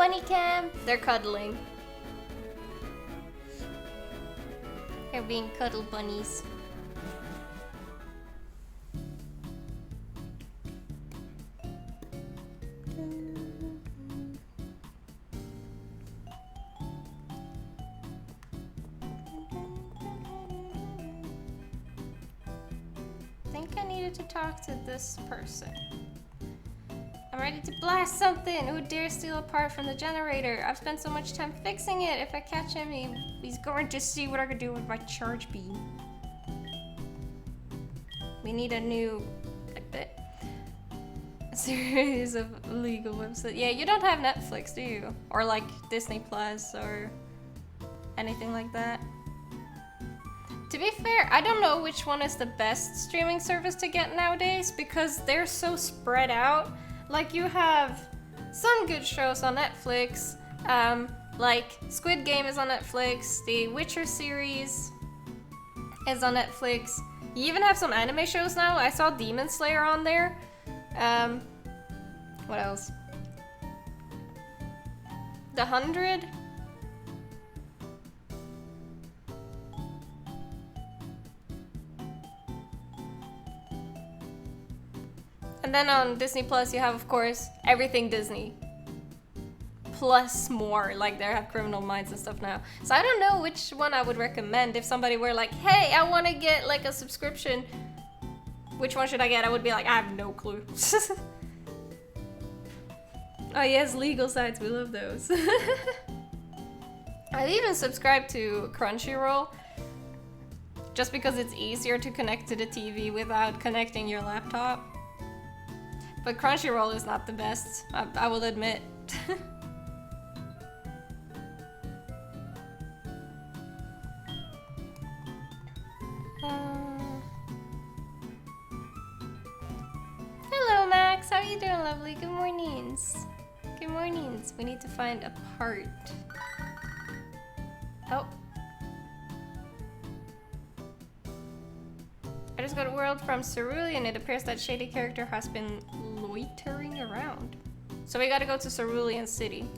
bunny cam. They're cuddling. They're being cuddle bunnies. I think I needed to talk to this person. I'm ready to blast something. Who dares steal a part from the generator? I've spent so much time fixing it. If I catch him, he's going to see what I can do with my charge beam. We need a new, a series of legal websites. Yeah, you don't have Netflix, do you? Or like Disney Plus or anything like that. To be fair, I don't know which one is the best streaming service to get nowadays because they're so spread out. Like, you have some good shows on Netflix, like Squid Game is on Netflix, the Witcher series is on Netflix. You even have some anime shows now. I saw Demon Slayer on there. What else? The 100? And then on Disney Plus, you have, of course, everything Disney. Plus more, like they have Criminal Minds and stuff now. So I don't know which one I would recommend if somebody were like, hey, I want to get like a subscription. Which one should I get? I would be like, I have no clue. Oh yes, legal sites, we love those. I've even subscribed to Crunchyroll just because it's easier to connect to the TV without connecting your laptop. But Crunchyroll is not the best, I will admit. Hello Max, how are you doing, lovely? Good mornings. Good mornings. We need to find a part. Oh. I just got word from Cerulean. It appears that shady character has been loitering around. So we gotta go to Cerulean City.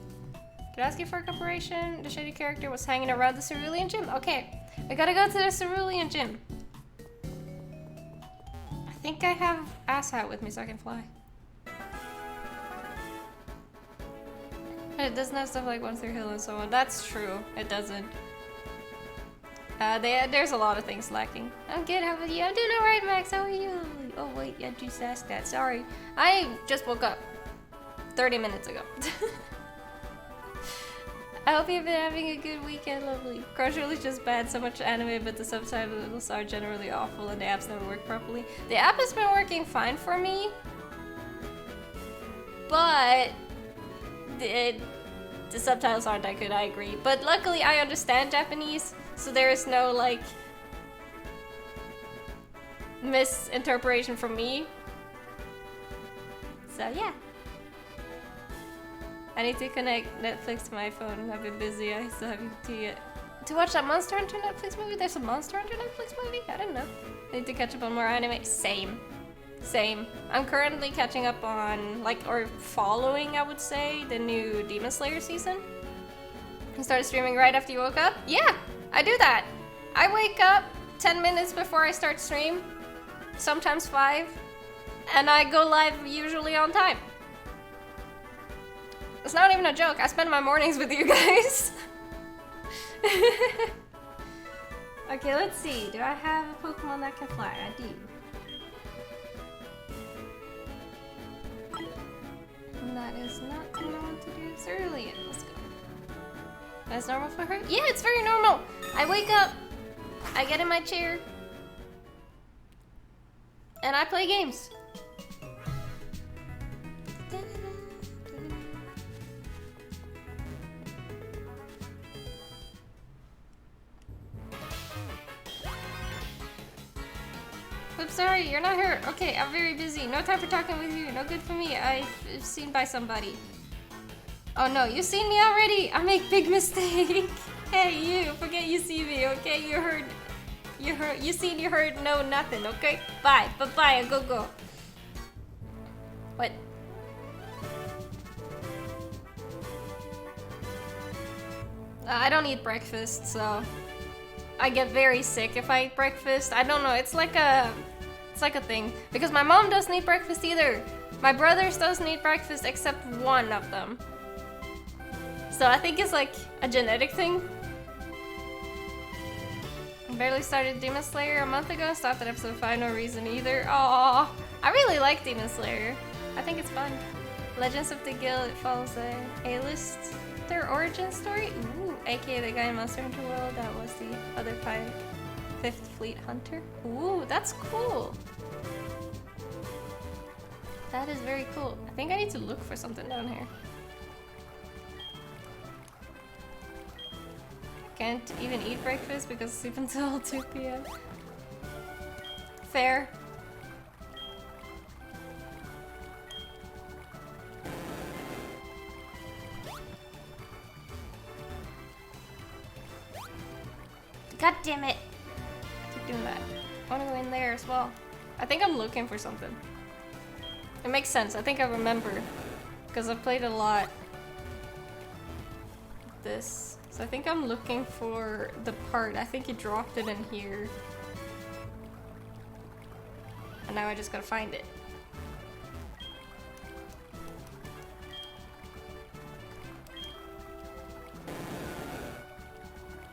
Did I ask you for a cooperation? The shady character was hanging around the Cerulean gym. Okay, we gotta go to the Cerulean gym. I think I have ass hat with me so I can fly. It doesn't have stuff like One Through Hill and so on. That's true. It doesn't. There's a lot of things lacking. I'm good, how about you? I'm doing alright, Max, how are you? Oh wait, I just asked that, sorry. I just woke up 30 minutes ago. I hope you've been having a good weekend, lovely. Crunchyroll is just bad, so much anime, but the subtitles are generally awful and the apps don't work properly. The app has been working fine for me, but the subtitles aren't that good, I agree. But luckily I understand Japanese, so there is no like misinterpretation from me. So yeah. I need to connect Netflix to my phone. I've been busy. I still have to watch that Monster Hunter Netflix movie. There's a Monster Hunter Netflix movie? I don't know. I need to catch up on more anime. Same. I'm currently catching up on, or following, I would say, the new Demon Slayer season. You started streaming right after you woke up? Yeah, I do that. I wake up 10 minutes before I start stream, sometimes 5, and I go live usually on time. It's not even a joke. I spend my mornings with you guys. Okay, let's see. Do I have a Pokemon that can fly? I do. And that is not what I want to do early. Let's go. That's normal for her? Yeah, it's very normal. I wake up, I get in my chair, and I play games. Oops, sorry, you're not here. Okay, I'm very busy. No time for talking with you. No good for me. I've seen by somebody. Oh no, you've seen me already. I make big mistake. Hey, you. Forget you see me, okay? You heard. You seen, you heard. No, nothing, okay? Bye. Bye-bye. Go. What? I don't eat breakfast, so I get very sick if I eat breakfast. I don't know, it's like a thing. Because my mom doesn't eat breakfast either. My brothers doesn't eat breakfast except one of them. So I think it's like a genetic thing. I barely started Demon Slayer a month ago, stopped at episode 5, no reason either. Aww, I really like Demon Slayer. I think it's fun. Legends of the Guild, it follows a A-list, their origin story. Ooh, aka the guy in Monster Hunter World that was the other pirate, 5th Fleet Hunter. Ooh, that's cool. That is very cool. I think I need to look for something down here. Can't even eat breakfast because I sleep until 2 p.m. Fair. God damn it. Keep doing that. I wanna go in there as well. I think I'm looking for something. It makes sense. I think I remember. Because I've played a lot of this. So I think I'm looking for the part. I think he dropped it in here. And now I just gotta find it.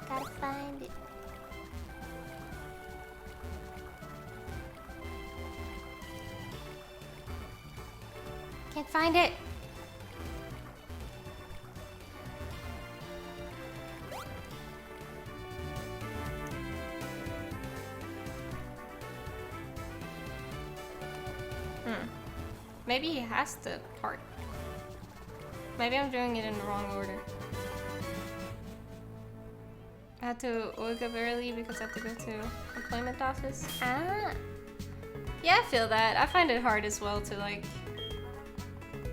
Gotta find it. Can't find it. Maybe he has the part. Maybe I'm doing it in the wrong order. I had to wake up early because I have to go to employment office. Ah. Yeah, I feel that. I find it hard as well to like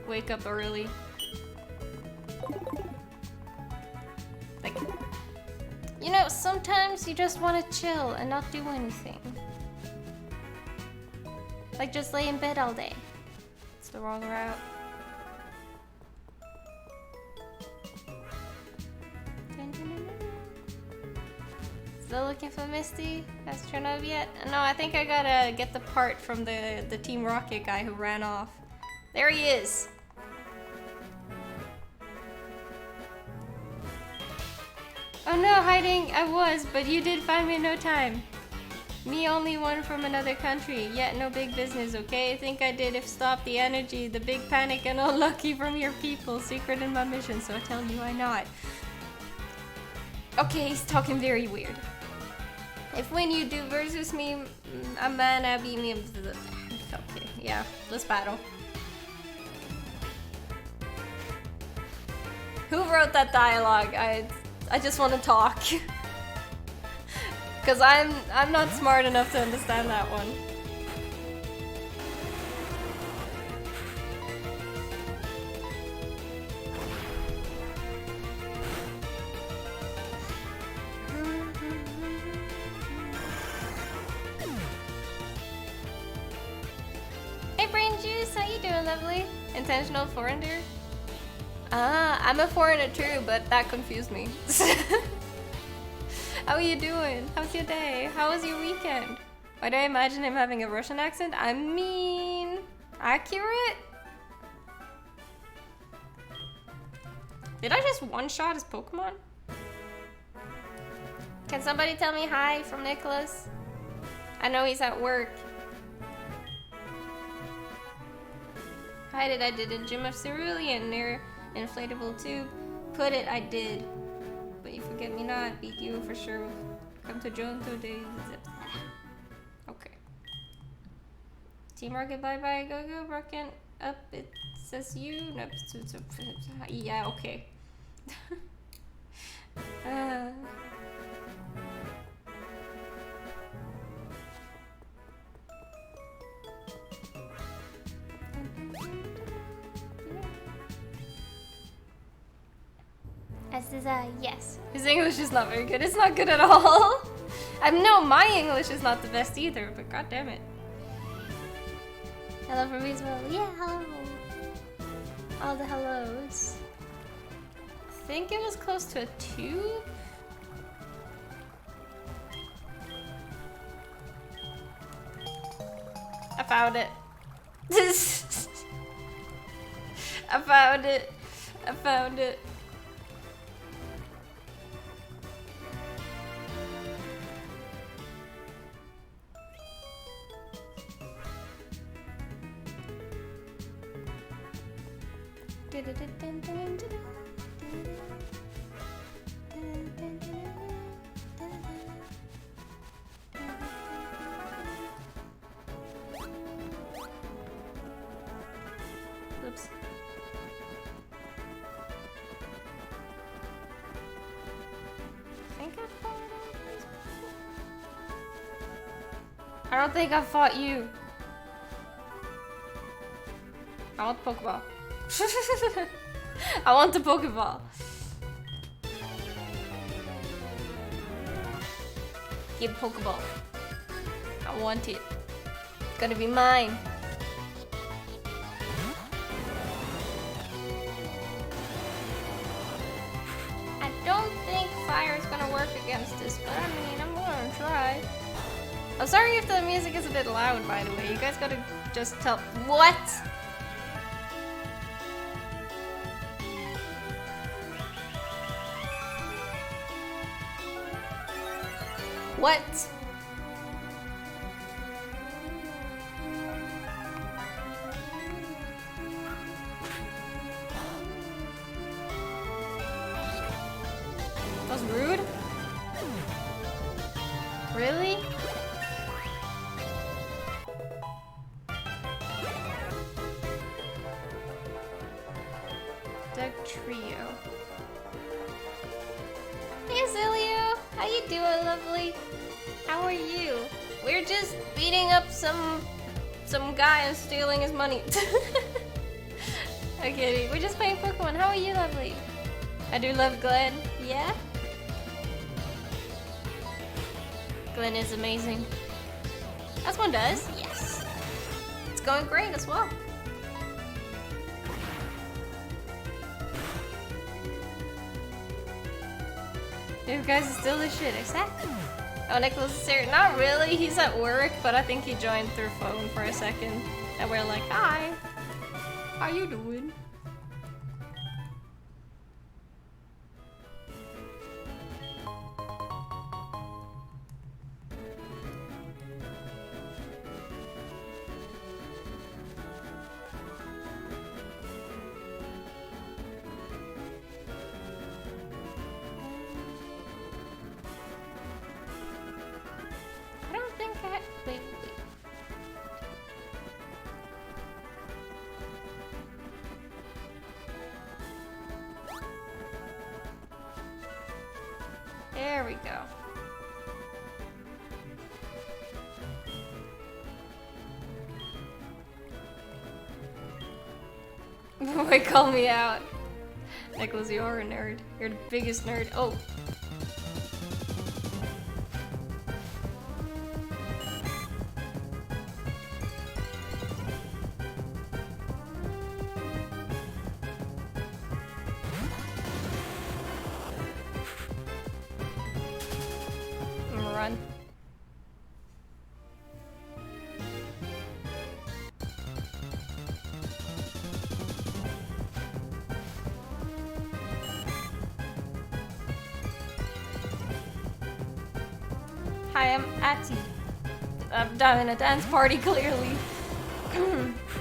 wake up early. Like, you know, sometimes you just want to chill and not do anything. Like just lay in bed all day. It's the wrong route. Still looking for Misty? Has turned up yet? No, I think I gotta get the part from the Team Rocket guy who ran off. There he is! Oh no, hiding! I was, but you did find me in no time. Me only one from another country, yet no big business, okay? Think I did if stop the energy, the big panic and unlucky from your people. Secret in my mission, so I tell you why not. Okay, he's talking very weird. If when you do versus me, a man, I beat me. Okay, yeah, let's battle. Who wrote that dialogue? I just want to talk. Cause I'm not smart enough to understand that one. Hey Brain Juice, how you doing, lovely? Intentional foreigner? Ah, I'm a foreigner too, but that confused me. How are you doing? How's your day? How was your weekend? Why do I imagine him having a Russian accent? I mean, accurate? Did I just one-shot his Pokemon? Can somebody tell me hi from Nicholas? I know he's at work. Hide it, I did a Gym of Cerulean near inflatable tube. Put it, I did. But you forget me not, beat you for sure. Come to Johto days. Okay. Team Rocket, bye bye, go go, broken up. It says you. No, yeah, okay. S is a yes. His English is not very good. It's not good at all. No, my English is not the best either, but god damn it. Hello from me as well. Yeah, hello. All the hellos. think it was close to a 2. I found it. I found it. I found it. Oops. I don't think I fought you. I want the Pokeball. I want the Pokeball. Give a Pokeball. I want it. It's gonna be mine. I don't think fire is gonna work against this, but I mean, I'm gonna try. I'm sorry if the music is a bit loud, by the way. You guys gotta just tell. What? What? That was rude? Really? Doug Trio. Hey Azalea! How you doing, lovely? How are you? We're just beating up some guy and stealing his money. Okay, we're just playing Pokemon. How are you, lovely? I do love Glenn. Yeah? Glenn is amazing. As one does. Yes. It's going great as well. You guys are still the shit, exactly. Oh, Nicholas is here. Not really, he's at work, but I think he joined through phone for a second. And we're like, hi. How you doing? There we go. Boy, call me out. Nicholas, you are a nerd. You're the biggest nerd. Oh. Run. Hi, I'm Ati. I'm down in a dance party, clearly.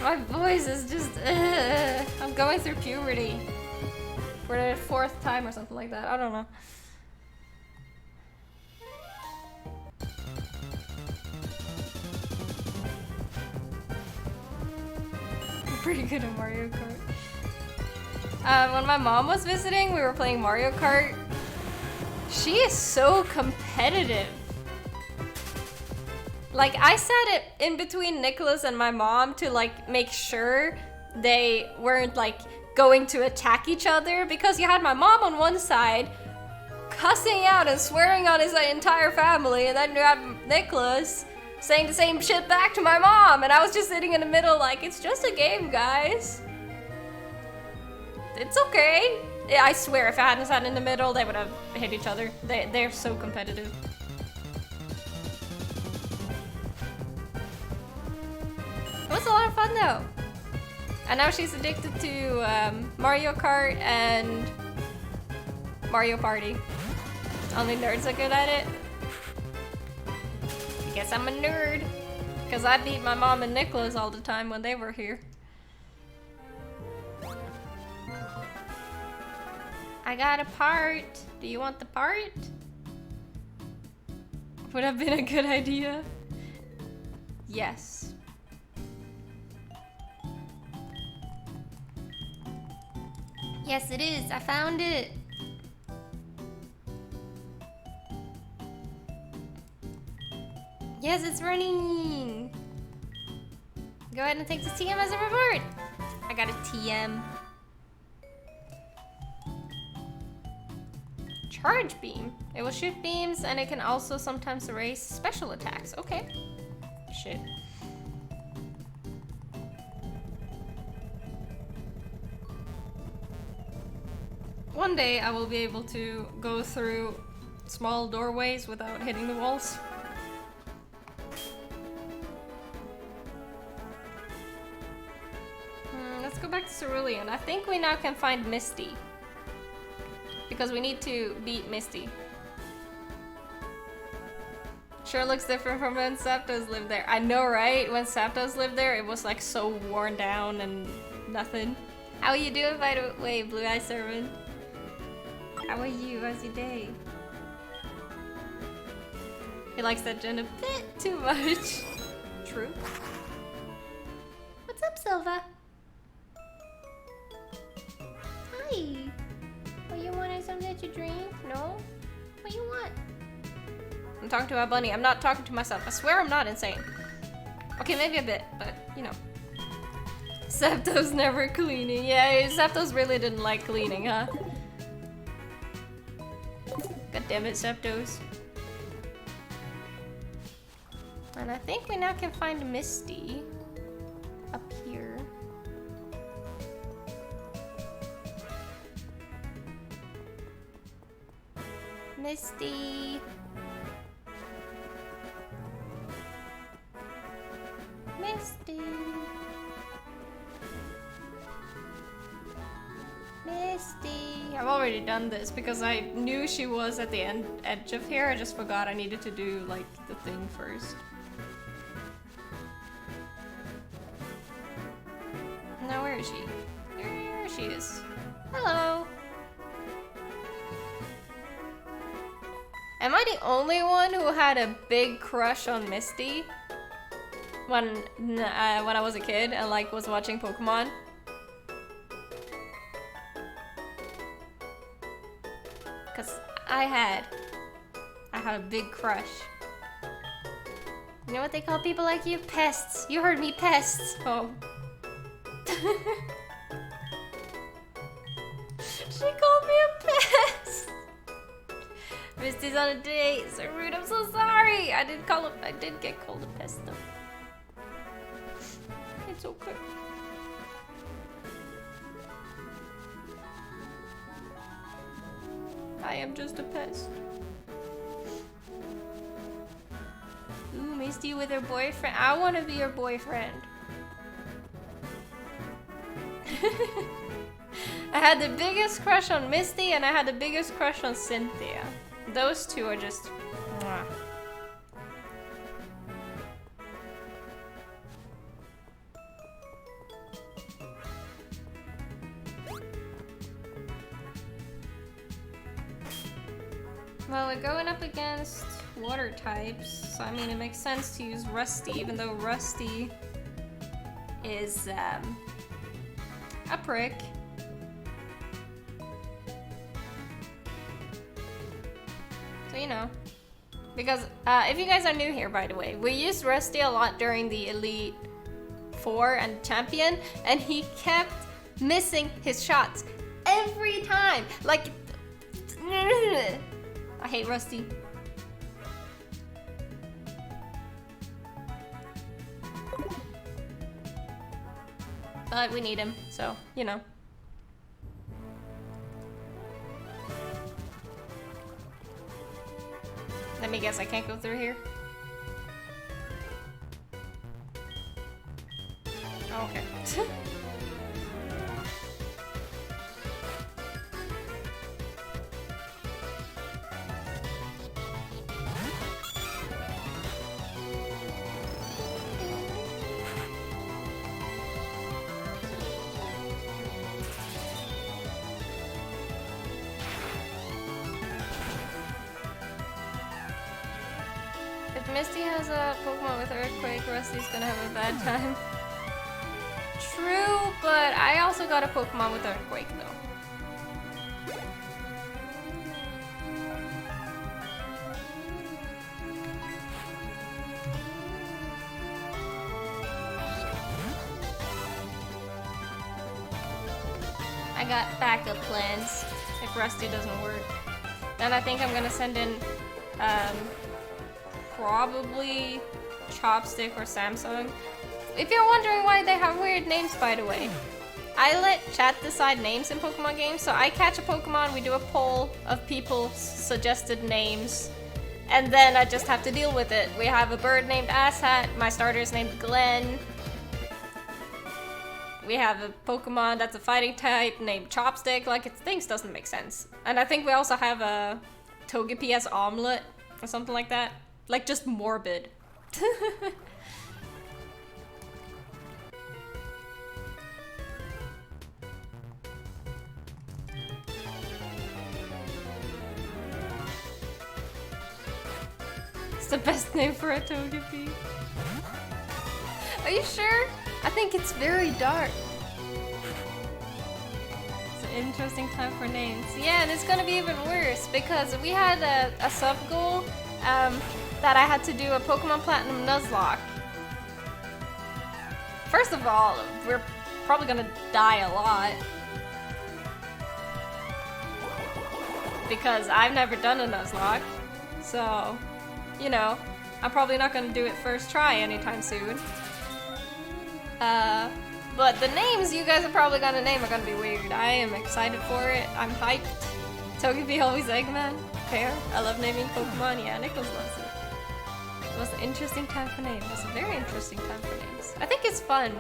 My voice is just... I'm going through puberty. For the 4th time or something like that. I don't know. Pretty good at Mario Kart. When my mom was visiting, we were playing Mario Kart. She is so competitive. Like, I sat it in between Nicholas and my mom to like make sure they weren't like going to attack each other, because you had my mom on one side cussing out and swearing on his entire family, and then you had Nicholas saying the same shit back to my mom, and I was just sitting in the middle like, it's just a game, guys. It's okay. Yeah, I swear, if I hadn't sat in the middle, they would have hit each other. They're so competitive. It was a lot of fun though. And now she's addicted to Mario Kart and Mario Party. Only nerds are good at it. I guess I'm a nerd. Because I beat my mom and Nicholas all the time when they were here. I got a part. Do you want the part? Would have been a good idea. Yes. Yes, it is. I found it. Yes, it's running. Go ahead and take the TM as a reward. I got a TM. Charge beam. It will shoot beams and it can also sometimes erase special attacks. Okay. Shit. One day I will be able to go through small doorways without hitting the walls. Let's go back to Cerulean. I think we now can find Misty. Because we need to beat Misty. Sure looks different from when Zapdos lived there. I know, right? When Zapdos lived there, it was like so worn down and nothing. How are you doing, by the way, Blue Eye Servant? How are you? How's your day? He likes that gen a bit too much. True. What's up, Silva? Hi. What you want? Something to drink? No? What you want? I'm talking to my bunny. I'm not talking to myself. I swear I'm not insane. Okay, maybe a bit, but you know. Zapdos never cleaning. Yeah, Zapdos really didn't like cleaning, huh? God damn it, Zapdos. And I think we now can find Misty up here. Misty. Misty. Misty. I've already done this because I knew she was at the edge of here. I just forgot I needed to do like the thing first. Now where is she? There she is. Hello. Am I the only one who had a big crush on Misty when I was a kid and like was watching Pokemon? Cause I had a big crush. You know what they call people like you? Pests. You heard me, pests. Oh. She called me a pest. Misty's on a date. So rude. I'm so sorry. I did get called a pest though. It's okay. I am just a pest. Ooh, Misty with her boyfriend. I want to be her boyfriend. I had the biggest crush on Misty and I had the biggest crush on Cynthia. Those two are just... Mwah. Well, we're going up against water types, so I mean it makes sense to use Rusty, even though Rusty is a prick. So you know, because if you guys are new here, by the way, we used Rusty a lot during the Elite Four and Champion, and he kept missing his shots every time. Like, I hate Rusty. But we need him, so, you know. Let me guess, I can't go through here? Oh, okay. If Misty has a Pokemon with Earthquake, Rusty's gonna have a bad time. True, but I also got a Pokemon with Earthquake though. I got backup plans if Rusty doesn't work. Then I think I'm gonna send in probably Chopstick or Samsung. If you're wondering why they have weird names, by the way, I let chat decide names in Pokemon games. So I catch a Pokemon, we do a poll of people's suggested names, and then I just have to deal with it. We have a bird named Asshat, my starter is named Glenn. We have a Pokemon that's a fighting type named Chopstick. Like, things doesn't make sense. And I think we also have a Togepi as Omelette or something like that. Like, just morbid. It's the best name for a Togepi. Are you sure? I think it's very dark. It's an interesting time for names. Yeah, and it's gonna be even worse because we had a sub goal that I had to do a Pokemon Platinum Nuzlocke. First of all, we're probably gonna die a lot. Because I've never done a Nuzlocke. So, you know, I'm probably not gonna do it first try anytime soon. But the names you guys are probably gonna name are gonna be weird. I am excited for it. I'm hyped. Togepi always Eggman. Fair. I love naming Pokemon. Yeah, Nicholas loves it. It was an interesting time for names. It was a very interesting time for names. I think it's fun.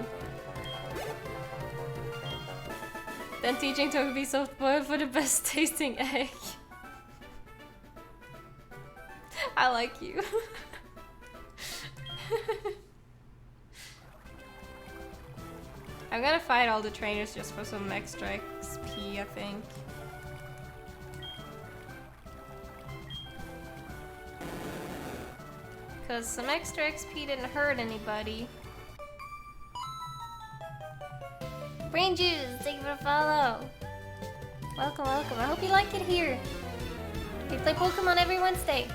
Then teaching Togepi soft boiled for the best tasting egg. I like you. I'm gonna fight all the trainers just for some extra XP, I think. Cause some extra XP didn't hurt anybody. Brain Juice, thank you for the follow. Welcome, welcome. I hope you like it here. We play Pokemon every Wednesday.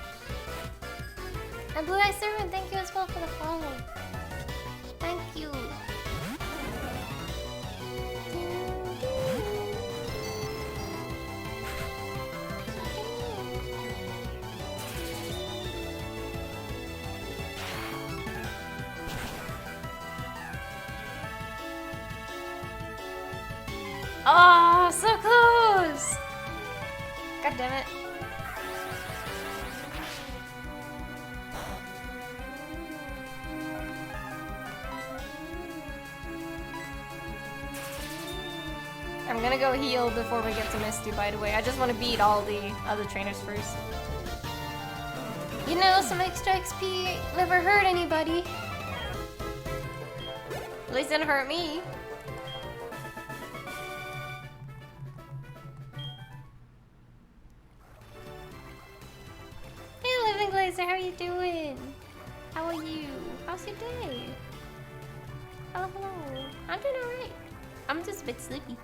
And Blue Eye Servant, thank you as well for the follow. Thank you. Oh, so close! God damn it. I'm gonna go heal before we get to Misty, by the way. I just want to beat all the other trainers first. You know, some extra XP never hurt anybody. At least it didn't hurt me. Hey, Living Glazer, how are you doing? How are you? How's your day? Hello, hello. I'm doing alright. I'm just a bit sleepy.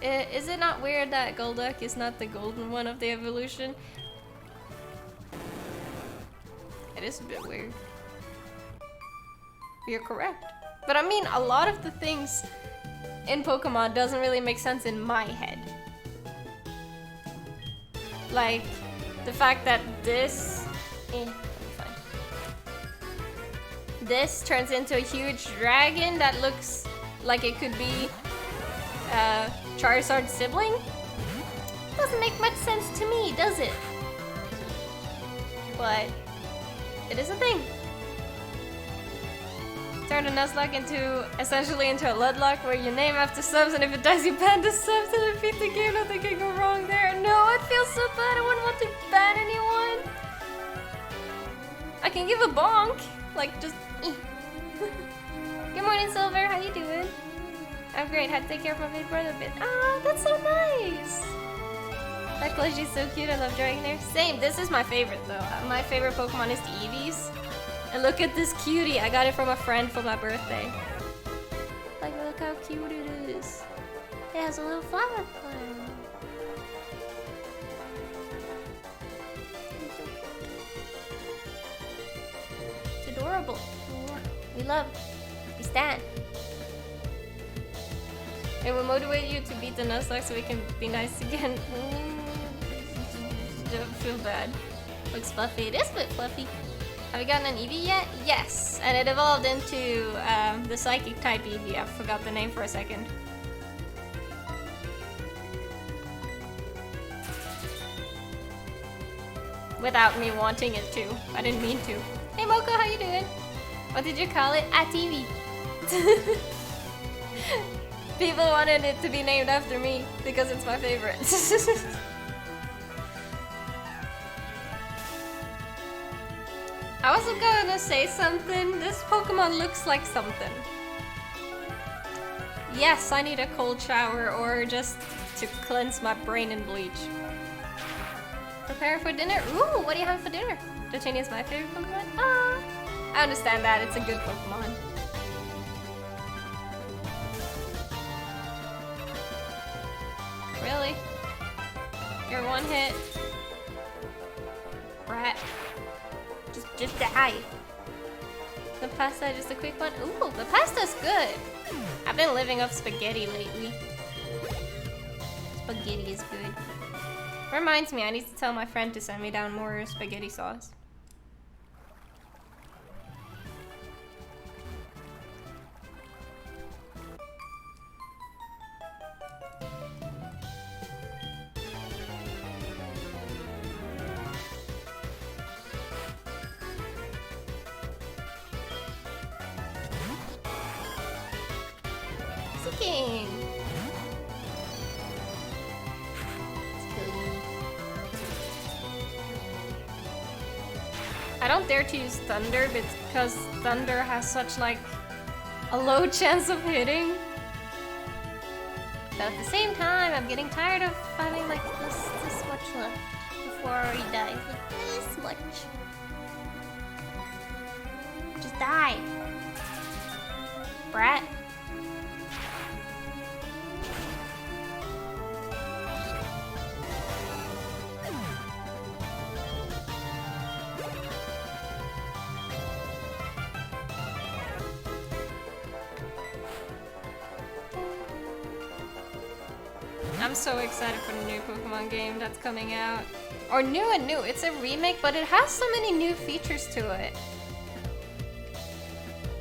Is it not weird that Golduck is not the golden one of the evolution? It is a bit weird. You're correct. But I mean, a lot of the things in Pokemon doesn't really make sense in my head. Like, the fact that this... it'll be fine. This turns into a huge dragon that looks like it could be Charizard's sibling? Doesn't make much sense to me, does it? but it is a thing. Turn a Nuzlocke essentially into a Ludlock where you name after subs, and if it dies you ban the subs to defeat the game. Nothing can go wrong there. No, it feels so bad. I wouldn't want to ban anyone. I can give a bonk. Like, just... Good morning, Silver. How you doing? I'm great. Had to take care of my big brother a bit. Ah, that's so nice. That plushie's so cute. I love Dragonair. Same. This is my favorite, though. My favorite Pokemon is the Eevees. And look at this cutie. I got it from a friend for my birthday. Like, look how cute it is. It has a little flower plant. It's adorable. We love. We stand. It will motivate you to beat the Nuzlocke so we can be nice again. Don't feel bad. Looks fluffy. It is a bit fluffy. Have you gotten an Eevee yet? Yes, and it evolved into the Psychic type Eevee. I forgot the name for a second. Without me wanting it to. I didn't mean to. Hey Moko, how you doing? What did you call it? Atirel. People wanted it to be named after me because it's my favorite. I was gonna say something. This Pokemon looks like something. Yes, I need a cold shower or just to cleanse my brain and bleach. Prepare for dinner. Ooh, what do you have for dinner? Dratini is my favorite Pokemon. Ah, I understand that. It's a good Pokemon. Really? You're one hit. Rat. Just die. The pasta, just a quick one. Ooh, the pasta's good. I've been living off spaghetti lately. Spaghetti is good. Reminds me, I need to tell my friend to send me down more spaghetti sauce. King. I don't dare to use Thunder because Thunder has such like a low chance of hitting. But at the same time, I'm getting tired of having like this much left before he dies. Like this much. Just die. Brat. I'm so excited for the new Pokemon game that's coming out. Or new and new. It's a remake, but it has so many new features to it.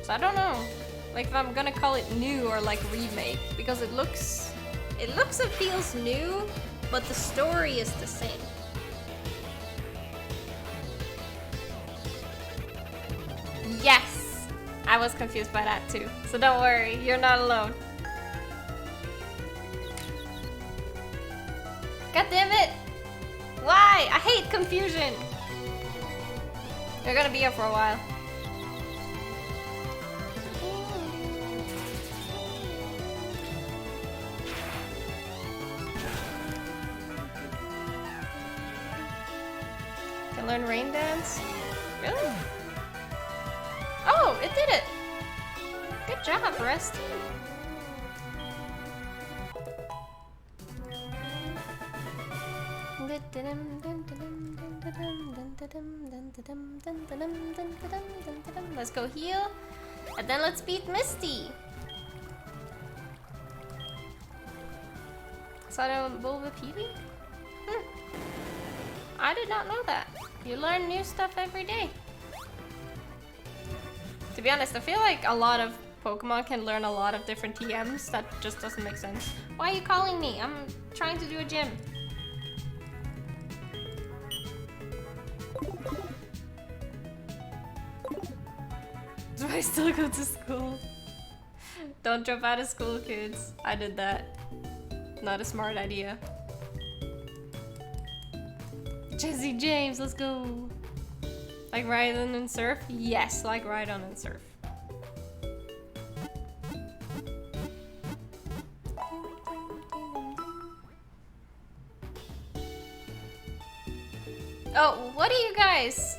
So I don't know, like if I'm gonna call it new or like remake, because it looks and feels new, but the story is the same. Yes! I was confused by that too. So don't worry, you're not alone. God damn it! Why? I hate confusion! You're gonna be here for a while. Can learn Rain Dance? Really? Oh, it did it! Good job, Rest. Let's go heal, and then let's beat Misty. Sato Bulba Peewee? I did not know that. You learn new stuff every day. To be honest, I feel like a lot of Pokemon can learn a lot of different TMs. That just doesn't make sense. Why are you calling me? I'm trying to do a gym. I still go to school. Don't drop out of school, kids. I did that. Not a smart idea. Jesse James, let's go. Like ride on and surf? Yes, like ride on and surf. Oh, what do you guys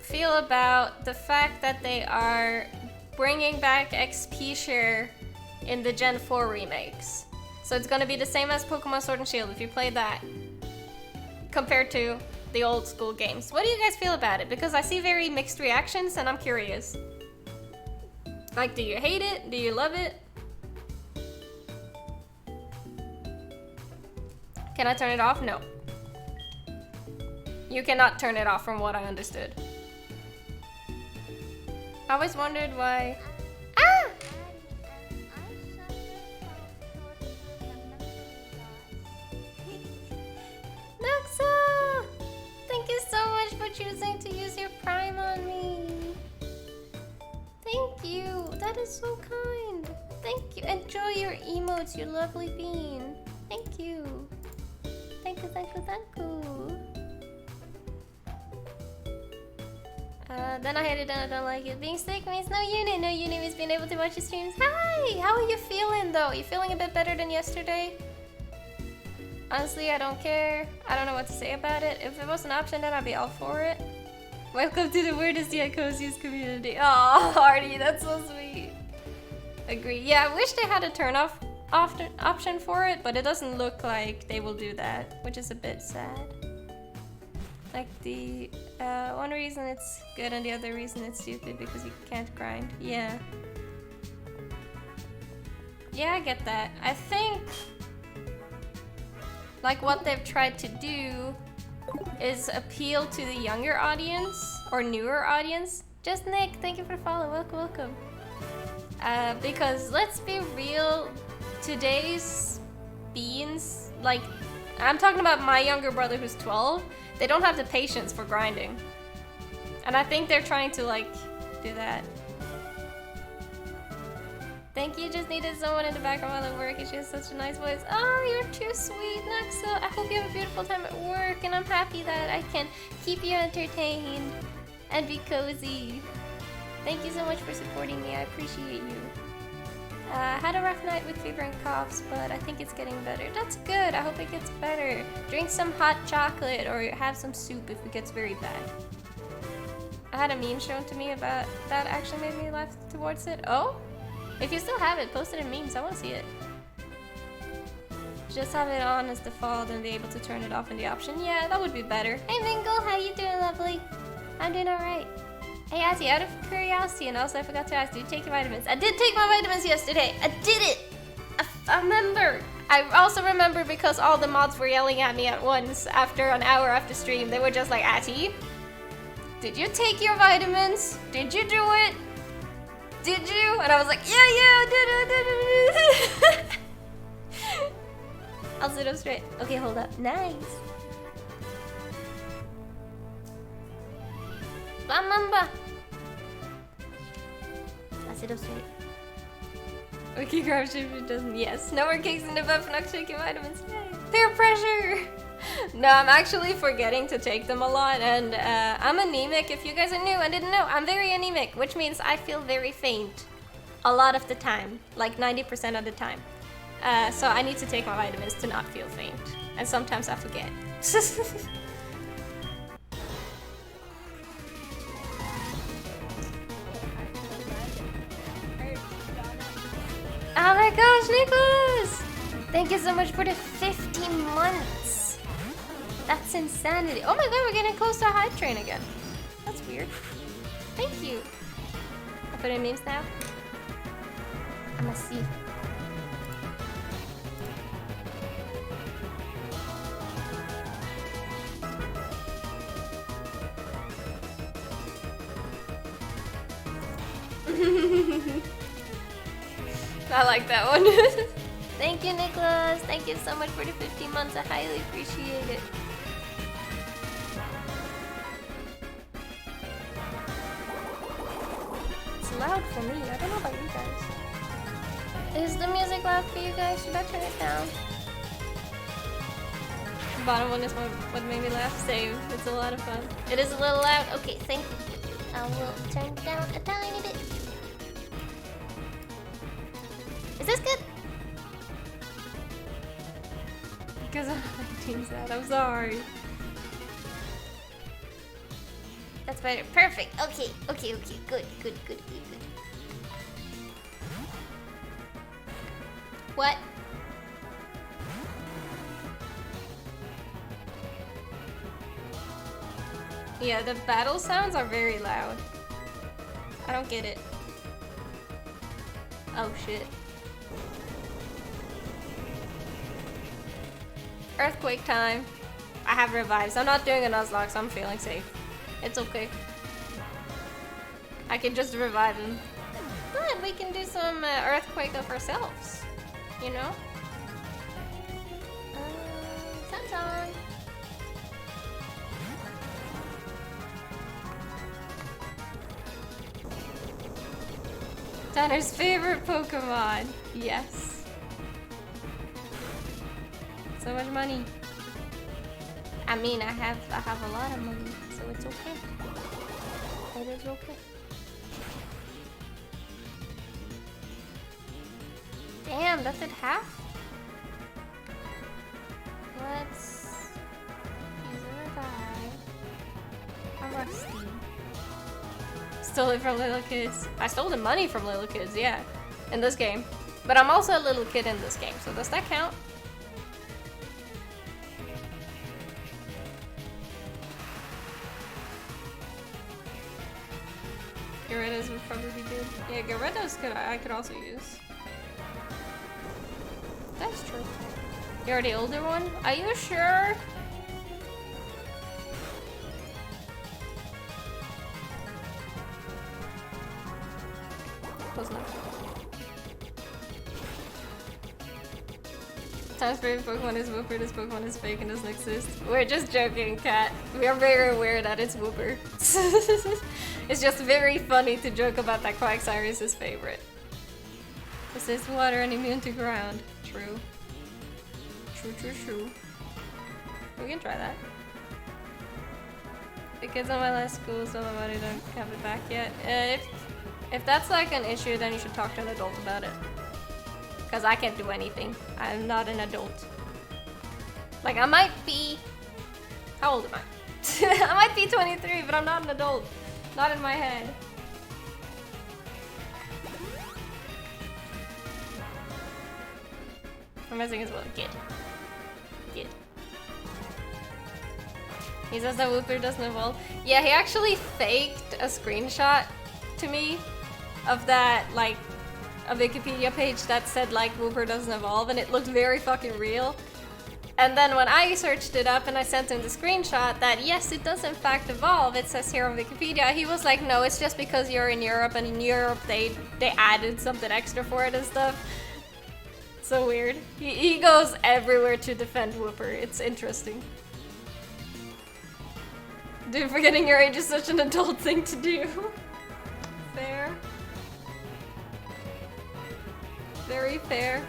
feel about the fact that they are bringing back XP share in the Gen 4 remakes? So it's gonna be the same as Pokemon Sword and Shield if you play that, compared to the old school games. What do you guys feel about it? Because I see very mixed reactions and I'm curious. Like, do you hate it? Do you love it? Can I turn it off? No. You cannot turn it off from what I understood. I always wondered why... Ah! Naxa! Thank you so much for choosing to use your Prime on me. Thank you. That is so kind. Thank you. Enjoy your emotes, you lovely bean. Thank you. Thank you, thank you, thank you. Then I hate it and I don't like it. Being sick means no unit. No unit means being able to watch your streams. Hi! How are you feeling though? You feeling a bit better than yesterday? Honestly, I don't care. I don't know what to say about it. If it was an option, then I'd be all for it. Welcome to the weirdest yet coziest community. Oh, Hardy, that's so sweet. Agree. Yeah, I wish they had a turn off option for it, but it doesn't look like they will do that, which is a bit sad. Like the one reason it's good and the other reason it's stupid because you can't grind. Yeah. Yeah, I get that. I think like what they've tried to do is appeal to the younger audience or newer audience. Just Nick, thank you for the follow. Welcome, welcome. Because let's be real, today's beans, like I'm talking about my younger brother who's 12. They don't have the patience for grinding. And I think they're trying to like do that. Thank you, just needed someone in the background while I work and she has such a nice voice. Oh, you're too sweet, Naxa. I hope you have a beautiful time at work and I'm happy that I can keep you entertained and be cozy. Thank you so much for supporting me, I appreciate you. Had a rough night with fever and coughs, but I think it's getting better. That's good, I hope it gets better. Drink some hot chocolate or have some soup if it gets very bad. I had a meme shown to me about that actually made me laugh towards it. Oh? If you still have it, post it in memes, I want to see it. Just have it on as default and be able to turn it off in the option. Yeah, that would be better. Hey Mingle, how you doing, lovely? I'm doing alright. Hey Azzy, out of curiosity, and also I forgot to ask, do you take your vitamins? I did take my vitamins yesterday! I did it! I remember! I also remember because all the mods were yelling at me at once after an hour after stream. They were just like, Atty, did you take your vitamins? Did you do it? Did you? And I was like, yeah, I did it! I'll sit up straight. Okay, hold up. Nice. Mamba. I'll sit up straight. Okay, grab shit if it doesn't. Yes. No more cakes in the butt for not taking vitamins. Yay. Peer pressure! No, I'm actually forgetting to take them a lot, and I'm anemic. If you guys are new and didn't know, I'm very anemic, which means I feel very faint a lot of the time, like 90% of the time. So I need to take my vitamins to not feel faint, and sometimes I forget. Oh my gosh, Nicholas! Thank you so much for the 15 months. That's insanity. Oh my god, we're getting close to a hype train again. That's weird. Thank you. I put in memes now. I must see. I like that one. Thank you, Nicholas. Thank you so much for the 15 months. I highly appreciate it. It's loud for me. I don't know about you guys. Is the music loud for you guys? Should I turn it down? The bottom one is what made me laugh. Save. It's a lot of fun. It is a little loud. Okay, thank you. I will turn it down a tiny bit. Is this good? Because I'm like that. I'm sorry. That's better. Perfect. Okay. Good. What? Yeah, the battle sounds are very loud. I don't get it. Oh shit. Earthquake time. I have revives. I'm not doing a Nuzlocke, so I'm feeling safe. It's okay. I can just revive him. But we can do some earthquake of ourselves. You know? Sun's on. Tanner's favorite Pokemon. Yes. So much money. I mean, I have a lot of money, so it's okay. It is okay. Damn, that's at half? Let's use a revive. I'm rusty. Stole it from little kids. I stole the money from little kids, yeah. In this game. But I'm also a little kid in this game, so does that count? Gyarados would probably be good. Yeah, Gyarados I could also use. That's true. You're the older one? Are you sure? Close enough. Tom's favorite Pokemon is Wooper, this Pokemon is fake and doesn't exist. We're just joking, Cat. We are very aware that it's Wooper. It's just very funny to joke about that Quagsire is his favorite. Resists water and immune to ground. True. True. We can try that. The kids on my last school, so my money don't have it back yet. If that's like an issue, then you should talk to an adult about it. Because I can't do anything. I'm not an adult. Like, I might be... How old am I? I might be 23, but I'm not an adult. Not in my head. I'm messing as well. Kid. He says that Wooper doesn't evolve. Yeah, he actually faked a screenshot to me of that, like, a Wikipedia page that said, like, Wooper doesn't evolve, and it looked very fucking real. And then when I searched it up and I sent him the screenshot that, yes, it does in fact evolve, it says here on Wikipedia, he was like, no, it's just because you're in Europe, and in Europe they added something extra for it and stuff. So weird. He goes everywhere to defend Wooper. It's interesting. Dude, forgetting your age is such an adult thing to do. Fair. Very fair.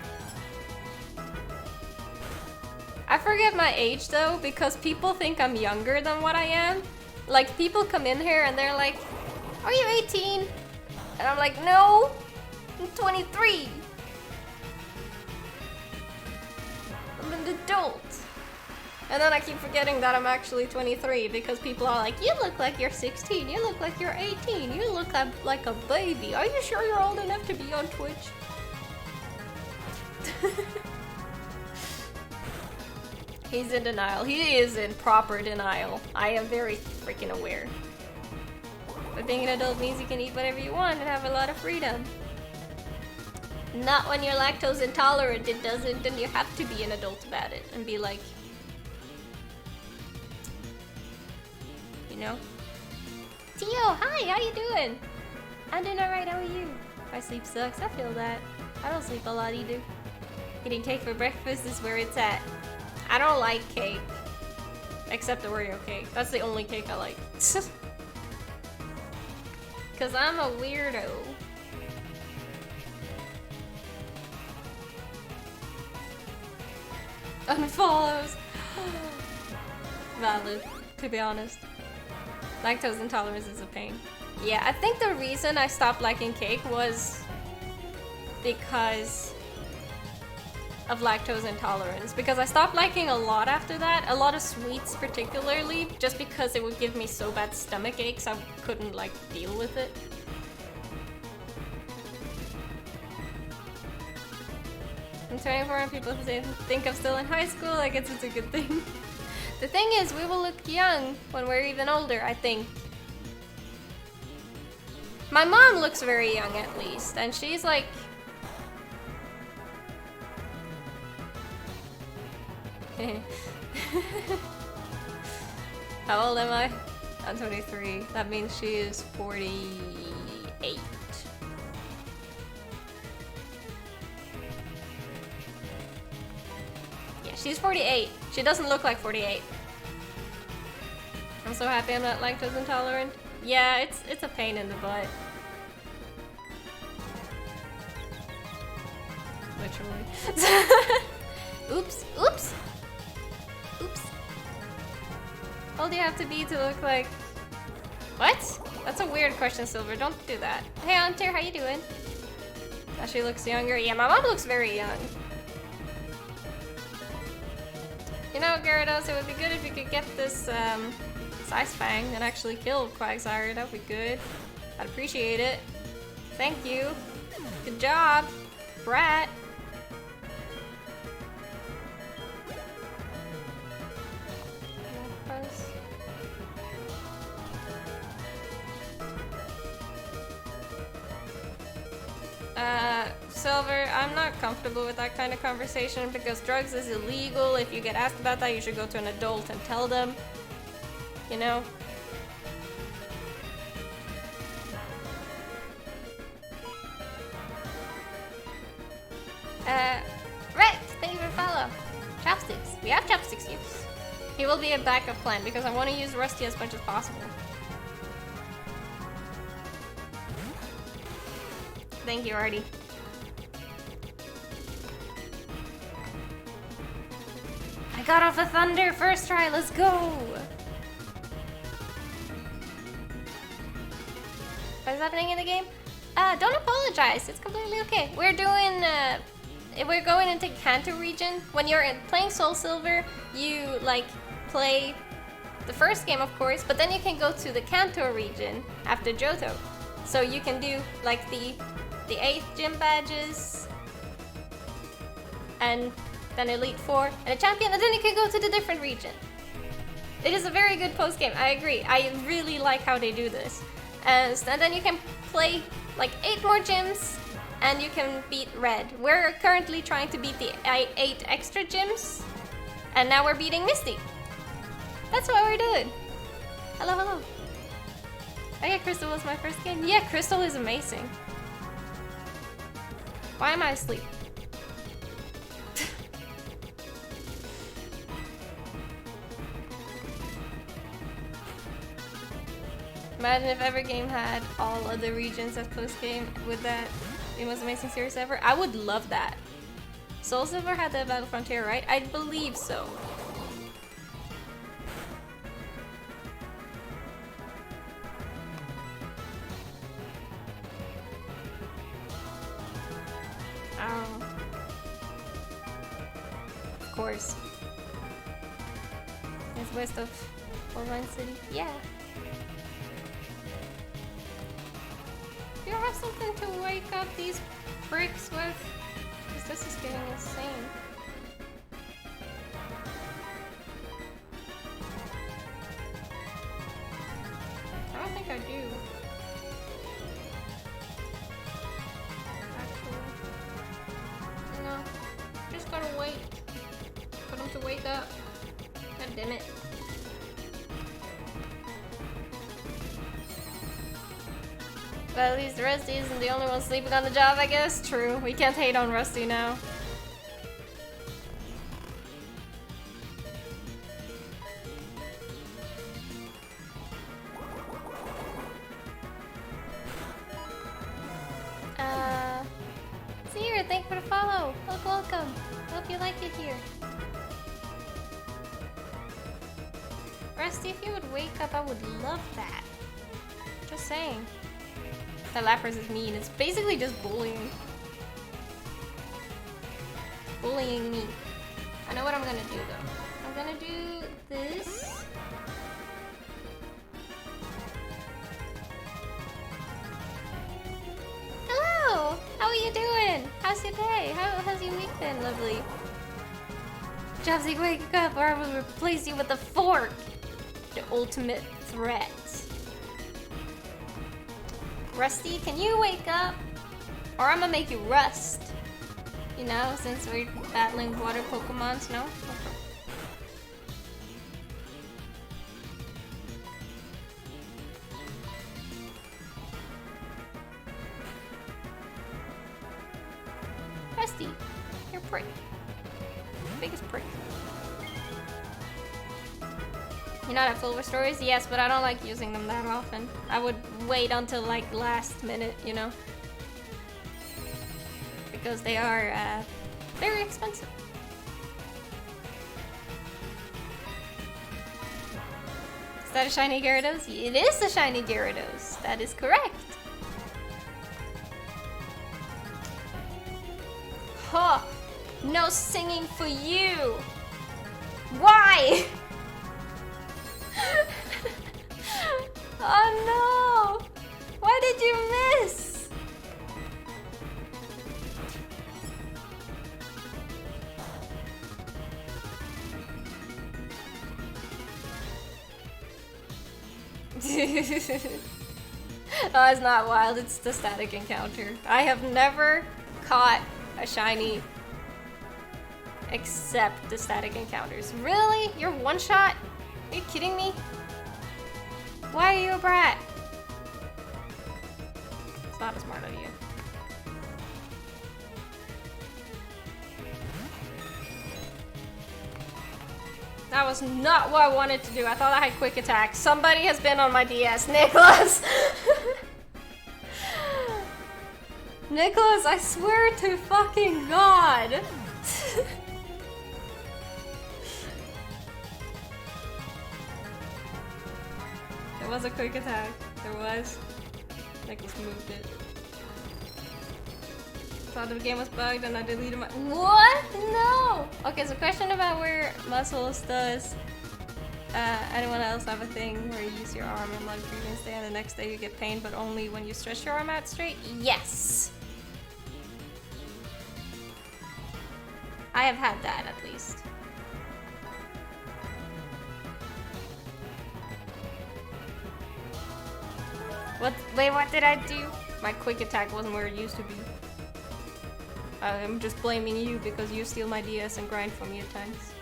I forget my age though, because people think I'm younger than what I am. Like, people come in here and they're like, are you 18? And I'm like, no, I'm 23. I'm an adult. And then I keep forgetting that I'm actually 23 because people are like, you look like you're 16, you look like you're 18, you look like a baby. Are you sure you're old enough to be on Twitch? He's in denial. He is in proper denial. I am very freaking aware. But being an adult means you can eat whatever you want and have a lot of freedom. Not when you're lactose intolerant, it doesn't, then you have to be an adult about it and be like, you know? Tio, hi, how you doing? I'm doing alright, how are you? My sleep sucks, I feel that. I don't sleep a lot either. Eating cake for breakfast is where it's at. I don't like cake. Except the Oreo cake. That's the only cake I like. Cause I'm a weirdo. unfollows. Valid, to be honest. Lactose intolerance is a pain. Yeah, I think the reason I stopped liking cake was because of lactose intolerance. Because I stopped liking a lot after that, a lot of sweets particularly, just because it would give me so bad stomach aches I couldn't like deal with it. I'm 24 and people think I'm still in high school. I guess it's a good thing. The thing is, we will look young when we're even older, I think. My mom looks very young at least, and she's like... How old am I? I'm 23. That means she is 48. Yeah, she's 48. She doesn't look like 48. I'm so happy I'm not lactose intolerant. Yeah, it's a pain in the butt. Literally. Oops, oops! Oops. How old do you have to be to look like... What? That's a weird question, Silver. Don't do that. Hey, Hunter, how you doing? Oh, she looks younger. Yeah, my mom looks very young. You know, Gyarados, it would be good if you could get this, Ice Fang and actually kill Quagsire. That would be good. I'd appreciate it. Thank you. Good job, Brat. Silver, I'm not comfortable with that kind of conversation because drugs is illegal. If you get asked about that, you should go to an adult and tell them. You know? Right, thank you for the follow. Chopsticks. We have chopsticks use. He will be a backup plan because I want to use Rusty as much as possible. Thank you, Artie. I got off a Thunder first try, let's go! What is happening in the game? Don't apologize, it's completely okay. We're going into Kanto region. When you're playing Soul Silver, you like play the first game, of course, but then you can go to the Kanto region after Johto. So you can do like the 8th gym badges, and then Elite 4, and a champion, and then you can go to the different region. It is a very good post-game, I agree. I really like how they do this. And then you can play like 8 more gyms, and you can beat Red. We're currently trying to beat the 8 extra gyms, and now we're beating Misty. That's what we're doing. Hello, hello. Oh yeah, Crystal was my first game. Yeah, Crystal is amazing. Why am I asleep? Imagine if every game had all other regions as post-game. Would that be the most amazing series ever? I would love that. Soul Silver had the Battle Frontier, right? I believe so. Oh. Of course. It's west of Orvine City. Yeah. Do you have something to wake up these pricks with? Because this is getting insane. I don't think I do. No, just gotta wait for them to wake up. God damn it. But at least Rusty isn't the only one sleeping on the job, I guess. True, we can't hate on Rusty now. Seer, thank you for the follow. Welcome. Hope you like it here. Rusty, if you would wake up, I would love that. Just saying. The Lapras is mean. It's basically just bullying. Bullying me. I know what I'm gonna do though. I'm gonna do this. Hello! How are you doing? How's your day? How's your week been? Lovely. Jobsy, wake up or I will replace you with a fork. The ultimate threat. Rusty, can you wake up? Or I'm gonna make you rust. You know, since we're battling water Pokemons, no? Rusty, you're prick. Biggest prick. You're not at full restores? Yes, but I don't like using them that often. I would wait until like last minute, you know? Because they are very expensive. Is that a shiny Gyarados? It is a shiny Gyarados. That is correct. Huh. No singing for you. Why? Oh no! Why did you miss? Oh, it's not wild, it's the static encounter. I have never caught a shiny except the static encounters. Really? You're one shot? Are you kidding me? Why are you a brat? It's not smart of you. That was not what I wanted to do. I thought I had quick attack. Somebody has been on my DS. Nicholas! Nicholas, I swear to fucking God! There was a quick attack. There was. Nicholas moved it. Thought the game was bugged and I deleted my— What? No! Okay, so question about where muscles does anyone else have a thing where you use your arm and like previous day and the next day you get pain, but only when you stretch your arm out straight? Yes! I have had that at least. What? Wait, what did I do? My quick attack wasn't where it used to be. I'm just blaming you because you steal my DS and grind for me at times.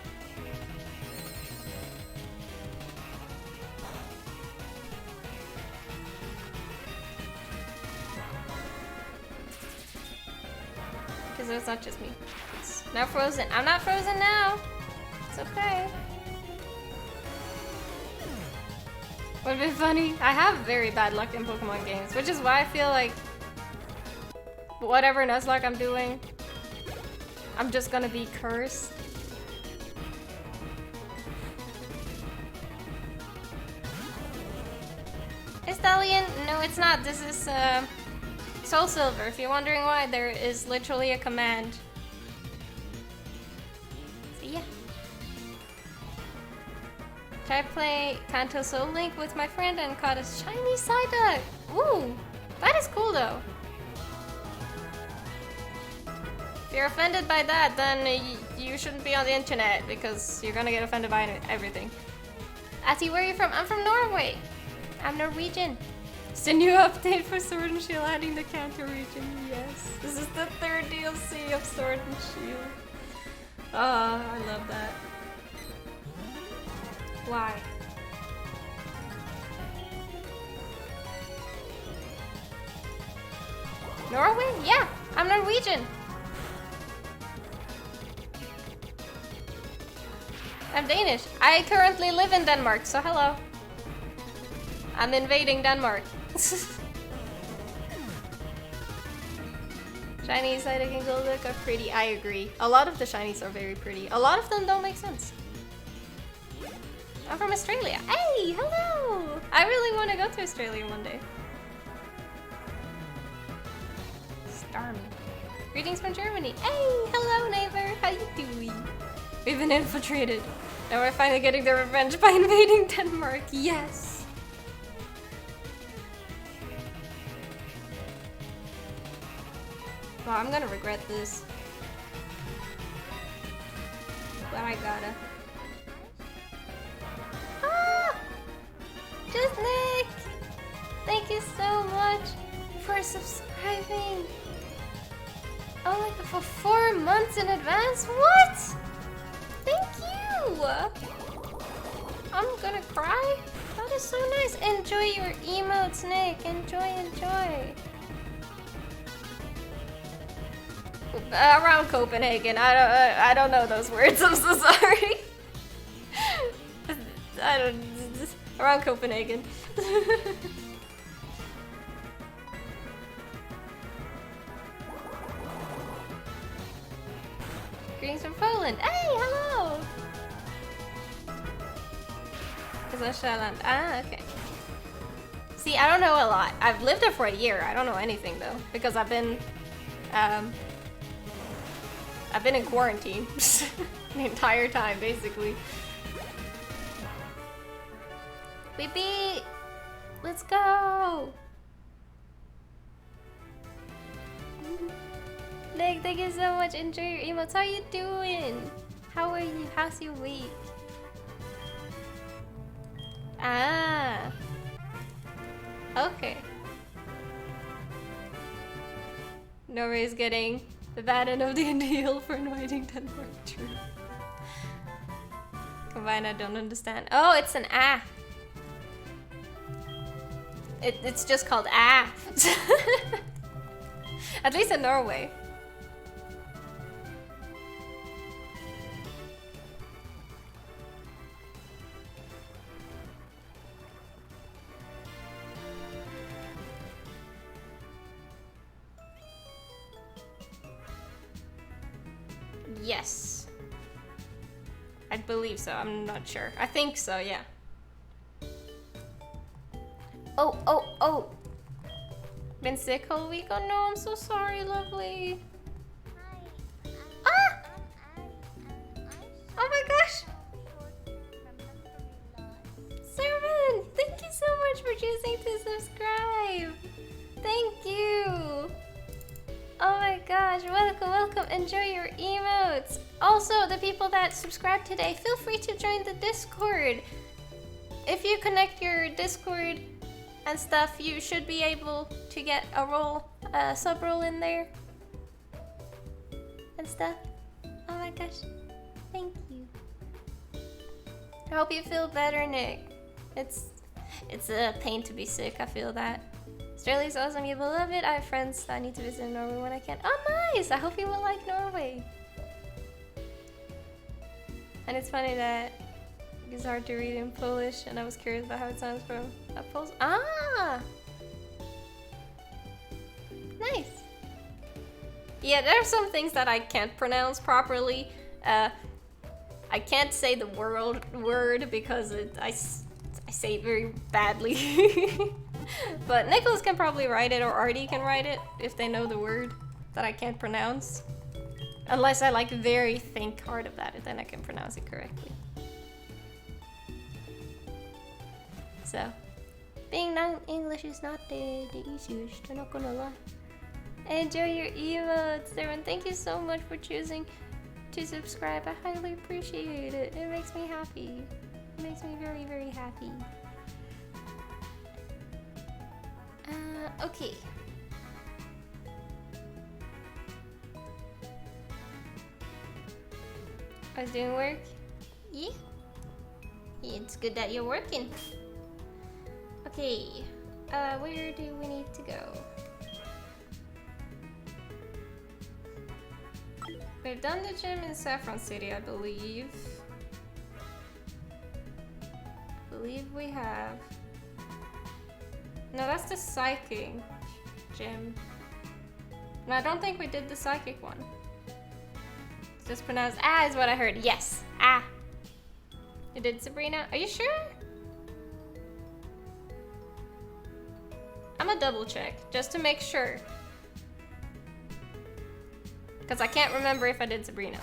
Because it's not just me. It's now frozen. I'm not frozen now. It's okay. Would be funny. I have very bad luck in Pokemon games, which is why I feel like whatever Nuzlocke I'm doing, I'm just gonna be cursed. Stallion? No, it's not. This is Soul Silver. If you're wondering why, there is literally a command. See ya. Tried to play Kanto Soul Link with my friend and caught a shiny Psyduck. Ooh, that is cool though. If you're offended by that, then you shouldn't be on the internet because you're gonna get offended by everything. Ati, where are you from? I'm from Norway. I'm Norwegian. It's a new update for Sword and Shield adding the Kanto region. Yes. This is the third DLC of Sword and Shield. Oh, I love that. Why? Norway? Yeah, I'm Norwegian. I'm Danish. I currently live in Denmark, so hello. I'm invading Denmark. Shinies, Psyduck and Golduck are pretty, I agree. A lot of the shinies are very pretty. A lot of them don't make sense. I'm from Australia. Hey, hello! I really want to go to Australia one day. Starmy. Greetings from Germany. Hey, hello neighbor. How you doing? We've been infiltrated. Now we're finally getting the revenge by invading Denmark. Yes. Well, I'm gonna regret this. But I gotta. Ah! Just Nick! Thank you so much for subscribing. Oh, like for 4 months in advance? What? Thank you! I'm gonna cry. That is so nice. Enjoy your emotes, Nick. Enjoy, enjoy. Around Copenhagen. I don't know those words. I'm so sorry. I don't. Around Copenhagen. Greetings from Poland. Hey, hello. Is that Shetland? Ah, okay. See, I don't know a lot. I've lived there for a year. I don't know anything though, because I've been in quarantine the entire time, basically. We beat! Let's go! Nick, thank you so much. Enjoy your emotes. How you doing? How are you? How's your week? Ah. Okay. Norway's getting the bad end of the deal for invading Denmark. True. Combine, I don't understand. Oh, it's an ah. It's just called ah. At least in Norway. Yes. I believe so. I'm not sure. I think so, yeah. Oh. Been sick all week? Oh no, I'm so sorry, lovely. Ah! Oh my gosh! Servant, thank you so much for choosing to subscribe. Thank you. Oh my gosh, welcome. Enjoy your emotes. Also, the people that subscribed today, feel free to join the Discord. If you connect your Discord and stuff, you should be able to get a role, sub role in there and stuff. Oh my gosh, thank you. I hope you feel better, Nick. It's a pain to be sick, I feel that. Australia's awesome, you will love it. I have friends that I need to visit in Norway when I can. Oh nice, I hope you will like Norway. And it's funny that it's hard to read in Polish, and I was curious about how it sounds from a Polish. Ah! Nice. Yeah, there are some things that I can't pronounce properly. I can't say the word because I say it very badly. But Nicholas can probably write it, or Artie can write it if they know the word that I can't pronounce. Unless I like very think hard about it, then I can pronounce it correctly. So, being non-English is not the easiest, I'm not gonna lie. Enjoy your emotes, everyone. Thank you so much for choosing to subscribe. I highly appreciate it. It makes me happy. It makes me very, very happy. Okay. I was doing work? Yeah. It's good that you're working. Okay. Where do we need to go? We've done the gym in Saffron City, I believe. I believe we have. No, that's the psychic gym. No, I don't think we did the psychic one. It's just pronounced ah is what I heard. Yes, ah. You did Sabrina? Are you sure? I'm gonna double check just to make sure. Because I can't remember if I did Sabrina.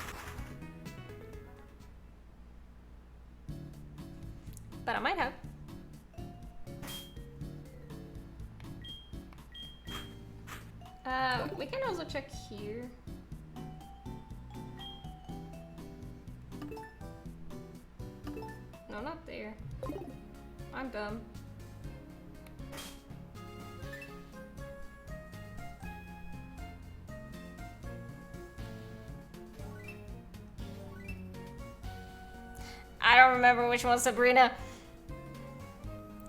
But I might have. We can also check here. No, not there. I'm dumb. I don't remember which one's Sabrina.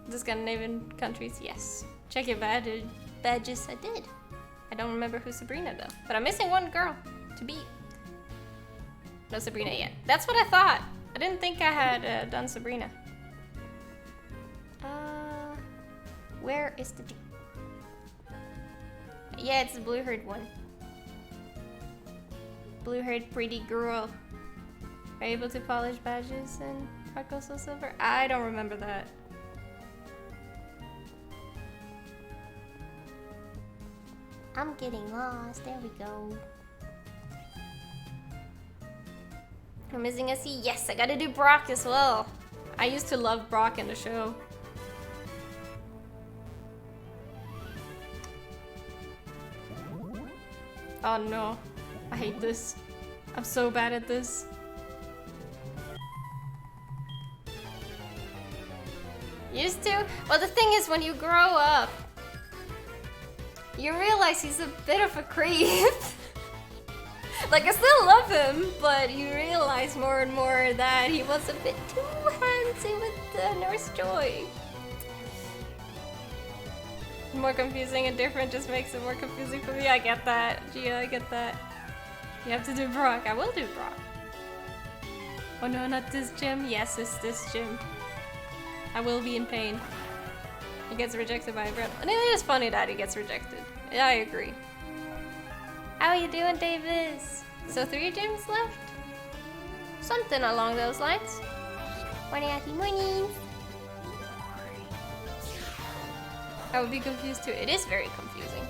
The Scandinavian countries, yes. Check your badges. I did. I don't remember who's Sabrina though. But I'm missing one girl to beat. No Sabrina yet. That's what I thought. I didn't think I had done Sabrina. Where is the... Yeah, it's the blue-haired one. Blue-haired pretty girl. Are you able to polish badges and Hardcore Silver? I don't remember that. I'm getting lost. There we go. I'm missing a C. Yes, I gotta do Brock as well. I used to love Brock in the show. Oh no. I hate this. I'm so bad at this. Used to? Well, the thing is, when you grow up, you realize he's a bit of a creep. Like, I still love him, but you realize more and more that he was a bit too handsy with Nurse Joy. More confusing and different just makes it more confusing for me. I get that. Gia, I get that. You have to do Brock. I will do Brock. Oh no, not this gym. Yes, it's this gym. I will be in pain. He gets rejected by a breath. And it is funny that he gets rejected. Yeah, I agree. How are you doing, Davis? So 3 gyms left? Something along those lines. Morning, morning. I would be confused too. It is very confusing.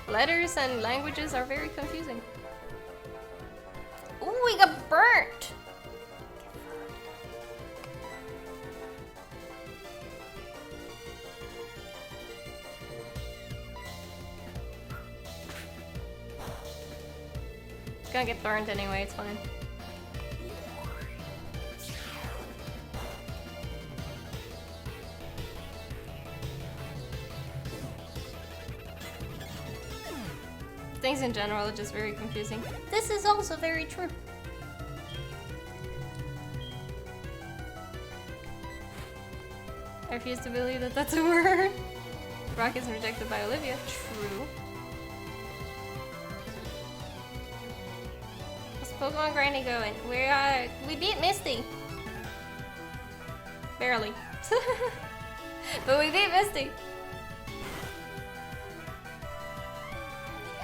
Letters and languages are very confusing. Ooh, we got burnt! It's gonna get burned anyway, it's fine. Things in general are just very confusing. This is also very true. I refuse to believe that that's a word. Brock is rejected by Olivia. True. How's Pokemon grinding going? We beat Misty. Barely. But we beat Misty.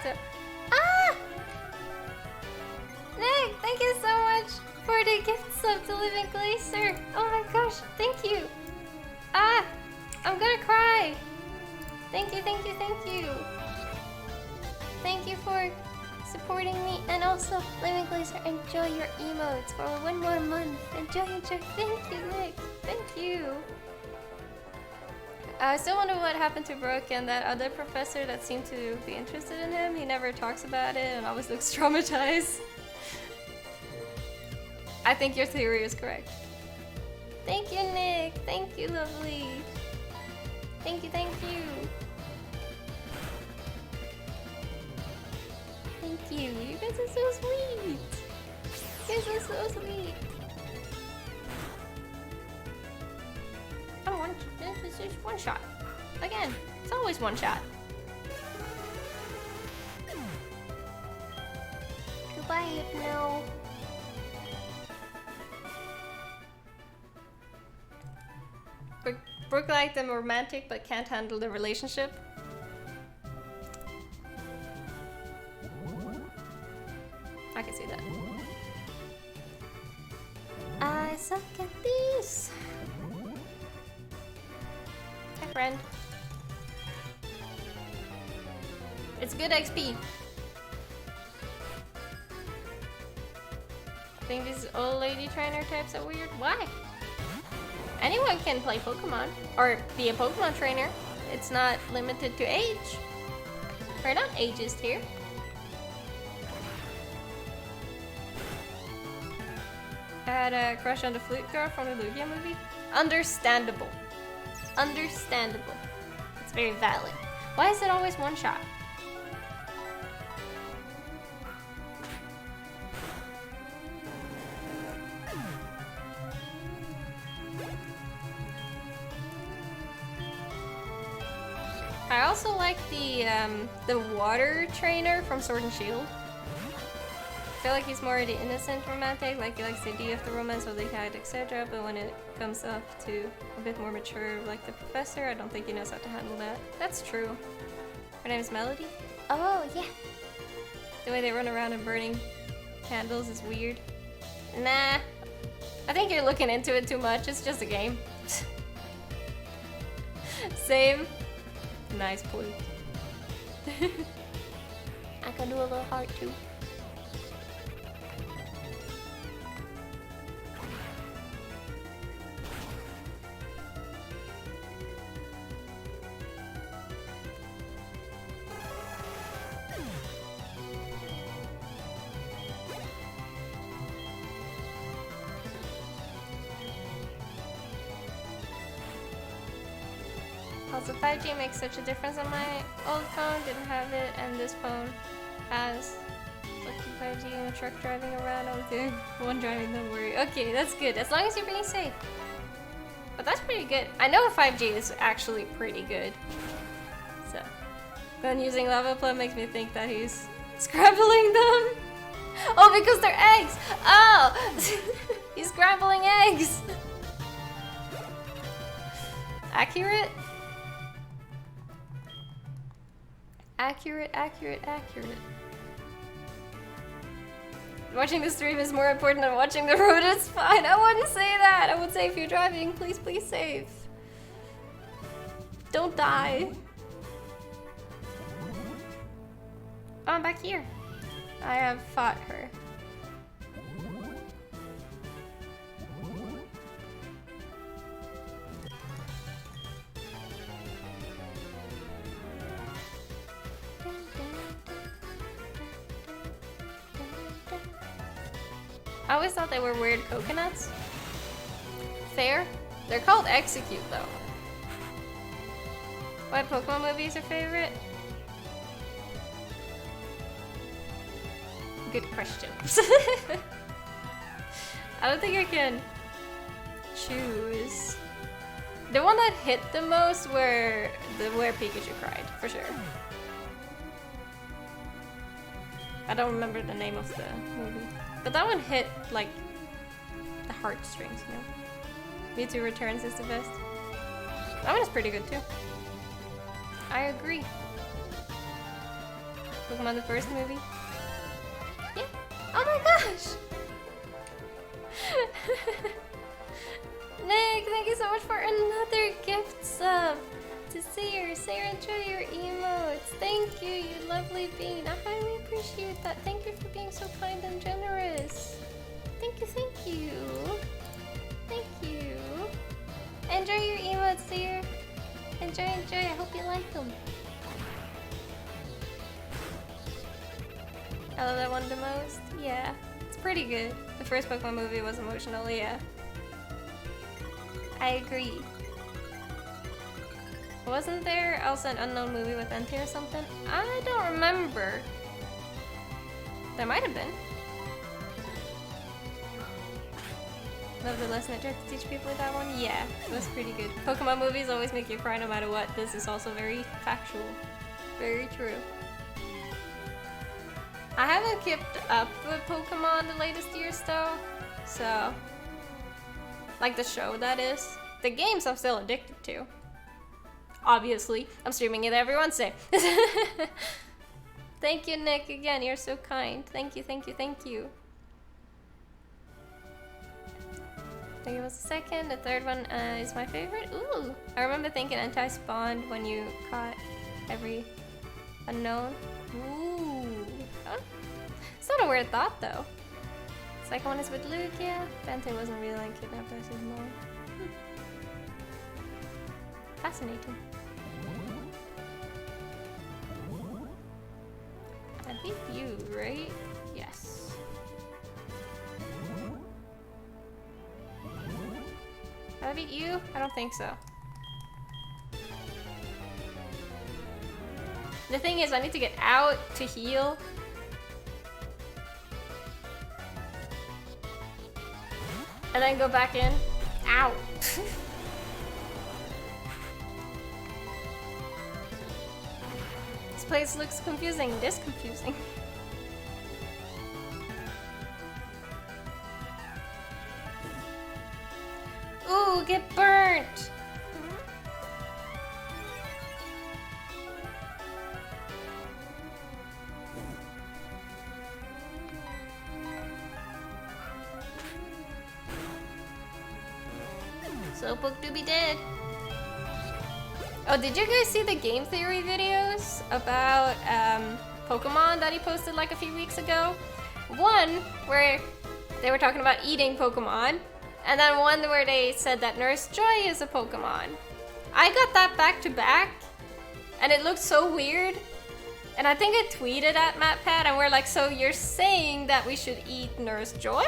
So, Nick, thank you so much for the gift sub to Living Glacier. Oh my gosh, thank you. I'm gonna cry. Thank you, thank you, thank you. Thank you for supporting me and also Living Glacier. Enjoy your emotes for 1 more month. Enjoy. Thank you, Nick. Thank you. I still wonder what happened to Brooke and that other professor that seemed to be interested in him. He never talks about it and always looks traumatized. I think your theory is correct. Thank you, Nick. Thank you, lovely. Thank you, thank you. Thank you. You guys are so sweet. You guys are so sweet. This is one shot. Again, it's always one shot. Goodbye, Hypno. Brooke liked them romantic but can't handle the relationship. I can see that. I suck at these Nice. Hi, friend. It's good XP. I think these old lady trainer types are weird. Why? Anyone can play Pokemon or be a Pokemon trainer. It's not limited to age. We're not ageist here. I had a crush on the flute girl from the Lugia movie. Understandable. Understandable. It's very valid. Why is it always one shot? I also like the water trainer from Sword and Shield. I feel like he's more the innocent romantic, like he likes the idea of the romance of the cat, etc. But when it comes up to a bit more mature, like the professor, I don't think he knows how to handle that. That's true. Her name is Melody? Oh, yeah. The way they run around and burning candles is weird. Nah. I think you're looking into it too much. It's just a game. Same. Nice point. I can do a little heart too. Also, 5G makes such a difference on my old phone. Didn't have it, and this phone has lucky 5G in a truck driving around. I'm doing one driving, don't worry. Okay, that's good. As long as you're being safe. But that's pretty good. I know 5G is actually pretty good. So, then using lava plum makes me think that he's scrambling them. Oh, because they're eggs. Oh, he's scrambling eggs. Accurate? Accurate, accurate, accurate. Watching the stream is more important than watching the road. It's fine. I wouldn't say that. I would say if you're driving, please, please save. Don't die. Oh, I'm back here. I have fought her. I always thought they were weird coconuts. Fair? They're called Execute though. What Pokemon movie is your favorite? Good question. I don't think I can choose. The one that hit the most were where Pikachu cried, for sure. I don't remember the name of the movie. But that one hit, like, the heartstrings, you know? Mewtwo Returns is the best. That one is pretty good, too. I agree. Pokemon the first movie? Yeah. Oh my gosh! Nick, thank you so much for another gift sub! To Seer, enjoy your emotes. Thank you, you lovely bean. I highly appreciate that. Thank you for being so kind and generous. Thank you, thank you. Thank you. Enjoy your emotes, Seer. Enjoy, enjoy. I hope you like them. I love that one the most. Yeah, it's pretty good. The first Pokemon movie was emotional, yeah. I agree. Wasn't there also an unknown movie with Entei or something? I don't remember. There might have been. Love the lesson it tried to teach people with that one? Yeah, it was pretty good. Pokemon movies always make you cry no matter what. This is also very factual. Very true. I haven't kept up with Pokemon the latest years though. So, like the show that is. The games I'm still addicted to. Obviously, I'm streaming it every Wednesday. Thank you, Nick. Again, you're so kind. Thank you, thank you, thank you. I think it was the second. The third one is my favorite. Ooh, I remember thinking anti-spawned when you caught every unknown. Ooh, huh? It's not a weird thought though. Second one is with Luke, yeah. Dante wasn't really like kidnapped by his mom. Fascinating. I beat you, right? Yes. Did I beat you? I don't think so. The thing is, I need to get out to heal. And then go back in. Ow! This place looks confusing. This confusing. Ooh, get burnt! Slowpoke do be dead. Oh, did you guys see the game theory videos about Pokemon that he posted like a few weeks ago? One where they were talking about eating Pokemon, and then one where they said that Nurse Joy is a Pokemon. I got that back to back, and it looked so weird. And I think I tweeted at MatPat, and we're like, so you're saying that we should eat Nurse Joy?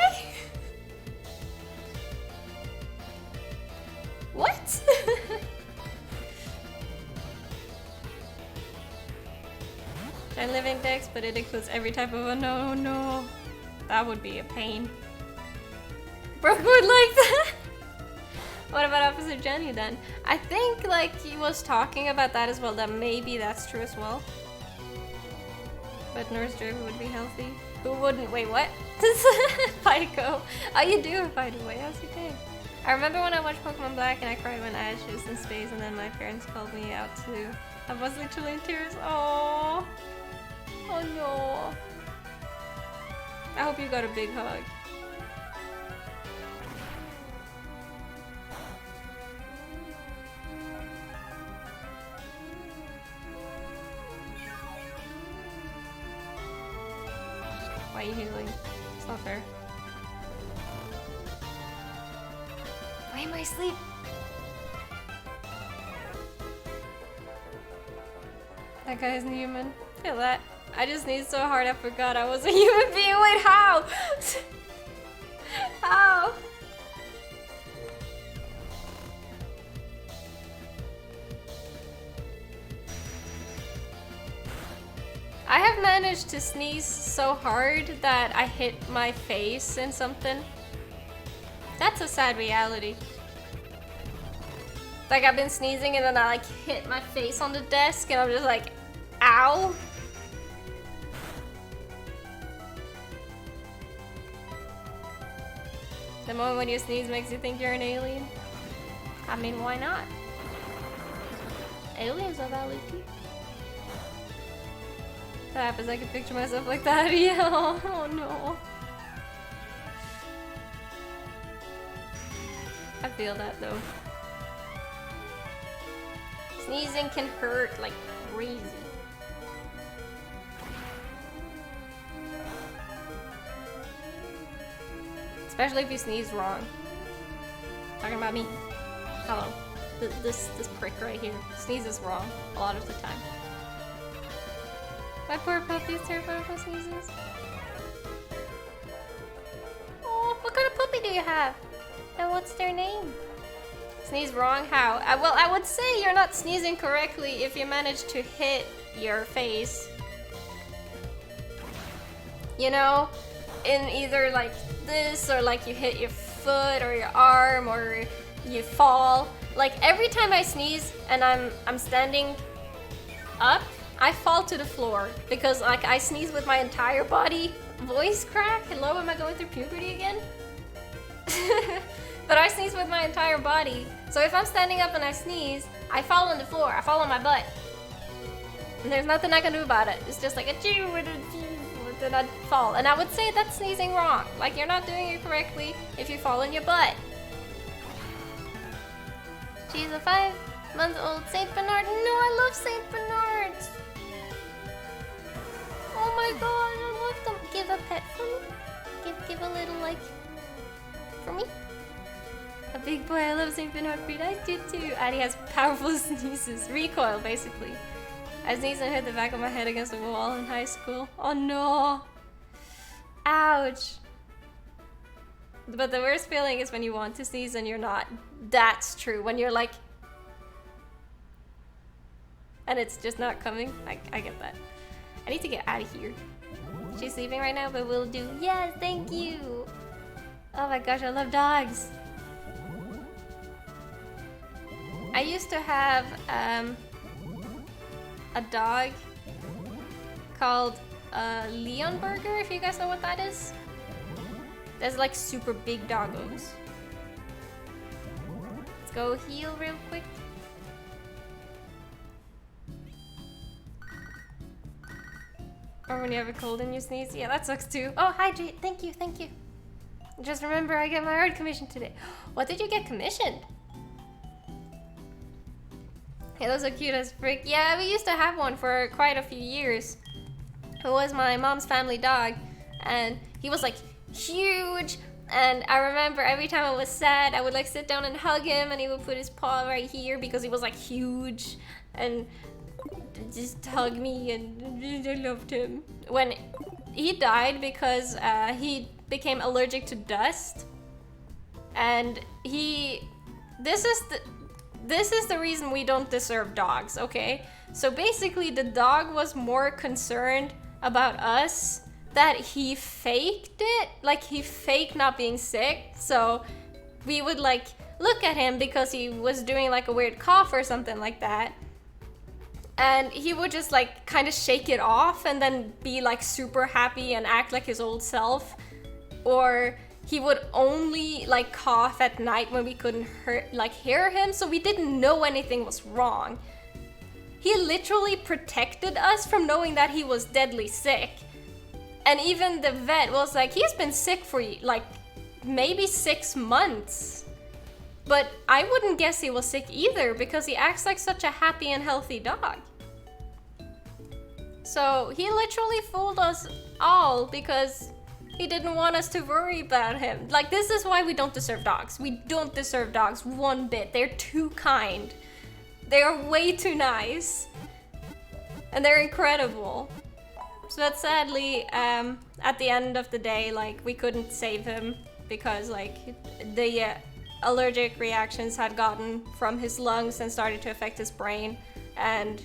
What? Giant living dex, but it includes every type of a no. That would be a pain. Brooke would like that. What about Officer Jenny then? I think like he was talking about that as well, that maybe that's true as well. But Nurse Joy would be healthy. Who wouldn't? Wait, what? Pyco. How you doing, Pyco? Wait, how's your day? I remember when I watched Pokemon Black and I cried when Ash was in space, and then my parents called me out too. I was literally in tears. Oh, oh no. I hope you got a big hug. Why are you healing? It's not fair. Why am I asleep? That guy's a human. Feel that. I just sneezed so hard I forgot I was a human being. Wait, how? How? I have managed to sneeze so hard that I hit my face in something. That's a sad reality. Like I've been sneezing and then I like hit my face on the desk and I'm just like, ow. The moment when you sneeze makes you think you're an alien. I mean, why not? Aliens are valid too. That happens, I can picture myself like that. Yeah, oh no. I feel that though. Sneezing can hurt like crazy. Especially if you sneeze wrong. Talking about me. Hello. This prick right here sneezes wrong a lot of the time. My poor puppy is terrified of sneezes. Oh, what kind of puppy do you have? And what's their name? Sneeze wrong? How? Well, I would say you're not sneezing correctly if you manage to hit your face. You know? In either like this, or like you hit your foot or your arm, or you fall. Like every time I sneeze and I'm standing up, I fall to the floor because like I sneeze with my entire body. Voice crack? Hello, am I going through puberty again? But I sneeze with my entire body. So if I'm standing up and I sneeze, I fall on the floor. I fall on my butt. And there's nothing I can do about it. It's just like achoo, then I fall. And I would say that's sneezing wrong. Like you're not doing it correctly if you fall on your butt. She's a 5-month-old Saint Bernard. No, I love Saint Bernards. Oh my god, I love them. Give a pet for me. Give a little like for me. A big boy. I love Saint Bernard breed. I do too. Addie has powerful sneezes. Recoil, basically. I sneezed and hit the back of my head against the wall in high school. Oh no. Ouch. But the worst feeling is when you want to sneeze and you're not. That's true. When you're like... and it's just not coming. I get that. I need to get out of here. She's sleeping right now, but we'll do. Yes, thank you. Oh my gosh, I love dogs. I used to have a dog called Leonberger, if you guys know what that is. There's like super big doggos. Let's go heal real quick. Or when you have a cold and you sneeze. Yeah, that sucks too. Oh, hi, Jade. Thank you, thank you. Just remember, I get my art commission today. What did you get commissioned? Hey, those are cute as frick. Yeah, we used to have one for quite a few years. It was my mom's family dog, and he was like huge. And I remember every time I was sad, I would like sit down and hug him, and he would put his paw right here because he was like huge and just hug me, and I loved him. When he died because he became allergic to dust, and this is the reason we don't deserve dogs, okay? So basically the dog was more concerned about us that he faked it, like he faked not being sick. So we would like look at him because he was doing like a weird cough or something like that, and he would just like kind of shake it off and then be like super happy and act like his old self. Or he would only like cough at night when we couldn't hear him, so we didn't know anything was wrong. He literally protected us from knowing that he was deadly sick. And even the vet was like, he's been sick for like maybe 6 months. But I wouldn't guess he was sick either because he acts like such a happy and healthy dog. So he literally fooled us all because he didn't want us to worry about him. Like, this is why we don't deserve dogs. We don't deserve dogs one bit. They're too kind. They are way too nice. And they're incredible. So that sadly, at the end of the day, like, we couldn't save him because like the allergic reactions had gotten from his lungs and started to affect his brain. And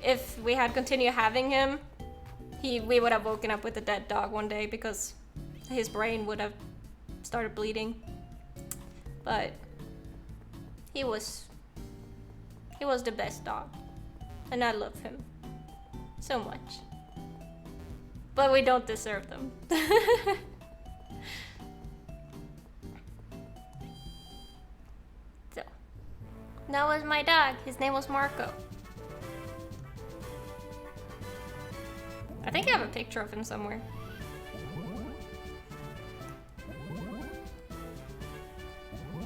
if we had continued having him, we would have woken up with a dead dog one day because his brain would have started bleeding. But he was the best dog, and I love him so much. But we don't deserve them. So, that was my dog. His name was Marco. I think I have a picture of him somewhere.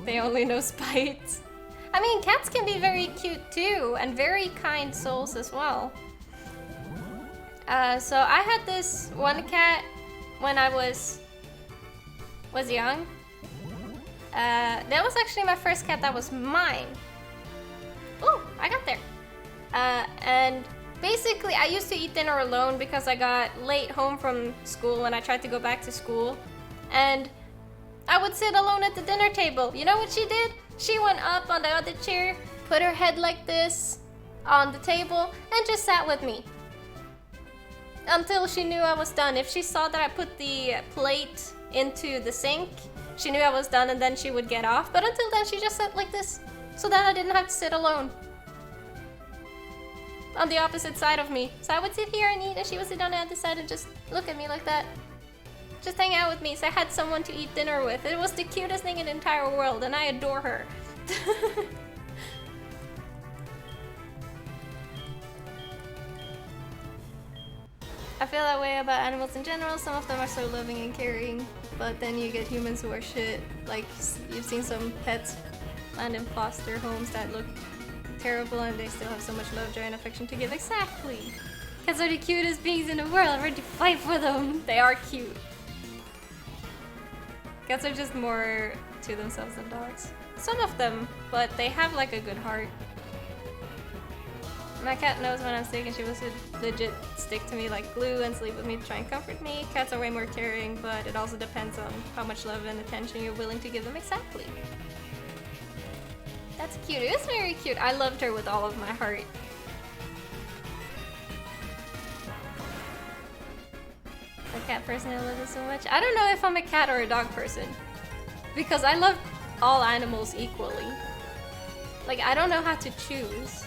They only know spite. I mean, cats can be very cute too, and very kind souls as well. So I had this one cat when I was young. That was actually my first cat that was mine. Oh, I got there. And basically, I used to eat dinner alone because I got late home from school and I tried to go back to school. And I would sit alone at the dinner table. You know what she did? She went up on the other chair, put her head like this on the table, and just sat with me. Until she knew I was done. If she saw that I put the plate into the sink, she knew I was done, and then she would get off. But until then, she just sat like this, so that I didn't have to sit alone on the opposite side of me. So I would sit here and eat, and she would sit on the other side and just look at me like that. Just hang out with me, so I had someone to eat dinner with. It was the cutest thing in the entire world, and I adore her. I feel that way about animals in general. Some of them are so loving and caring, but then you get humans who are shit. Like, you've seen some pets and in foster homes that look terrible and they still have so much love, joy, and affection to give. Exactly. Cats are the cutest beings in the world. Ready to fight for them. They are cute. Cats are just more to themselves than dogs. Some of them, but they have like a good heart. My cat knows when I'm sick and she will legit stick to me like glue and sleep with me to try and comfort me. Cats are way more caring, but it also depends on how much love and attention you're willing to give them. Exactly. That's cute. It was very cute. I loved her with all of my heart. A cat person, I love it so much. I don't know if I'm a cat or a dog person, because I love all animals equally. Like, I don't know how to choose.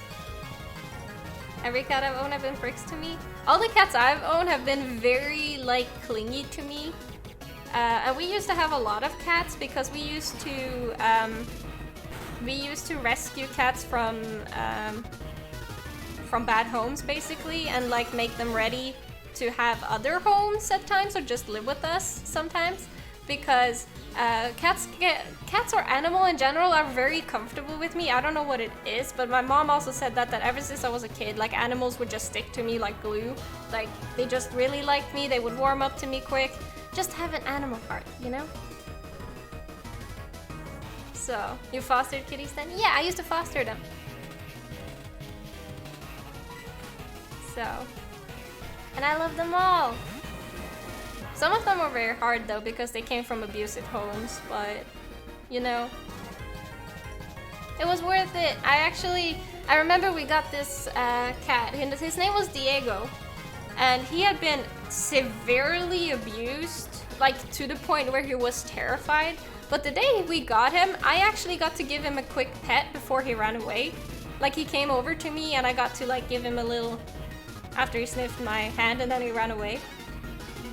Every cat I've owned have been pricks to me. All the cats I've owned have been very, like, clingy to me. And we used to have a lot of cats because we used to rescue cats from bad homes, basically, and, like, make them ready to have other homes at times or just live with us sometimes, because cats or animal in general are very comfortable with me. I don't know what it is, but my mom also said that ever since I was a kid, like, animals would just stick to me like glue. Like, they just really liked me. They would warm up to me quick. Just have an animal heart, you know? So, you fostered kitties then? Yeah, I used to foster them. So, and I love them all. Some of them were very hard though because they came from abusive homes, but you know, it was worth it. I remember we got this cat. His name was Diego, and he had been severely abused, like to the point where he was terrified. But the day we got him, I actually got to give him a quick pet before he ran away. Like, he came over to me and I got to like give him a little after he sniffed my hand, and then he ran away.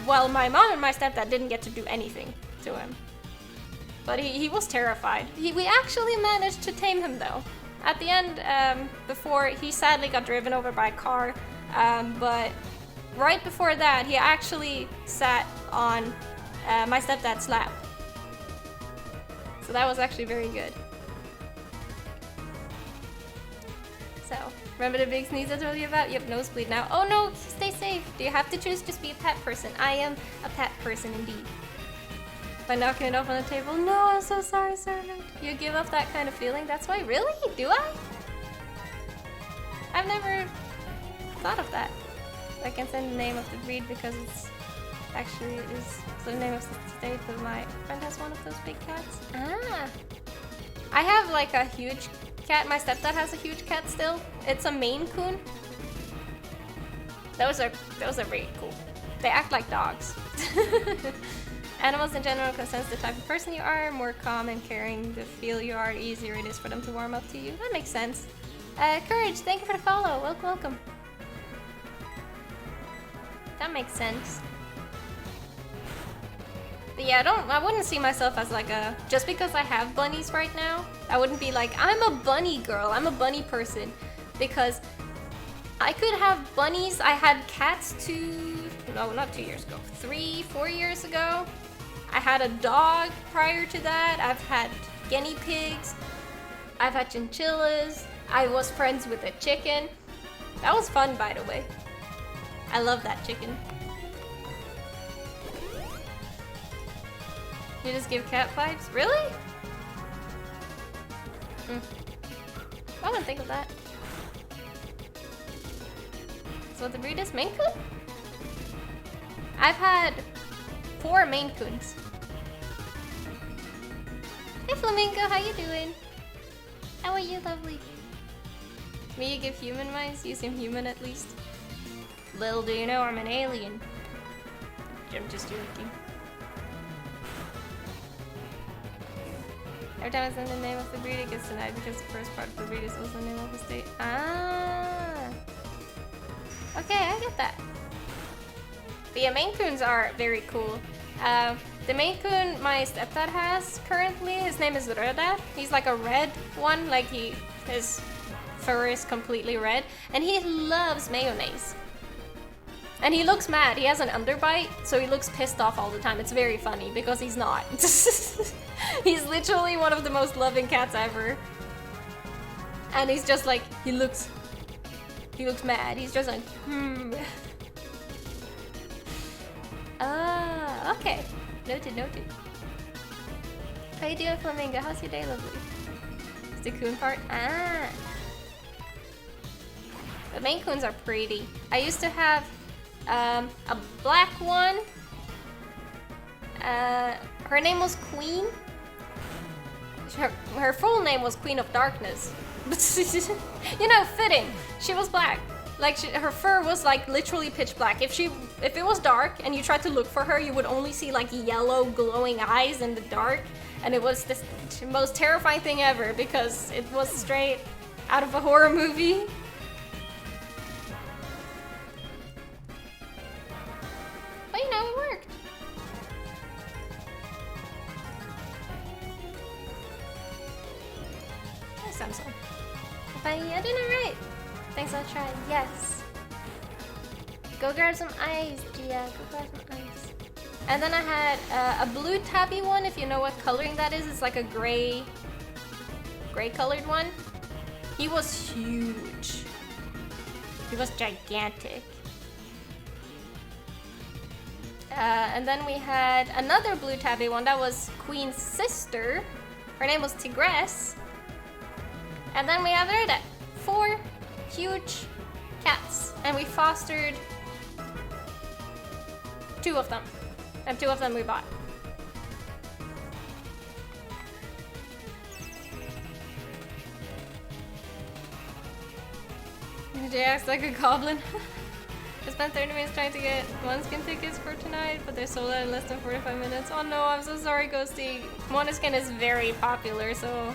Well, my mom and my stepdad didn't get to do anything to him. But he was terrified. We actually managed to tame him though. At the end, before, he sadly got driven over by a car, but right before that, he actually sat on my stepdad's lap. So that was actually very good. So, remember the big sneeze I told you about? Yep, nosebleed now. Oh no, stay safe. Do you have to choose? Just be a pet person. I am a pet person indeed. By knocking it off on the table? No, I'm so sorry, servant. You give up that kind of feeling? That's why? Really? Do I? I've never thought of that. I can send the name of the breed because it's actually is the name of the state, but my friend has one of those big cats. Ah. I have like a huge cat. My stepdad has a huge cat still. It's a Maine Coon. Those are very cool. They act like dogs. Animals in general can sense the type of person you are. More calm and caring the feel you are, easier it is for them to warm up to you. That makes sense. Courage, thank you for the follow. Welcome, welcome. That makes sense. But yeah, I wouldn't see myself as like a, just because I have bunnies right now, I wouldn't be like, I'm a bunny girl, I'm a bunny person. Because I could have bunnies. I had cats not 2 years ago, 4 years ago. I had a dog prior to that. I've had guinea pigs. I've had chinchillas. I was friends with a chicken. That was fun, by the way. I love that chicken. You just give cat vibes? Really? I wouldn't think of that. So what the breed is? Maine Coon? I've had 4 Maine Coons. Hey Flamingo, how you doing? How are you, lovely? Me, you give human vibes? You seem human at least. Little do you know I'm an alien. I'm just joking. Every time I send the name of the breed, it gets denied because the first part of the breed is also the name of the state. Ah. Okay, I get that. But yeah, Maine Coons are very cool. The Maine Coon my stepdad has currently, his name is Röda. He's like a red one, like his fur is completely red. And he loves mayonnaise. And he looks mad. He has an underbite, so he looks pissed off all the time. It's very funny because he's not. He's literally one of the most loving cats ever. And he's just like, he looks mad. He's just like, Ah, okay. Noted, noted. How you doing, Flamingo? How's your day, lovely? Is the coon part? Ah. The Maine Coons are pretty. I used to have a black one. Her name was Queen. Her full name was Queen of Darkness. You know, fitting. She was black. Like her fur was like literally pitch black. If it was dark and you tried to look for her, you would only see like yellow glowing eyes in the dark, and it was this most terrifying thing ever because it was straight out of a horror movie. But you know, it worked. Hi, Samsung. Buddy, I did it right. Thanks, I'll try. Yes. Go grab some ice, Gia. Go grab some ice. And then I had a blue tabby one, if you know what coloring that is. It's like a gray colored one. He was huge. He was gigantic. And then we had another blue tabby one that was Queen's sister. Her name was Tigress. And then we have Rhoda. 4 huge cats. And we fostered 2 of them. And 2 of them we bought. Jay acts like a goblin. I spent 30 minutes trying to get Måneskin tickets for tonight, but they're sold out in less than 45 minutes. Oh no, I'm so sorry, Ghosty. Måneskin is very popular, so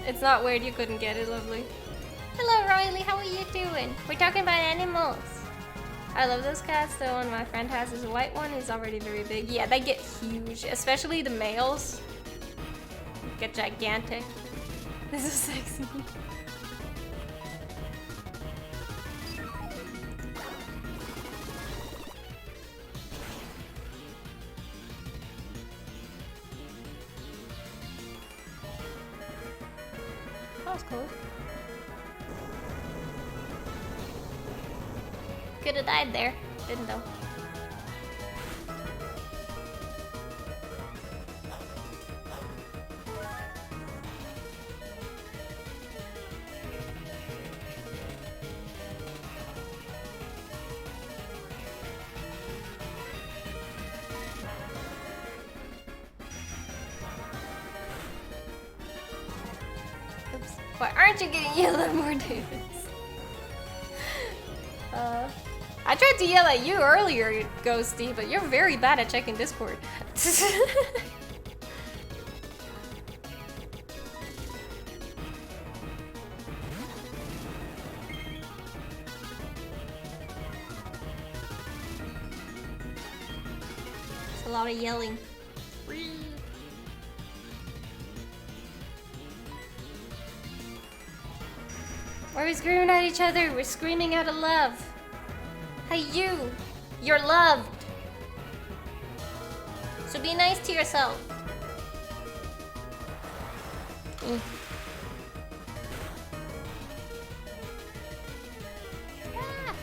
it's not weird you couldn't get it, lovely. Hello, Riley, how are you doing? We're talking about animals. I love those cats, the one my friend has is a white one. He's already very big. Yeah, they get huge, especially the males. Get gigantic. This is sexy. That was cool. Could have died there. Didn't though. Oops. Why aren't you getting yelled more, Davis? I tried to yell at you earlier, Ghosty, but you're very bad at checking Discord. It's a lot of yelling. Why are we screaming at each other? We're screaming out of love. Hey you! You're loved! So be nice to yourself. Ah.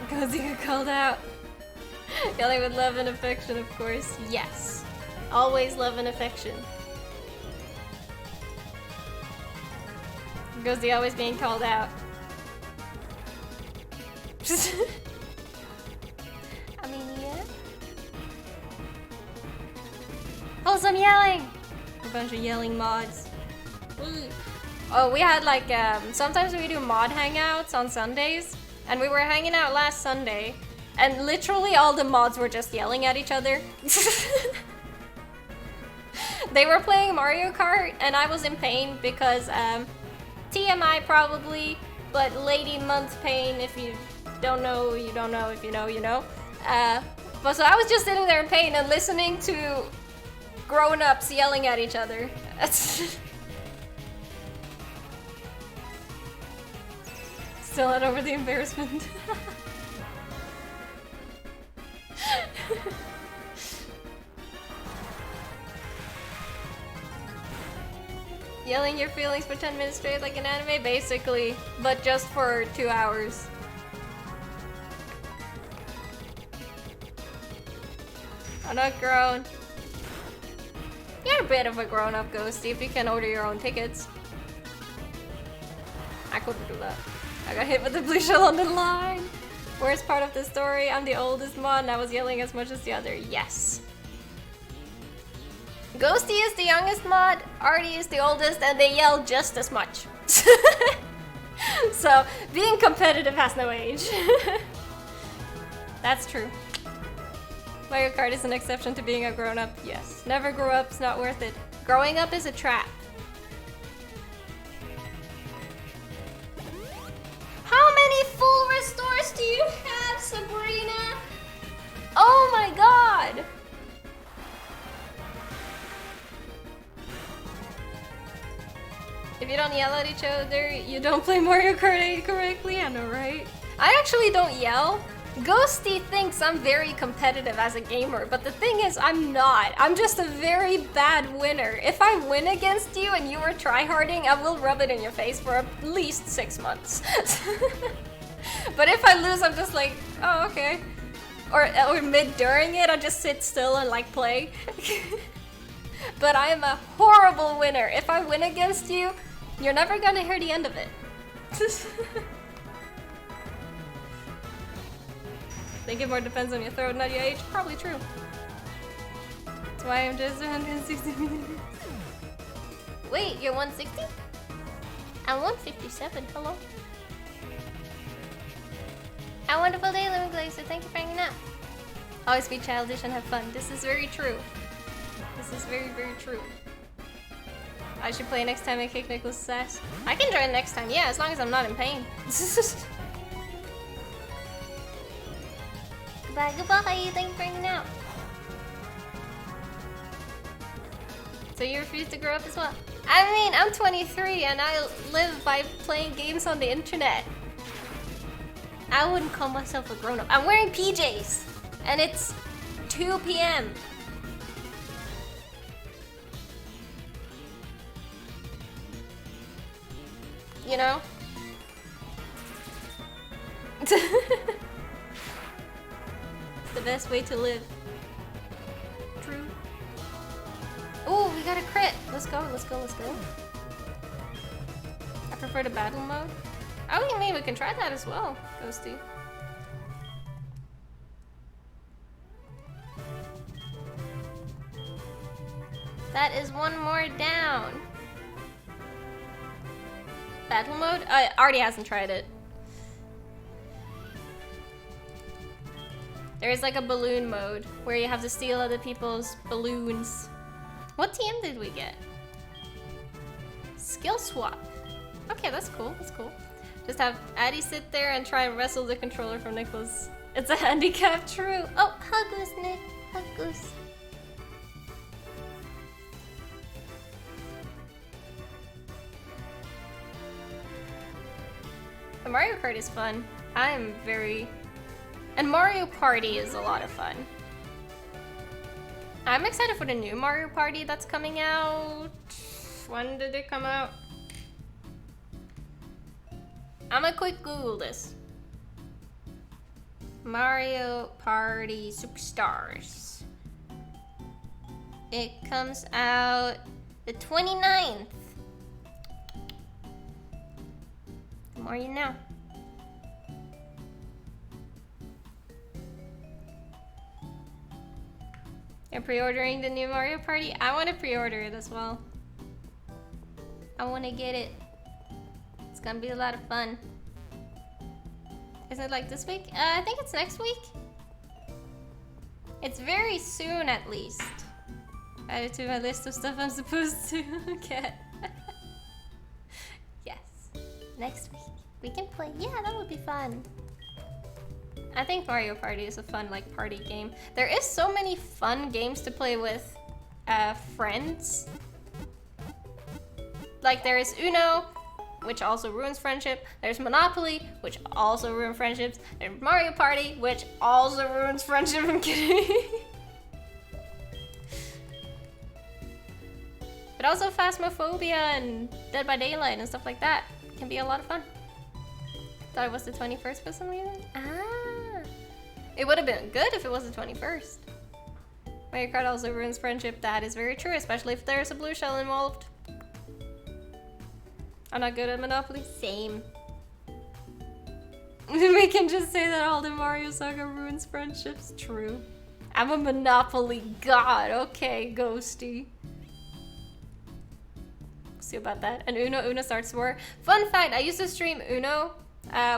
Because you get called out. Yelling with love and affection, of course. Yes. Always love and affection. Goes the always being called out. I mean, yeah. Wholesome yelling! A bunch of yelling mods. Oh, we had like, sometimes we do mod hangouts on Sundays. And we were hanging out last Sunday. And literally all the mods were just yelling at each other. They were playing Mario Kart and I was in pain because TMI probably, but Lady Month pain. If you don't know, you don't know. If you know, you know. But so I was just sitting there in pain and listening to grown-ups yelling at each other. Still not over the embarrassment. Yelling your feelings for 10 minutes straight like an anime, basically, but just for 2 hours. I'm not grown. You're a bit of a grown-up, Ghosty, if you can order your own tickets. I couldn't do that. I got hit with the blue shell on the line. Worst part of the story, I'm the oldest mod and I was yelling as much as the other. Yes. Ghosty is the youngest mod, Artie is the oldest, and they yell just as much. So, being competitive has no age. That's true. Mario Kart is an exception to being a grown-up, yes. Never grow up, it's not worth it. Growing up is a trap. How many full restores do you have, Sabrina? Oh my god! If you don't yell at each other, you don't play Mario Kart 8 correctly, I know, right? I actually don't yell. Ghosty thinks I'm very competitive as a gamer, but the thing is, I'm not. I'm just a very bad winner. If I win against you and you are tryharding, I will rub it in your face for at least 6 months. But if I lose, I'm just like, oh, okay. Or mid-during it, I just sit still and like play. But I am a horrible winner. If I win against you, you're never gonna hear the end of it. Think it more depends on your throat, not your age. Probably true. That's why I'm just 160 minutes. Wait, you're 160? I'm 157. Hello. Have a wonderful day, Lemon Glazer. Thank you for hanging out. Always be childish and have fun. This is very true. This is very, very true. I should play next time I kick Nicholas' ass. I can join next time, yeah, as long as I'm not in pain. Goodbye, goodbye. Thank you for hanging out. So you refuse to grow up as well? I mean, I'm 23 and I live by playing games on the internet. I wouldn't call myself a grown-up. I'm wearing PJs and it's 2 p.m. You know? It's the best way to live. True. Oh, we got a crit. Let's go, let's go, let's go. I prefer the battle mode. Oh, you mean we can try that as well, Ghosty. That is one more down. Battle mode? Artie hasn't tried it. There is like a balloon mode where you have to steal other people's balloons. What TM did we get? Skill swap. Okay, that's cool, that's cool. Just have Addie sit there and try and wrestle the controller from Nicholas. It's a handicap, true. Oh, Huggus, Nick, Huggus. The Mario Kart is fun. I'm very... And Mario Party is a lot of fun. I'm excited for the new Mario Party that's coming out. When did it come out? I'm gonna quick Google this. Mario Party Superstars. It comes out the 29th. The more you know. You're pre-ordering the new Mario Party? I want to pre-order it as well. I want to get it. It's gonna be a lot of fun. Isn't it like this week? I think it's next week. It's very soon at least. Add it to my list of stuff I'm supposed to get. Yes. Next week. We can play. Yeah, that would be fun. I think Mario Party is a fun like party game. There is so many fun games to play with friends. Like there is Uno, which also ruins friendship. There's Monopoly, which also ruins friendships. There's Mario Party, which also ruins friendship. I'm kidding. But also Phasmophobia and Dead by Daylight and stuff like that can be a lot of fun. Thought it was the 21st for some reason. Ah, it would have been good if it was the 21st. Mario Kart also ruins friendship. That is very true, especially if there's a blue shell involved. I'm not good at Monopoly. Same. We can just say that all the Mario Saga ruins friendships. True. I'm a Monopoly god. Okay, Ghosty. See about that. And Uno starts war. Fun fact, I used to stream Uno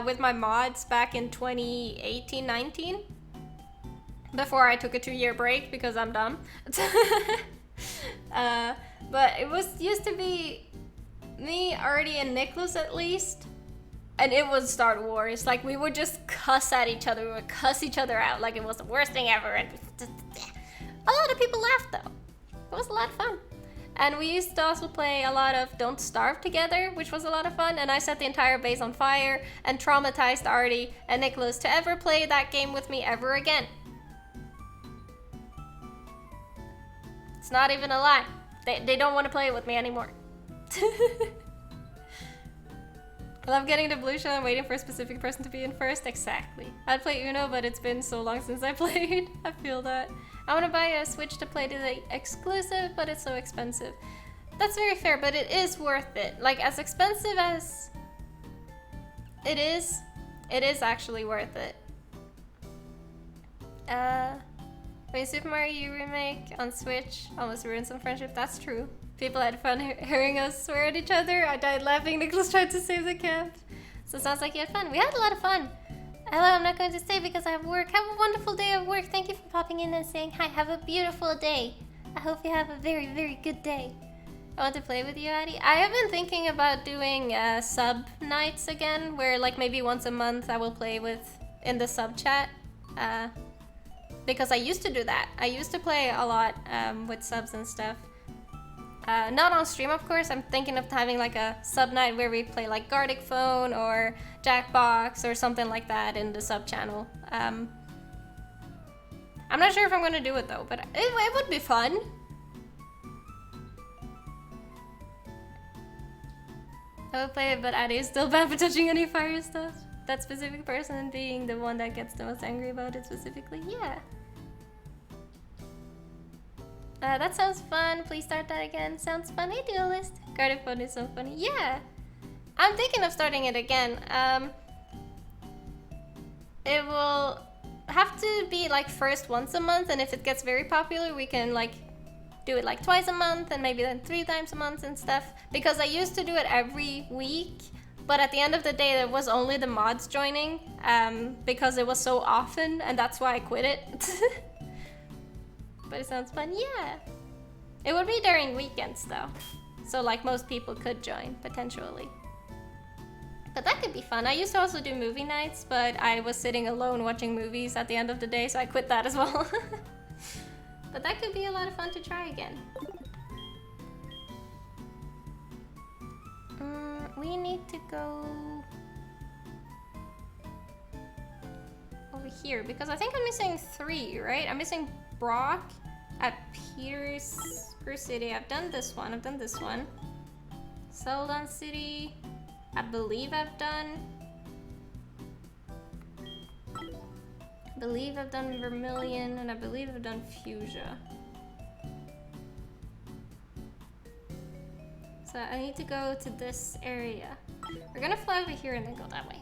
with my mods back in 2018-19. Before I took a 2-year break because I'm dumb. But it used to be me, Artie, and Nicholas at least. And it would start wars. Like, we would just cuss at each other. We would cuss each other out like it was the worst thing ever. And a lot of people laughed though. It was a lot of fun. And we used to also play a lot of Don't Starve together, which was a lot of fun. And I set the entire base on fire and traumatized Artie and Nicholas to ever play that game with me ever again. It's not even a lie. They don't want to play it with me anymore. I love getting the blue shell and waiting for a specific person to be in first. Exactly. I'd play Uno, but it's been so long since I played. I feel that. I want to buy a Switch to play the exclusive, but it's so expensive. That's very fair, but it is worth it. Like, as expensive as it is actually worth it. Wait, Super Mario U remake on Switch almost ruined some friendship. That's true. People had fun hearing us swear at each other. I died laughing. Nicholas tried to save the camp. So it sounds like you had fun. We had a lot of fun. Hello, I'm not going to stay because I have work. Have a wonderful day of work. Thank you for popping in and saying hi. Have a beautiful day. I hope you have a very, very good day. I want to play with you, Addie. I have been thinking about doing sub nights again, where like maybe once a month I will play in the sub chat. Because I used to do that. I used to play a lot with subs and stuff. Not on stream, of course. I'm thinking of having like a sub night where we play like Gartic Phone or Jackbox or something like that in the sub channel. I'm not sure if I'm gonna do it though, but it would be fun. I would play it, but Addie is still bad for touching any fire stuff. That specific person being the one that gets the most angry about it specifically. Yeah. That sounds fun. Please start that again. Sounds fun. Hey, Duelist. Gartic Phone is so funny. Yeah. I'm thinking of starting it again. It will have to be like first once a month, and if it gets very popular, we can like do it like twice a month and maybe then 3 times a month and stuff. Because I used to do it every week, but at the end of the day, there was only the mods joining because it was so often, and that's why I quit it. But it sounds fun, yeah. It would be during weekends though. So like most people could join, potentially. But that could be fun. I used to also do movie nights, but I was sitting alone watching movies at the end of the day, so I quit that as well. But that could be a lot of fun to try again. We need to go over here because I think I'm missing 3, right? I'm missing Brock at Pierce City. I've done this one. I've done this one. Celadon City. I believe I've done. I believe I've done Vermilion, and I believe I've done Fuchsia. So I need to go to this area. We're gonna fly over here and then go that way.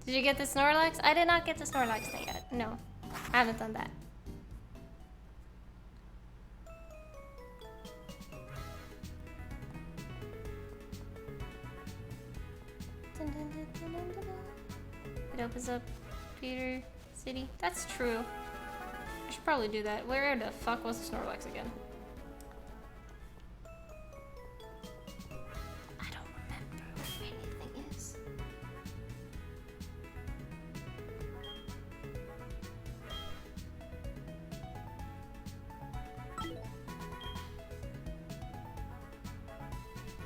Did you get the Snorlax? I did not get the Snorlax thing yet. No, I haven't done that. It opens up Peter City. That's true. I should probably do that. Where the fuck was the Snorlax again? I don't remember where anything is.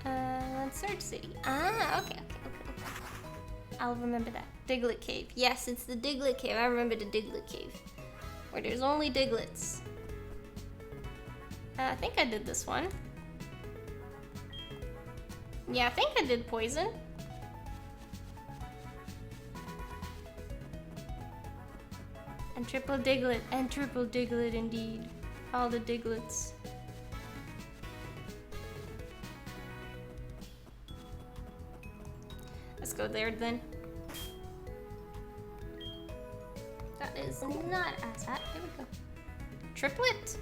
Let's Search City. Ah, okay. I'll remember that. Diglett Cave. Yes, it's the Diglett Cave. I remember the Diglett Cave. Where there's only Diglets. I think I did this one. Yeah, I think I did poison. And triple Diglett indeed. All the Diglets. Let's go there then. That is not as hot. Here we go. Triplet?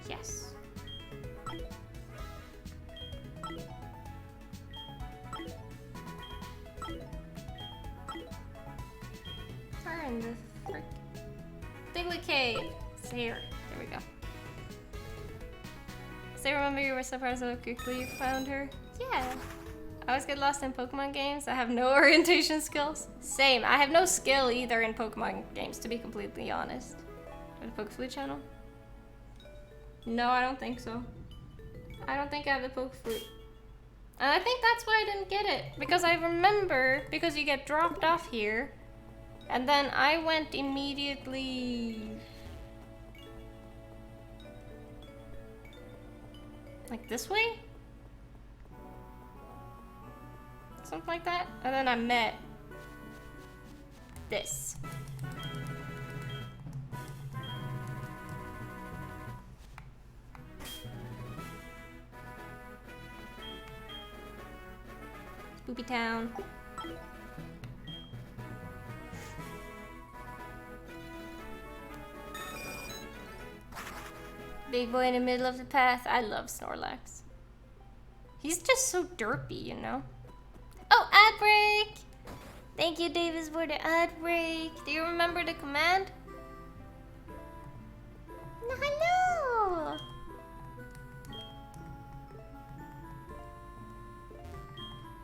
Yes. Where in the frick? Diglett Cave. It's here. There we go. So remember you were surprised how quickly you found her? Yeah. I always get lost in Pokemon games. I have no orientation skills. Same. I have no skill either in Pokemon games, to be completely honest. The Pokeflute channel? No, I don't think so. I don't think I have the Pokeflute. And I think that's why I didn't get it. Because I remember, because you get dropped off here. And then I went immediately... like this way? Something like that. And then I met this. Spoopy Town. Big boy in the middle of the path. I love Snorlax. He's just so derpy, you know? Oh, ad break! Thank you, Davis, for the ad break. Do you remember the command? Hello!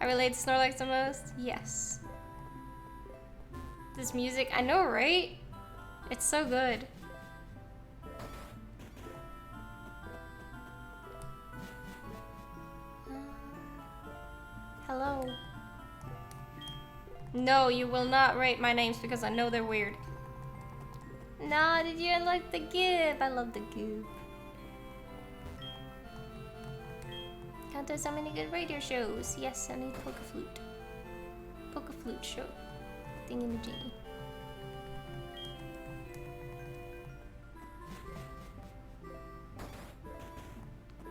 I relate to Snorlax the most? Yes. This music, I know, right? It's so good. Hello. No, you will not rate my names because I know they're weird. No, did you like the Goop? I love the Goop. Kanto, so many good radio shows. Yes, I need Pokeflute. Pokeflute show. Thingamajiggy.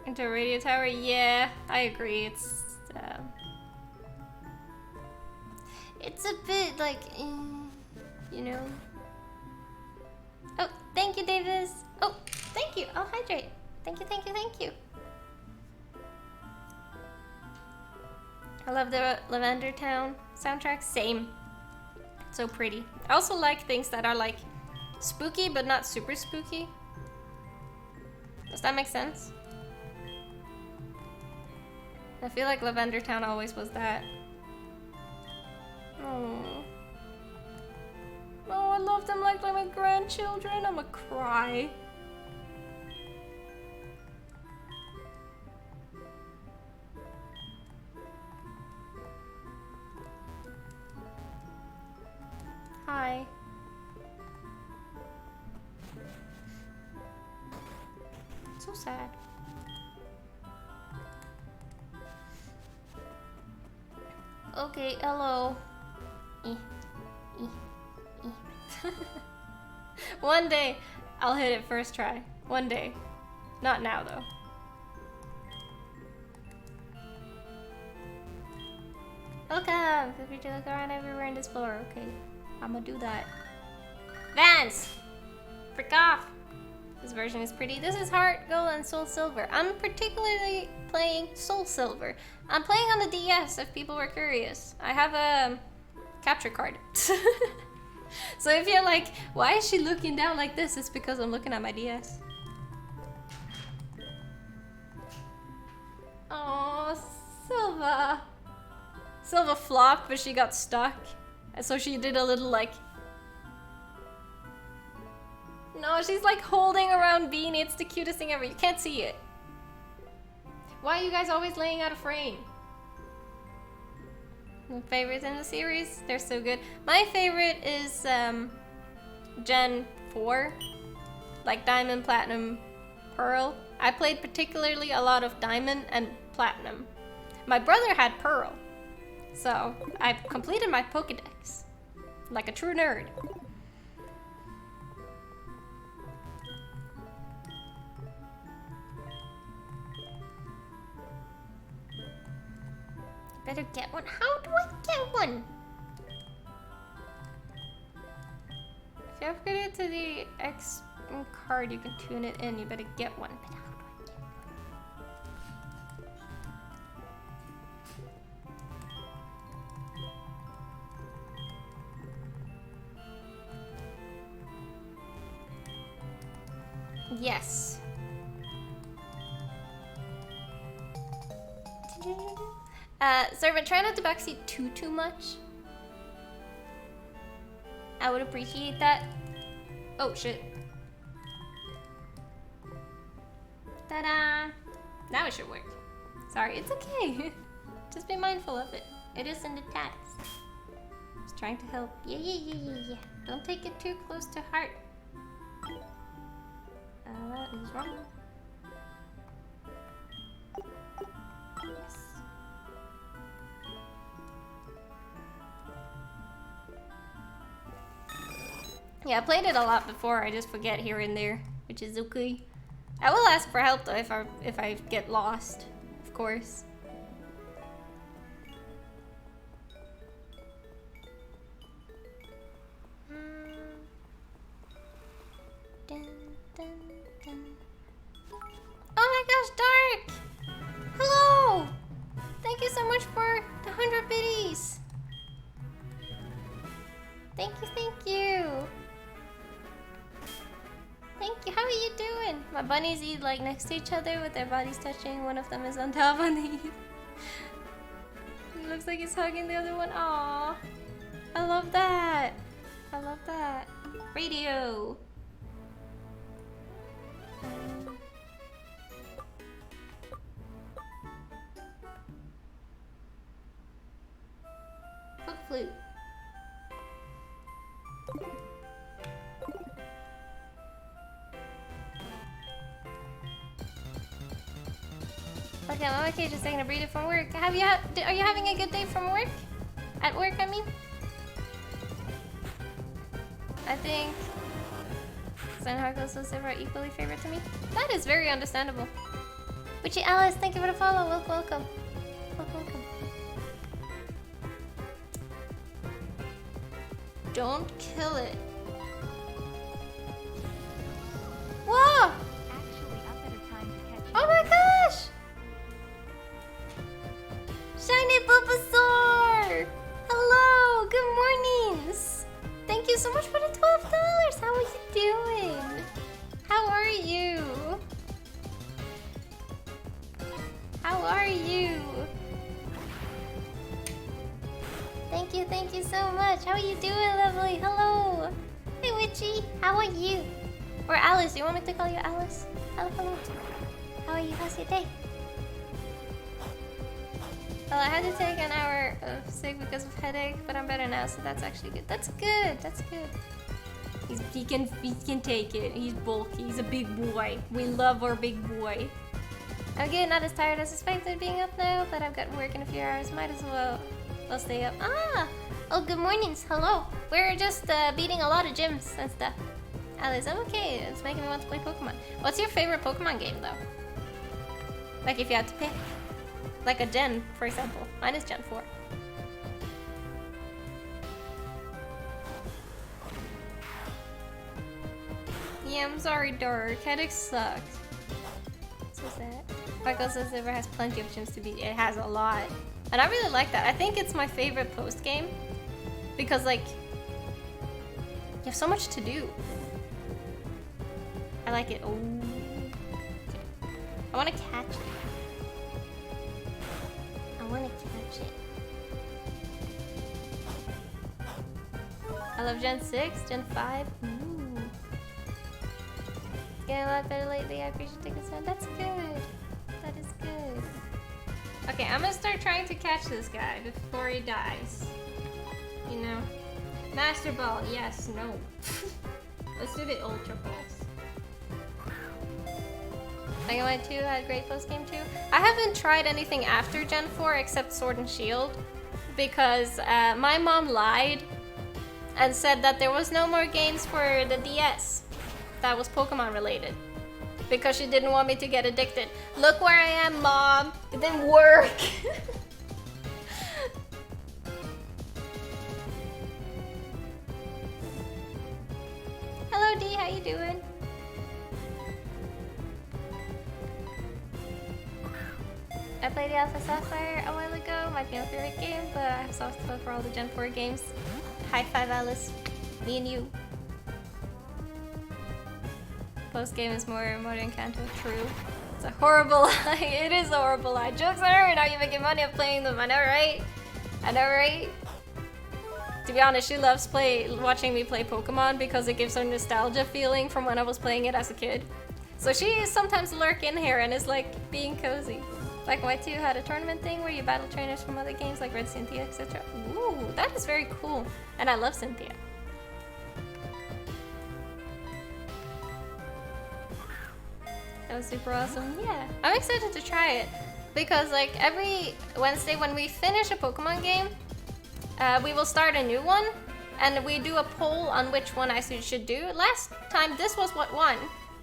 Into a radio tower? Yeah, I agree. It's a bit like, you know. Oh, thank you, Davis. Oh, thank you. I'll hydrate. Thank you, thank you, thank you. I love the Lavender Town soundtrack. Same. So pretty. I also like things that are like spooky, but not super spooky. Does that make sense? I feel like Lavender Town always was that. Oh, I love them like they're my grandchildren. I'ma cry. Hi. So sad. Okay, hello. One day, I'll hit it first try. One day. Not now, though. Welcome! Feel free to look around everywhere in this floor. Okay, I'm gonna do that. Vance! Frick off! This version is pretty. This is Heart Gold and Soul Silver. I'm particularly playing Soul Silver. I'm playing on the DS, if people were curious. I have a capture card. So if you're like, why is she looking down like this? It's because I'm looking at my DS. Oh, Silva. Silva flopped, but she got stuck. And so she did a little like... No, she's like holding around Beanie. It's the cutest thing ever. You can't see it. Why are you guys always laying out of frame? My favorites in the series? They're so good. My favorite is Gen 4. Like Diamond, Platinum, Pearl. I played particularly a lot of Diamond and Platinum. My brother had Pearl. So I completed my Pokedex. Like a true nerd. Better get one. How do I get one? If you upgrade it to the X card, you can tune it in. You better get one. But how do I get one? Yes. Servant, try not to backseat too much. I would appreciate that. Oh shit. Ta-da! Now it should work. Sorry, it's okay. Just be mindful of it. It isn't a task. Just trying to help. Yeah. Don't take it too close to heart. That is wrong. Yes. Yeah, I played it a lot before. I just forget here and there, which is okay. I will ask for help though if I get lost, of course. Dun, dun, dun. Oh my gosh, Dark! Hello! Thank you so much for the 100 biddies. Thank you. Thank you. How are you doing? My bunnies eat like next to each other with their bodies touching. One of them is on top on these. It looks like he's hugging the other one. Aww. I love that. Radio. Hook flute. Okay, I'm okay, just taking a breather from work. Are you having a good day from work? At work, I mean? I think Sun Harkles and Silver are equally favorite to me. That is very understandable. Witchy Alice, thank you for the follow. Welcome. Don't kill it. Whoa! Actually up at a time to catch Oh my gosh! Shiny Bulbasaur! Hello! Good mornings! Thank you so much for the $12! How are you doing? How are you? How are you? Thank you so much. How are you doing, lovely? Hello! Hey, Witchy! How are you? Or Alice, you want me to call you Alice? Hello. How are you? How's your day? Well, I had to take an hour of sick because of headache, but I'm better now, so that's actually good. That's good. He can take it. He's bulky. He's a big boy. We love our big boy. I'm getting not as tired as expected being up now, but I've got work in a few hours. Might as well stay up. Oh, good mornings. Hello. We're just beating a lot of gyms and stuff. Alice, I'm okay. It's making me want to play Pokemon. What's your favorite Pokemon game, though? Like, if you had to pick. Like a Gen, for example. Mine is Gen 4. Yeah, I'm sorry, Dark. Headache sucks. So sad. Michael says it has plenty of gyms to beat. It has a lot. And I really like that. I think it's my favorite post-game. Because, like, you have so much to do. I like it. Oh. Okay. I want to catch it. I love Gen 6, Gen 5. Ooh. It's getting a lot better lately. I appreciate taking some. That's good. That is good. Okay, I'm gonna start trying to catch this guy before he dies. You know? Master Ball, yes, no. Let's do the Ultra Pulse. Mega Man 2 had great post game too. I haven't tried anything after Gen 4 except Sword and Shield because my mom lied and said that there was no more games for the DS that was Pokemon related because she didn't want me to get addicted. Look where I am, Mom. It didn't work. Hello, D. How you doing? I played the Alpha Sapphire a while ago, might be my favorite game, but I have soft spot for all the Gen 4 games. High five, Alice. Me and you. Post game is more modern Kanto. True. It's a horrible lie. It is a horrible lie. Jokes on her, now you're making money of playing them. I know, right? I know, right? To be honest, she loves watching me play Pokemon because it gives her nostalgia feeling from when I was playing it as a kid. So she sometimes lurk in here and is like being cozy. Black and White 2 had a tournament thing where you battle trainers from other games like Red Cynthia, etc. Ooh, that is very cool. And I love Cynthia. That was super awesome. Yeah, I'm excited to try it. Because like every Wednesday when we finish a Pokemon game, we will start a new one. And we do a poll on which one I should do. Last time, this was what won.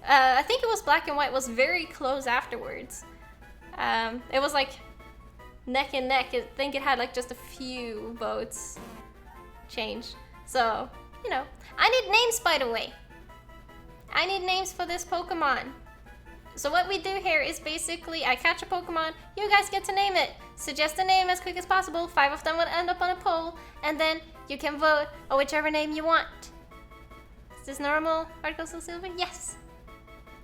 I think it was Black and White was very close afterwards. It was like neck and neck. I think it had like just a few votes change. So, you know, I need names, by the way. I need names for this Pokemon. So what we do here is basically I catch a Pokemon, you guys get to name it. Suggest a name as quick as possible. 5 of them will end up on a poll, and then you can vote on whichever name you want. Is this normal? Article still silver? Yes.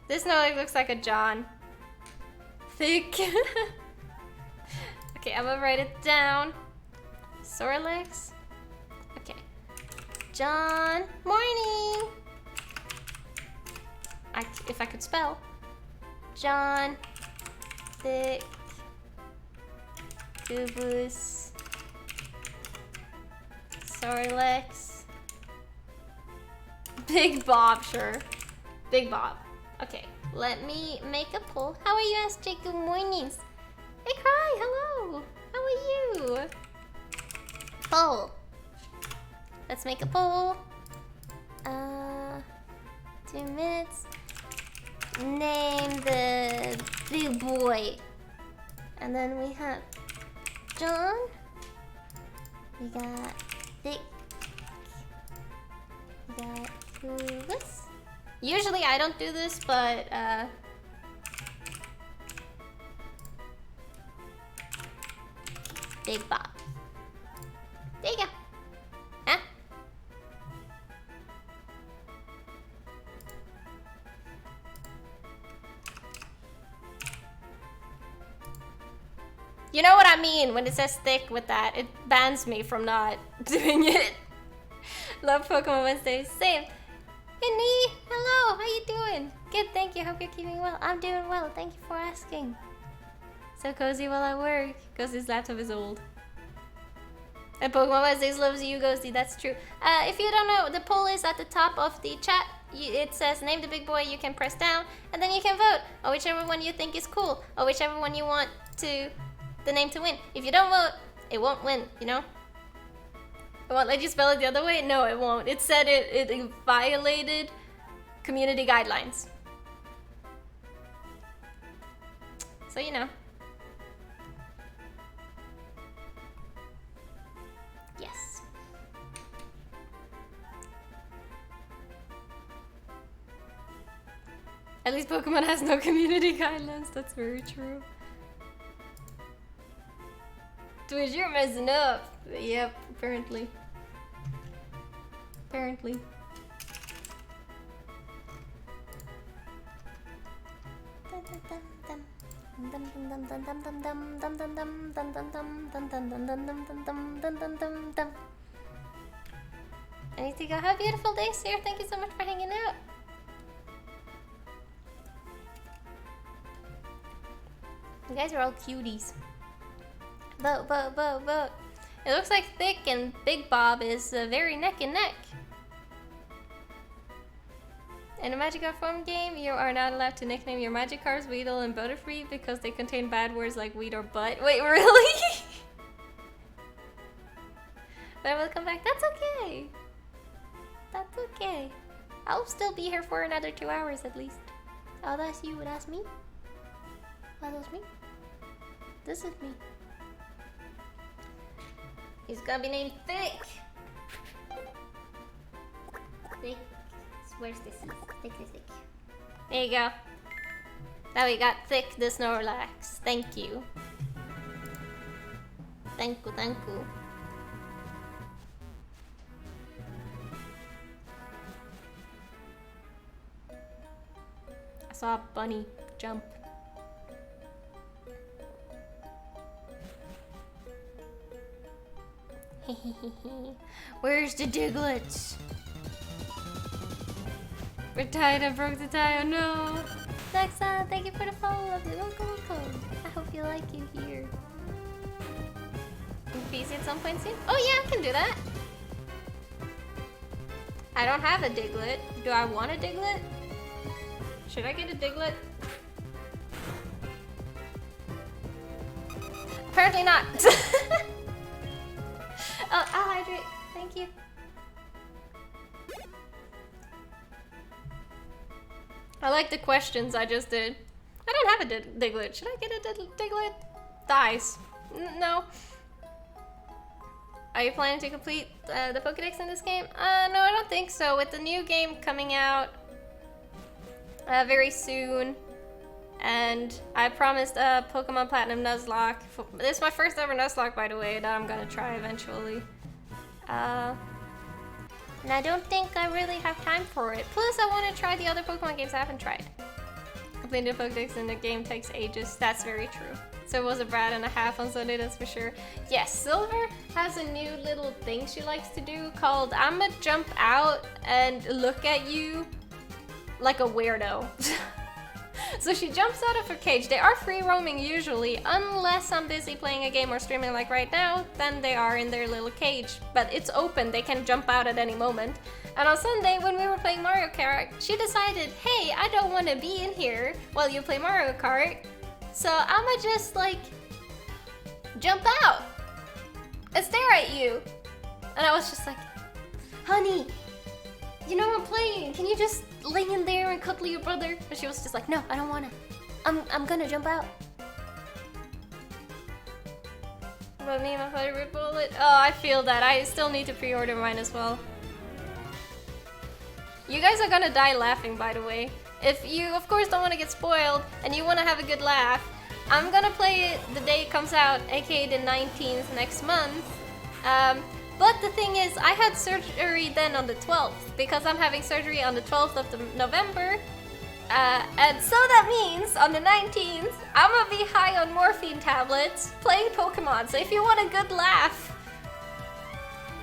This no looks like a John. Thick. Okay, I'm gonna write it down. Sorlex. Okay. John. Morning. If I could spell. John. Thick. Goobus. Sorlex. Big Bob, sure. Big Bob. Okay, let me make a poll. How are you, SJ? Good mornings. Hey, Cry, hello. How are you? Poll. Let's make a poll. 2 minutes. Name the big boy. And then we have John. We got Thick. We got Clueless. Usually I don't do this, but Big Bob. There you go. Huh? You know what I mean when it says thick with that. It bans me from not doing it. Love Pokemon Wednesday. Same. Hey, Nee. Hello. How you doing? Good, thank you. Hope you're keeping well. I'm doing well. Thank you for asking. So cozy while I work. Because this laptop is old. And Pokemon Wednesdays loves you, Ghosty. That's true. If you don't know, the poll is at the top of the chat. It says name the big boy. You can press down. And then you can vote. Or whichever one you think is cool. Or whichever one you want to... the name to win. If you don't vote, it won't win, you know? It won't let you spell it the other way? No, it won't. It said it violated community guidelines. So, you know. Yes. At least Pokemon has no community guidelines. That's very true. Twitch, you're messing up. Yep, apparently. Apparently. I need to go. Have a beautiful day, sir. Thank you so much for hanging out. You guys are all cuties. Vote. It looks like Thick and Big Bob is very neck and neck. In a Magikarp form game, you are not allowed to nickname your Magikarps Weedle and Butterfree because they contain bad words like weed or butt. Wait, really? But I will come back. That's okay. That's okay. I'll still be here for another 2 hours at least. Oh, that's you. That's me. Oh, that's me. This is me. He's gonna be named Thick. Thick. Where's this? Thick. There you go. Now we got Thick the Snorlax. Thank you. Thank you. I saw a bunny jump. Where's the Diglets? We're tied, I broke the tie, oh no! Lexa, thank you for the follow-up. Welcome. I hope you like it here. PC at some point soon? Oh yeah, I can do that! I don't have a Diglett. Do I want a Diglett? Should I get a Diglett? Apparently not! Oh, I'll hydrate. Thank you. I like the questions I just did. I don't have a Diglett. Should I get a Diglett? Dies. No. Are you planning to complete the Pokédex in this game? No, I don't think so. With the new game coming out very soon, and I promised Pokemon Platinum Nuzlocke. This is my first ever Nuzlocke, by the way, that I'm gonna try eventually. And I don't think I really have time for it. Plus, I want to try the other Pokemon games I haven't tried. Completing the Pokédex in the game takes ages. That's very true. So it was a brat and a half on Sunday, that's for sure. Yes, Silver has a new little thing she likes to do called I'ma jump out and look at you like a weirdo. So she jumps out of her cage. They are free roaming usually, unless I'm busy playing a game or streaming like right now, then they are in their little cage. But it's open, they can jump out at any moment. And on Sunday, when we were playing Mario Kart, she decided, hey, I don't want to be in here while you play Mario Kart, so I'ma just like jump out and stare at you. And I was just like, honey, you know I'm playing, can you just lay in there and cuddle your brother? And she was just like, no, I don't wanna. I'm gonna jump out. But me and my favorite bullet. Oh, I feel that. I still need to pre-order mine as well. You guys are gonna die laughing, by the way. If you, of course, don't want to get spoiled and you want to have a good laugh, I'm gonna play it the day it comes out, aka the 19th next month. But the thing is, I had surgery then on the 12th, because I'm having surgery on the 12th of November. And so that means on the 19th, I'm gonna be high on morphine tablets playing Pokemon. So if you want a good laugh,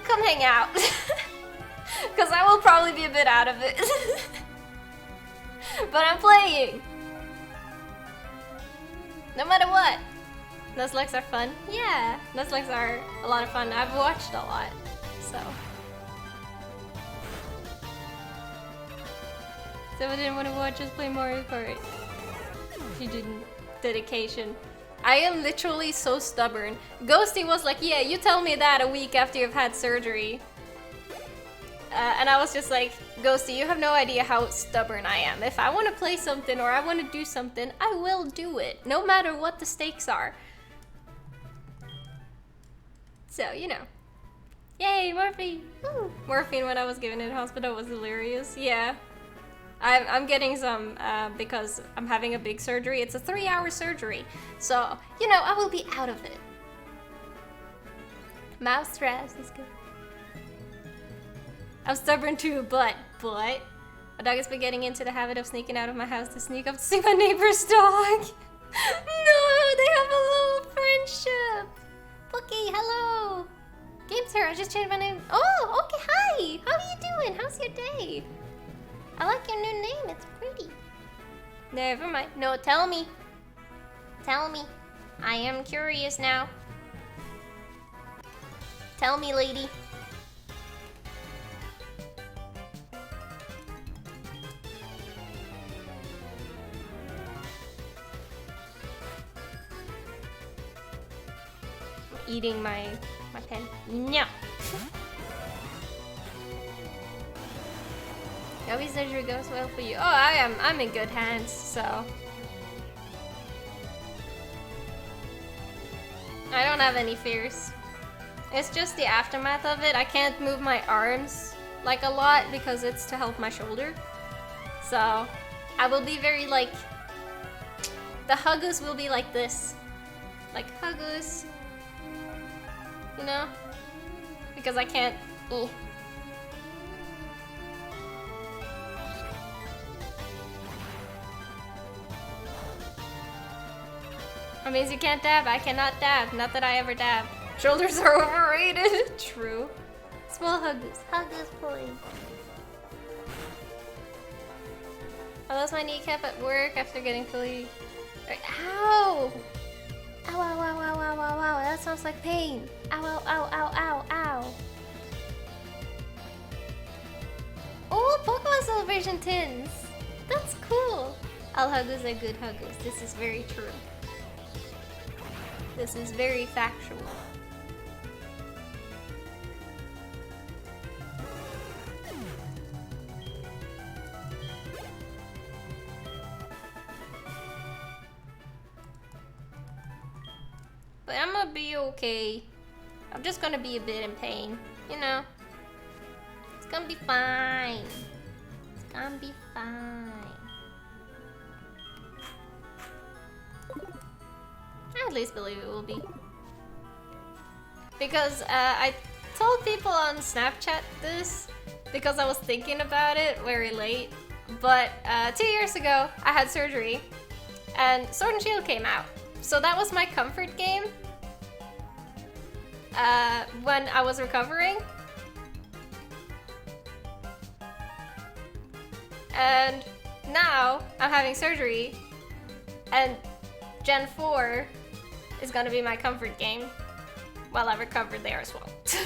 come hang out. Because I will probably be a bit out of it. But I'm playing. No matter what. Nuzlocke are fun. Yeah, Nuzlocke are a lot of fun. I've watched a lot, so. Someone didn't want to watch us play Mario Kart. She didn't. Dedication. I am literally so stubborn. Ghosty was like, yeah, you tell me that a week after you've had surgery. And I was just like, Ghosty, you have no idea how stubborn I am. If I want to play something or I want to do something, I will do it, no matter what the stakes are. So, you know. Yay, morphine! Woo. Morphine when I was given it in hospital was hilarious. Yeah. I'm getting some because I'm having a big surgery. It's a 3-hour surgery. So, you know, I will be out of it. Mouse stress is good. I'm stubborn too, but my dog has been getting into the habit of sneaking out of my house to sneak up to see my neighbor's dog. No, they have a little friendship. Pookie, hello. Games here, I just changed my name. Oh, okay, hi. How are you doing? How's your day? I like your new name, it's pretty. Never mind. No, tell me. Tell me. I am curious now. Tell me, lady. Eating my pen. No. Gabby surgery goes well for you. Oh, I'm in good hands, so I don't have any fears. It's just the aftermath of it. I can't move my arms like a lot because it's to help my shoulder. So I will be very like, the huggus will be like this. Like huggus. You know? Because I can't. That means you can't dab. I cannot dab. Not that I ever dab. Shoulders are overrated. True. Small huggus. Huggus, please. I lost my kneecap at work after getting fully. Ow! Ow, ow, ow, ow, ow, ow, ow. That sounds like pain. Ow, ow, ow, ow, ow, ow. Oh, Pokemon Celebration tins. That's cool. All huggus are good huggus. This is very true. This is very factual. But I'm gonna be okay. I'm just gonna be a bit in pain, you know? It's gonna be fine. It's gonna be fine. I at least believe it will be. Because I told people on Snapchat this because I was thinking about it very late. But 2 years ago, I had surgery and Sword and Shield came out. So that was my comfort game when I was recovering. And now I'm having surgery and Gen 4 is gonna be my comfort game while I recover there as well. So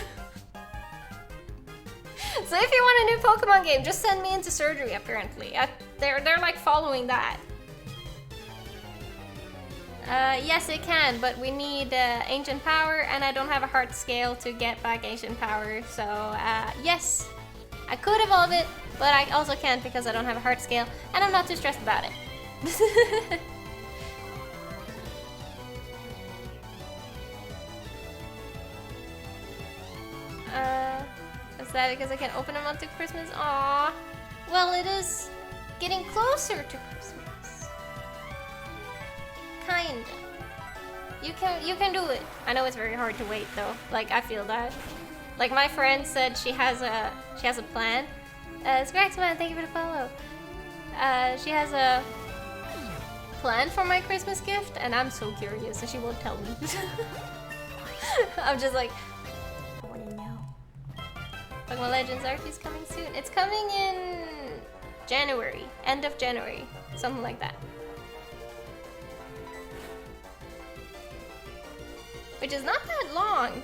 if you want a new Pokemon game, just send me into surgery apparently. They're like following that. Yes, it can, but we need ancient power, and I don't have a heart scale to get back ancient power. So yes, I could evolve it, but I also can't because I don't have a heart scale, and I'm not too stressed about it. Is that because I can't open them up to Christmas? Aww. Well, it is getting closer to Christmas. Kinda. You can do it. I know it's very hard to wait though. Like I feel that. Like my friend said she has a plan. It's great, man. Thank you for the follow. She has a plan for my Christmas gift, and I'm so curious, and she won't tell me. I'm just like, I wanna know. Pokemon Legends Arceus coming soon. It's coming in January, end of January, something like that. Which is not that long.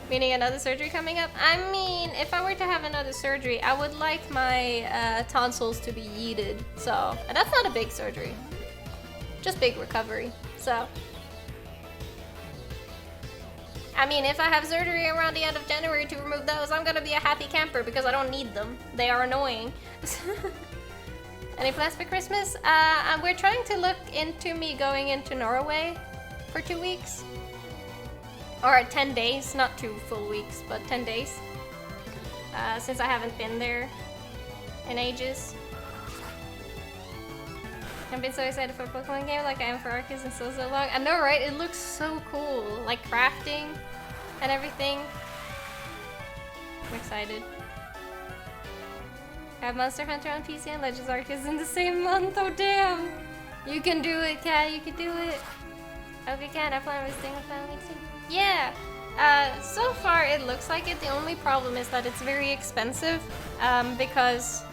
Meaning another surgery coming up? I mean, if I were to have another surgery, I would like my tonsils to be yeeted. So, and that's not a big surgery. Just big recovery. So, I mean, if I have surgery around the end of January to remove those, I'm gonna be a happy camper because I don't need them. They are annoying. Any plans for Christmas? We're trying to look into me going into Norway for 2 weeks. Or 10 days, not 2 full weeks, but 10 days. Since I haven't been there in ages. I've been so excited for a Pokemon game like I am for Arceus in so long. I know, right? It looks so cool. Like crafting and everything. I'm excited. I have Monster Hunter on PC and Legends Arceus in the same month. Oh damn! You can do it, Kat. You can do it. I hope you can. I plan on visiting a family too. Yeah. So far it looks like it. The only problem is that it's very expensive because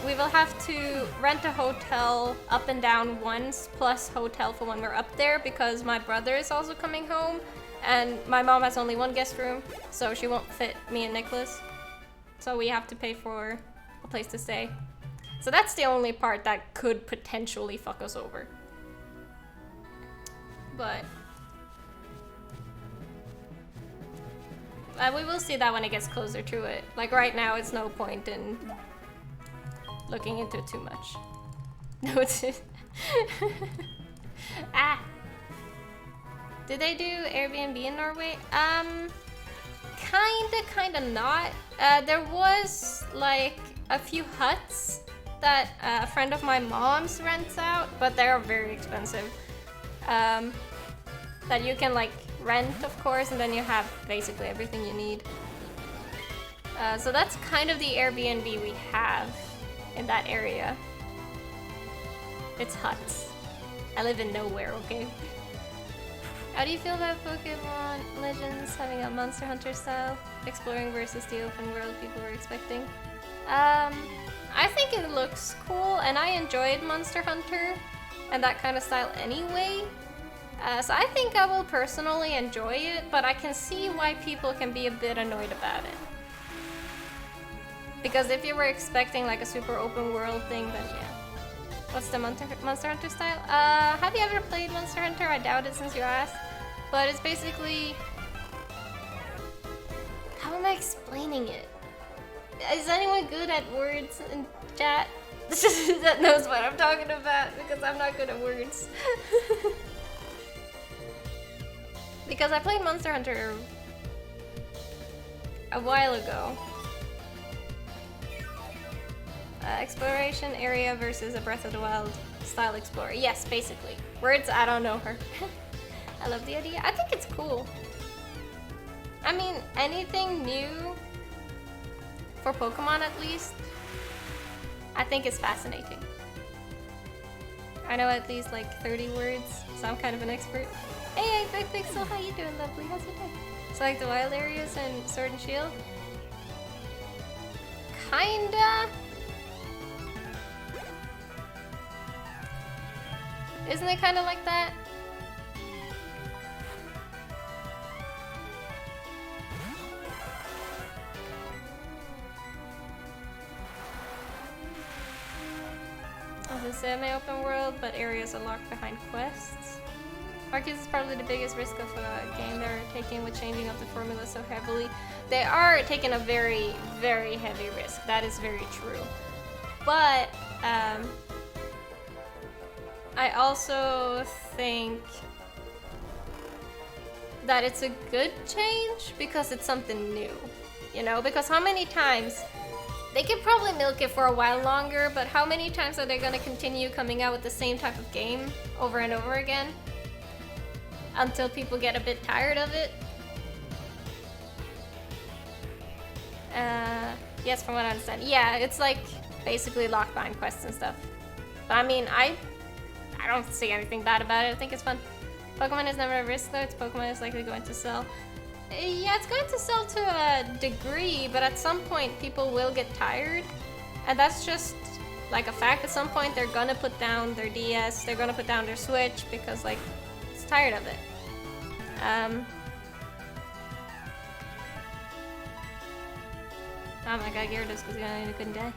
we will have to rent a hotel up and down once plus hotel for when we're up there because my brother is also coming home And my mom has only one guest room, so she won't fit me and Nicholas. So we have to pay for a place to stay. So that's the only part that could potentially fuck us over. But we will see that when it gets closer to it. Like right now, it's no point in looking into it too much. No, it's ah. Did they do Airbnb in Norway? Kinda not. There was like a few huts that a friend of my mom's rents out, but they're very expensive. That you can like rent, of course, and then you have basically everything you need. So that's kind of the Airbnb we have in that area. It's huts. I live in nowhere, okay? How do you feel about Pokemon Legends having a Monster Hunter style exploring versus the open world people were expecting? I think it looks cool, and I enjoyed Monster Hunter and that kind of style anyway. So I think I will personally enjoy it, but I can see why people can be a bit annoyed about it. Because if you were expecting like a super open world thing, then yeah. What's the Monster Hunter style? Have you ever played Monster Hunter? I doubt it since you asked. But it's basically... How am I explaining it? Is anyone good at words in chat? That knows what I'm talking about, because I'm not good at words. Because I played Monster Hunter a while ago. Exploration area versus a Breath of the Wild style explorer. Yes, basically. Words, I don't know her. I love the idea. I think it's cool. I mean, anything new for Pokemon at least, I think is fascinating. I know at least like 30 words, so I'm kind of an expert. Hey, Big Pixel, how you doing, lovely? How's your day? So like the wild areas and Sword and Shield? Kinda. Isn't it kind of like that? It's a semi-open world, but areas are locked behind quests. Arceus is probably the biggest risk of a game they're taking with changing up the formula so heavily. They are taking a very, very heavy risk. That is very true. But, I also think that it's a good change because it's something new, you know? Because how many times, they could probably milk it for a while longer, but how many times are they gonna continue coming out with the same type of game over and over again? Until people get a bit tired of it? Yes, from what I understand. Yeah, it's like basically locked behind quests and stuff. But I mean, I don't see anything bad about it. I think it's fun. Pokemon is never a risk though. Its Pokemon is likely going to sell. Yeah, it's going to sell to a degree, but at some point people will get tired. And that's just like a fact. At some point they're gonna put down their DS, they're gonna put down their Switch because like, it's tired of it. Oh my god, Gyarados was gonna couldn't die.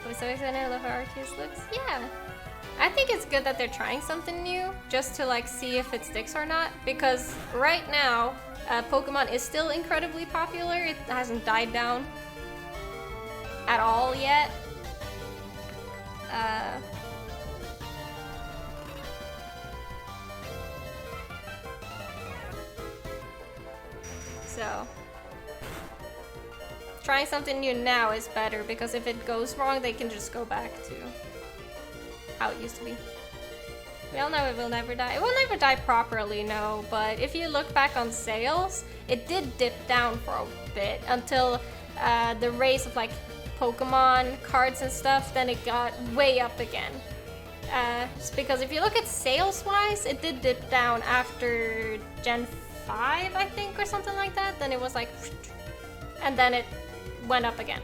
Was so excited, I love how Arceus looks. Yeah. I think it's good that they're trying something new, just to like see if it sticks or not, because right now, Pokemon is still incredibly popular. It hasn't died down at all yet. So, trying something new now is better, because if it goes wrong, they can just go back to how it used to be. We all know it will never die. It will never die properly, no, but if you look back on sales, it did dip down for a bit until the race of like Pokemon cards and stuff, then it got way up again. Just because if you look at sales-wise, it did dip down after Gen 5, I think, or something like that. Then it was like, and then it went up again.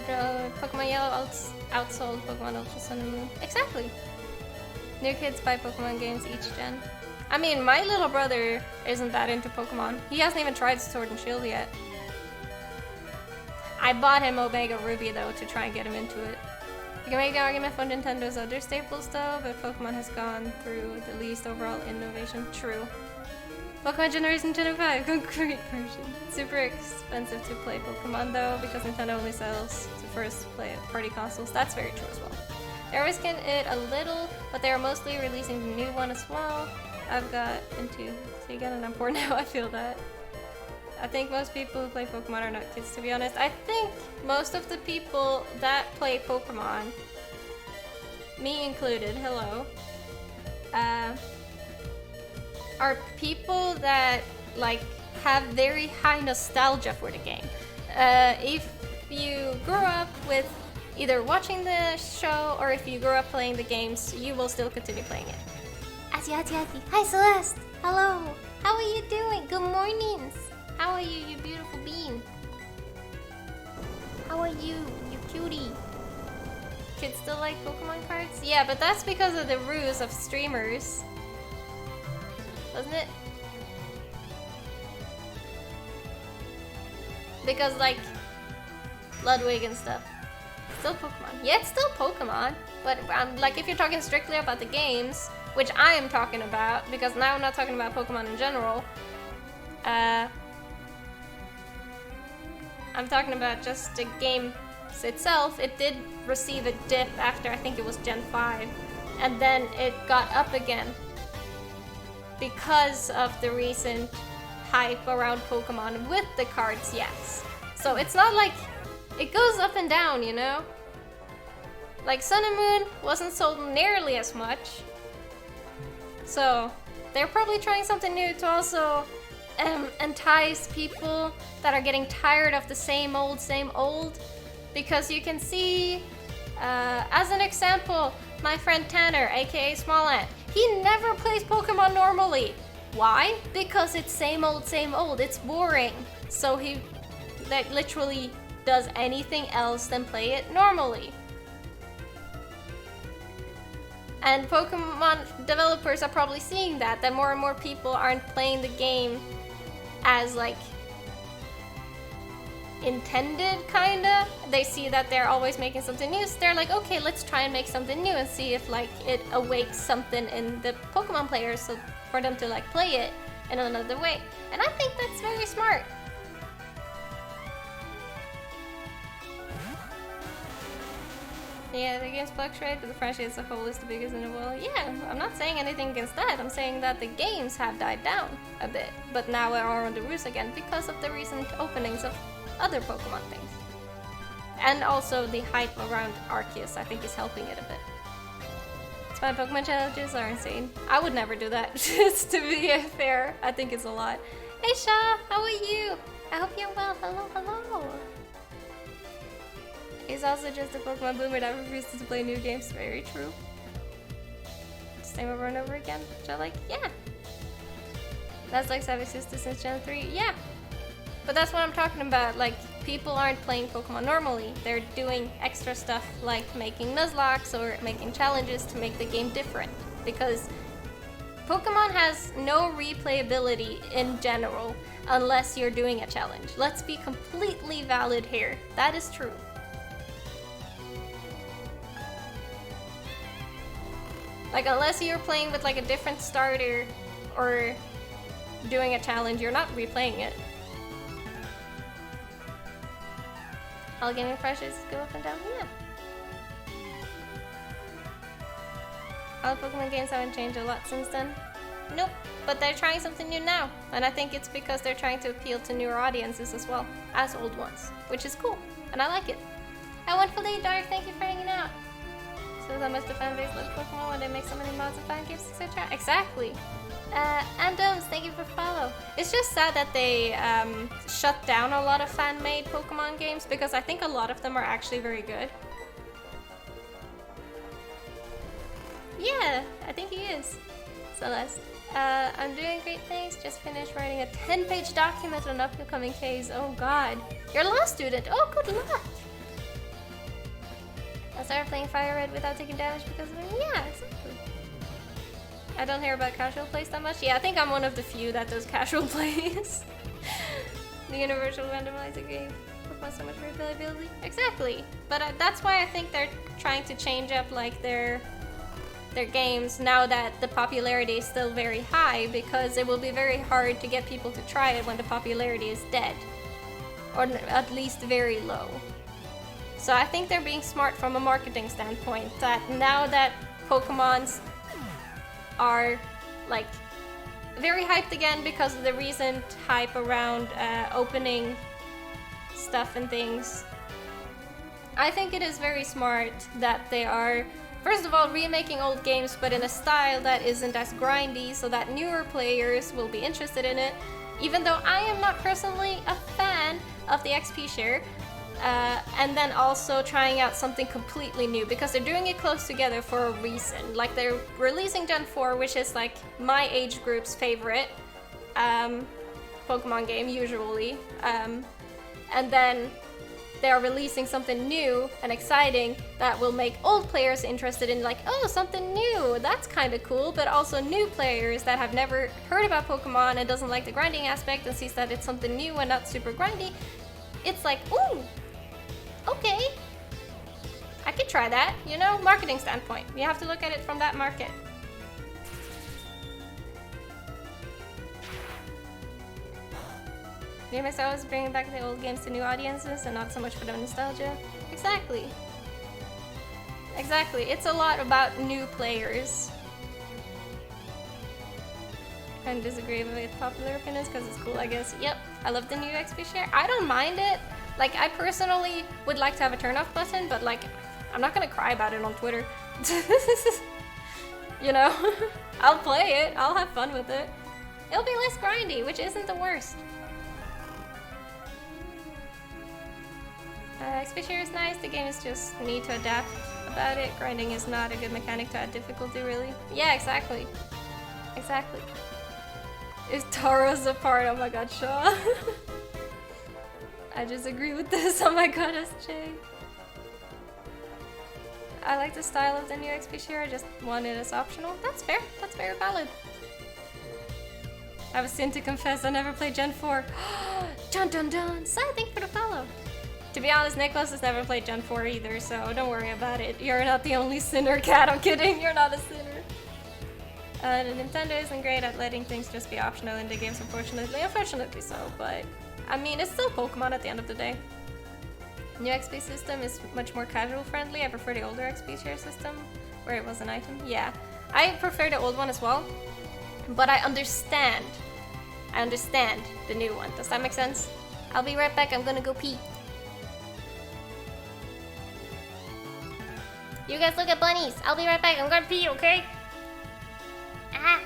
Pokemon Yellow outsold Pokemon Ultra Sun and Moon. Exactly. New kids buy Pokemon games each gen. I mean, my little brother isn't that into Pokemon. He hasn't even tried Sword and Shield yet. I bought him Omega Ruby though to try and get him into it. You can make the argument for Nintendo's other staples though, but Pokemon has gone through the least overall innovation. True. Pokemon Generation 25, concrete version. Super expensive to play Pokemon though, because Nintendo only sells to first party consoles. That's very true as well. They're risking it a little, but they're mostly releasing the new one as well. I've got into Sega and I'm poor now, I feel that. I think most people who play Pokemon are not kids, to be honest. I think most of the people that play Pokemon, me included, hello, are people that like have very high nostalgia for the game. If you grew up with either watching the show or if you grew up playing the games, you will still continue playing it. Ati. Hi Celeste. Hello. How are you doing? Good mornings. How are you, you beautiful bean? How are you, you cutie? Kids still like Pokemon cards? Yeah, but that's because of the ruse of streamers. Wasn't it? Because like Ludwig and stuff. Still Pokemon. Yeah, it's still Pokemon. But like if you're talking strictly about the games, which I am talking about, because now I'm not talking about Pokemon in general. I'm talking about just the game itself. It did receive a dip after I think it was Gen 5. And then it got up again. Because of the recent hype around Pokemon with the cards, yes. So it's not like it goes up and down, you know? Like Sun and Moon wasn't sold nearly as much. So they're probably trying something new to also entice people that are getting tired of the same old. Because you can see, as an example, my friend Tanner, aka Small Ant, he never plays Pokemon normally. Why? Because it's same old, it's boring. So he like literally does anything else than play it normally. And Pokemon developers are probably seeing that more and more people aren't playing the game as like intended, kinda. They see that they're always making something new, so they're like, okay, let's try and make something new and see if like it awakes something in the Pokemon players, so for them to like play it in another way. And I think that's very smart. Yeah, the games fluctuate, but the franchise as a whole is the biggest in the world. Yeah, I'm not saying anything against that. I'm saying that the games have died down a bit, but now we are on the roost again because of the recent openings of other Pokemon things. And also the hype around Arceus, I think, is helping it a bit. My Pokemon challenges are insane. I would never do that, just to be fair. I think it's a lot. Hey Sha, how are you? I hope you're well. Hello. He's also just a Pokemon boomer that refuses to play new games. Very true. Same over and over again. Which I like, yeah. That's like have existed since Gen 3. Yeah. But that's what I'm talking about. Like, people aren't playing Pokemon normally. They're doing extra stuff like making Nuzlocks or making challenges to make the game different. Because Pokemon has no replayability in general unless you're doing a challenge. Let's be completely valid here. That is true. Like, unless you're playing with like a different starter or doing a challenge, you're not replaying it. All gaming franchises go up and down, yeah. All Pokemon games haven't changed a lot since then. Nope, but they're trying something new now. And I think it's because they're trying to appeal to newer audiences as well as old ones, which is cool, and I like it. Have a wonderful day, Dark, thank you for hanging out. So that much the fan base loves Pokemon when they make so many mods and fan games, etc. Exactly. And thank you for follow. It's just sad that they shut down a lot of fan-made Pokemon games because I think a lot of them are actually very good. Yeah, I think he is. Celeste. I'm doing great things. Just finished writing a 10-page document on upcoming case. Oh god. You're a law student. Oh, good luck. I started playing Fire Red without taking damage because of it. Yeah, exactly. I don't hear about casual plays that much. Yeah, I think I'm one of the few that does casual plays. The universal randomizer gave Pokemon so much replayability. Exactly. But that's why I think they're trying to change up like their games now that the popularity is still very high, because it will be very hard to get people to try it when the popularity is dead. Or at least very low. So I think they're being smart from a marketing standpoint, that now that Pokemons are like very hyped again because of the recent hype around opening stuff and things, I think it is very smart that they are, first of all, remaking old games but in a style that isn't as grindy, so that newer players will be interested in it, even though I am not personally a fan of the XP share. And then also trying out something completely new, because they're doing it close together for a reason. Like, they're releasing Gen 4, which is like my age group's favorite Pokemon game usually, and then they're releasing something new and exciting that will make old players interested in, like, oh, something new, that's kind of cool, but also new players that have never heard about Pokemon and doesn't like the grinding aspect and sees that it's something new and not super grindy. It's like, ooh, okay, I could try that, you know, marketing standpoint. You have to look at it from that market. VMSO is bringing back the old games to new audiences and not so much for the nostalgia. Exactly. Exactly, it's a lot about new players. I disagree with popular opinions because it's cool, I guess. Yep, I love the new XP share. I don't mind it. Like, I personally would like to have a turn off button, but like, I'm not gonna cry about it on Twitter. You know, I'll play it, I'll have fun with it. It'll be less grindy, which isn't the worst. XP share is nice, the game is just need to adapt about it. Grinding is not a good mechanic to add difficulty, really. Yeah, exactly. Exactly. If Tara's a part, oh my god, Shaw. I just agree with this, oh my god, SJ. I like the style of the new XP share, I just want it as optional. That's fair, that's very valid. I have a sin to confess, I never played Gen 4. Dun dun dun! So thank you for the follow. To be honest, Nicholas has never played Gen 4 either, so don't worry about it. You're not the only sinner, cat, I'm kidding, you're not a sinner. The Nintendo isn't great at letting things just be optional in the games, unfortunately. Unfortunately so, but I mean, it's still Pokemon at the end of the day. New XP system is much more casual friendly. I prefer the older XP share system, where it was an item. Yeah, I prefer the old one as well, but I understand the new one. Does that make sense? I'll be right back, I'm gonna go pee. You guys look at bunnies. I'll be right back, I'm gonna pee, okay? Ah!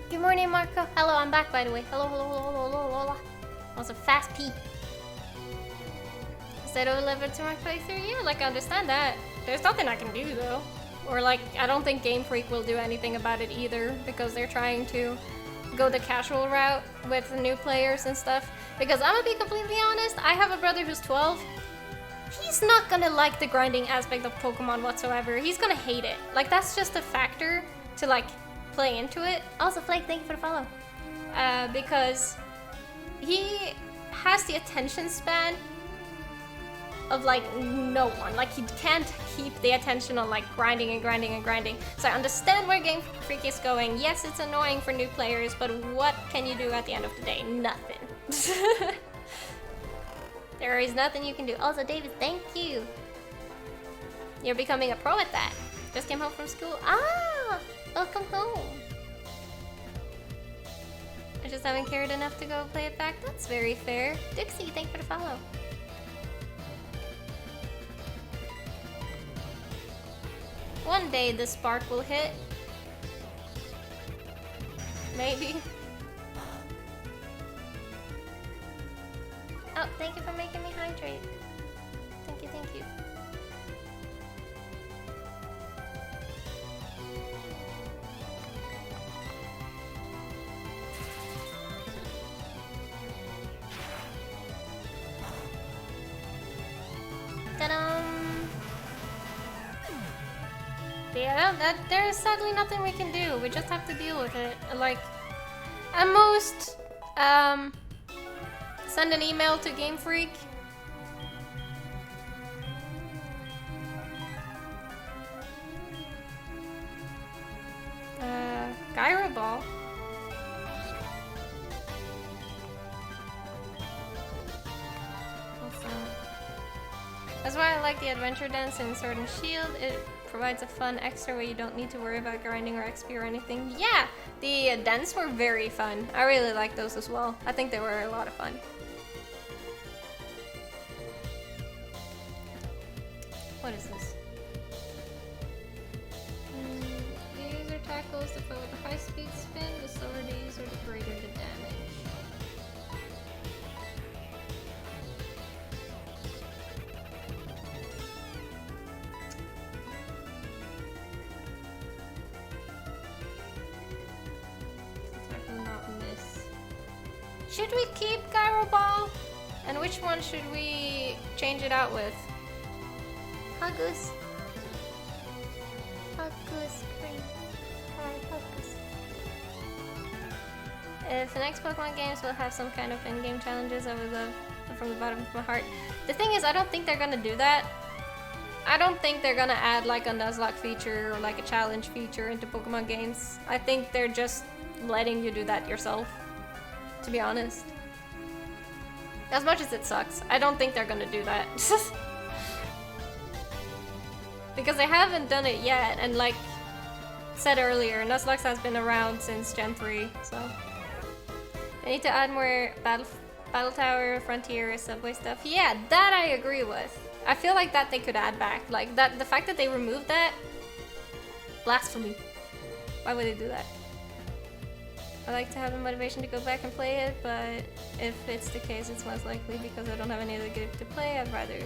Good morning, Marco. Hello, I'm back, by the way. Hello, hello, hello, hello, hello, hello. That was a fast pee. Is that over level to my playthrough? Yeah, like, I understand that. There's nothing I can do, though. Or, like, I don't think Game Freak will do anything about it either, because they're trying to go the casual route with the new players and stuff. Because I'm gonna be completely honest, I have a brother who's 12. He's not gonna like the grinding aspect of Pokemon whatsoever. He's gonna hate it. Like, that's just a factor to, like, play into it. Also, Flake, thank you for the follow. Because he has the attention span of like no one. Like he can't keep the attention on like grinding and grinding and grinding. So I understand where Game Freak is going. Yes, it's annoying for new players, but what can you do at the end of the day? Nothing. There is nothing you can do. Also, David, thank you. You're becoming a pro at that. Just came home from school. Ah, welcome home. I just haven't cared enough to go play it back. That's very fair. Dixie, thank you for the follow. One day the spark will hit. Maybe. Oh, thank you for making me hydrate. Thank you, thank you. Ta-dum! Yeah, there's sadly nothing we can do. We just have to deal with it. Like, at most, send an email to Game Freak. Gyro Ball. What's that? That's why I like the adventure dance in Sword and Shield. It provides a fun extra where you don't need to worry about grinding or XP or anything. Yeah, the dance were very fun. I really like those as well. I think they were a lot of fun. What is this? The user tackles the foe with a high speed spin, the slower the user, the greater the damage. Tackle not miss. Should we keep Gyro Ball? And which one should we change it out with? Huggus. Huggus, great. Alright, Huggus. If the next Pokemon games will have some kind of in-game challenges, I would love them from the bottom of my heart. The thing is, I don't think they're gonna do that. I don't think they're gonna add like a Nuzlocke feature or like a challenge feature into Pokemon games. I think they're just letting you do that yourself, to be honest. As much as it sucks, I don't think they're gonna do that. Because they haven't done it yet, and like said earlier, Nuzlocke has been around since Gen 3, so they need to add more battle tower, frontier, subway stuff. Yeah, that I agree with. I feel like that they could add back. Like that, the fact that they removed that, blasphemy. Why would they do that? I like to have the motivation to go back and play it, but if it's the case, it's most likely because I don't have any other game to play. I'd rather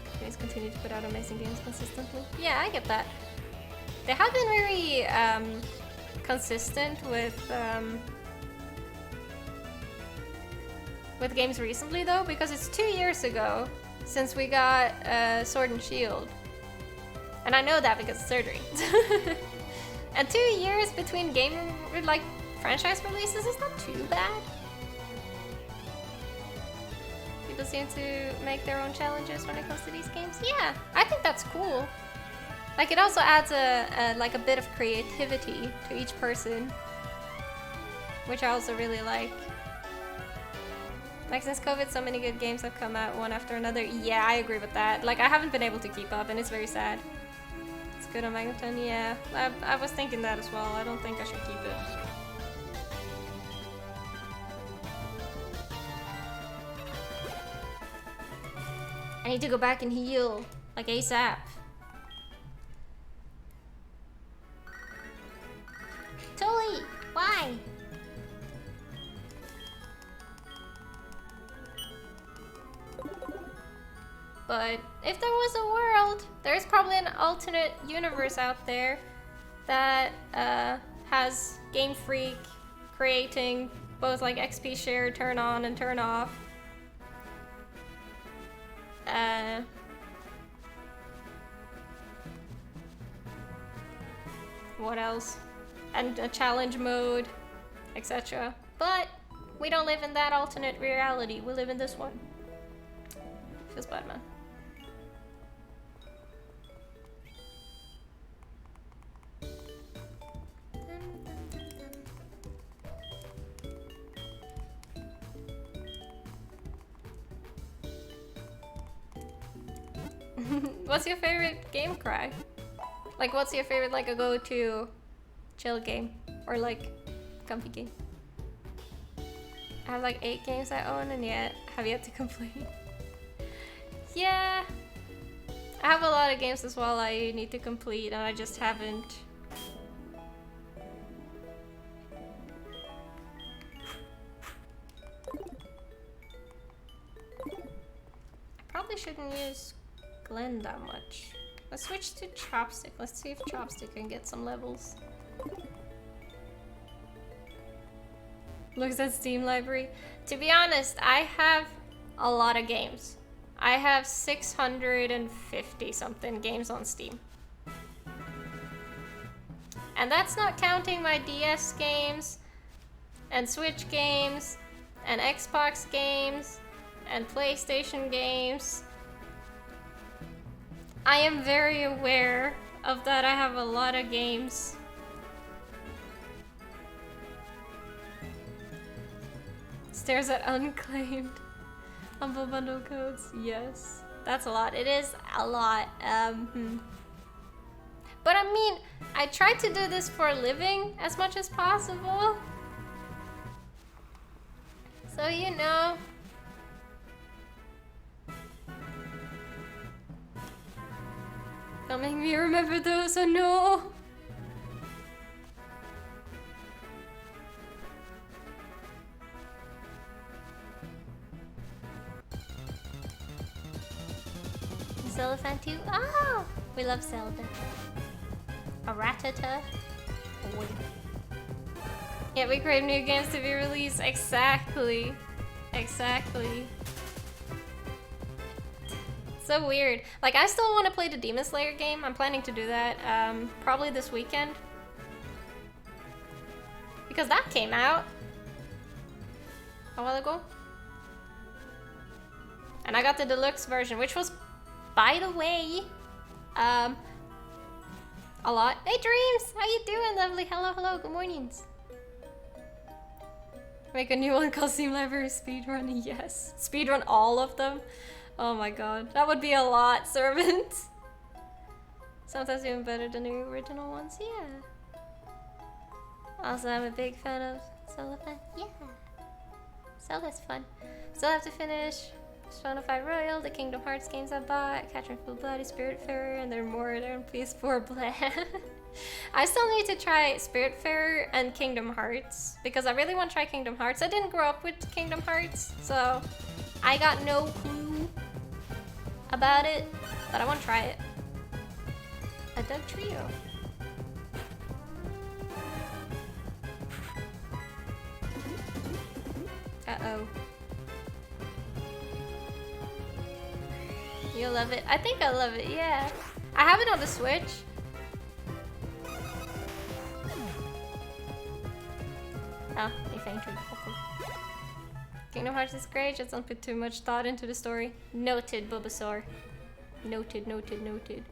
companies continue to put out amazing games consistently. Yeah, I get that. They have been very consistent with games recently though, because it's 2 years ago since we got Sword and Shield. And I know that because of surgery. And 2 years between game, like, franchise releases is not too bad. People seem to make their own challenges when it comes to these games. Yeah, I think that's cool. Like, it also adds like a bit of creativity to each person, which I also really like. Like, since COVID, so many good games have come out one after another. Yeah, I agree with that. Like, I haven't been able to keep up, and it's very sad. It's good on Magneton, yeah. I was thinking that as well. I don't think I should keep it. I need to go back and heal, like ASAP. Tully, why? But if there was a world, there's probably an alternate universe out there that has Game Freak creating both like XP share, turn on and turn off. What else? And a challenge mode, etc. But we don't live in that alternate reality. We live in this one. Feels bad, man. What's your favorite game cry? Like, what's your favorite, like, a go-to chill game? Or, like, comfy game? I have, like, 8 games I own and yet have yet to complete. Yeah. I have a lot of games as well I need to complete and I just haven't. I probably shouldn't use Glen that much. Let's switch to Chopstick. Let's see if Chopstick can get some levels. Looks at Steam library. To be honest, I have a lot of games. I have 650 something games on Steam. And that's not counting my DS games, and Switch games, and Xbox games, and PlayStation games. I am very aware of that. I have a lot of games. Stares at unclaimed. Humble bundle codes. Yes. That's a lot. It is a lot. But I mean, I try to do this for a living as much as possible. So, you know. Don't make me remember those, oh no! Zelda fan too? Oh! We love Zelda. A Ratata. Oh. Yeah, we crave new games to be released. Exactly. Exactly. So weird. Like, I still want to play the Demon Slayer game. I'm planning to do that probably this weekend. Because that came out a while ago. And I got the deluxe version, which was, by the way, a lot. Hey Dreams! How you doing, lovely? Hello, hello, good mornings. Make a new one called Steam Library Speedrun. Yes. Speedrun all of them. Oh my god. That would be a lot, Servant. Sometimes even better than the original ones. Yeah. Also, I'm a big fan of Zelda fan. Yeah. Zelda's fun. Still have to finish Persona 5 Royal, the Kingdom Hearts games I bought, Catherine Full Bloody, Spiritfarer, and there are more. They're on PS4 blah. I still need to try Spiritfarer and Kingdom Hearts because I really want to try Kingdom Hearts. I didn't grow up with Kingdom Hearts, so I got no clue about it, but I want to try it. A Doug Trio. Uh-oh. You'll love it. I think I love it, yeah. I have it on the Switch. Oh, you fainted. Okay. Kingdom Hearts is great, just don't put too much thought into the story. Noted, Bulbasaur. Noted, noted, noted.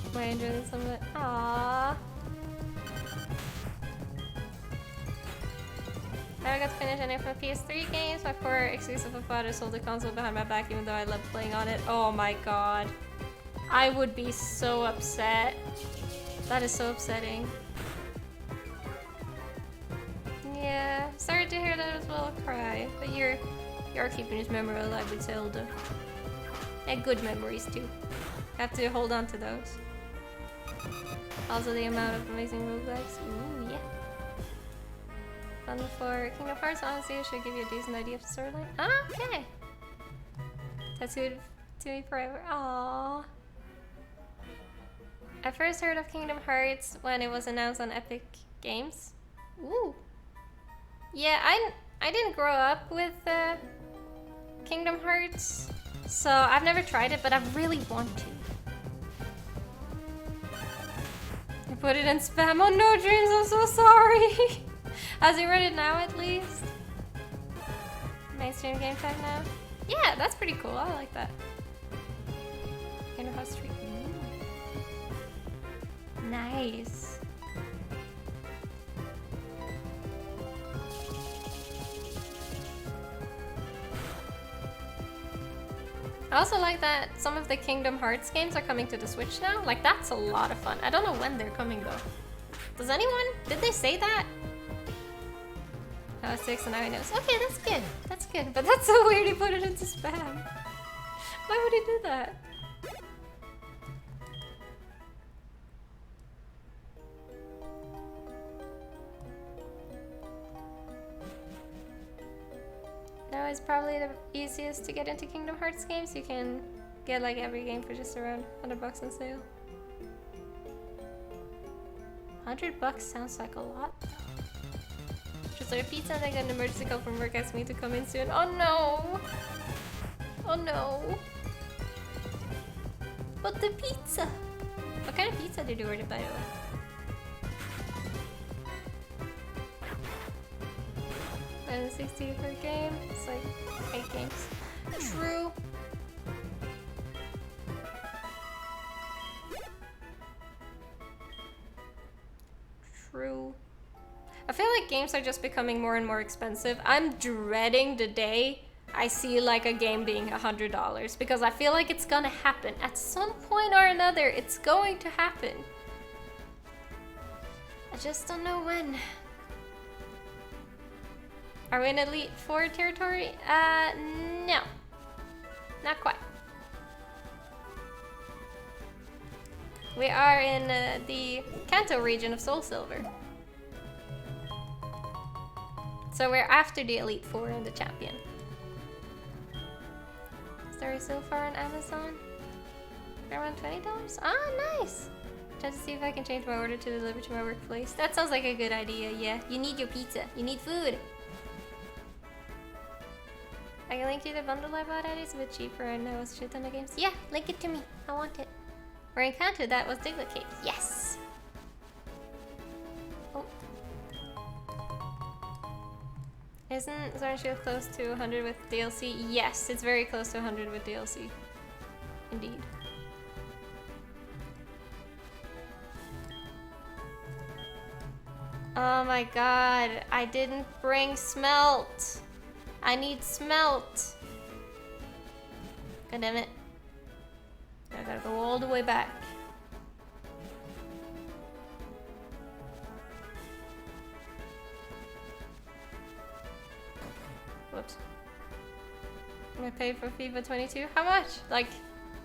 Am I enjoying some of it? Aww. I never got to finish any of my PS3 games. My poor exclusive father sold the console behind my back even though I loved playing on it. Oh my god. I would be so upset. That is so upsetting. Yeah, sorry to hear that as well, cry. But you're keeping his memory alive with Zelda. And good memories too. Have to hold on to those. Also the amount of amazing roguelikes. Ooh, yeah. Fun for Kingdom Hearts, honestly, it should give you a decent idea of the storyline. Ah, okay. Tattooed to me forever. Aww. I first heard of Kingdom Hearts when it was announced on Epic Games. Ooh. Yeah, I didn't grow up with Kingdom Hearts, so I've never tried it, but I really want to. I put it in spam. Oh no, Dreams, I'm so sorry. Has he read it now at least? Mainstream game tag now? Yeah, that's pretty cool. I like that. Kingdom Hearts 3. Nice. I also like that some of the Kingdom Hearts games are coming to the Switch now. Like, that's a lot of fun. I don't know when they're coming though. Does anyone? Did they say that? Oh, 6 and now he knows. Okay, that's good. That's good. But that's so weird he put it into spam. Why would he do that? Now is probably the easiest to get into Kingdom Hearts games. You can get like every game for just around $100 on sale. $100 sounds like a lot. Just ordered pizza and I got an emergency call from work asking me to come in soon. Oh no! Oh no! But the pizza! What kind of pizza did you order, by the way? $160 per game. It's like 8 games. True. True. I feel like games are just becoming more and more expensive. I'm dreading the day I see like a game being $100 because I feel like it's gonna happen. At some point or another, it's going to happen. I just don't know when. Are we in Elite 4 territory? No. Not quite. We are in the Kanto region of Soul Silver. So we're after the Elite 4 and the Champion. Story so far on Amazon? Around $20? Ah, nice! Try to see if I can change my order to deliver to my workplace. That sounds like a good idea, yeah. You need your pizza. You need food. I can link you the bundle I bought at. It's a bit cheaper and I was shit ton of games. Yeah, link it to me. I want it. We're in Kanto. That was duplicate. Yes! Oh. Isn't Zorn Shield close to 100 with DLC? Yes, it's very close to 100 with DLC. Indeed. Oh my god, I didn't bring smelt. I need smelt. God damn it. I gotta go all the way back. Whoops. I paid for FIFA 22. How much? Like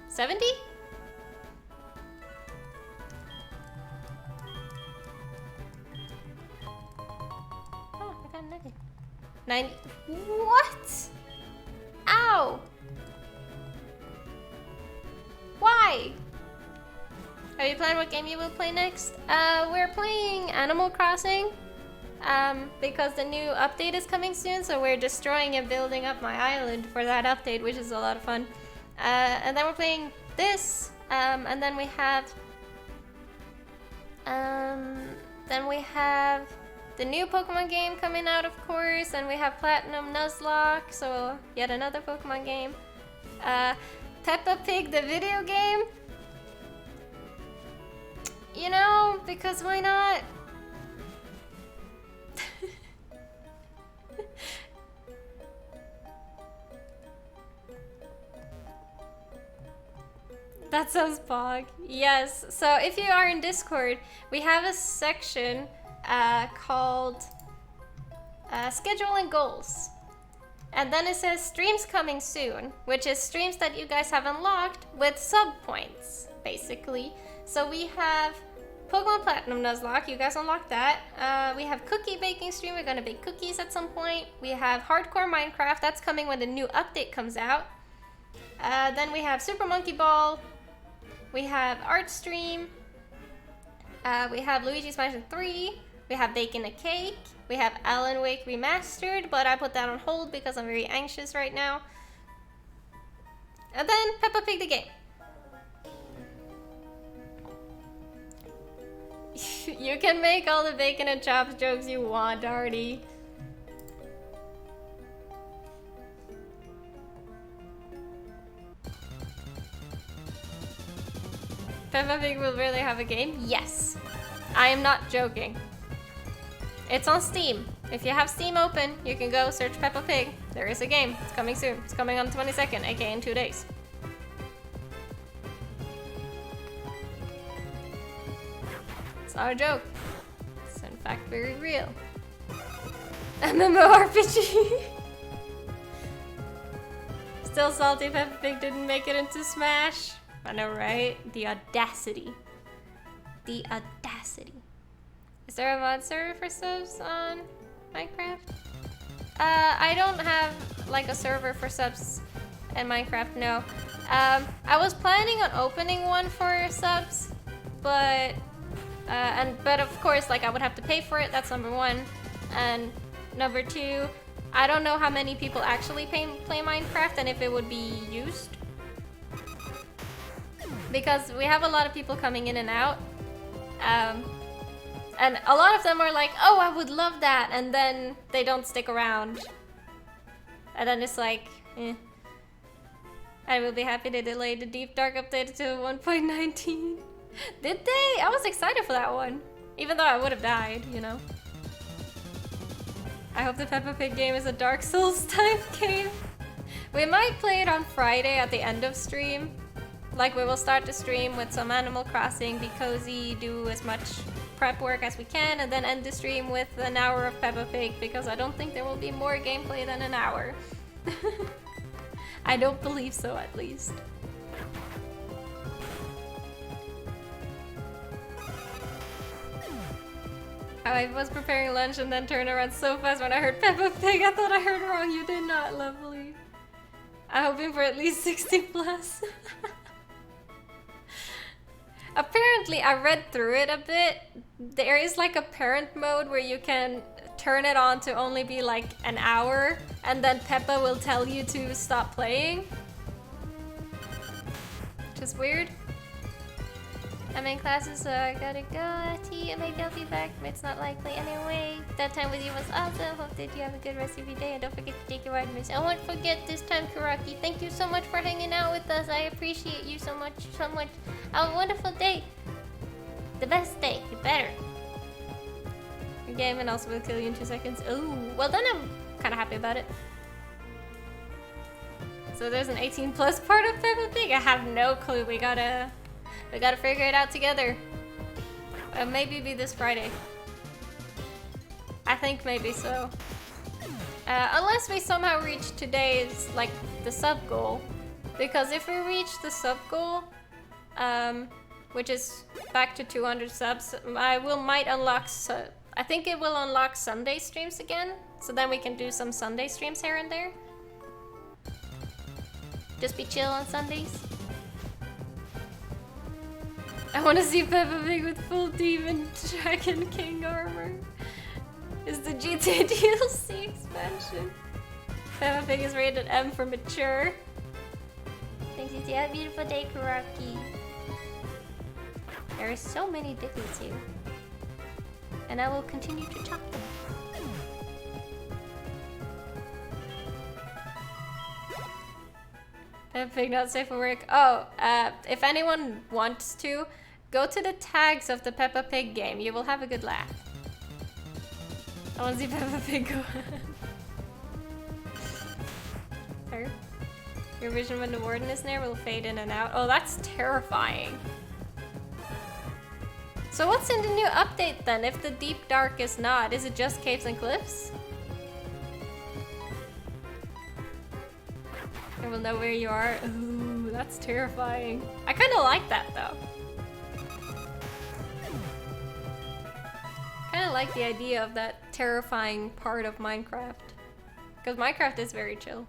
70? Oh, I got nothing. 90. What? Ow! Why? Have you planned what game you will play next? We're playing Animal Crossing. Because the new update is coming soon, so we're destroying and building up my island for that update, which is a lot of fun. And then we're playing this, and then we have the new Pokemon game coming out, of course, and we have Platinum Nuzlocke, so yet another Pokemon game. Peppa Pig, the video game. You know, because why not? That sounds pog. Yes. So if you are in Discord, we have a section called Schedule and Goals. And then it says streams coming soon, which is streams that you guys have unlocked with sub points, basically. So we have Pokemon Platinum Nuzlocke, you guys unlocked that. We have cookie baking stream, we're gonna bake cookies at some point. We have Hardcore Minecraft, that's coming when the new update comes out. Then we have Super Monkey Ball. We have Art Stream. We have Luigi's Mansion 3. We have Baking a Cake. We have Alan Wake Remastered, but I put that on hold because I'm very anxious right now. And then Peppa Pig the game. You can make all the bacon and chops jokes you want, Artie. Peppa Pig will really have a game? Yes. I am not joking. It's on Steam. If you have Steam open, you can go search Peppa Pig. There is a game. It's coming soon. It's coming on the 22nd, aka in 2 days. It's not a joke. It's in fact very real. MMORPG. Still salty Peppa Pig didn't make it into Smash. I know, right? The audacity. The audacity. Is there a mod server for subs on Minecraft? I don't have like a server for subs in Minecraft, no. I was planning on opening one for subs, but of course, like I would have to pay for it. That's number one, and number two, I don't know how many people actually play Minecraft and if it would be used, because we have a lot of people coming in and out, and a lot of them are like, "Oh, I would love that," and then they don't stick around, and then it's like, eh. I will be happy they delayed the Deep Dark update to 1.19. Did they? I was excited for that one. Even though I would have died, you know. I hope the Peppa Pig game is a Dark Souls type game. We might play it on Friday at the end of stream. Like we will start the stream with some Animal Crossing, be cozy, do as much prep work as we can, and then end the stream with an hour of Peppa Pig, because I don't think there will be more gameplay than an hour. I don't believe so, at least. I was preparing lunch and then turned around so fast when I heard Peppa Pig. I thought I heard wrong. You did not, lovely. I'm hoping for at least 60 plus. Apparently, I read through it a bit. There is like a parent mode where you can turn it on to only be like an hour, and then Peppa will tell you to stop playing. Which is weird. I'm in classes, so I gotta go. Tea, maybe I'll be back, but it's not likely anyway. That time with you was awesome. Hope that you have a good rest of your day, and don't forget to take your vitamins. I won't forget this time, Karaki. Thank you so much for hanging out with us. I appreciate you so much, so much. Have a wonderful day. The best day. You better. Your game and also will kill you in 2 seconds. Oh, well then I'm kind of happy about it. So there's an 18 plus part of Peppa Pig. I have no clue. We gotta figure it out together. Maybe be this Friday. I think maybe so. Unless we somehow reach today's, like, the sub goal. Because if we reach the sub goal, which is back to 200 subs, might unlock, I think it will unlock Sunday streams again. So then we can do some Sunday streams here and there. Just be chill on Sundays. I want to see Peppa Pig with full Demon Dragon King armor. Is the GTA DLC expansion? Peppa Pig is rated M for mature. Thanks, you. Have a beautiful day, Karaki. There are so many Dicklets here, and I will continue to chop them. Peppa Pig not safe for work. Oh, if anyone wants to, go to the tags of the Peppa Pig game. You will have a good laugh. I want to see Peppa Pig go. Her. Your vision when the warden is near will fade in and out. Oh, that's terrifying. So what's in the new update then? If the deep dark is not, is it just caves and cliffs? I will know where you are. Ooh, that's terrifying. I kind of like that though. Kind of like the idea of that terrifying part of Minecraft. Because Minecraft is very chill.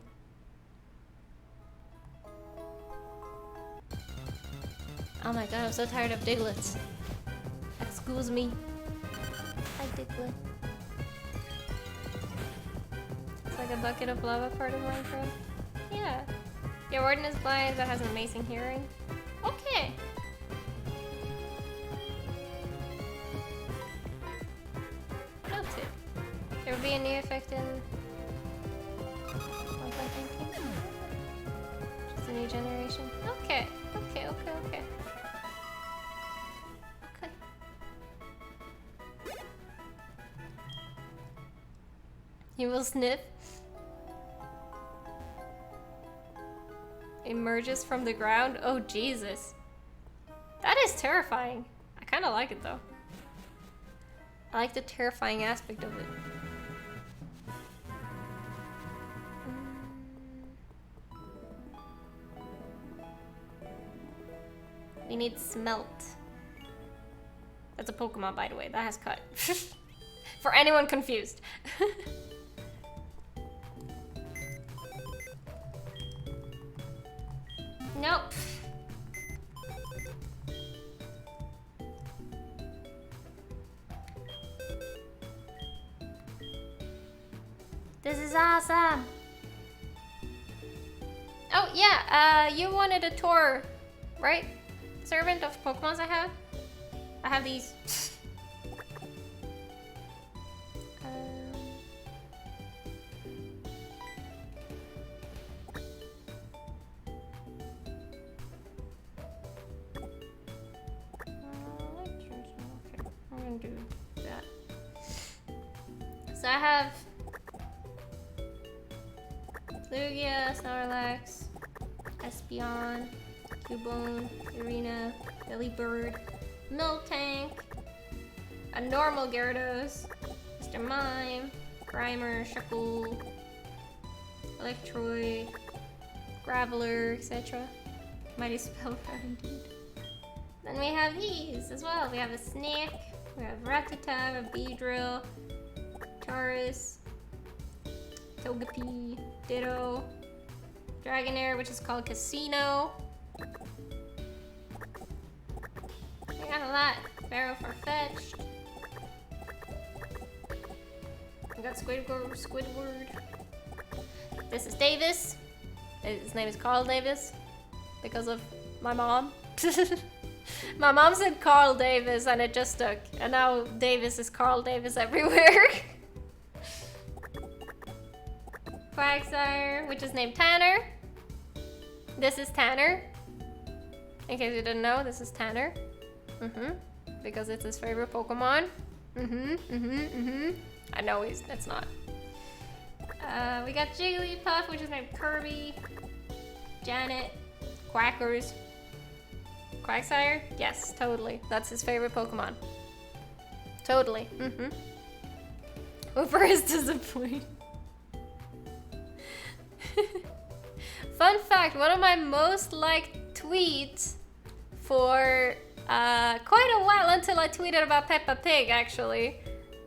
Oh my god, I'm so tired of Diglets. Excuse me. Hi, Diglett. It's like a bucket of lava part of Minecraft. Yeah. Your warden is blind, but has an amazing hearing. Okay. Noted. There will be a new effect in 1.19. Just a new generation. Okay. Okay. He will sniff. Emerges from the ground. Oh, Jesus. That is terrifying. I kind of like it, though. I like the terrifying aspect of it. We need Smelt. That's a Pokemon, by the way. That has cut. For anyone confused. Nope. This is awesome. Oh yeah, you wanted a tour, right? Servant of Pokemons I have? I have these. I'm gonna do that. So I have Lugia, Snorlax, Espeon, Cubone, Irina, Delibird, Miltank, a normal Gyarados, Mr. Mime, Grimer, Shuckle, Electroid, Graveler, etc. Mighty Spellcraft indeed. Then we have these as well. We have a Snake, we have Rattata, a Beedrill, Taurus, Togepi, Ditto, Dragonair, which is called Casino. We got a lot. Barrow Farfetch'd. We got Squidward. This is Davis. His name is Carl Davis because of my mom. My mom said Carl Davis and it just stuck. And now Davis is Carl Davis everywhere. Quagsire, which is named Tanner. This is Tanner. In case you didn't know, this is Tanner. Because it's his favorite Pokemon. I know it's not. We got Jigglypuff, which is named Kirby. Janet. Quackers. Quagsire? Yes, totally. That's his favorite Pokemon. Totally. Wooper is disappointed. Fun fact, one of my most liked tweets for quite a while until I tweeted about Peppa Pig actually,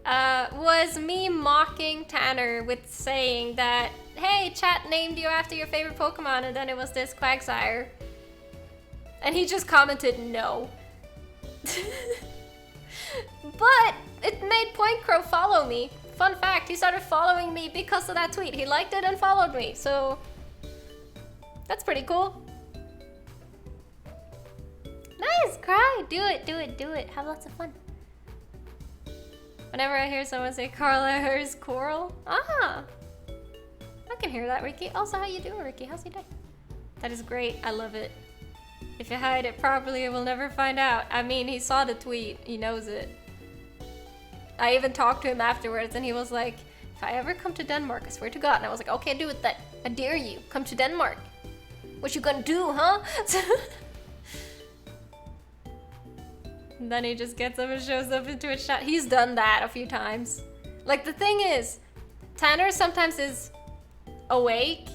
was me mocking Tanner with saying that, hey, chat named you after your favorite Pokemon, and then it was this Quagsire. And he just commented no. But it made Point Crow follow me. Fun fact, he started following me because of that tweet. He liked it and followed me, so that's pretty cool. Nice, cry. Do it, do it, do it. Have lots of fun. Whenever I hear someone say Carla hears Coral, I can hear that, Ricky. Also, how you doing, Ricky? How's your day? That is great. I love it. If you hide it properly, it will never find out. I mean, he saw the tweet. He knows it. I even talked to him afterwards, and he was like, if I ever come to Denmark, I swear to God. And I was like, okay, do it then. I dare you. Come to Denmark. What you gonna do, huh? And then he just gets up and shows up into a chat. He's done that a few times. Like, the thing is, Tanner sometimes is awake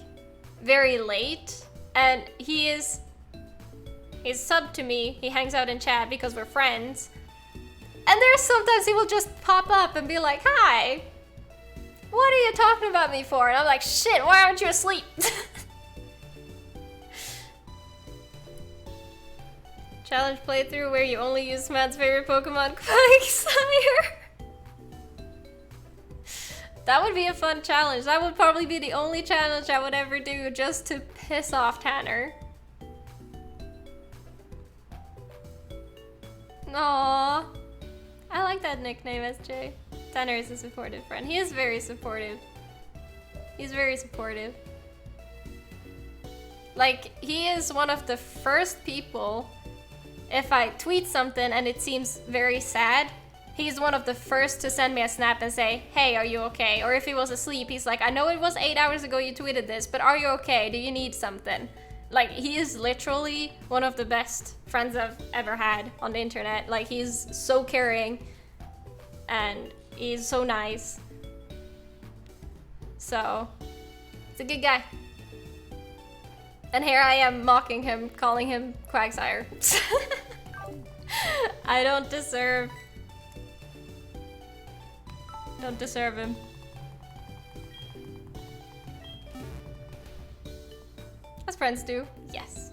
very late, and he's subbed to me. He hangs out in chat because we're friends. And there's sometimes he will just pop up and be like, hi, what are you talking about me for? And I'm like, shit, why aren't you asleep? Challenge playthrough where you only use Matt's favorite Pokemon, Quagsire. That would be a fun challenge. That would probably be the only challenge I would ever do just to piss off Tanner. Aww. I like that nickname, SJ. Tanner is a supportive friend. He is very supportive. He's very supportive. Like, he is one of the first people, if I tweet something and it seems very sad, he's one of the first to send me a snap and say, hey, are you okay? Or if he was asleep, he's like, I know it was 8 hours ago you tweeted this, but are you okay? Do you need something? Like, he is literally one of the best friends I've ever had on the internet. Like, he's so caring. and he's so nice. So, he's a good guy. And here I am mocking him, calling him Quagsire. I don't deserve him. As friends do, yes.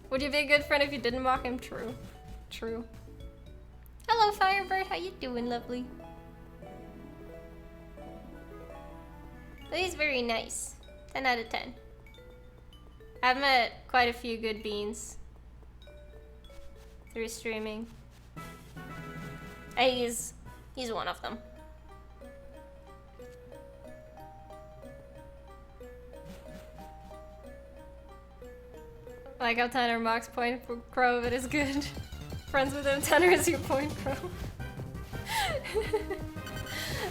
Would you be a good friend if you didn't mock him? True. True. Hello, Firebird. How you doing, lovely? He's very nice. 10 out of 10. I've met quite a few good beans through streaming. And he's one of them. Like how Tanner mocks Point Crow, but is good. Friends with him, Tanner is your Point Crow.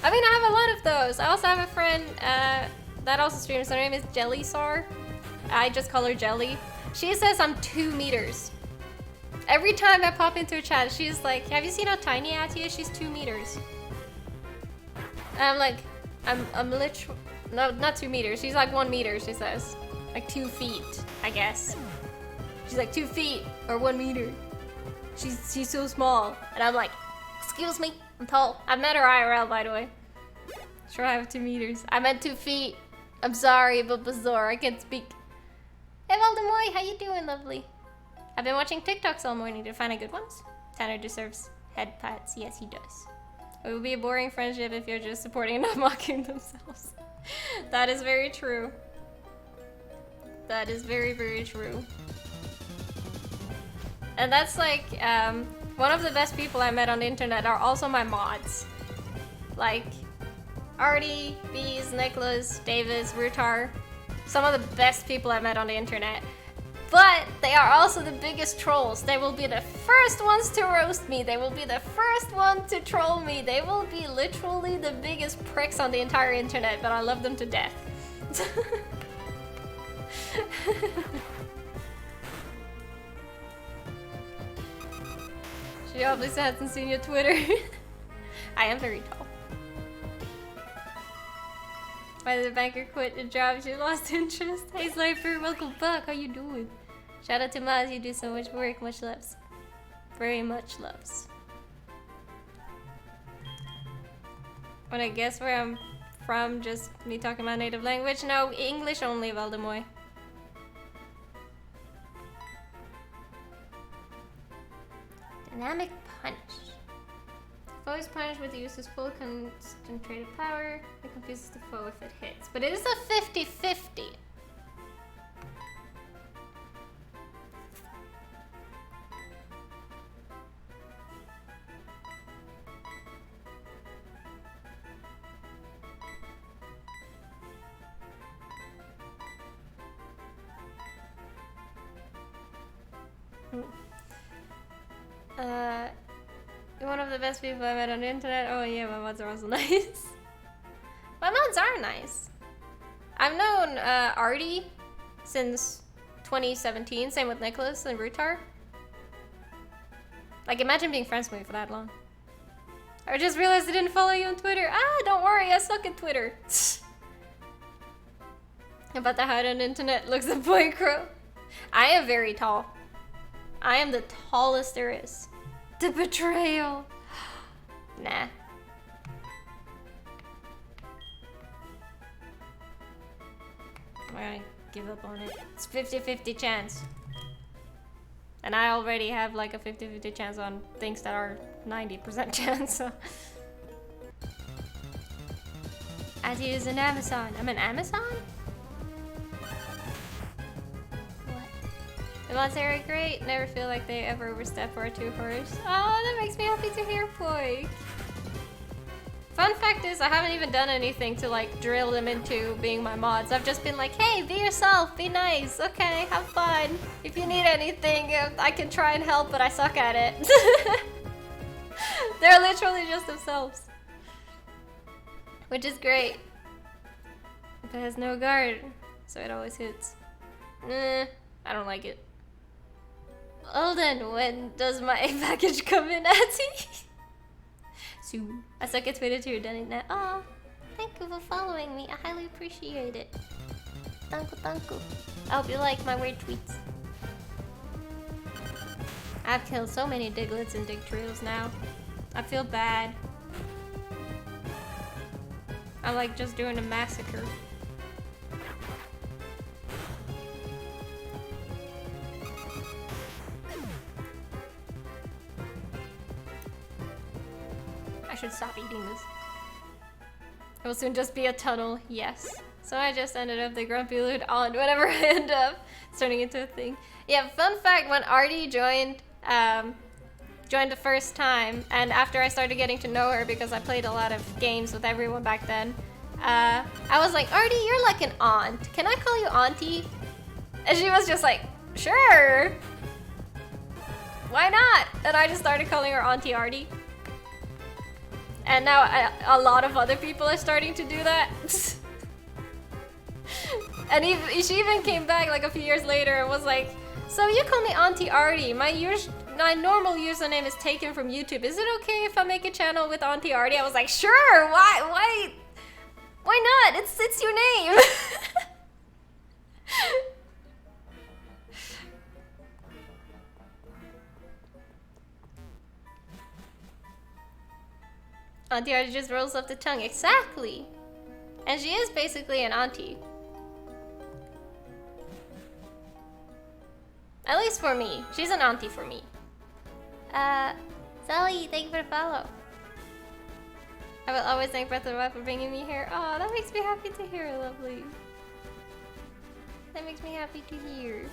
I mean, I have a lot of those. I also have a friend that also streams. Her name is Jellysar. I just call her Jelly. She says I'm 2 meters. Every time I pop into her chat, she's like, have you seen how tiny Ati is? She's 2 meters. And I'm like, I'm literally, no, not 2 meters. She's like 1 meter, she says. Like 2 feet, I guess. She's like 2 feet or 1 meter. She's so small. And I'm like, excuse me, I'm tall. I've met her IRL, by the way. Sure, I have 2 meters. I meant 2 feet. I'm sorry, but bizarre, I can't speak. Hey, Valdemoy, how you doing, lovely? I've been watching TikToks all morning to find good ones. Tanner deserves head pats. Yes, he does. It would be a boring friendship if you're just supporting and not mocking themselves. That is very true. That is very, very true. And that's like, one of the best people I met on the internet are also my mods. Like, Artie, Bees, Nicholas, Davis, Rutar. Some of the best people I met on the internet. But they are also the biggest trolls. They will be the first ones to roast me. They will be the first one to troll me. They will be literally the biggest pricks on the entire internet, but I love them to death. She obviously hasn't seen your Twitter. I am very tall. Why did the banker quit the job? She lost interest. Hey Slifer, welcome back. How you doing? Shout out to Maz, you do so much work. Much loves. Very much loves. Wanna guess where I'm from? Just me talking my native language? No, English only, Valdemoy. Dynamic punch. Foe is punished with the use of full concentrated power. It confuses the foe if it hits. But it is a 50-50. One of the best people I met on the internet. Oh yeah, my mods are also nice. My mods are nice. I've known Artie since 2017. Same with Nicholas and Rutar. Like, imagine being friends with me for that long. I just realized I didn't follow you on Twitter. Ah, don't worry, I suck at Twitter. About the height on the internet looks a boy crow. I am very tall. I am the tallest there is. The betrayal. Nah. I'm gonna give up on it. It's 50-50 chance. And I already have like a 50-50 chance on things that are 90% chance, so. As you use an Amazon. I'm an Amazon? The mods are great. Never feel like they ever overstep or are too harsh. Oh, that makes me happy to hear, Poik. Fun fact is, I haven't even done anything to like drill them into being my mods. I've just been like, hey, be yourself, be nice, okay, have fun. If you need anything, I can try and help, but I suck at it. They're literally just themselves. Which is great. It has no guard, so it always hits. I don't like it. Alden, when does my package come in, Atty? soon. I suck at Twitter too, done it now. Aw, thank you for following me. I highly appreciate it. Thank you. I hope you like my weird tweets. I've killed so many Diglets and Digtrails now. I feel bad. I'm like just doing a massacre. I should stop eating this. It will soon just be a tunnel, yes. So I just ended up the grumpy loot on whenever I end up. It's turning into a thing. Yeah, fun fact, when Artie joined the first time, and after I started getting to know her because I played a lot of games with everyone back then, I was like, Artie, you're like an aunt. Can I call you auntie? And she was just like, sure. Why not? And I just started calling her Auntie Artie. And now a lot of other people are starting to do that. And she even came back like a few years later and was like, so you call me Auntie Artie. My normal username is taken from YouTube. Is it okay if I make a channel with Auntie Artie? I was like, sure. Why not? It's your name. Auntie Artie just rolls off the tongue. Exactly. And she is basically an auntie. At least for me. She's an auntie for me. Sally, thank you for the follow. I will always thank Breath of the Wild for bringing me here. Oh, that makes me happy to hear, lovely. That makes me happy to hear.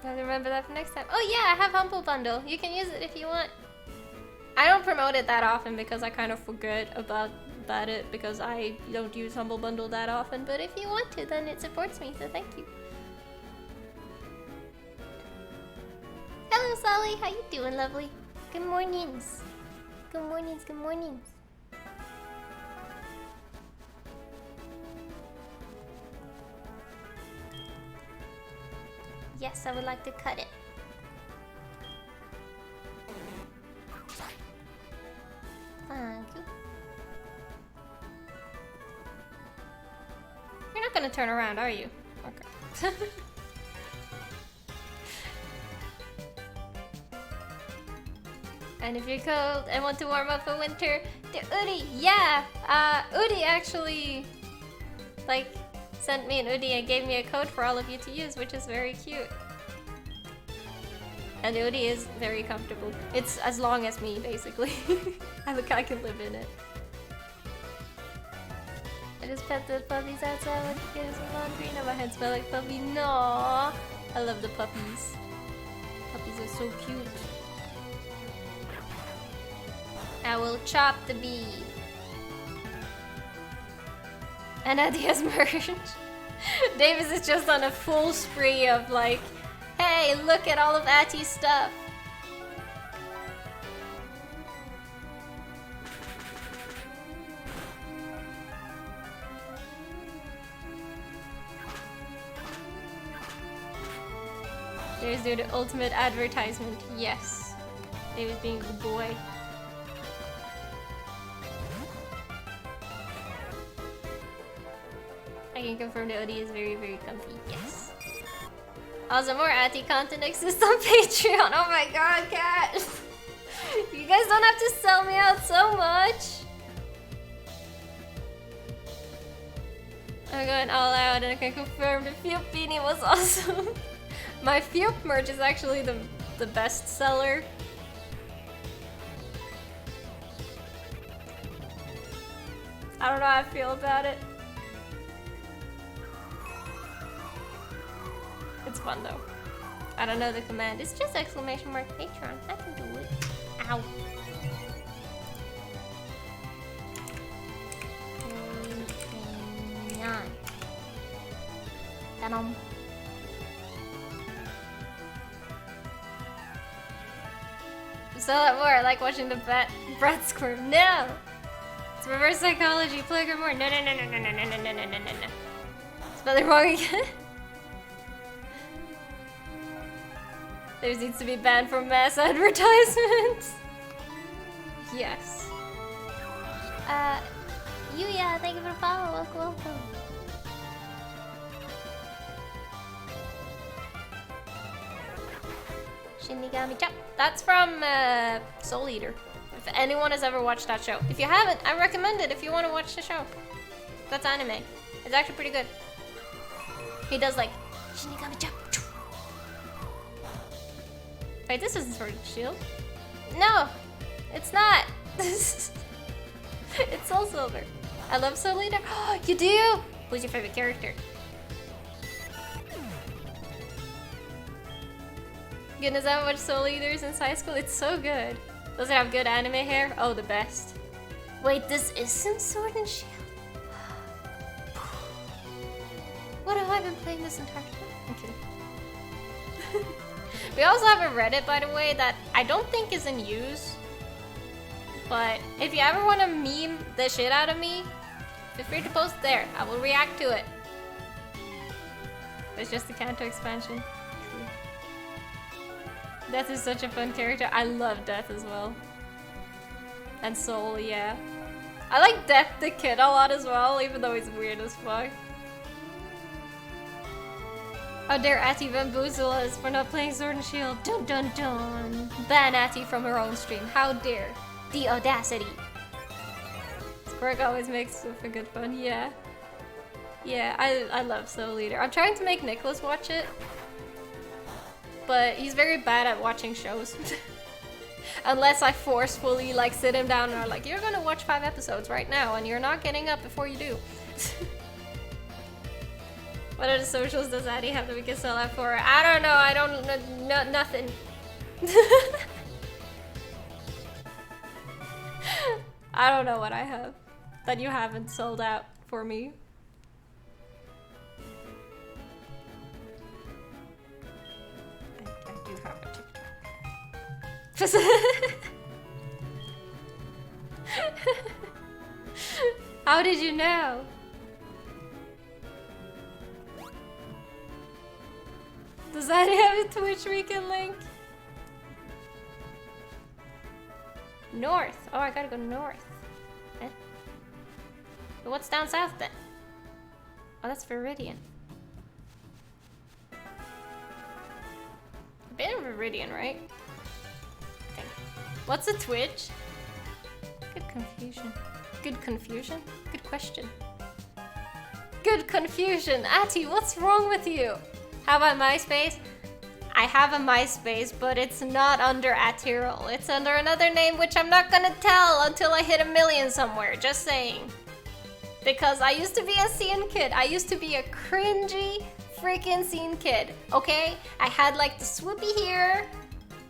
I have to remember that for next time. Oh yeah, I have Humble Bundle. You can use it if you want. I don't promote it that often because I kind of forget about it because I don't use Humble Bundle that often. But if you want to, then it supports me, so thank you. Hello, Sally. How you doing, lovely? Good mornings. Good mornings. Good mornings. Yes, I would like to cut it. Thank you. You're not gonna turn around, are you? Okay. And if you're cold and want to warm up for winter, the Udi, yeah! Udi actually, like, sent me an Udi and gave me a code for all of you to use, which is very cute. And the Udi is very comfortable. It's as long as me, basically. I can live in it. I just pet the puppies outside when you get some laundry. Now my hands smell like puppy. No, I love the puppies. Puppies are so cute. I will chop the bee. And Adia's merch. Davis is just on a full spree of like, hey, look at all of Ati's stuff. There's the ultimate advertisement. Yes. Davis being a good boy. I can confirm the OD is very, very comfy. Yes. Also, more Ati content exists on Patreon. Oh my god, Cat! You guys don't have to sell me out so much. I'm going all out and I can confirm the Fupe beanie was awesome. My Fupe merch is actually the best seller. I don't know how I feel about it. It's fun though. I don't know the command. It's just exclamation mark Patreon. I can do it. Ow. Venom. So that more. I like watching the brat squirm. No! It's reverse psychology. Play more. No. Spell it wrong again. There needs to be banned from mass advertisements. Yes. Yuya, thank you for the follow. Welcome. Shinigami Chop. That's from Soul Eater. If anyone has ever watched that show. If you haven't, I recommend it if you want to watch the show. That's anime. It's actually pretty good. He does like Shinigami Chop. Wait, this isn't Sword and Shield. No, it's not. It's Soul Silver. I love Soul Eater. Oh, you do? Who's your favorite character? Goodness, I watched Soul Eater since high school. It's so good. Does it have good anime hair? Oh, the best. Wait, this isn't Sword and Shield? What have I been playing this entire time? I'm kidding. We also have a Reddit, by the way, that I don't think is in use. But if you ever want to meme the shit out of me, feel free to post there. I will react to it. It's just the Kanto expansion. Death is such a fun character. I love Death as well. And Soul, yeah. I like Death the Kid a lot as well, even though he's weird as fuck. How dare Ati bamboozle us for not playing Sword and Shield? Dun dun dun! Ban Ati from her own stream. How dare! The audacity! Squirk always makes for good fun, yeah. Yeah, I love Soul Eater. I'm trying to make Nicholas watch it. But he's very bad at watching shows. Unless I forcefully like sit him down and I'm like, you're gonna watch 5 episodes right now and you're not getting up before you do. What other socials does Addy have that we can sell out for? I don't know, I don't know, nothing. I don't know what I have that you haven't sold out for me. I do have a TikTok. How did you know? Does that have a Twitch weekend link? North. Oh, I gotta go north. Eh? But what's down south then? Oh, that's Viridian. I've been in Viridian, right? I think. What's a Twitch? Good confusion. Good confusion? Good question. Good confusion. Ati, what's wrong with you? How about MySpace? I have a MySpace, but it's not under Atirel. It's under another name, which I'm not gonna tell until I hit 1 million somewhere. Just saying. Because I used to be a scene kid. I used to be a cringy freaking scene kid, okay? I had like the swoopy hair.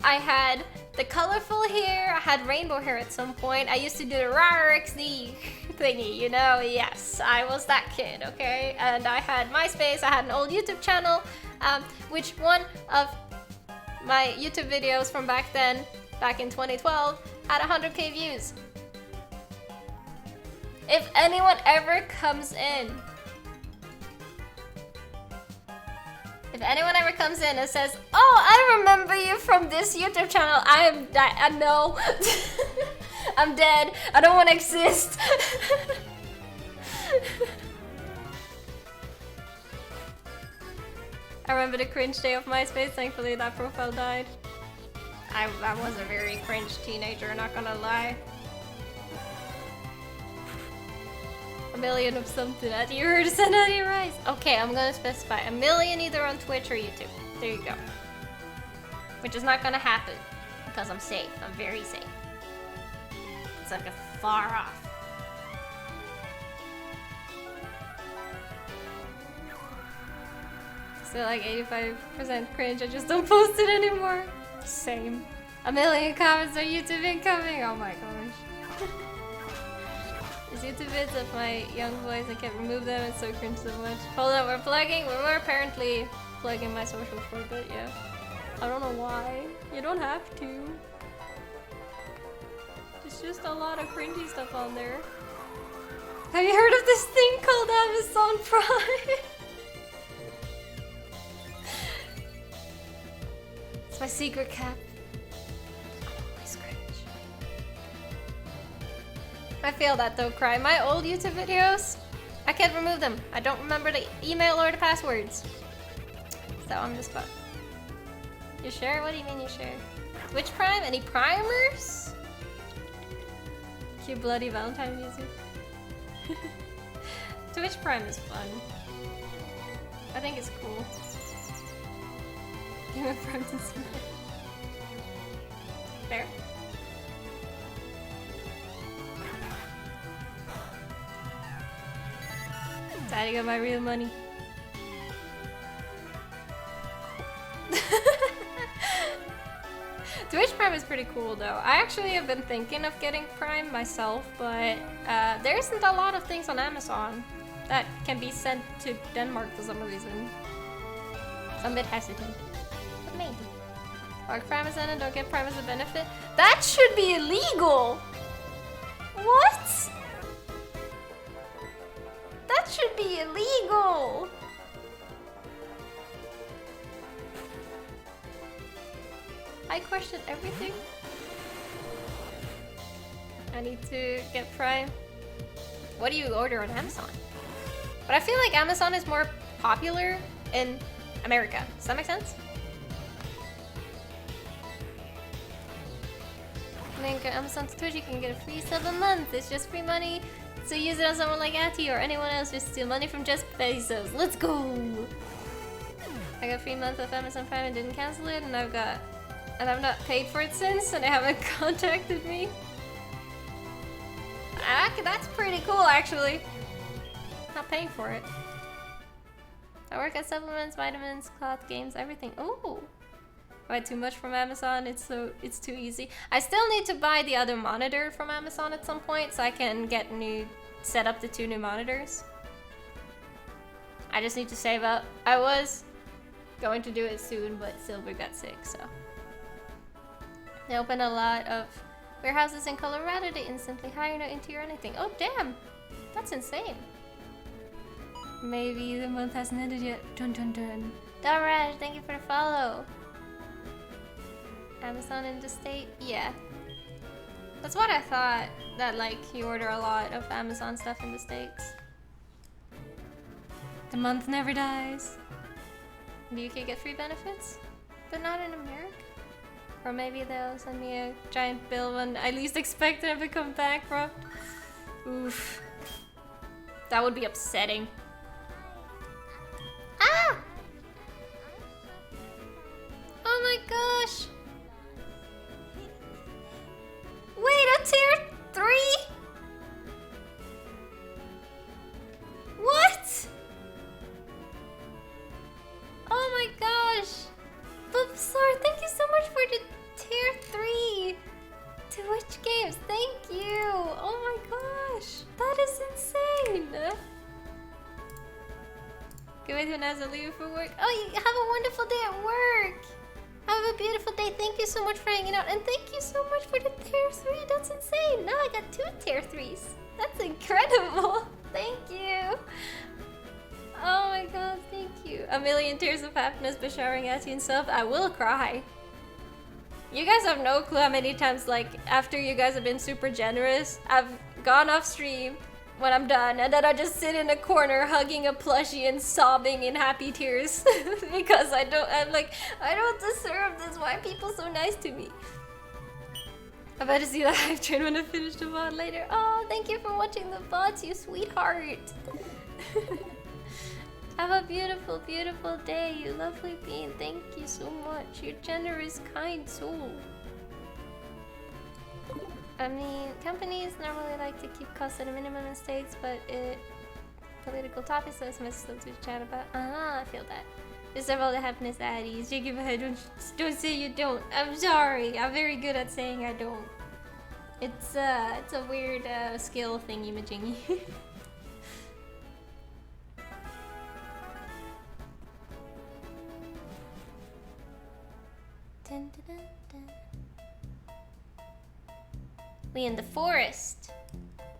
I had the colorful hair. I had rainbow hair at some point. I used to do the RAR XD thingy, you know? Yes, I was that kid, okay? And I had MySpace. I had an old YouTube channel, which one of my YouTube videos from back then, back in 2012, had 100k views. If anyone ever comes in, and says, oh, I remember you from this YouTube channel, I know. I'm dead. I don't want to exist. I remember the cringe day of MySpace. Thankfully, that profile died. I was a very cringe teenager, not gonna lie. 1 million of something. At you heard send out your rise. Okay, I'm gonna specify 1 million either on Twitch or YouTube. There you go. Which is not gonna happen because I'm safe. I'm very safe. It's like a far off. Still like 85% cringe. I just don't post it anymore. Same. 1 million comments on YouTube incoming. Oh my gosh. These YouTube vids of my young boys, I can't remove them. It's so cringe so much. Hold on, we're apparently plugging my social for a bit, yeah. I don't know why. You don't have to. There's just a lot of cringy stuff on there. Have you heard of this thing called Amazon Prime? It's my secret cap. Always cringe. I feel that though, Cry. My old YouTube videos, I can't remove them. I don't remember the email or the passwords. So I'm just fucked. You sure? What do you mean you sure? Twitch Prime? Any primers? Cute bloody Valentine music. Twitch Prime is fun. I think it's cool. Game of Prime to see it. Fair. Time to get my real money. Twitch Prime is pretty cool though. I actually have been thinking of getting Prime myself, but there isn't a lot of things on Amazon that can be sent to Denmark for some reason. So I'm a bit hesitant, but maybe. Work for Amazon and don't get Prime as a benefit? That should be illegal! What? That should be illegal! I question everything. I need to get Prime. What do you order on Amazon? But I feel like Amazon is more popular in America. Does that make sense? Link Amazon to Twitch, you can get a free sub a month. It's just free money. So use it on someone like Ati or anyone else. Just steal money from Just Bezos. Let's go! I got a free month of Amazon Prime and didn't cancel it, and I've not paid for it since, and they haven't contacted me. That's pretty cool, actually. Not paying for it. I work at supplements, vitamins, cloth, games, everything. Oh, buy too much from Amazon. It's too easy. I still need to buy the other monitor from Amazon at some point, so I can set up the 2 new monitors. I just need to save up. I was going to do it soon, but Silver got sick, so. They open a lot of warehouses in Colorado. They instantly hire no interior or anything. Oh, damn. That's insane. Maybe the month hasn't ended yet. Dun dun dun. Daraj, thank you for the follow. Amazon in the state? Yeah. That's what I thought. That, like, you order a lot of Amazon stuff in the States. The month never dies. The UK get free benefits? But not in America? Or maybe they'll send me a giant bill when I least expect them to come back from. Oof. That would be upsetting. Ah! Oh my gosh! Wait, a tier 3? What? Oh my gosh! Bulbasaur, thank you so much for the tier 3 Twitch games. Thank you. Oh my gosh, that is insane. Good way to announce a leave for work. Oh, you have a wonderful day at work. Have a beautiful day. Thank you so much for hanging out, and thank you so much for the tier 3. That's insane. Now I got 2 tier 3s. That's incredible. Thank you. Oh my god, thank you. A million tears of happiness by showering at you and stuff. I will cry. You guys have no clue how many times, like, after you guys have been super generous, I've gone off stream when I'm done, and then I just sit in a corner hugging a plushie and sobbing in happy tears because I'm like, I don't deserve this. Why are people so nice to me? I'm about to see the hype train when I finish the VOD later. Oh, thank you for watching the VODs, you sweetheart. Have a beautiful, beautiful day, you lovely being. Thank you so much. Your generous, kind soul. I mean, companies normally like to keep costs at a minimum in states, but political topics, so it's still to chat about. I feel that. Deserve all the happiness at ease. You give a head, don't say you don't. I'm sorry. I'm very good at saying I don't. It's a weird skill thingy-majingy. Dun, dun, dun, dun. We in the forest.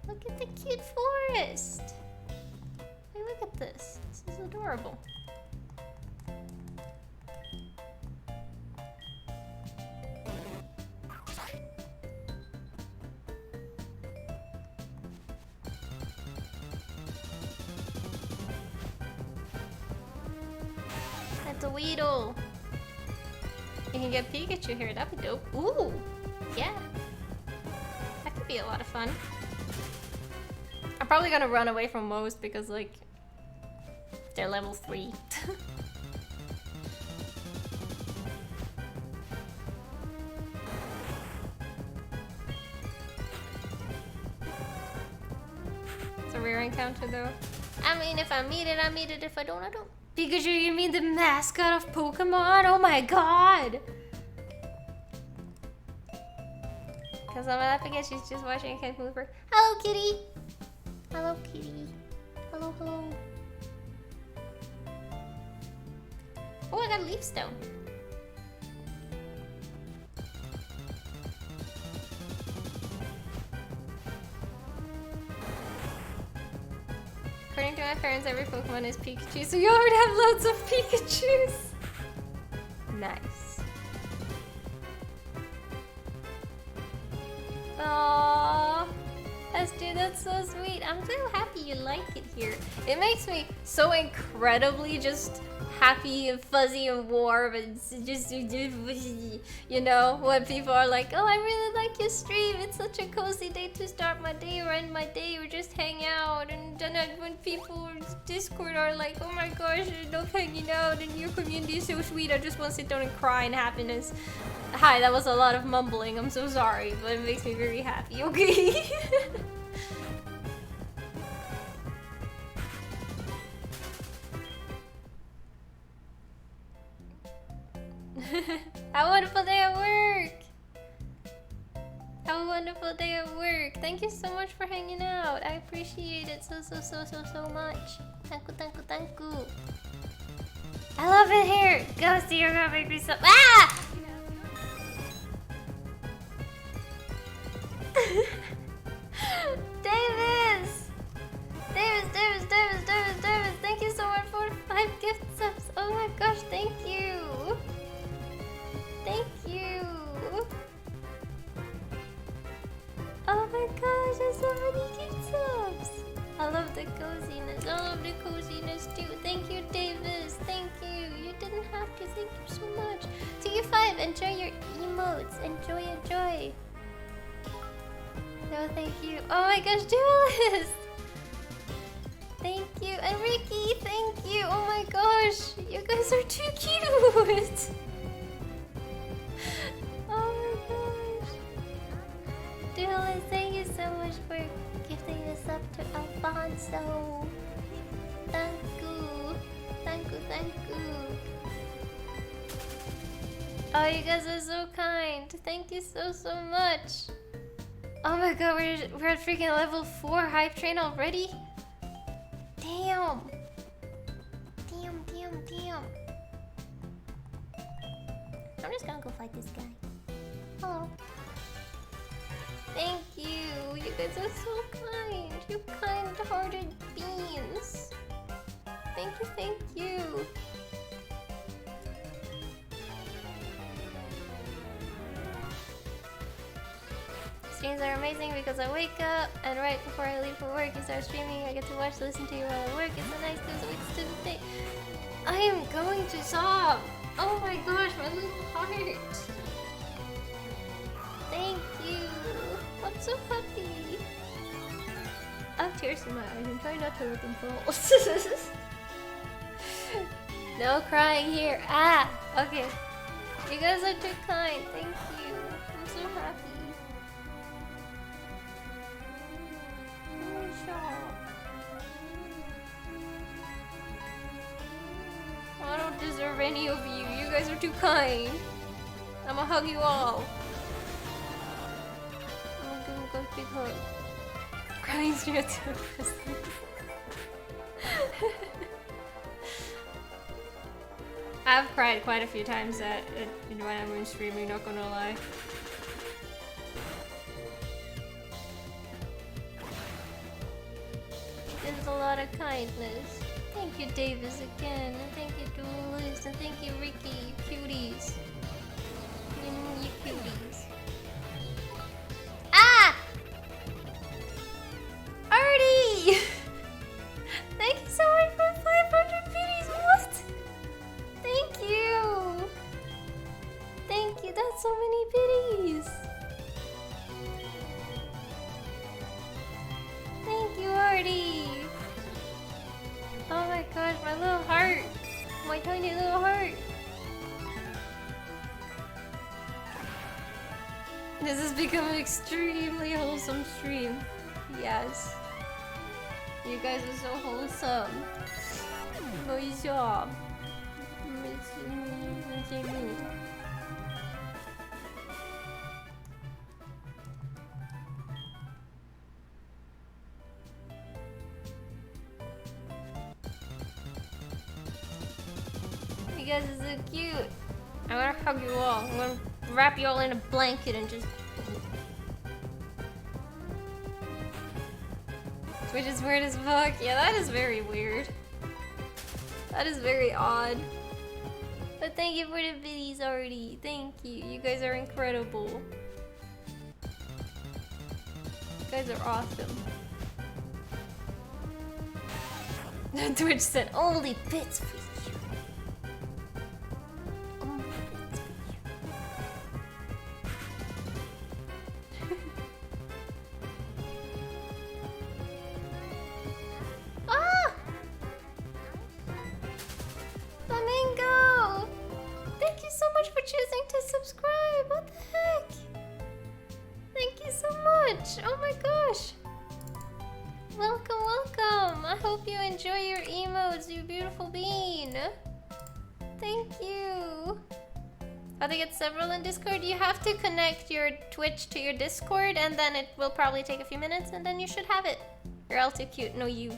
Look at the cute forest. Hey, look at this. This is adorable. the Weedle. You can get Pikachu here, that'd be dope. Ooh, yeah. That could be a lot of fun. I'm probably gonna run away from most because like, they're level 3. It's a rare encounter though. I mean, if I meet it, I meet it. If I don't, I don't. Pikachu, you mean the mascot of Pokemon? Oh my god! Cause I'm laughing at she's just watching. I can't move her. Hello, kitty. Hello, kitty. Hello, hello. Oh, I got a leaf stone. According to my parents, every Pokemon is Pikachu, so you already have loads of Pikachus. Nice. Aww. Esther, that's so sweet. I'm so happy you like it here. It makes me so incredibly just happy and fuzzy and warm and just, you know, when people are like, oh, I really like your stream. It's such a cozy day to start my day or end my day or just hang out. And then when people on Discord are like, oh my gosh, I love hanging out and your community is so sweet. I just want to sit down and cry in happiness. Hi, that was a lot of mumbling. I'm so sorry, but it makes me very happy, okay? Have a wonderful day at work! Have a wonderful day at work. Thank you so much for hanging out. I appreciate it so much. Thank you. I love it here. Ghosty, you're gonna make me so— Ah! Davis! Davis! Thank you so much for 5 gift subs. Oh my gosh, thank you. Thank you. Oh my gosh, there's so many gift subs. I love the coziness. I love the coziness too. Thank you, Davis. Thank you. You didn't have to. Thank you so much. TU5, enjoy your emotes. Enjoy. No, thank you. Oh my gosh, Duelist! Thank you. And Ricky, thank you. Oh my gosh, you guys are too cute. Oh my gosh. Duelist, thank you so much for gifting this up to Alfonso. Thank you. Oh, you guys are so kind. Thank you so much. Oh my god, we're at freaking level 4 hype train already? Damn. I'm just gonna go fight this guy. Hello. Thank you. You guys are so kind. You kind-hearted beans. Thank you. Streams are amazing because I wake up and right before I leave for work you start streaming. I get to watch, listen to you while I work. It's so nice because it's to the day. I am going to sob. Oh my gosh, my little heart. Thank you. I'm so happy. I have tears in my eyes. I'm trying not to let them fall. No crying here. Ah, okay. You guys are too kind. Thank you. I'm so happy. I don't deserve any of you. You guys are too kind. I'm gonna hug you all. I'm gonna give you a big hug. Crying straight to the person. I've cried quite a few times when I'm streaming, not gonna lie. There's a lot of kindness. Thank you, Davis, again. And thank you, Duelist. And thank you, Ricky. You cuties. You cuties. Ah! Artie! Thank you so much for 500 pities. What? Thank This has become an extremely wholesome stream. Yes. You guys are so wholesome. Nice job. You guys are so cute. I'm gonna hug you all. I'm gonna wrap you all in a blanket and just... Which is weird as fuck. Yeah, that is very weird. That is very odd. But thank you for the biddies already. Thank you. You guys are incredible. You guys are awesome. Twitch said only bits for you. Only bits for you. Ah! Flamingo! Thank you so much for choosing to subscribe. What the heck? Thank you so much. Oh my gosh. Welcome, welcome. I hope you enjoy your emotes, you beautiful bean. Thank you. I think it's several in Discord. You have to connect your Twitch to your Discord and then it will probably take a few minutes and then you should have it. You're all too cute. No, you.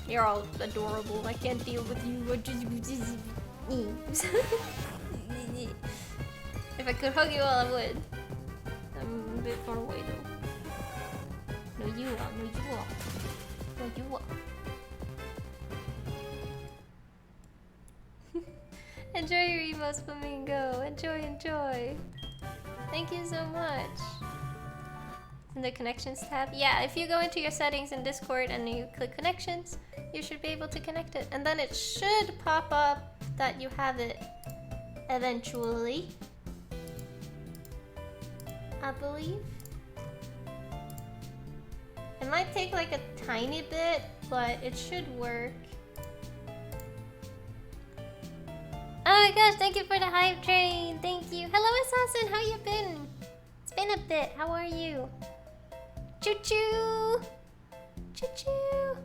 You're all adorable. I can't deal with you. If I could hug you all, I would. I'm a bit far away though. No, you are. No, you are. No, you are. Enjoy your emotes, Flamingo. Enjoy, enjoy. Thank you so much. In the connections tab? Yeah, if you go into your settings in Discord and you click connections, you should be able to connect it. And then it should pop up that you have it eventually. I believe. It might take like a tiny bit, but it should work. Oh my gosh, thank you for the hype train. Thank you. Hello, Assassin. How you been? It's been a bit. How are you? Choo choo. Choo choo.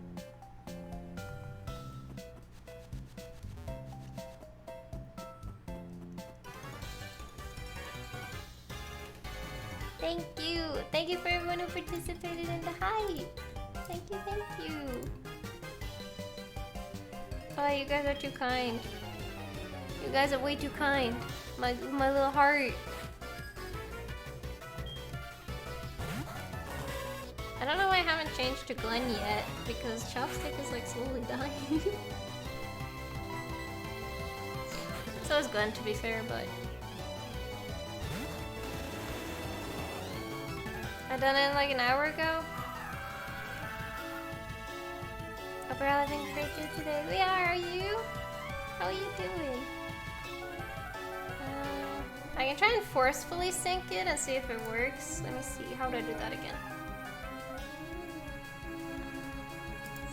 Thank you. Thank you for everyone who participated in the hype. Thank you, thank you. Oh, you guys are too kind. You guys are way too kind. My little heart. I don't know why I haven't changed to Glenn yet, because Chopstick is like slowly dying. So is Glenn, to be fair, but... I done it like an hour ago. Hope we're all having a great day today. We are you? How are you doing? I can try and forcefully sync it and see if it works. Let me see. How do I do that again?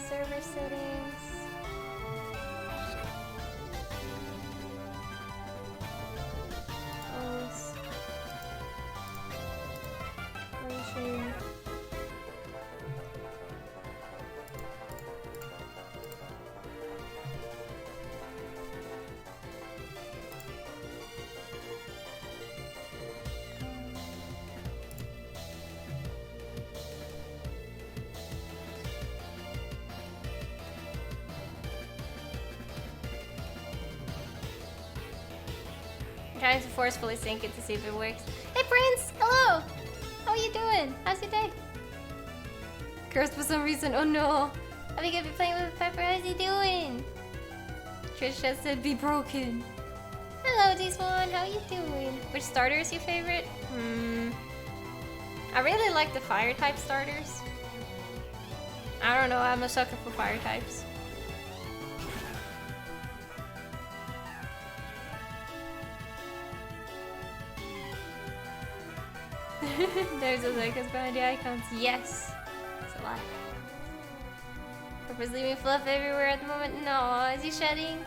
Server settings. Host. Version. Trying to forcefully sync it to see if it works. Hey Prince! Hello! How are you doing? How's your day? Cursed for some reason, oh no! I think I've been playing with Pepper, how's he doing? Trish just said be broken. Hello D-Swan, how are you doing? Which starter is your favorite? I really like the fire type starters. I don't know, I'm a sucker for fire types. There's a Zycos behind the icons. Yes! It's a lot. Pepper's leaving fluff everywhere at the moment. No, is he shedding?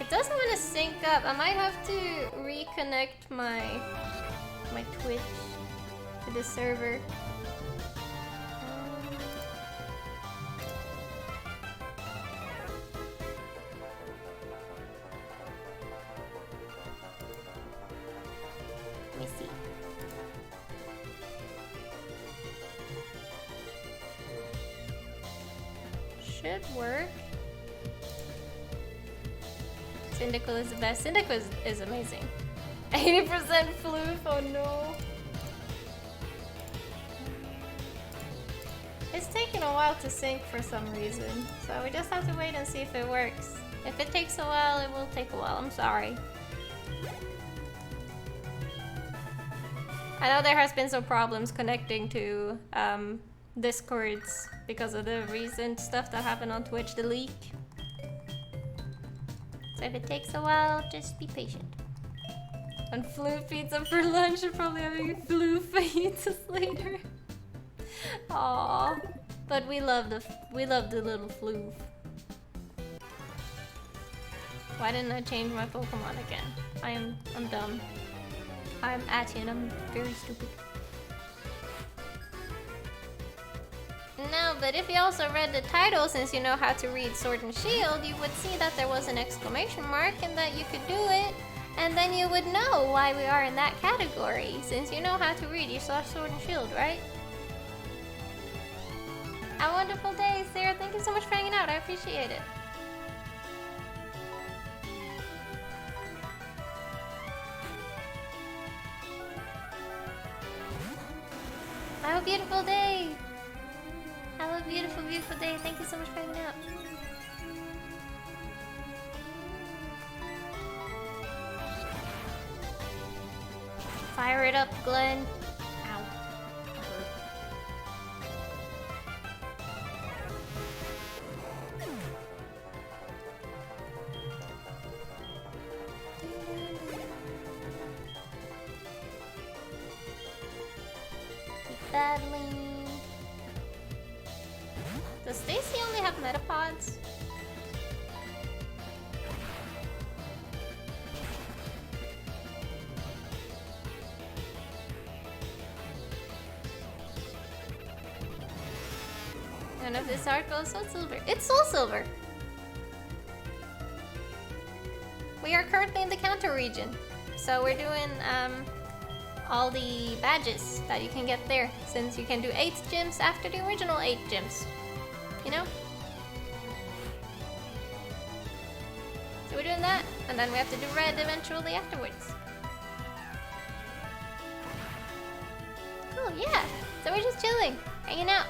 It doesn't want to sync up. I might have to reconnect my Twitch to the server. Let me see. Should work. Syndical is the best. Syndical is amazing. 80% floof, oh no. It's taking a while to sync for some reason, so we just have to wait and see if it works. If it takes a while, it will take a while, I'm sorry. I know there has been some problems connecting to Discords because of the recent stuff that happened on Twitch, the leak. So if it takes a while, just be patient. And floof pizza for lunch, and probably having floof pizzas later. Aww, but we love the little floof. Why didn't I change my Pokemon again? I'm dumb. I'm Atirel, I'm very stupid. No, but if you also read the title, since you know how to read Sword and Shield, you would see that there was an exclamation mark and that you could do it, and then you would know why we are in that category, since you know how to read. You saw Sword and Shield, right? A wonderful day, Sarah. Thank you so much for hanging out. I appreciate it. Have a beautiful day. Have a beautiful, beautiful day. Thank you so much for hanging out. Fire it up, Glenn. Ow. Keep battling. Does Stacy only have Metapods? None of this article is Soul Silver. It's Soul Silver! We are currently in the Kanto region. So we're doing all the badges that you can get there, since you can do 8 gyms after the original 8 gyms. You know? So we're doing that, and then we have to do red eventually afterwards. Cool, yeah. So we're just chilling, hanging out.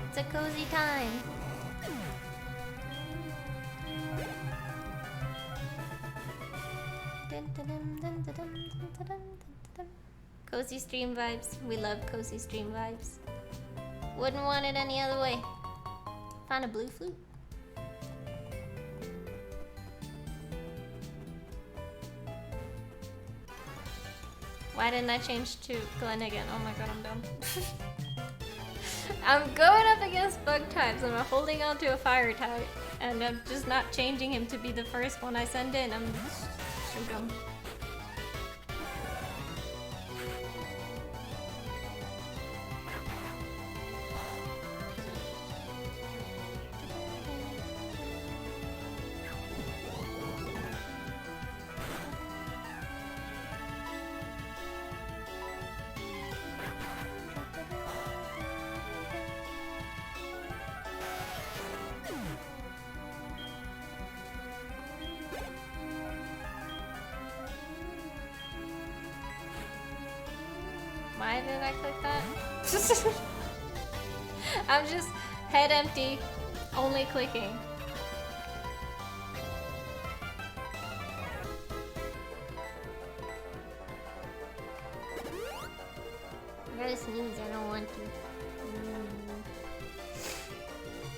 It's a cozy time. Cozy stream vibes. We love cozy stream vibes. Wouldn't want it any other way. Found a blue flute. Why didn't I change to Glenn again? Oh my god, I'm dumb. I'm going up against bug types and I'm holding on to a fire type. And I'm just not changing him to be the first one I send in. I'm so dumb. Why did I click that? I'm just head empty, only clicking. I gotta sneeze, I don't want to.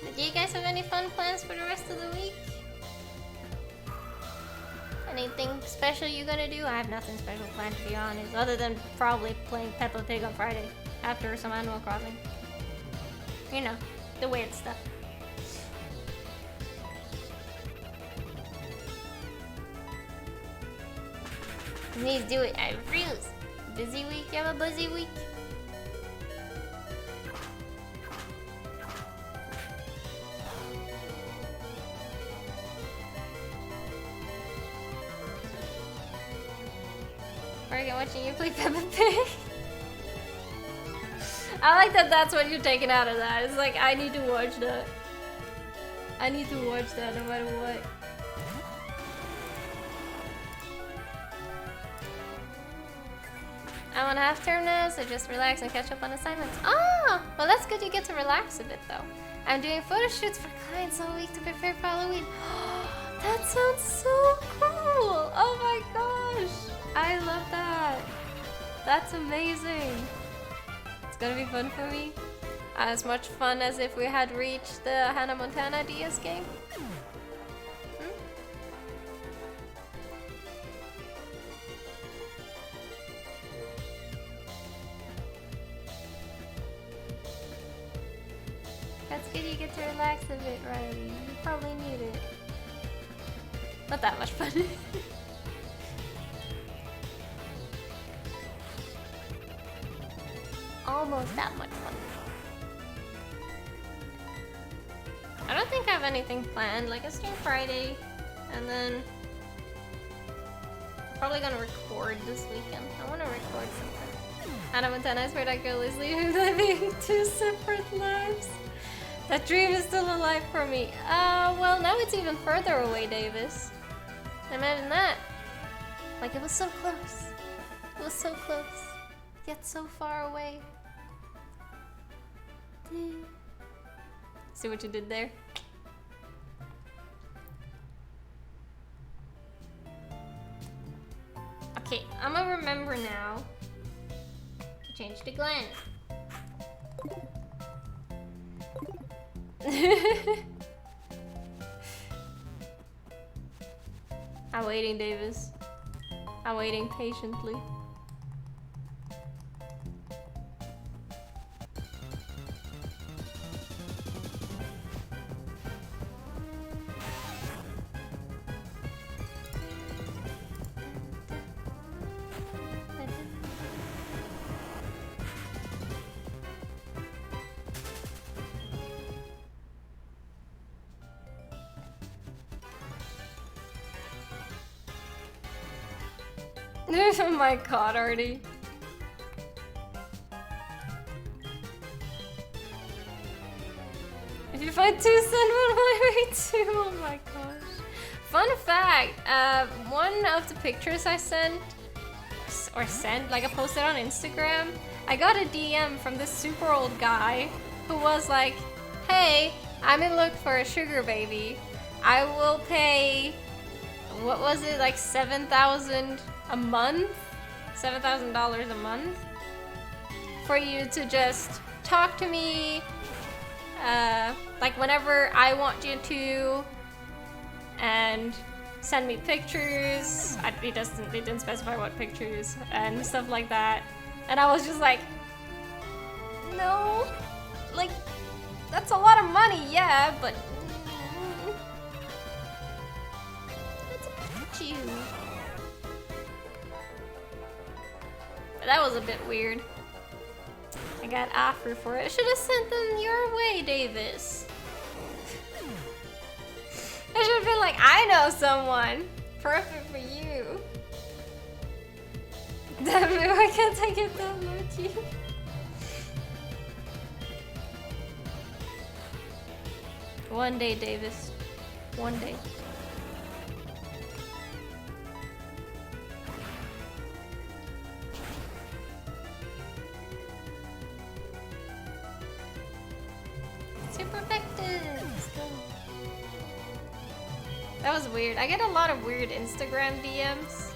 But do you guys have any fun plans for the rest of the week? Anything special you gonna do? I have nothing special planned, to be honest, other than probably playing Peppa Pig on Friday after some Animal Crossing. You know, the weird stuff. Please do it. I refuse. Busy week. You have a busy week. Oregon watching you play Peppa Pig. I like that that's what you're taking out of that. It's like, I need to watch that. I need to watch that no matter what. I'm on half term now, so just relax and catch up on assignments. Ah! Well, that's good you get to relax a bit, though. I'm doing photo shoots for clients all week to prepare for Halloween. That sounds so cool! Oh my gosh! I love that. That's amazing. It's gonna be fun for me. As much fun as if we had reached the Hannah Montana DS game. That's good you get to relax a bit, Riley. You probably need it. Not that much fun. Almost that much fun. I don't think I have anything planned. Like, it's stream Friday, and then I'm probably gonna record this weekend. I want to record something. Hannah Montana is where that girl is living two separate lives. That dream is still alive for me. Well, now it's even further away, Davis. Imagine that. Like, it was so close. It was so close, yet so far away. See what you did there? Okay, I'm gonna remember now to change to Glenn. I'm waiting, Davis. I'm waiting patiently. Oh my god, Artie. If you find two, send one my way too. Oh my gosh. Fun fact, one of the pictures I sent, like I posted on Instagram, I got a DM from this super old guy who was like, hey, I'm in look for a sugar baby. I will pay, what was it, like 7,000 a month? $7,000 a month for you to just talk to me, like whenever I want you to, and send me pictures. It didn't specify what pictures and stuff like that. And I was just like, no, like that's a lot of money, yeah, but it's a Pikachu. But that was a bit weird. I got offer for it. I should have sent them your way, Davis. I should have been like, I know someone. Perfect for you. Damn it, why can't I get that emoji? One day, Davis. One day. Super effective. Let's go. That was weird. I get a lot of weird Instagram DMs.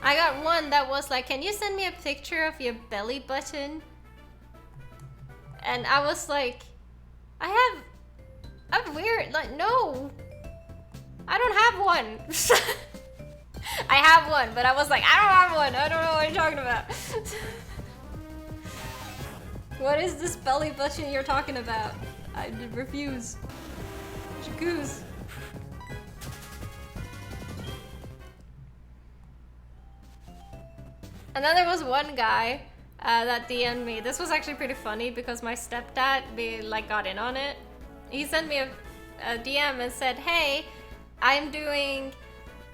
I got one that was like, can you send me a picture of your belly button? And I was like, I'm weird, like, no. I don't have one. I have one, but I was like, I don't have one. I don't know what you're talking about. What is this belly button you're talking about? I refuse. Goose. And then there was one guy that DM'd me. This was actually pretty funny because my stepdad got in on it. He sent me a DM and said, "Hey, I'm doing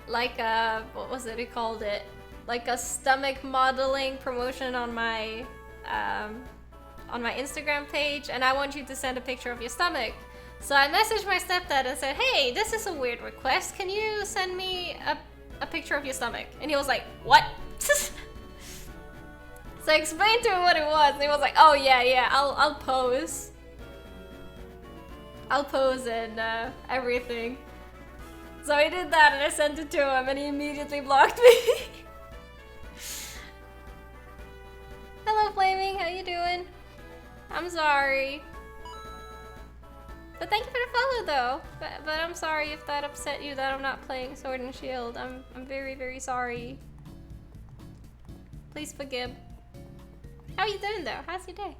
like a what was it? He called it like a stomach modeling promotion on my Instagram page, and I want you to send a picture of your stomach." So I messaged my stepdad and said, "Hey, this is a weird request. Can you send me a picture of your stomach?" And he was like, "What?" So I explained to him what it was, and he was like, "Oh yeah, I'll pose. I'll pose and everything." So I did that, and I sent it to him, and he immediately blocked me. Hello, Flaming. How you doing? I'm sorry. But thank you for the follow, though. But I'm sorry if that upset you that I'm not playing Sword and Shield. I'm very, very sorry. Please forgive. How are you doing, though? How's your day?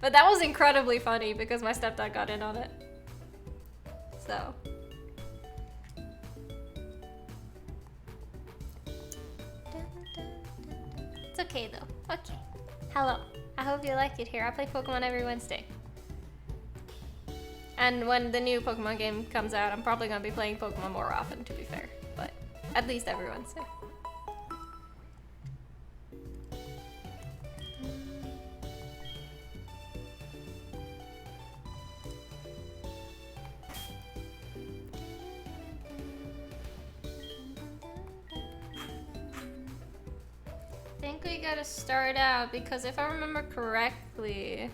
But that was incredibly funny because my stepdad got in on it. So. It's okay, though. Okay. Hello. I hope you like it here. I play Pokemon every Wednesday. And when the new Pokemon game comes out, I'm probably gonna be playing Pokemon more often, to be fair. But at least every Wednesday. I think we gotta start out because if I remember correctly,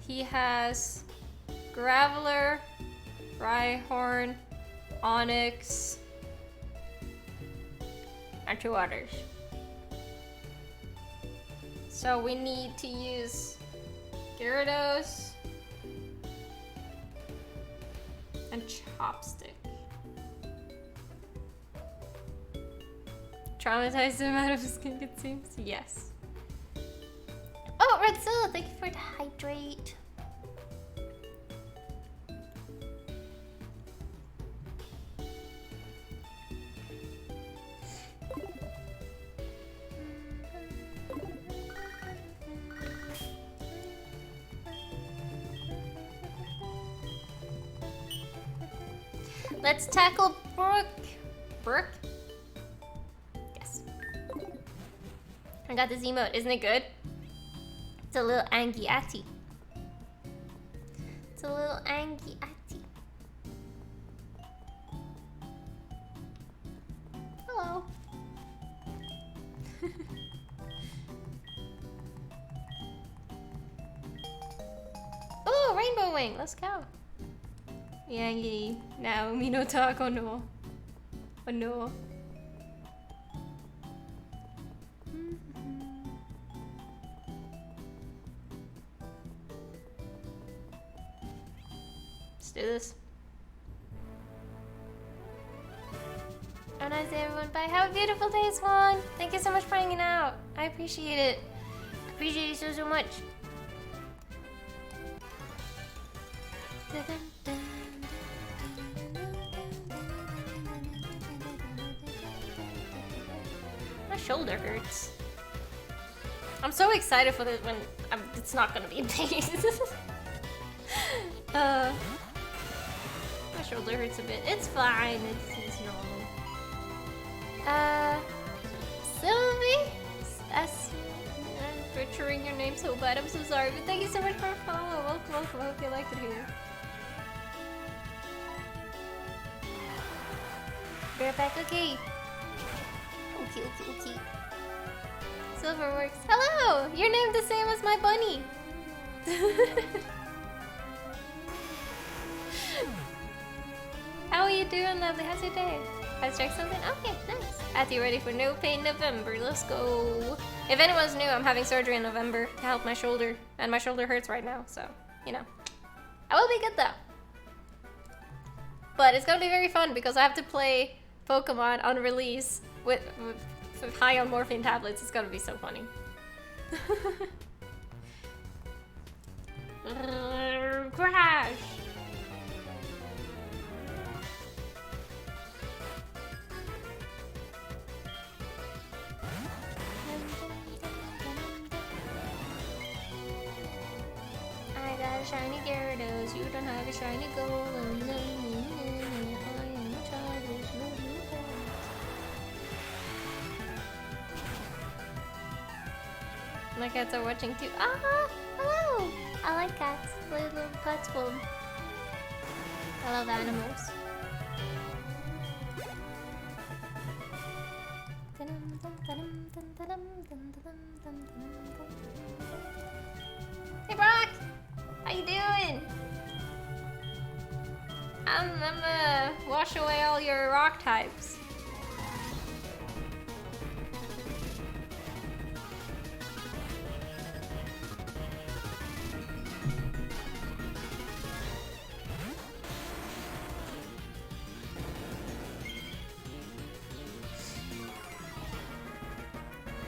he has Graveler, Rhyhorn, Onyx, and 2 others. So we need to use Gyarados and Chopstick. Traumatized him out of his skin, it seems. Yes. Oh, Redzilla, thank you for the hydrate. Let's tackle Brooke. Brooke? Yes. I got this emote. Isn't it good? It's a little Angie-atty. It's a little Angie-atty. Hello. Oh, Rainbow Wing. Let's go. Yangi. Now, Minotaur. Oh no. Oh no. Let's do this. Have a nice day, everyone. Bye. Have a beautiful day, Swan. Thank you so much for hanging out. I appreciate it. I appreciate you so, so much. My shoulder hurts. I'm so excited for this when it's not gonna be in pain. My shoulder hurts a bit. It's fine. It's normal. Sylvie? I'm butchering your name so bad. I'm so sorry. But thank you so much for a follow. Welcome, welcome. I hope you liked it here. Be right back. Okay. Okay. Silverworks. Hello! You're named the same as my bunny. How are you doing, lovely? How's your day? Has checked something? Okay, nice. At you ready for No Pain November? Let's go. If anyone's new, I'm having surgery in November to help my shoulder, and my shoulder hurts right now, so you know. I will be good though. But it's gonna be very fun because I have to play Pokemon on release with high on morphine tablets. It's gonna be so funny. Crash! shiny Gyarados. You don't have a shiny Golem. I am a childish little boy. My cats are watching too. Ah, hello. I like cats. Little pets full. I love animals. Hey Brock! How you doing? I'm gonna wash away all your rock types.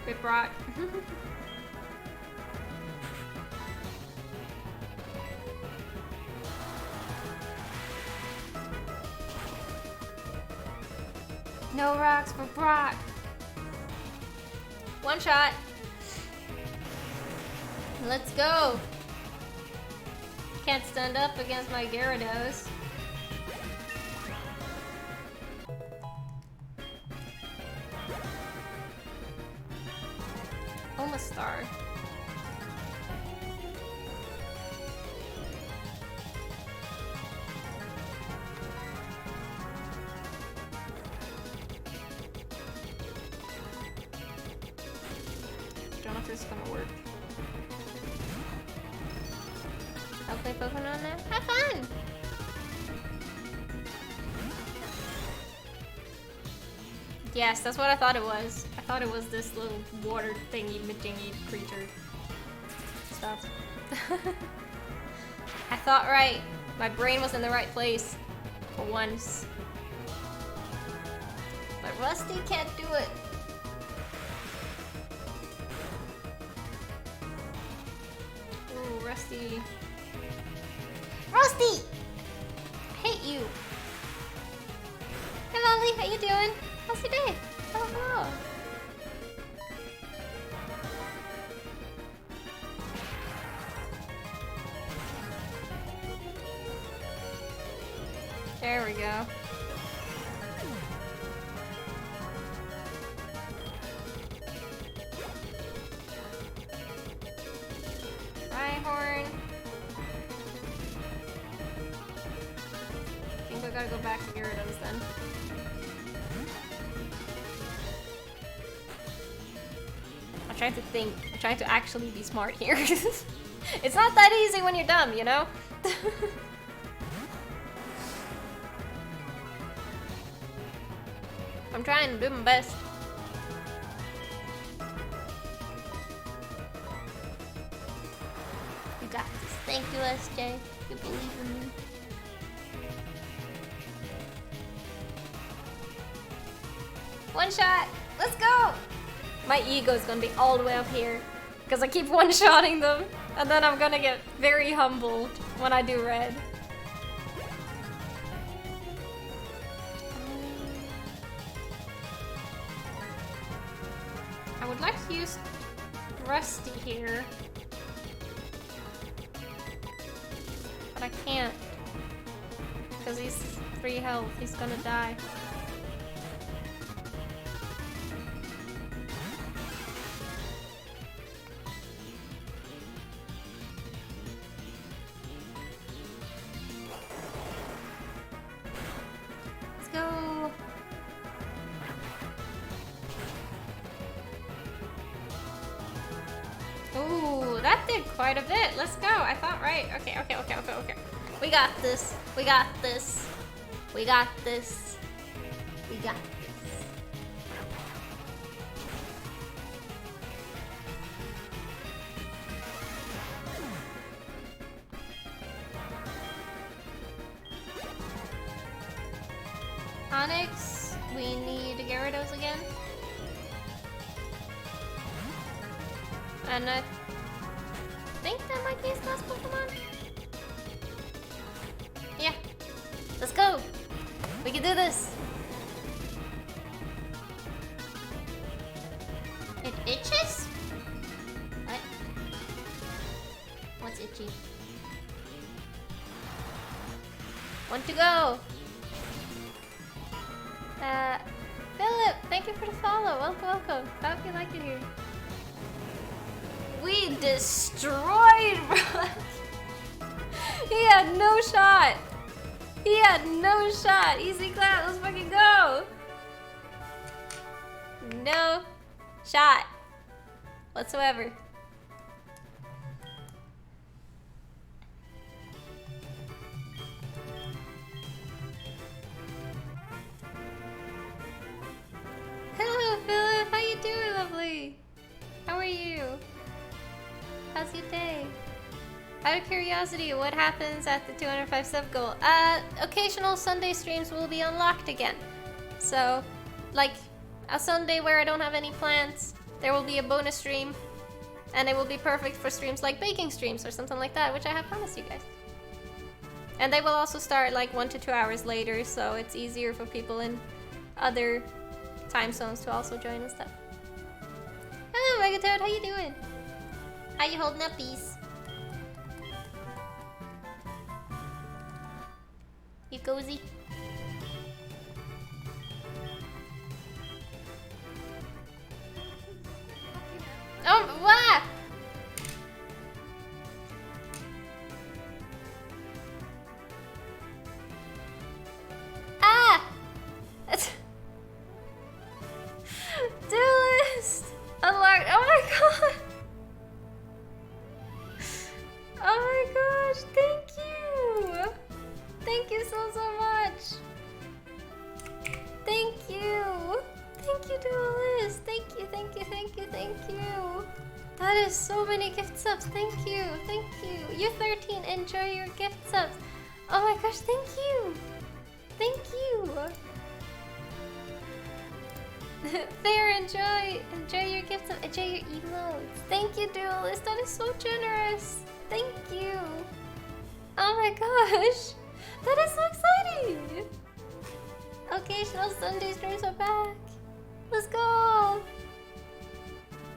Bit Brock. No rocks for Brock. One shot. Let's go. Can't stand up against my Gyarados. Almost star. Don't know if this is gonna work. I'll play Pokemon now. Have fun! Yes, that's what I thought it was. I thought it was this little water thingy majingy creature. Stop. I thought right. My brain was in the right place. For once. But Rusty can't do it. Ooh, Rusty. Rusty! I hate you. Hey Lolly, how you doing? How's your day? Oh, hello. There we go. Rhyhorn. I think we gotta go back to Gyarados then. I'm trying to think. I'm trying to actually be smart here. It's not that easy when you're dumb, you know? I'm trying to do my best. You got this. Thank you, SJ. You believe in me. One shot! Let's go! My ego's gonna be all the way up here. Because I keep one-shotting them. And then I'm gonna get very humbled when I do red. I would like to use Rusty here. But I can't. Because he's 3 health. He's gonna die. Let's go. Ooh, that did quite a bit. Let's go. I thought right. Okay. We got this. We got this. We got this. We got this. Onyx, we need Gyarados again. And I think that might be his last Pokemon. Yeah. Let's go. We can do this. It itches? What? What's itchy? Want to go? Philip, thank you for the follow. Welcome, welcome. Hope you like it here. We destroyed, bro. He had no shot. He had no shot. Easy clap. Let's fucking go. No shot whatsoever. Hello, Philip. How you doing, lovely? How are you? How's your day? Out of curiosity, what happens at the 205 sub goal? Occasional Sunday streams will be unlocked again. So, like, a Sunday where I don't have any plans, there will be a bonus stream. And it will be perfect for streams like baking streams or something like that, which I have promised you guys. And they will also start like 1 to 2 hours later, so it's easier for people in other time zones to also join and stuff. Hello, Megatoad, how you doing? How you holding up, bees? You cozy? Oh, what? Ah! Do list! Unlocked. Oh my god! Oh my gosh, thank you! Thank you so much! Thank you! Thank you, Duelist! Thank you, thank you, thank you, thank you! That is so many gift subs, thank you, thank you! You 13, enjoy your gift subs! Oh my gosh, thank you! Thank you! Fair, enjoy your gift subs, enjoy your emotes! Thank you, Duelist, that is so generous! Thank you! Oh my gosh! That is so exciting! Occasional Sunday streams are back! Let's go!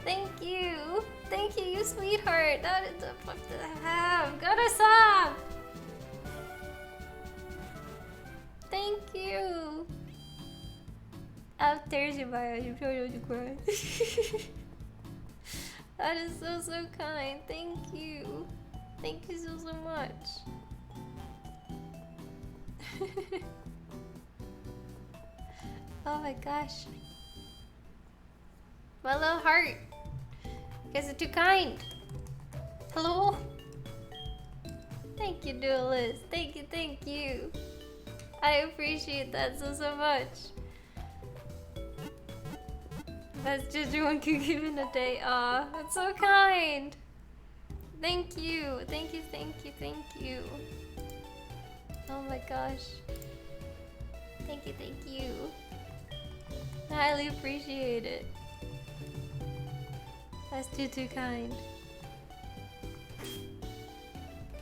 Thank you! Thank you, you sweetheart! That is a fuck that I have! Gotta stop! Thank you! I'll tears you by you sure you cry. That is so kind. Thank you. Thank you so much. Oh my gosh. My little heart. You guys are too kind. Hello? Thank you, Duelist. Thank you, thank you. I appreciate that so much. That's just one could give in a day. Aw, that's so kind. Thank you. Thank you, thank you, thank you. Oh my gosh. Thank you, thank you. I highly appreciate it. That's too kind.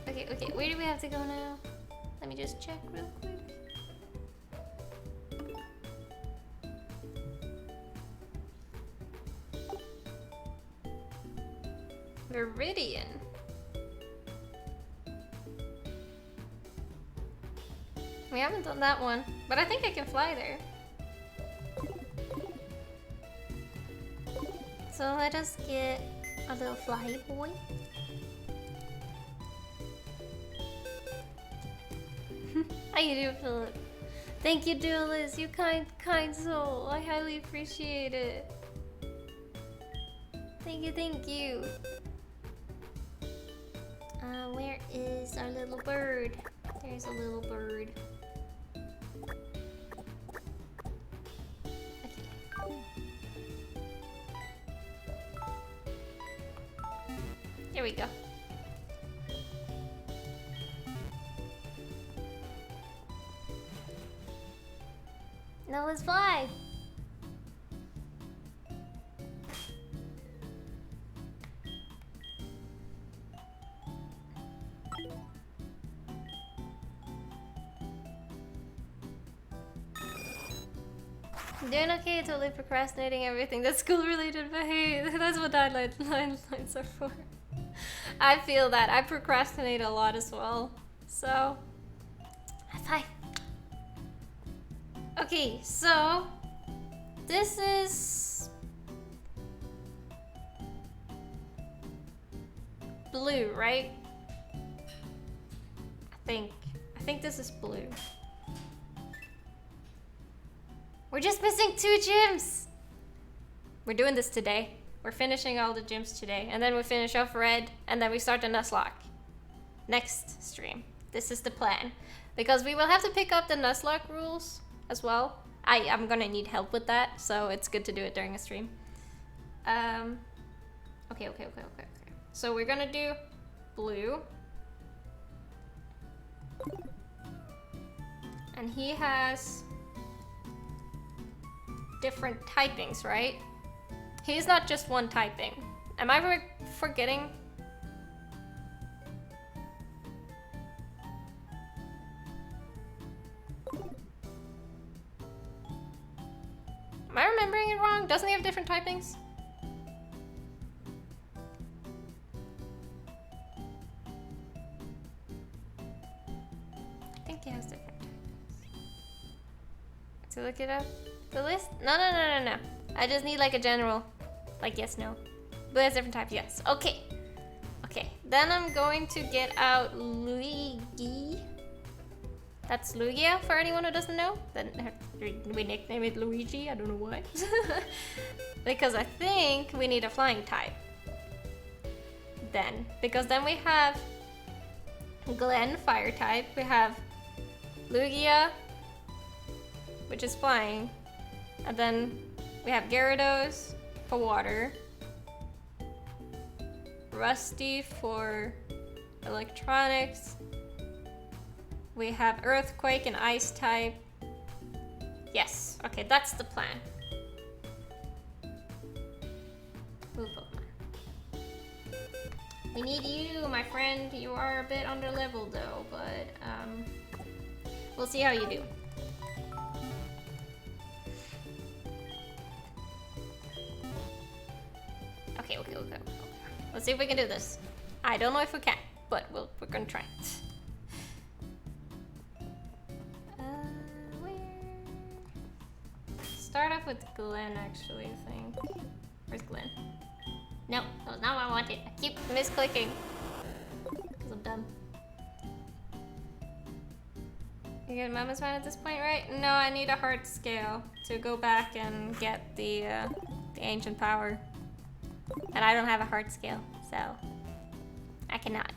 Okay, where do we have to go now? Let me just check real quick. Viridian. We haven't done that one, but I think I can fly there. So let us get a little fly boy. How you doing, Philip? Thank you, Duelist. You kind soul. I highly appreciate it. Thank you, thank you. Where is our little bird? There's a little bird. Okay. Here we go. Now let's fly. I'm doing okay, totally procrastinating everything that's school related, but hey, that's what deadlines are for. I feel that. I procrastinate a lot as well. So, I 5. Okay, so this is blue, right? I think this is blue. We're just missing 2 gyms. We're doing this today. We're finishing all the gyms today, and then we finish off red, and then we start the Nuzlocke next stream. This is the plan, because we will have to pick up the Nuzlocke rules as well. I'm gonna need help with that, so it's good to do it during a stream. Okay. So we're gonna do blue. And he has different typings, right? He's not just one typing. Am I forgetting? Am I remembering it wrong? Doesn't he have different typings? I think he has different typings. To look it up? The list? No. I just need like a general. Like yes, no. Blue has different types, yes. Okay. Then I'm going to get out Luigi. That's Lugia for anyone who doesn't know. Then we nickname it Luigi, I don't know why. Because I think we need a flying type. Because then we have Glenn, fire type. We have Lugia, which is flying. And then we have Gyarados for water. Rusty for electronics. We have Earthquake and Ice type. Yes, okay, that's the plan. Ooh, Pokemon. We need you, my friend. You are a bit underleveled though, but we'll see how you do. Okay. Let's see if we can do this. I don't know if we can, but we're gonna try it. Start off with Glenn, actually, I think. Where's Glenn? No, now I want it. I keep misclicking. Because I'm dumb. You get Mama's Man at this point, right? No, I need a heart scale to go back and get the ancient power. And I don't have a heart scale, so I cannot.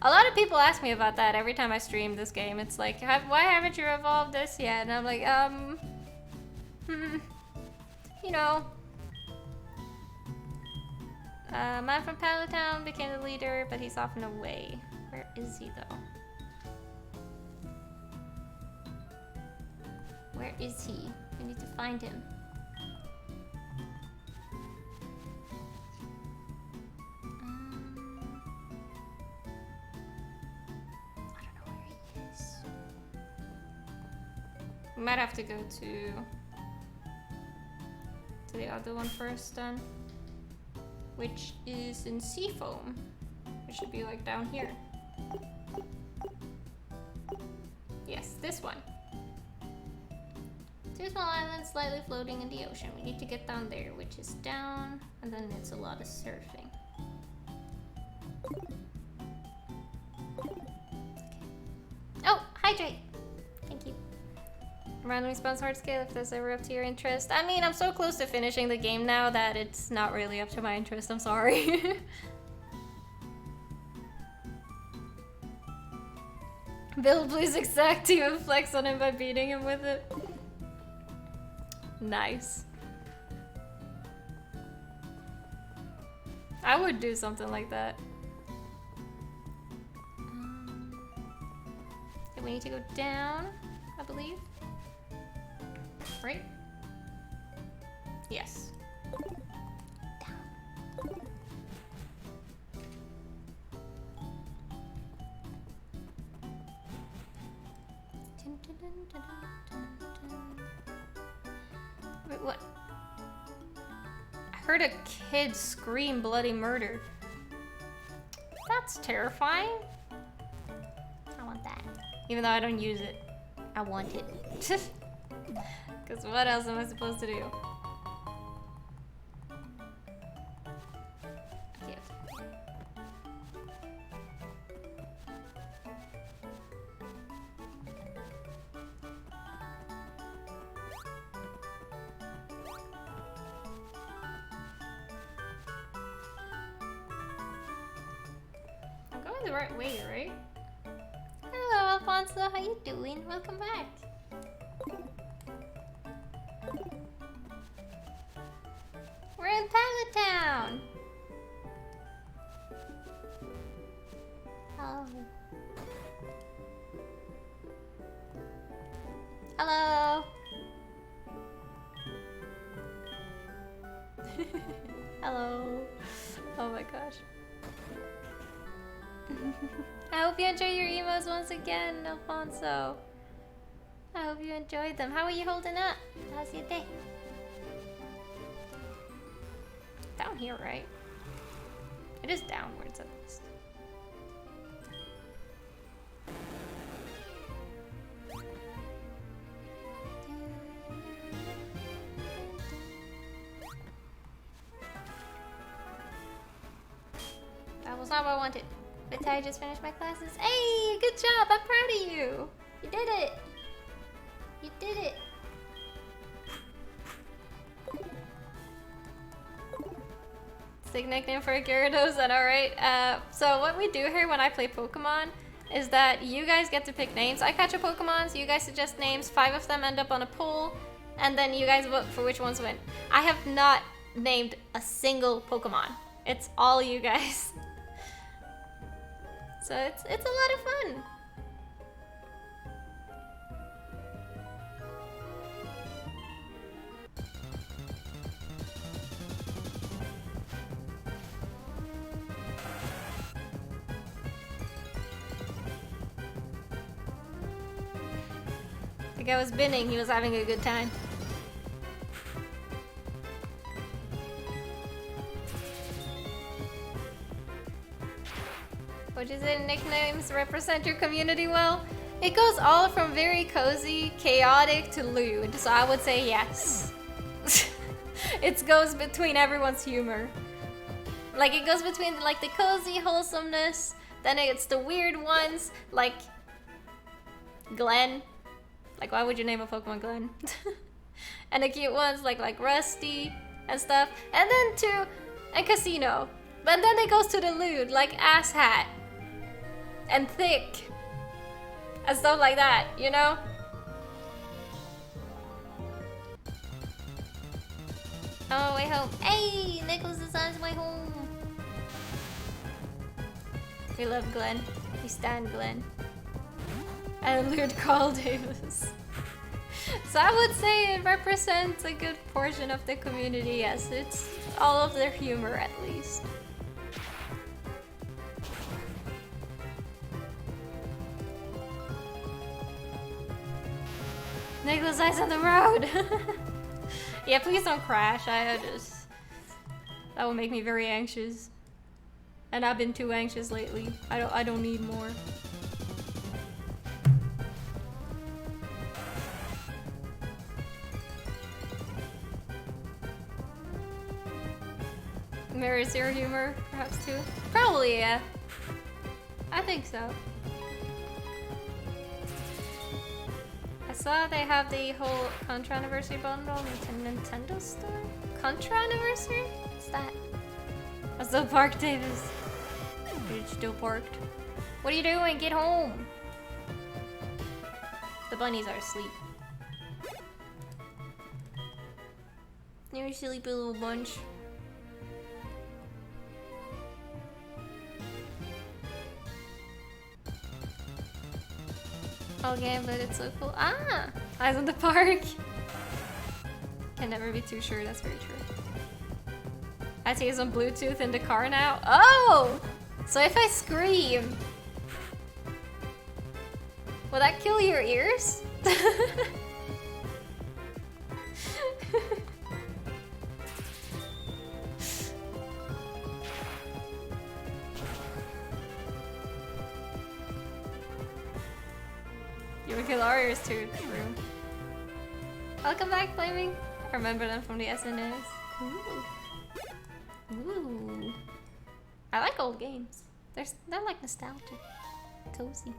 A lot of people ask me about that every time I stream this game. It's like, why haven't you evolved this yet? And I'm like, you know. Man from Palatown became the leader, but he's off and away. Where is he, though? Where is he? We need to find him. I don't know where he is. We might have to go to the other one first then, which is in Seafoam. It should be like down here. Yes, this one. 2 small islands slightly floating in the ocean. We need to get down there, which is down, and then it's a lot of surfing. Okay. Oh, hydrate! Thank you. Random response hard scale if that's ever up to your interest. I mean, I'm so close to finishing the game now that it's not really up to my interest. I'm sorry. Build Blue's exact team and flex on him by beating him with it. Nice. I would do something like that. Okay, we need to go down, I believe. Right? Yes. Down. Wait, what? I heard a kid scream bloody murder. That's terrifying. I want that. Even though I don't use it. I want it. Because what else am I supposed to do? Cute. I'm going the right way, right? Hello, Alfonso. How you doing? Welcome back. We're in Pilot Town. Oh. Hello. Hello. Oh my gosh. I hope you enjoy your emos once again, Alfonso. I hope you enjoyed them. How are you holding up? How's your day? Down here, right? It is downwards at least. That was not what I wanted. But I just finished my classes. Hey, good job. I'm proud of you. You did it. You did it. Sick nickname for a Gyarados, and alright. So what we do here when I play Pokemon is that you guys get to pick names. I catch a Pokemon, so you guys suggest names. 5 of them end up on a poll, and then you guys vote for which ones win. I have not named a single Pokemon. It's all you guys. So it's a lot of fun. The guy was binning, he was having a good time. What is it? Nicknames represent your community well? It goes all from very cozy, chaotic to lewd, so I would say yes. It goes between everyone's humor. Like, it goes between like the cozy wholesomeness, then it's the weird ones, like Glenn. Like, why would you name a Pokemon Glenn? And the cute ones like Rusty and stuff. And Casino. But then it goes to the lewd, like Asshat. And Thick. And stuff like that, you know? On my way home. Hey, Nicholas is on his way home. We love Glenn. We stand Glenn. And lewd Carl Davis. So I would say it represents a good portion of the community, yes. It's all of their humor at least. Nicholas Eyes on the road! Yeah, please don't crash. That will make me very anxious. And I've been too anxious lately. I don't need more. Mirrors your humor, perhaps too? Probably, yeah. I think so. I saw they have the whole Contra Anniversary bundle with the Nintendo store? Contra Anniversary? What's that? I'm still parked, Davis. You're still parked. What are you doing? Get home! The bunnies are asleep. You're a sleepy little bunch. Okay, but it's so cool. Ah! Eyes on the park! Can never be too sure, that's very true. I see some Bluetooth in the car now. Oh! So if I scream, will that kill your ears? You're we kill Arias too. True. Welcome back, Flaming. I remember them from the SNS. Ooh. Ooh. I like old games. They're like nostalgic. Cozy.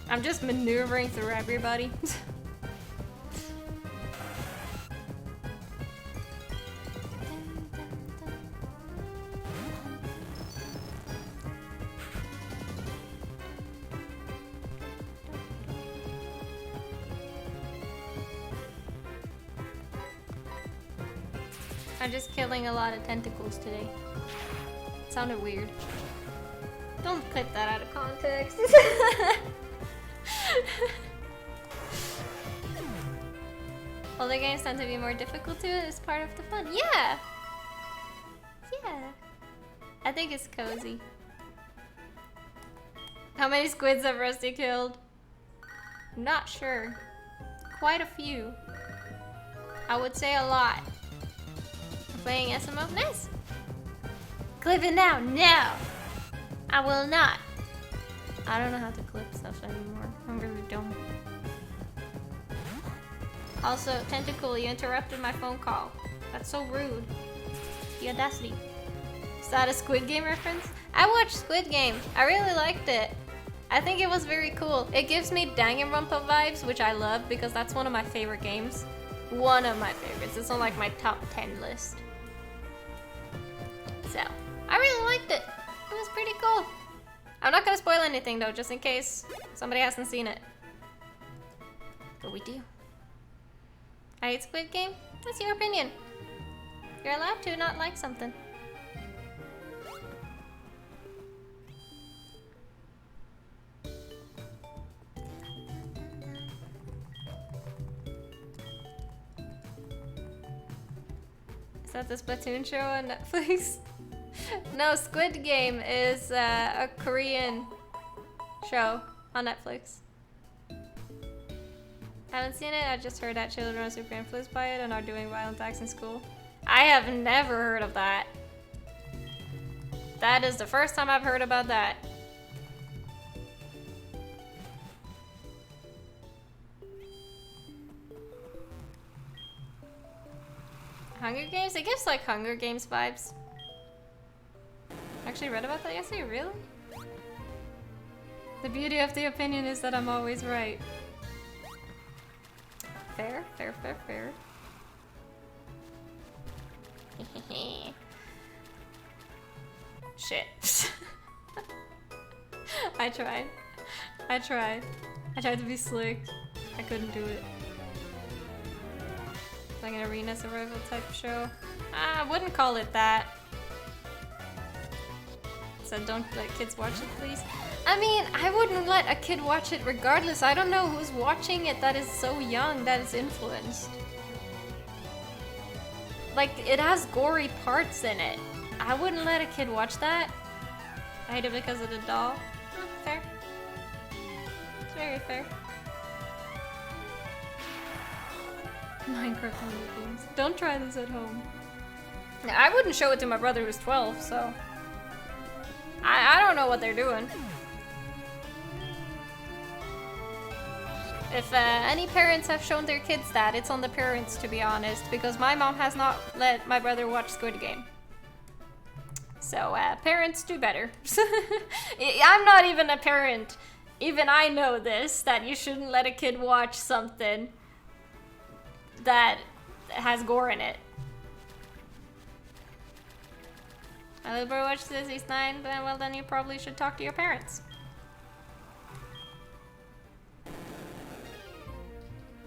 I'm just maneuvering through everybody. I'm just killing a lot of tentacles today. It sounded weird. Don't clip that out of context. Older games tend to be more difficult too. It's part of the fun. Yeah! Yeah. I think it's cozy. How many squids have Rusty killed? I'm not sure. Quite a few. I would say a lot. I'm playing SMO. Nice! Clip it now! No! I will not. I don't know how to clip stuff anymore. I'm really dumb. Also, Tentacle, you interrupted my phone call. That's so rude. The audacity. Is that a Squid Game reference? I watched Squid Game. I really liked it. I think it was very cool. It gives me Danganronpa vibes, which I love because that's one of my favorite games. One of my favorites. It's on like my top 10 list. So, I really liked it. It was pretty cool. I'm not gonna spoil anything though, just in case somebody hasn't seen it. But we do. I hate Squid Game? That's your opinion. You're allowed to not like something. Is that the Splatoon show on Netflix? No, Squid Game is a Korean show on Netflix. Haven't seen it, I just heard that children are super influenced by it and are doing violent acts in school. I have never heard of that. That is the first time I've heard about that. Hunger Games? It gives like Hunger Games vibes. Actually read about that yesterday? Really? The beauty of the opinion is that I'm always right. Fair, fair, fair, fair. Shit. I tried. I tried to be slick. I couldn't do it. Like an arena survival type show. I wouldn't call it that. So don't let kids watch it, please. I mean, I wouldn't let a kid watch it regardless. I don't know who's watching it that is so young that is influenced. Like, it has gory parts in it. I wouldn't let a kid watch that. I hate it because of the doll. Fair. It's very fair. Minecraft Hunger Games. Don't try this at home. Now, I wouldn't show it to my brother who's 12, so... I don't know what they're doing. If any parents have shown their kids that, it's on the parents, to be honest, because my mom has not let my brother watch Squid Game. So, parents do better. I'm not even a parent. Even I know this, that you shouldn't let a kid watch something that has gore in it. My little brother watched this, he's 9, but well then you probably should talk to your parents.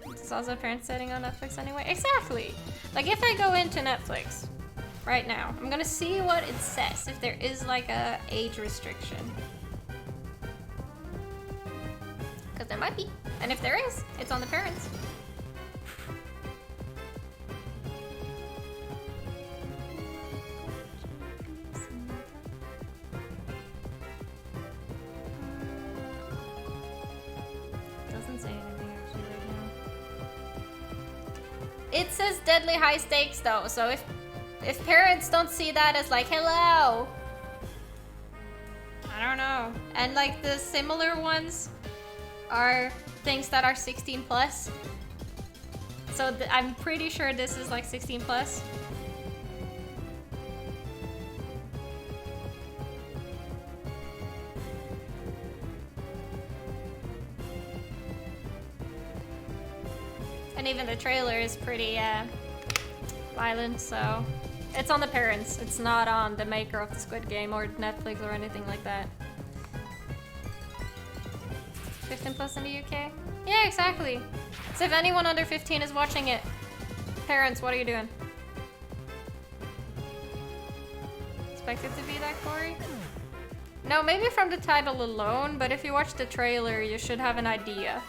It's also a parent setting on Netflix anyway. Exactly! Like if I go into Netflix right now, I'm gonna see what it says, if there is like a age restriction. Because there might be. And if there is, it's on the parents. It says deadly high stakes though, so if parents don't see that as like, hello, I I don't know. And like the similar ones are things that are 16 plus. So I'm pretty sure this is like 16 plus. And even the trailer is pretty violent, so it's on the parents. It's not on the maker of the Squid Game or Netflix or anything like that. 15 plus in the UK? Yeah, exactly. So if anyone under 15 is watching it, parents, what are you doing? Expect it to be that gory? No, maybe from the title alone, but if you watch the trailer, you should have an idea.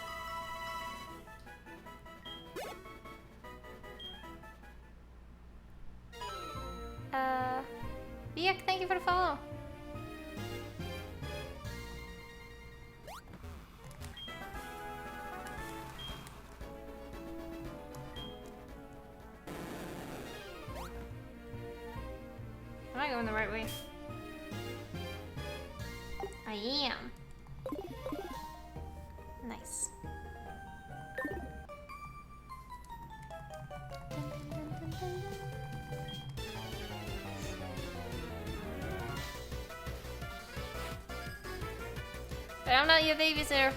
Viek, thank you for the follow. Am I going the right way? I am. Nice. But I'm not your babysitter,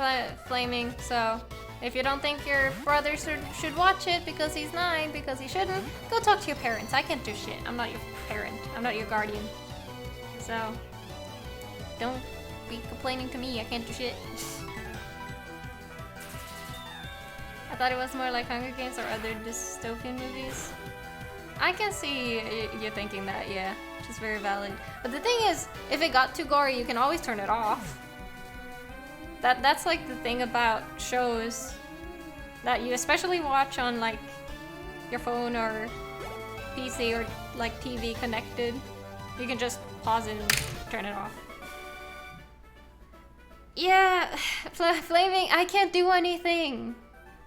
Flaming, so if you don't think your brother should watch it because he's 9, because he shouldn't, go talk to your parents. I can't do shit. I'm not your parent. I'm not your guardian. So, don't be complaining to me. I can't do shit. I thought it was more like Hunger Games or other dystopian movies. I can see you thinking that, yeah, which is very valid. But the thing is, if it got too gory, you can always turn it off. That's like the thing about shows that you especially watch on like your phone or PC or like TV connected. You can just pause it and turn it off. Yeah, Flaming, I can't do anything.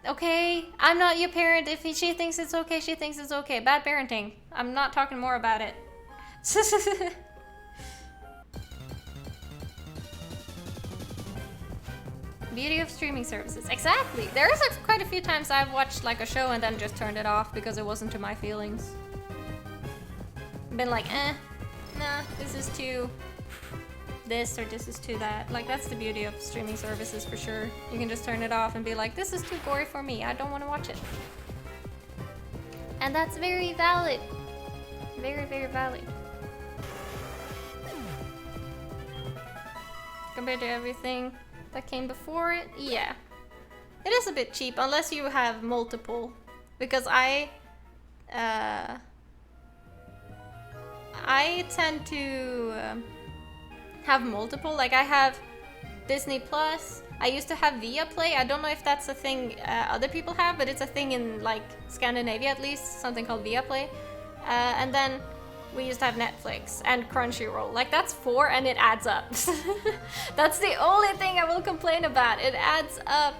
Okay? I'm not your parent. If she thinks it's okay, she thinks it's okay. Bad parenting. I'm not talking more about it. Beauty of streaming services. Exactly. There's like quite a few times I've watched like a show and then just turned it off because it wasn't to my feelings. Been like, nah, this is too this or this is too that. Like that's the beauty of streaming services for sure. You can just turn it off and be like, this is too gory for me. I don't want to watch it. And that's very valid. Very, very valid. Compared to everything that came before it, yeah. It is a bit cheap unless you have multiple. Because I tend to have multiple. Like I have Disney Plus. I used to have Viaplay. I don't know if that's a thing other people have, but it's a thing in like Scandinavia at least, something called Viaplay. And then we used to have Netflix and Crunchyroll. Like that's 4 and it adds up. That's the only thing I will complain about. It adds up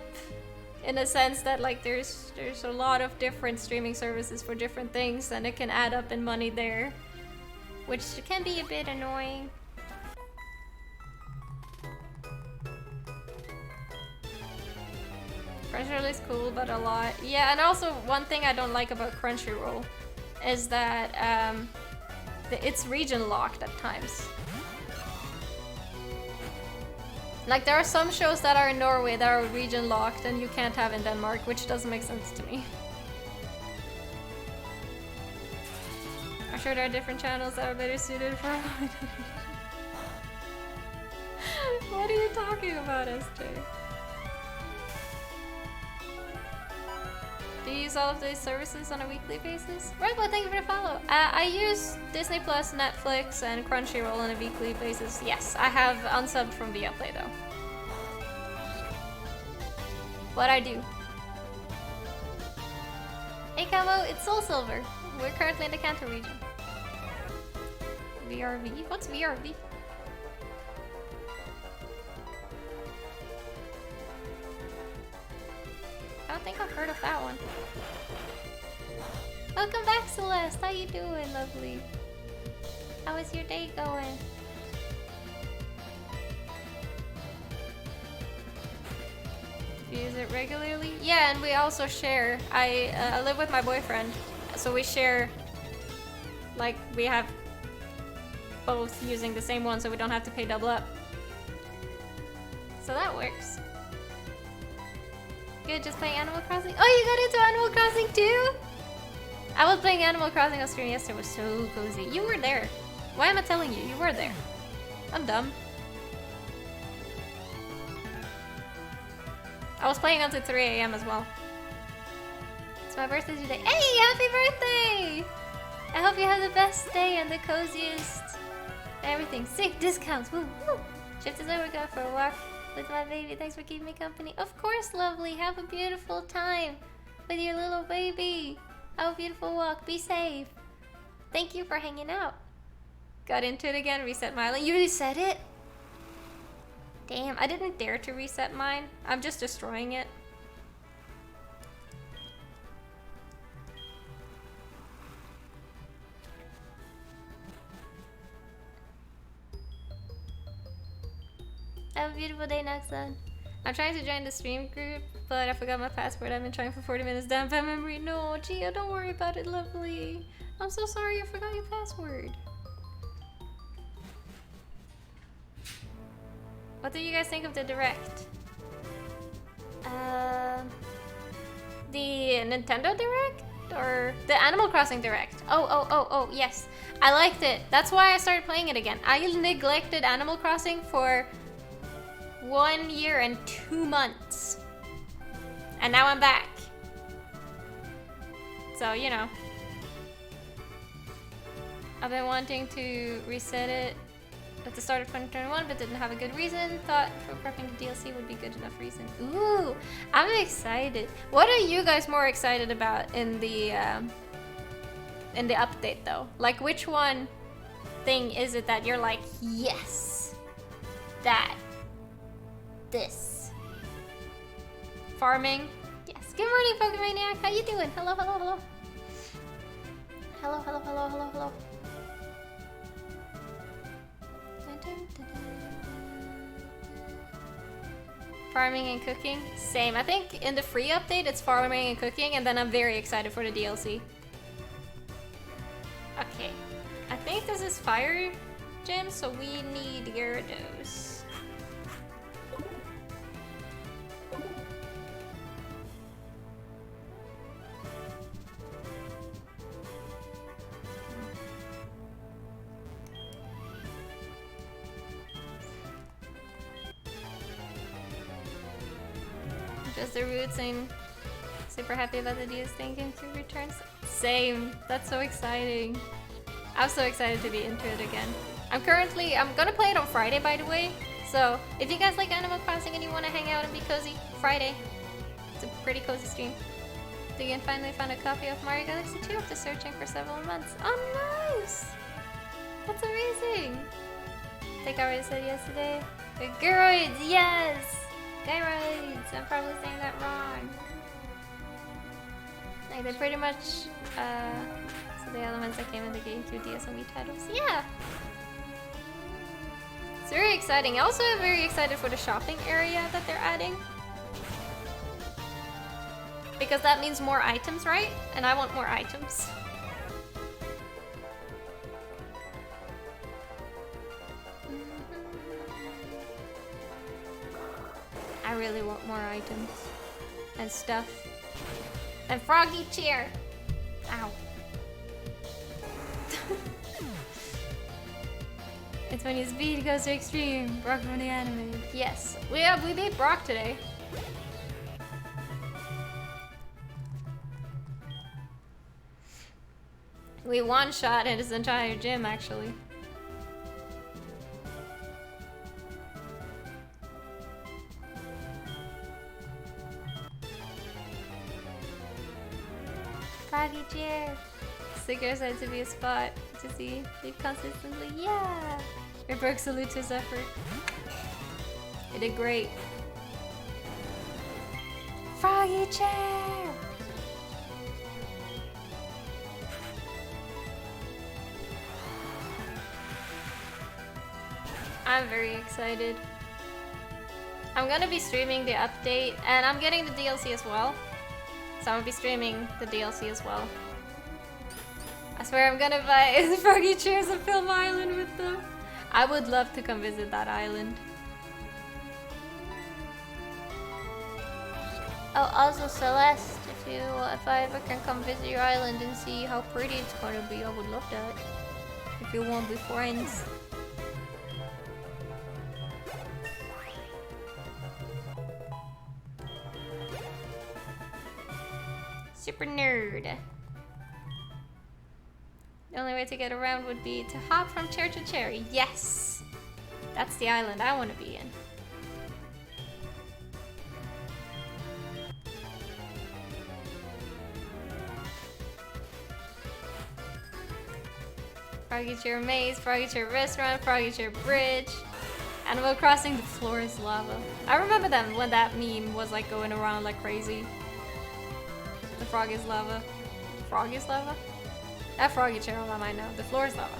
in a sense that like there's a lot of different streaming services for different things and it can add up in money there, which can be a bit annoying. Crunchyroll is cool, but a lot. Yeah, and also one thing I don't like about Crunchyroll is that it's region locked at times. Like there are some shows that are in Norway that are region locked and you can't have in Denmark, which doesn't make sense to me. I'm sure there are different channels that are better suited for What are you talking about, SJ? Do you use all of these services on a weekly basis? Right, well, thank you for the follow. I use Disney Plus, Netflix, and Crunchyroll on a weekly basis. Yes, I have unsubbed from Viaplay though. What I do. Hey Camo, it's Soul Silver. We're currently in the Kanto region. VRV? What's VRV? I don't think I've heard of that one. Welcome back, Celeste. How you doing, lovely? How is your day going? you use it regularly. Yeah, and we also share. I live with my boyfriend, so we share. Like, we have both using the same one, so we don't have to pay double up. So that works. Good, just playing Animal Crossing. Oh, you got into Animal Crossing too? I was playing Animal Crossing on stream yesterday. It was so cozy. You were there. Why am I telling you? You were there. I'm dumb. I was playing until 3 AM as well. It's my birthday today. Hey, happy birthday! I hope you have the best day and the coziest everything. Sick discounts. Woo, woo. Shift is over. Go for a walk with my baby. Thanks for keeping me company. Of course, lovely. Have a beautiful time with your little baby. Have a beautiful walk. Be safe. Thank you for hanging out. Got into it again. Reset my island. You reset it? Damn, I didn't dare to reset mine. I'm just destroying it. Have a beautiful day, Naxon. I'm trying to join the stream group, but I forgot my password. I've been trying for 40 minutes. Damn bad memory. No, Gia, don't worry about it, lovely. I'm so sorry I forgot your password. What do you guys think of the Direct? The Nintendo Direct? Or the Animal Crossing Direct? Oh, yes. I liked it. That's why I started playing it again. I neglected Animal Crossing for 1 year and 2 months. And now I'm back. So, you know. I've been wanting to reset it at the start of 2021, but didn't have a good reason. Thought for prepping the DLC would be good enough reason. Ooh, I'm excited. What are you guys more excited about in the update though? Like, which one thing is it that you're like, yes, this? Farming? Yes. Good morning, Pokemaniac. How you doing? Hello, hello, hello. Hello, hello, hello, hello, hello. Farming and cooking? Same. I think in the free update it's farming and cooking, and then I'm very excited for the DLC. Okay. I think this is fire gym, so we need Gyarados. Just the roots, and super happy about the DS thinking to return. Same. That's so exciting. I'm so excited to be into it again. I'm gonna play it on Friday, by the way. So if you guys like Animal Crossing and you want to hang out and be cozy, Friday. It's a pretty cozy stream. Degan finally found a copy of Mario Galaxy 2 after searching for several months. Oh, nice! That's amazing. I think I already said yesterday. The Gyroids, yes! Gyroids! I'm probably saying that wrong. Like, they're pretty much, so the elements that came in the game 2 DS and Wii titles. Yeah! It's very exciting. Also, I'm very excited for the shopping area that they're adding. Because that means more items, right? And I want more items. I really want more items and stuff. And Froggy Chair. Ow. It's when his speed goes to extreme. Brock from the anime. Yes. We beat Brock today. We one-shot his entire gym, actually. Froggy Chair. Stickers had to be a spot to see leave consistently. Yeah! Your Brook salutes his effort. You did great. Froggy Chair! I'm very excited. I'm gonna be streaming the update, and I'm getting the DLC as well. So I'm gonna be streaming the DLC as well. I swear I'm gonna buy froggy chairs and film island with them. I would love to come visit that island. Oh, also Celeste, if I ever can come visit your island and see how pretty it's gonna be, I would love that. If you won't be friends. Super nerd. The only way to get around would be to hop from chair to chair. Yes! That's the island I want to be in. Froggy Chair Maze, Froggy Chair Restaurant, Froggy Chair Bridge. Animal Crossing, the floor is lava. I remember them when that meme was like going around like crazy. The frog is lava. Frog is lava? That Froggy Chair I might know. The floor is lava.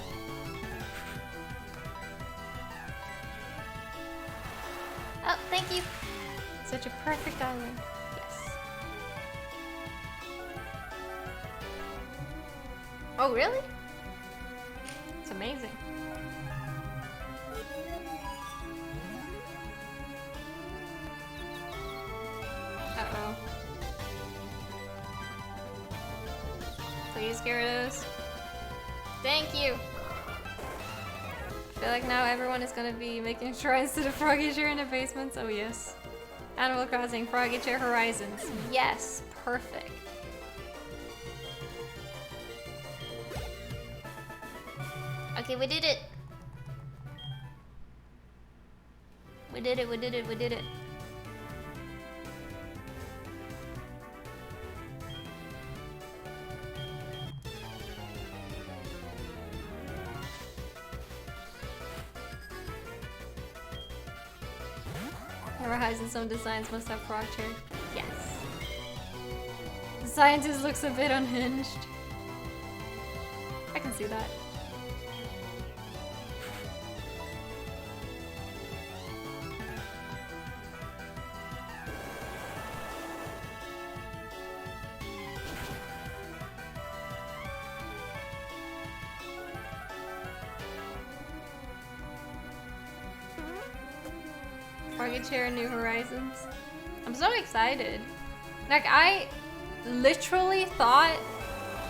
Oh, thank you. Such a perfect island. Yes. Oh, really? It's amazing. Uh-oh. Please, Gyarados. Thank you! I feel like now everyone is gonna be making shrines to the Froggy Chair in the basements. Oh yes. Animal Crossing, Froggy Chair Horizons. Yes, perfect. Okay, we did it. We did it, we did it, we did it. Horizon, some designs must have frog chair. Yes. The scientist looks a bit unhinged. I can see that. Froggy Chair, New Horizons. I'm so excited. Like, I literally thought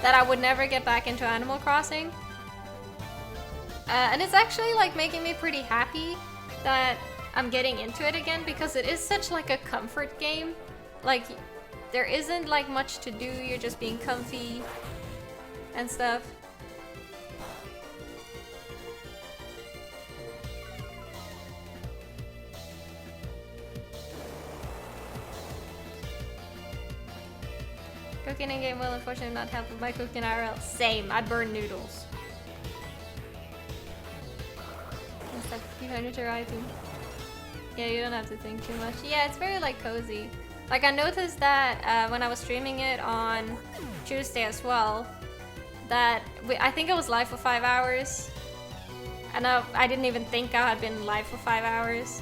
that I would never get back into Animal Crossing. And it's actually like making me pretty happy that I'm getting into it again, because it is such like a comfort game. Like, there isn't like much to do, you're just being comfy and stuff. Cooking in game will unfortunately not help with my cooking IRL. Same, I burn noodles. It's like a furniture item. Yeah, you don't have to think too much. Yeah, it's very like cozy. Like I noticed that when I was streaming it on Tuesday as well, that I think it was live for 5 hours. And I didn't even think I had been live for 5 hours.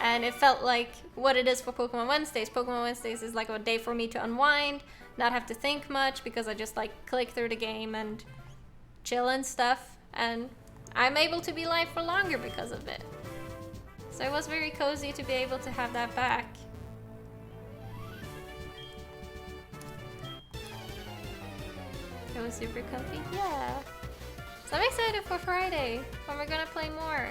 And it felt like what it is for Pokemon Wednesdays. Pokemon Wednesdays is like a day for me to unwind, not have to think much, because I just like click through the game and chill and stuff. And I'm able to be live for longer because of it. So it was very cozy to be able to have that back. It was super comfy, yeah. So I'm excited for Friday, when we're gonna play more.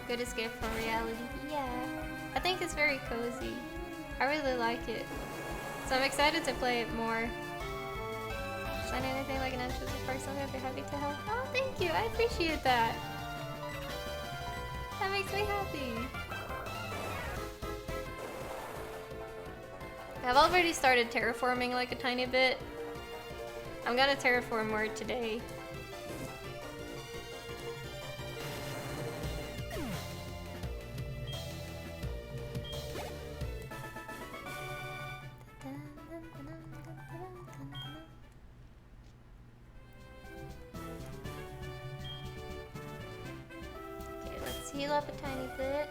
Good escape from reality. Yeah. I think it's very cozy. I really like it. So I'm excited to play it more. Sign anything like an intrusive person, I'd be happy to help. Oh, thank you. I appreciate that. That makes me happy. I've already started terraforming like a tiny bit. I'm gonna terraform more today. Okay, let's heal up a tiny bit.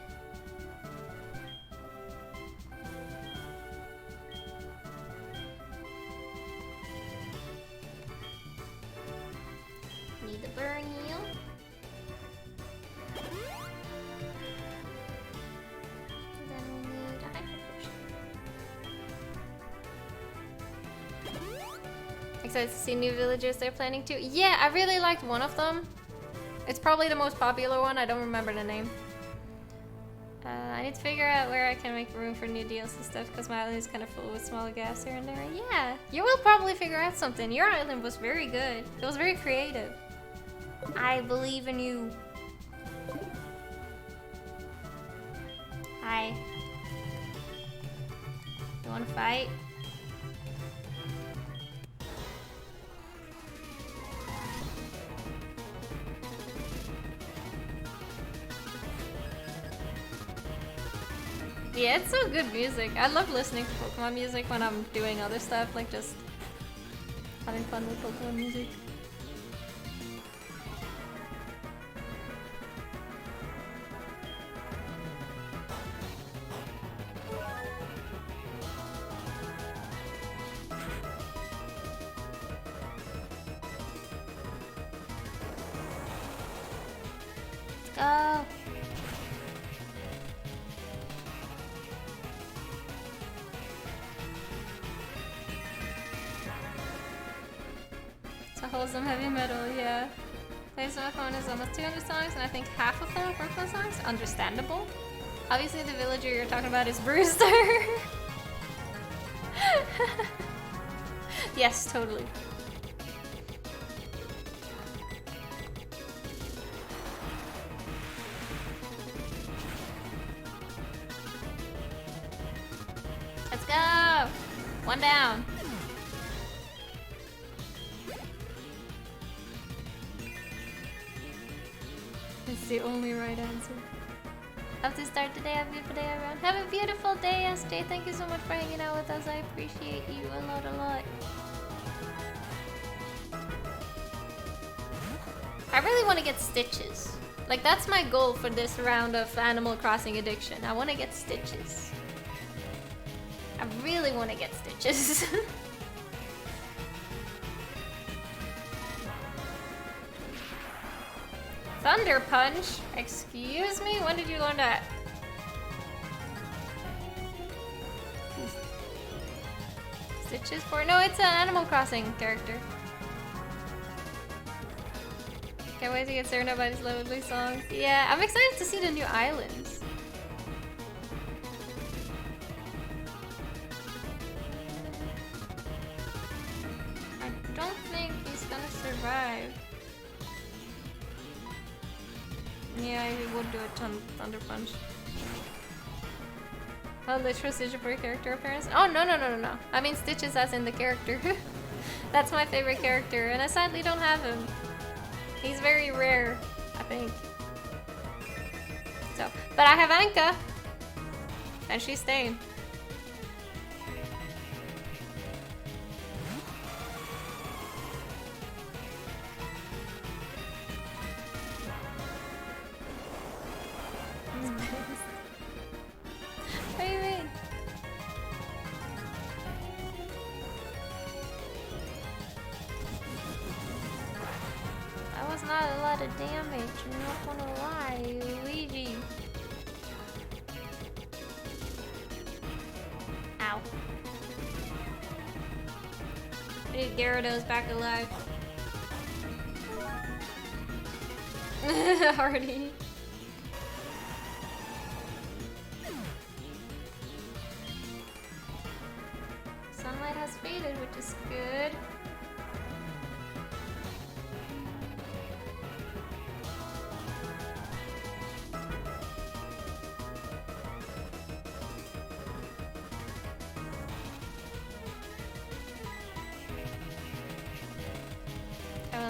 Need the burn heal. Then we'll need a hyper potion. Excited to see new villagers they're planning to. Yeah, I really liked one of them. It's probably the most popular one. I don't remember the name. I need to figure out where I can make room for new DLC stuff because my island is kind of full with small gaps here and there. Yeah, you will probably figure out something. Your island was very good. It was very creative. I believe in you. Hi. You wanna fight? Yeah, it's so good music. I love listening to Pokemon music when I'm doing other stuff, like just having fun with Pokemon music. Go! It's a wholesome heavy metal, yeah. Plays on my phone is almost 200 songs, and I think half of them are Pokemon songs. Understandable. Obviously, the villager you're talking about is Brewster. Yes, totally. Let's go! One down. It's the only right answer. Have to start today. Have a beautiful day, everyone. Have a beautiful day, SJ. Thank you so much for hanging out with us. I appreciate you a lot, a lot. I really want to get Stitches. Like, that's my goal for this round of Animal Crossing Addiction. I want to get Stitches. I really want to get Stitches. Thunder Punch? Excuse me? When did you learn that? Stitches for? No, it's an Animal Crossing character. Can't wait to get serenaded by these lovely songs. Yeah, I'm excited to see the new islands. I don't think he's gonna survive. Yeah, he would do a Thunder Punch. Oh, literal Stitches for your character appearance? Oh, no. I mean Stitches as in the character. That's my favorite character, and I sadly don't have him. He's very rare, I think. So, but I have Anka, and she's staying. What do you mean? That was not a lot of damage, I'm not gonna lie, Luigi. Ow. I need Gyarados back alive. Hardy. Sunlight has faded, which is good.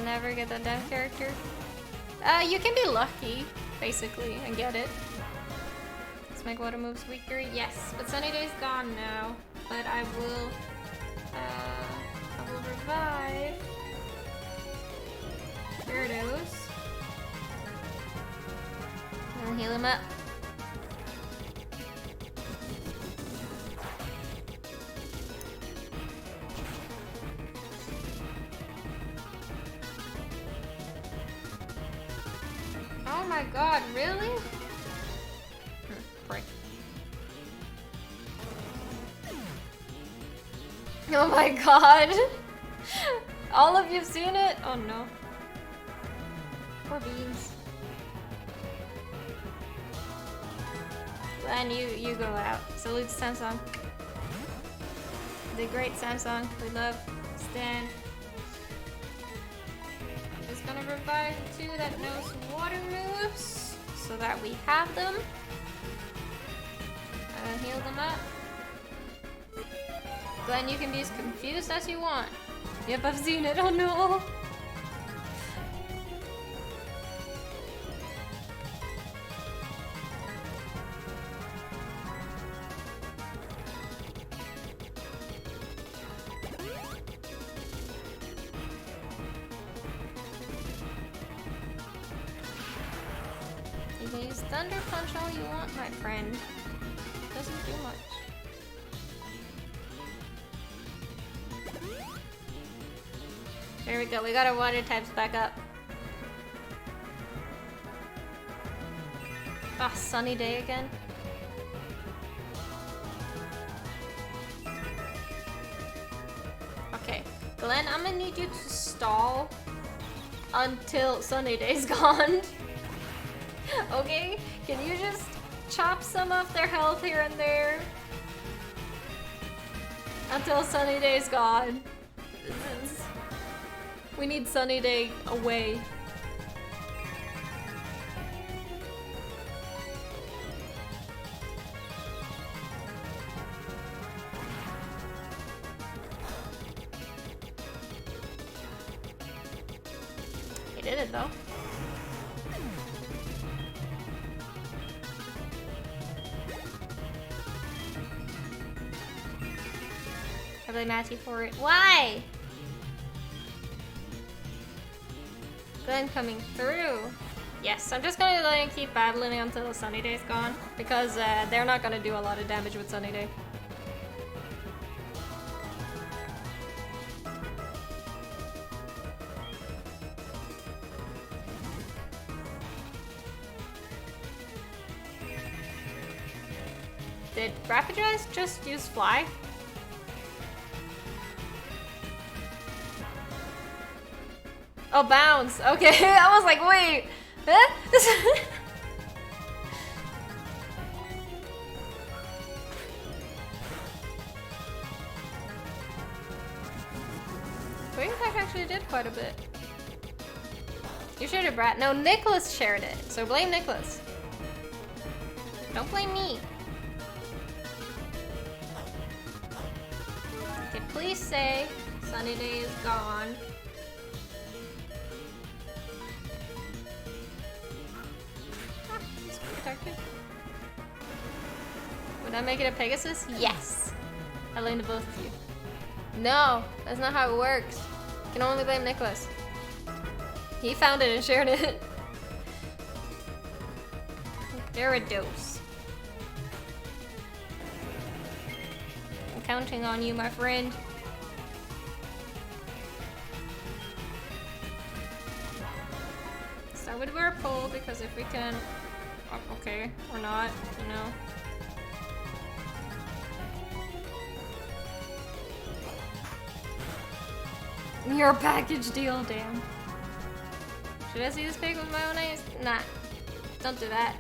never get that damn character. You can be lucky, basically, and get it. Let's make water moves weaker. Yes, but Sunny Day's gone now. But I will revive Gyarados. And heal him up. Oh my god, really? Break. Oh my god! All of you've seen it? Oh no. Poor beans. Glenn, you go out. Salute Samsung. The great Samsung. We love Stan. Just gonna revive two that knows water moves so that we have them. Heal them up. Glenn, you can be as confused as you want. Yep, I've seen it. Oh no. You can use Thunder Punch all you want, my friend. Doesn't do much. There we go, we got our water types back up. Ah, Sunny Day again. Okay, Glenn, I'm gonna need you to stall until Sunny Day's gone. Okay? Can you just chop some of their health here and there? Until Sunny Day's gone. We need Sunny Day away. He did it though. I blame Matthew for it. Why? Glenn coming through. Yes, I'm just gonna let him keep battling until Sunny Day's gone because they're not gonna do a lot of damage with Sunny Day. Did Rapidash just use Fly? Oh, bounce. Okay, I was like, wait. Huh? Wing Attack actually did quite a bit. You shared it, Brat. No, Nicholas shared it. So blame Nicholas. Don't blame me. Okay, please say Sunny Day is gone. Would that make it a Pegasus? Yes! I blamed both of you. No, that's not how it works. You can only blame Nicholas. He found it and shared it. Gyarados. I'm counting on you, my friend. Start with Whirlpool because if we can... Oh, okay, or not, you know. Your package deal, damn. Should I see this pig with my own eyes? Nah. Don't do that.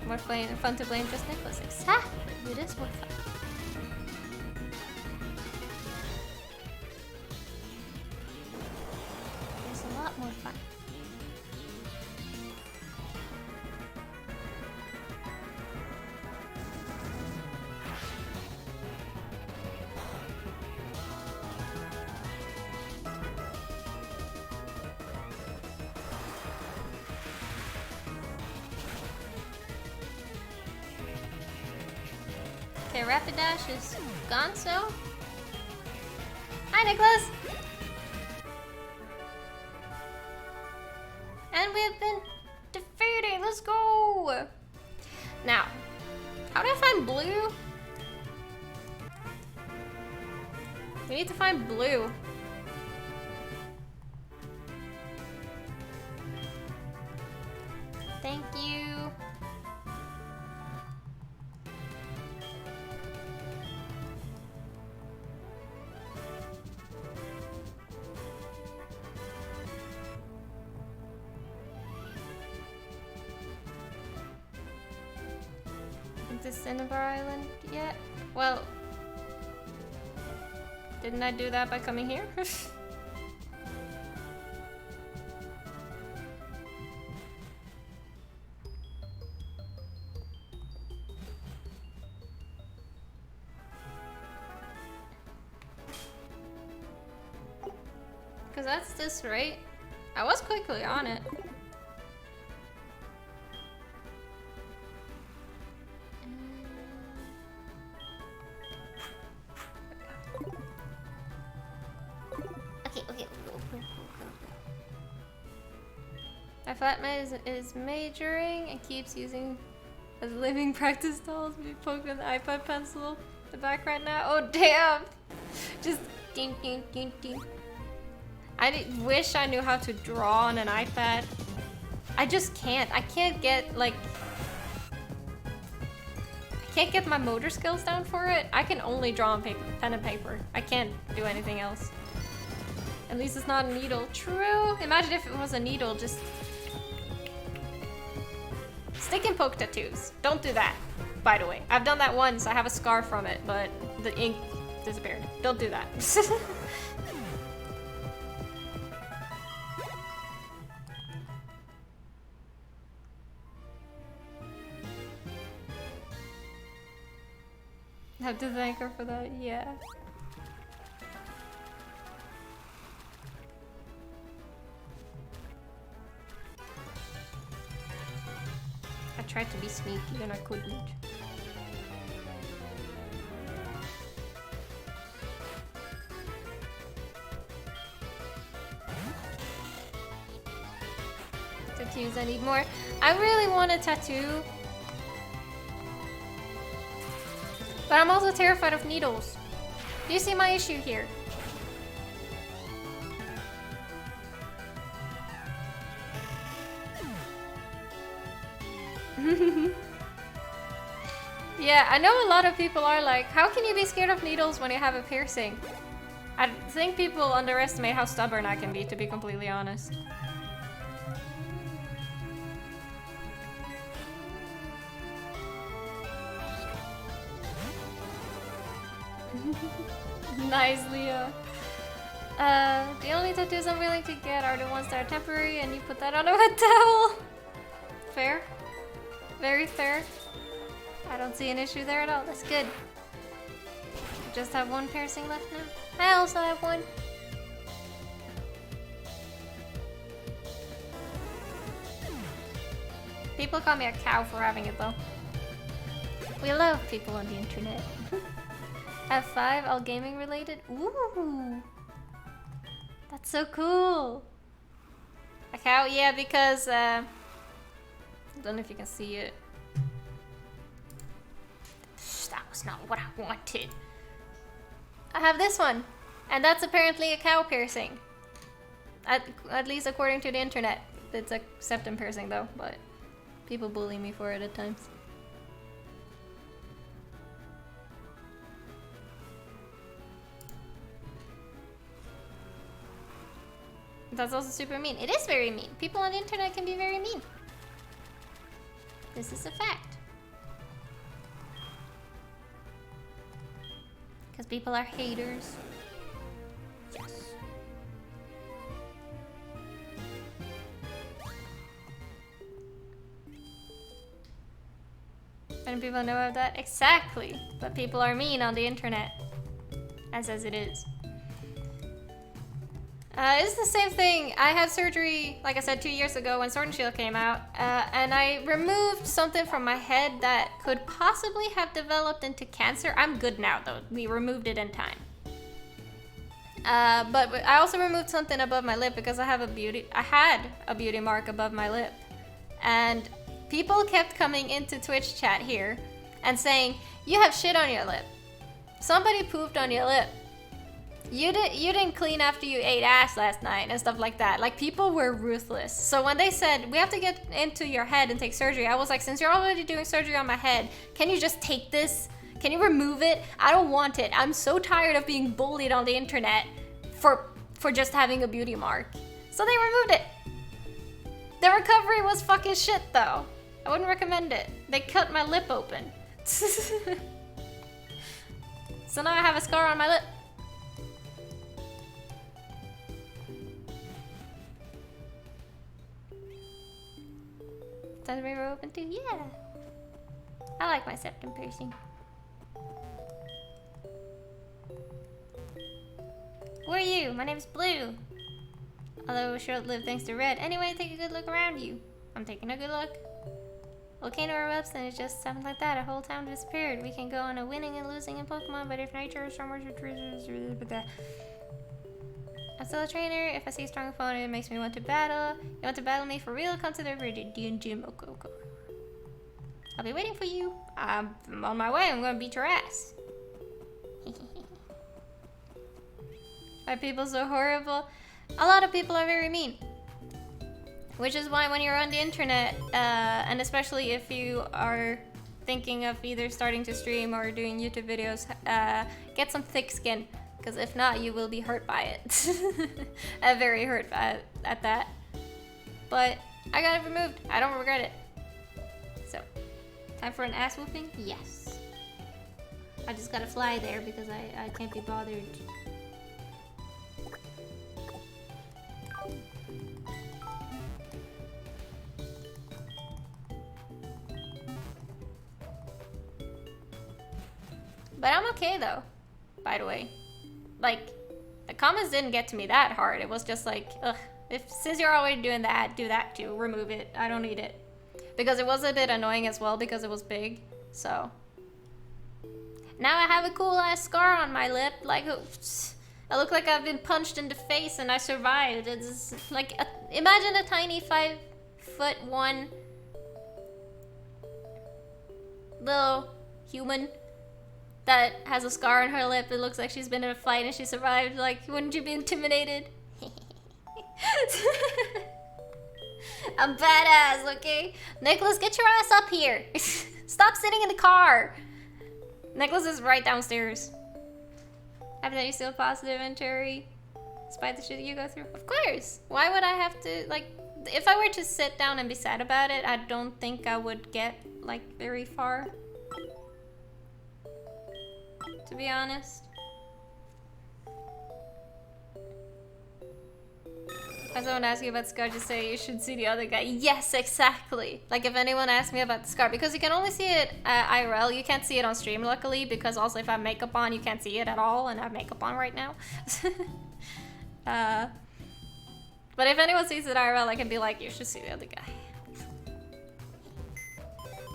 More fun to blame just Nicholas. Exactly. It is more fun. It's a lot more fun. Okay, Rapid Dash is gone, so. Hi, Nicholas! And we have been defeated. Let's go! Now, how do I find blue? We need to find blue. Thank you. Is this Cinnabar Island yet? Well, didn't I do that by coming here? Because that's this, right? I was quickly on it. Okay. My flatmate is majoring and keeps using as living practice dolls. We poke with the iPad pencil in the back right now. Oh damn! Just ding ding ding ding. Wish I knew how to draw on an iPad. I just can't. I can't get like. I can't get my motor skills down for it. I can only draw on paper, pen and paper. I can't do anything else. At least it's not a needle. True. Imagine if it was a needle. Just stick and poke tattoos. Don't do that. By the way, I've done that once. I have a scar from it, but the ink disappeared. Don't do that. Have to thank her for that, yeah. I tried to be sneaky and I couldn't. Tattoos, I need more. I really want a tattoo. But I'm also terrified of needles. Do you see my issue here? Yeah, I know a lot of people are like, how can you be scared of needles when you have a piercing? I think people underestimate how stubborn I can be, to be completely honest. Nice, Leah. The only tattoos I'm willing to get are the ones that are temporary, and you put that on a wet towel. Fair. Very fair. I don't see an issue there at all. That's good. I just have one piercing left now. I also have one. People call me a cow for having it, though. We love people on the internet. F5, all gaming related. Ooh, that's so cool. A cow, yeah, because I don't know if you can see it. That was not what I wanted. I have this one, and that's apparently a cow piercing. At least according to the internet. It's a septum piercing though, but people bully me for it at times. That's also super mean. It is very mean. People on the internet can be very mean. This is a fact. Because people are haters. Yes. And people know of that? Exactly. But people are mean on the internet. As it is. It's the same thing. I had surgery, like I said, 2 years ago when Sword and Shield came out, and I removed something from my head that could possibly have developed into cancer. I'm good now, though. We removed it in time. But I also removed something above my lip because I had a beauty mark above my lip, and people kept coming into Twitch chat here and saying, "You have shit on your lip. Somebody pooped on your lip. You didn't clean after you ate ass last night," and stuff like that. Like, people were ruthless. So when they said, "We have to get into your head and take surgery," I was like, since you're already doing surgery on my head, can you just take this? Can you remove it? I don't want it. I'm so tired of being bullied on the internet for just having a beauty mark. So they removed it. The recovery was fucking shit, though. I wouldn't recommend it. They cut my lip open. So now I have a scar on my lip. Does river open too? Yeah. I like my septum piercing. Who are you? My name's Blue. Although short-lived thanks to Red. Anyway, take a good look around you. I'm taking a good look. Volcano erupts and it just something like that. A whole town disappeared. We can go on a winning and losing in Pokemon, but if nature or somewhere to I'm still a trainer. If I see a strong opponent, it makes me want to battle. You want to battle me for real? Come to the Viridian Gym. Okay. I'll be waiting for you. I'm on my way. I'm gonna beat your ass. Are people so horrible? A lot of people are very mean. Which is why when you're on the internet, and especially if you are thinking of either starting to stream or doing YouTube videos, get some thick skin. Because if not, you will be hurt by it. I'm very hurt at that. But I got it removed. I don't regret it. So, time for an ass whooping? Yes. I just gotta fly there because I can't be bothered. But I'm okay though, by the way. Like, the comments didn't get to me that hard. It was just like, ugh, since you're already doing that, do that too. Remove it. I don't need it. Because it was a bit annoying as well because it was big. So. Now I have a cool ass scar on my lip. Like, I look like I've been punched in the face and I survived. It's like, imagine a tiny 5'1" little human that has a scar on her lip. It looks like she's been in a fight and she survived. Like, wouldn't you be intimidated? I'm badass, okay? Nicholas, get your ass up here. Stop sitting in the car. Nicholas is right downstairs. Happy that you're still positive and cherry, despite the shit you go through. Of course. Why would I have to, like, if I were to sit down and be sad about it, I don't think I would get, like, very far. To be honest. If someone asks you about Scar, just say you should see the other guy. Yes, exactly. Like, if anyone asks me about the Scar, because you can only see it IRL, you can't see it on stream, luckily, because also if I have makeup on, you can't see it at all, and I have makeup on right now. But if anyone sees it IRL, I can be like, you should see the other guy.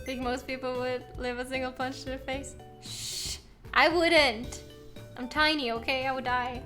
Think most people would live a single punch to the face? Shh. I wouldn't. I'm tiny, okay? I would die.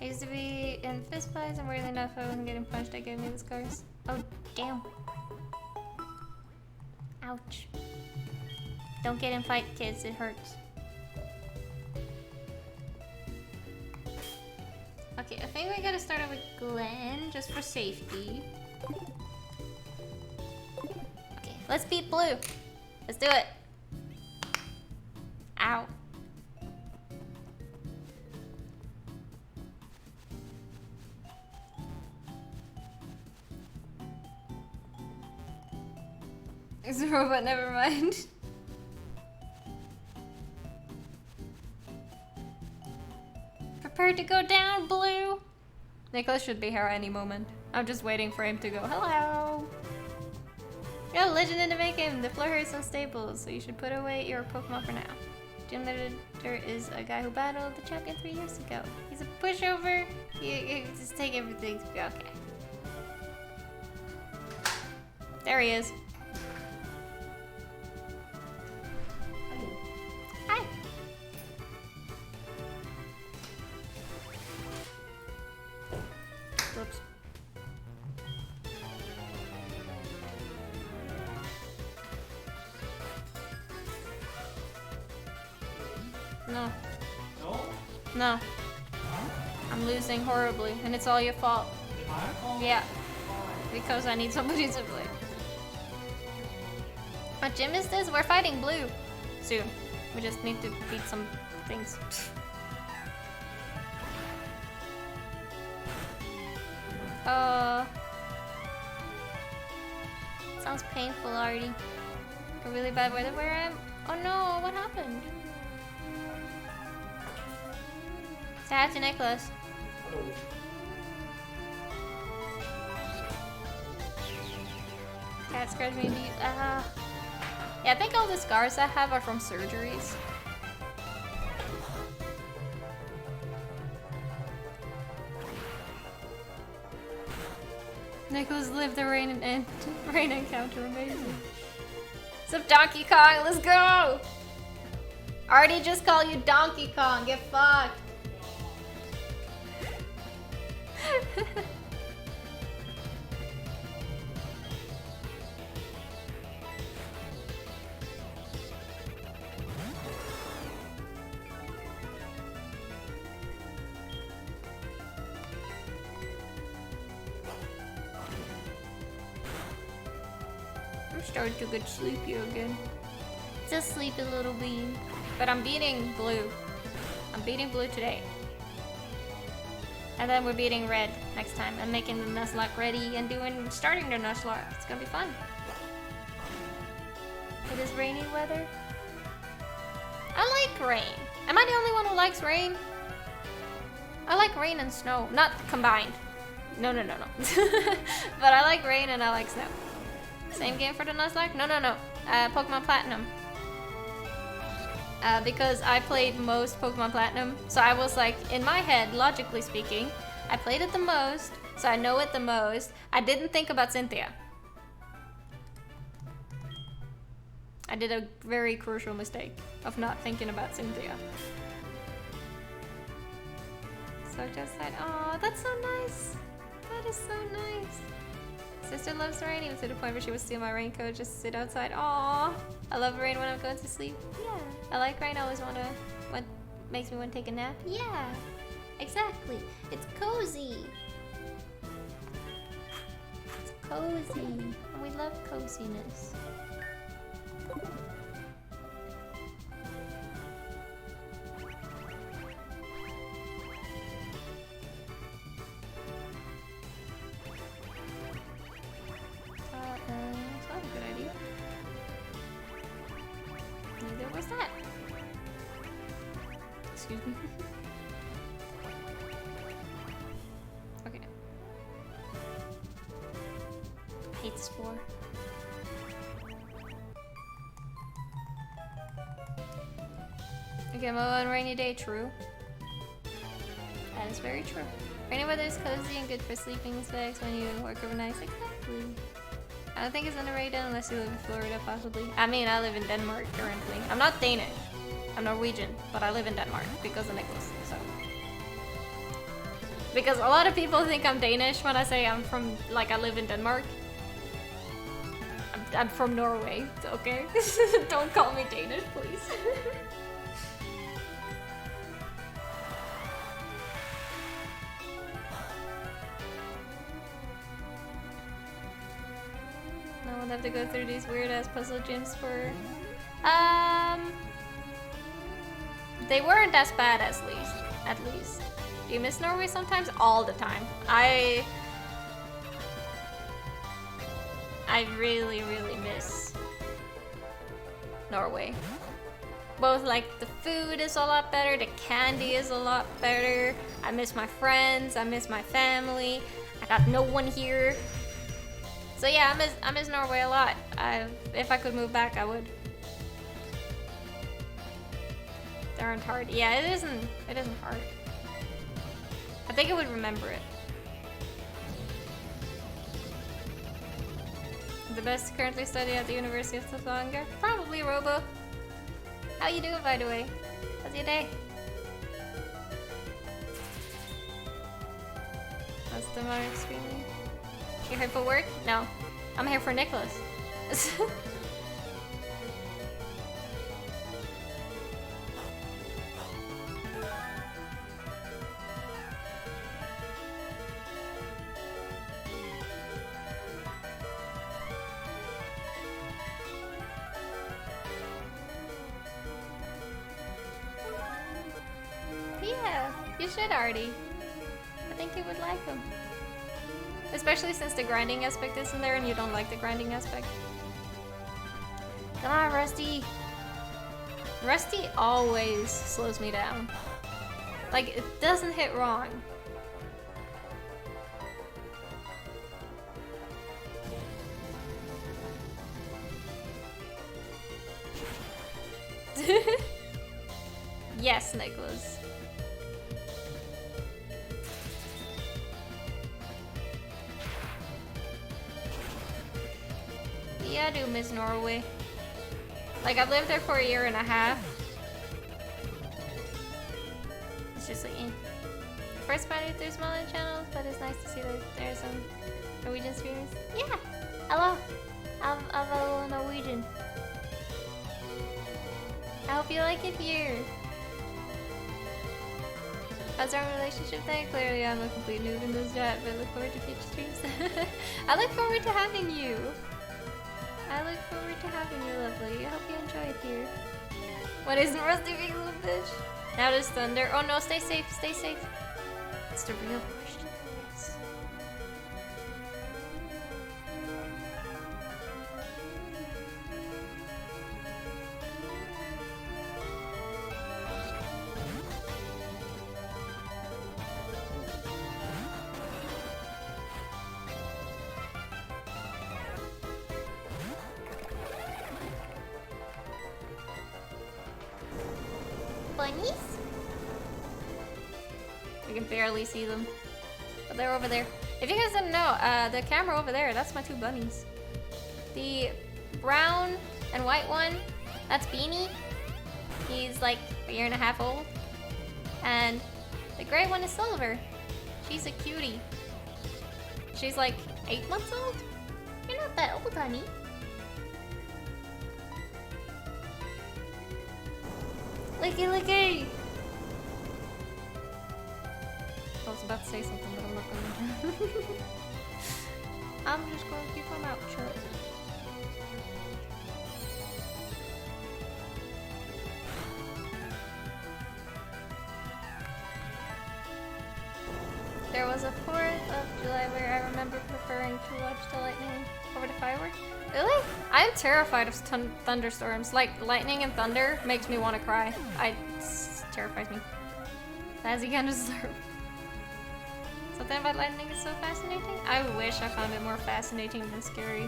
I used to be in fist fights and weirdly enough I wasn't getting punched, that gave me the scars. Oh damn. Ouch. Don't get in fight, kids, it hurts. Okay, I think we gotta start out with Glenn, just for safety. Okay, let's beat Blue. Let's do it. Ow. It's a robot, never mind. Prepare to go down, Blue! Nicholas should be here any moment. I'm just waiting for him to go, hello! Yo, legend in the making! The floor here is unstable, so you should put away your Pokemon for now. Gym leader is a guy who battled the champion 3 years ago. He's a pushover. You just take everything. Okay. There he is. Hi. Whoops. No. No? No. I'm losing horribly, and it's all your fault. My fault? Yeah. Because I need somebody to play. What gym is this? We're fighting Blue. Soon. We just need to beat some things. Sounds painful already. A really bad weather where I am. Oh no, what happened? Say hi to Nicholas. Hello. Cat scares me deep. Yeah, I think all the scars I have are from surgeries. Nicholas lived the rain encounter, amazing. What's up, Donkey Kong? Let's go! Already just call you Donkey Kong. Get fucked. I'm starting to get sleepy again. Just sleepy little bean. But I'm beating Blue. I'm beating Blue today. And then we're beating Red next time. I'm making the Nuzlocke ready and starting the Nuzlocke. It's gonna be fun. It is rainy weather. I like rain. Am I the only one who likes rain? I like rain and snow. Not combined. No. But I like rain and I like snow. Same game for the Nuzlocke? No. Pokemon Platinum. Because I played most Pokemon Platinum, so I was like, in my head, logically speaking, I played it the most, so I know it the most. I didn't think about Cynthia. I did a very crucial mistake of not thinking about Cynthia. So just said, oh, that's so nice. That is so nice. Sister loves rain, even to the point where she would steal my raincoat just to sit outside. Aww. I love rain when I'm going to sleep. Yeah. I like rain. I always what makes me want to take a nap. Yeah. Exactly. It's cozy. It's cozy. And we love coziness. That's not a good idea. Neither was that. Excuse me. Okay. I hate this floor. Okay, my one rainy day, true. That is very true. Rainy weather is cozy and good for sleeping specs when you work overnight. Exactly. I don't think it's underrated unless you live in Florida, possibly. I mean, I live in Denmark currently. I'm not Danish. I'm Norwegian, but I live in Denmark because of Nicholas, so. Because a lot of people think I'm Danish when I say I'm from, like, I live in Denmark. I'm from Norway, okay? Don't call me Danish, please. No one have to go through these weird ass puzzle gyms for. They weren't as bad at least. Do you miss Norway sometimes? All the time. I really miss Norway. Both like the food is a lot better, the candy is a lot better. I miss my friends, I miss my family. I got no one here. So yeah, I miss Norway a lot. If I could move back, I would. They aren't hard. Yeah, it isn't hard. I think I would remember it. The best currently study at the University of Stavanger? Probably Robo. How you doing, by the way? How's your day? That's the modern streaming. You're here for work? No. I'm here for Nicholas. Yeah, you should, Artie. I think you would like them. Especially since the grinding aspect isn't there and you don't like the grinding aspect. Come on, Rusty. Rusty always slows me down. Like, it doesn't hit wrong. Yes, Nicholas. Yeah, I do miss Norway. Like, I've lived there for a year and a half. It's just like, eh. First party through smaller channels, but it's nice to see that there's some Norwegian streamers. Yeah! Hello! I'm a little Norwegian. I hope you like it here. How's our relationship then? Clearly I'm a complete noob in this chat, but I look forward to future streams. I look forward to having you. I look forward to having you, lovely. I hope you enjoy it here. What is Rusty being a little bitch? Now there's thunder. Oh no, stay safe, stay safe. It's the real question. Yes. Bunnies? I can barely see them. But they're over there. If you guys didn't know, the camera over there, that's my two bunnies. The brown and white one, that's Beanie. He's like a year and a half old. And the gray one is Silver. She's a cutie. She's like 8 months old. You're not that old, honey. Licky, licky! I was about to say something, but I'm not going to. I'm just going to keep my mouth shut. There was a 4th of July where I remember preferring to watch the lightning over the fireworks. Really? I am terrified of thunderstorms. Like, lightning and thunder makes me want to cry. It terrifies me. As you can deserve. Something about lightning is so fascinating. I wish I found it more fascinating than scary.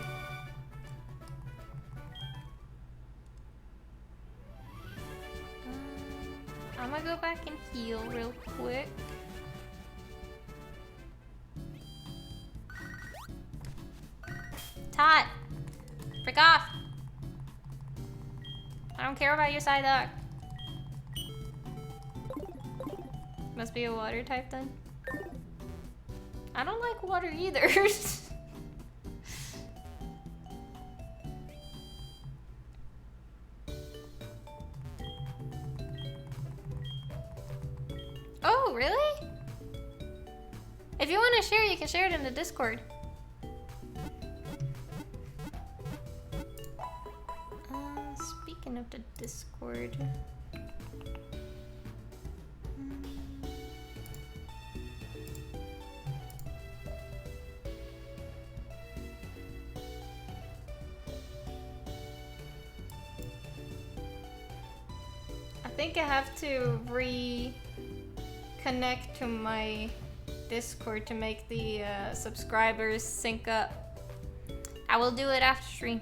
I'm gonna go back and heal real quick. Tot! Frick off! I don't care about your side dog. Must be a water type then. I don't like water either. Oh, really? If you want to share, you can share it in the Discord. Speaking of the Discord. think I have to reconnect to my Discord to make the subscribers sync up. I will do it after stream.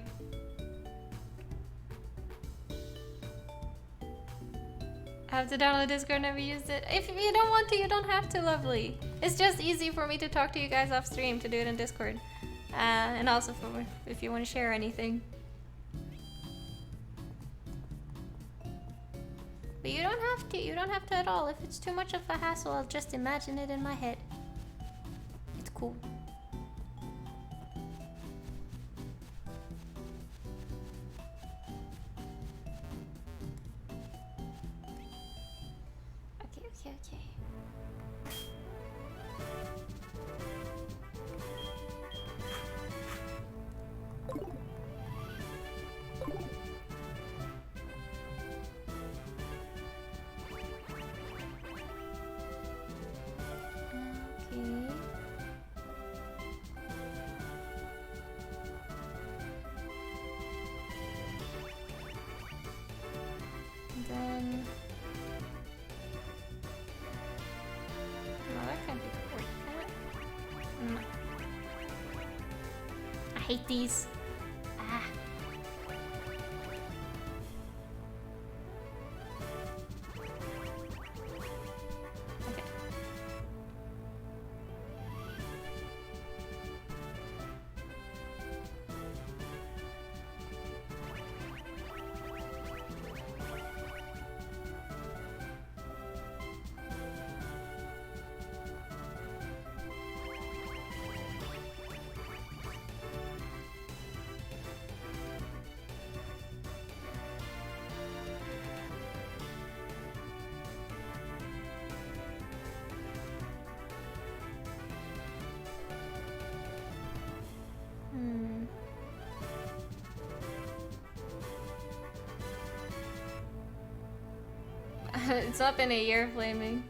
I have to download Discord, never used it. If you don't want to, you don't have to, lovely. It's just easy for me to talk to you guys off stream to do it in Discord. And also for if you want to share anything. But you don't have to. You don't have to at all. If it's too much of a hassle, I'll just imagine it in my head. It's cool. Okay. Then... No, that can't be quick, can it? No. I hate these. Ah. Okay. It's up in a year, Flaming.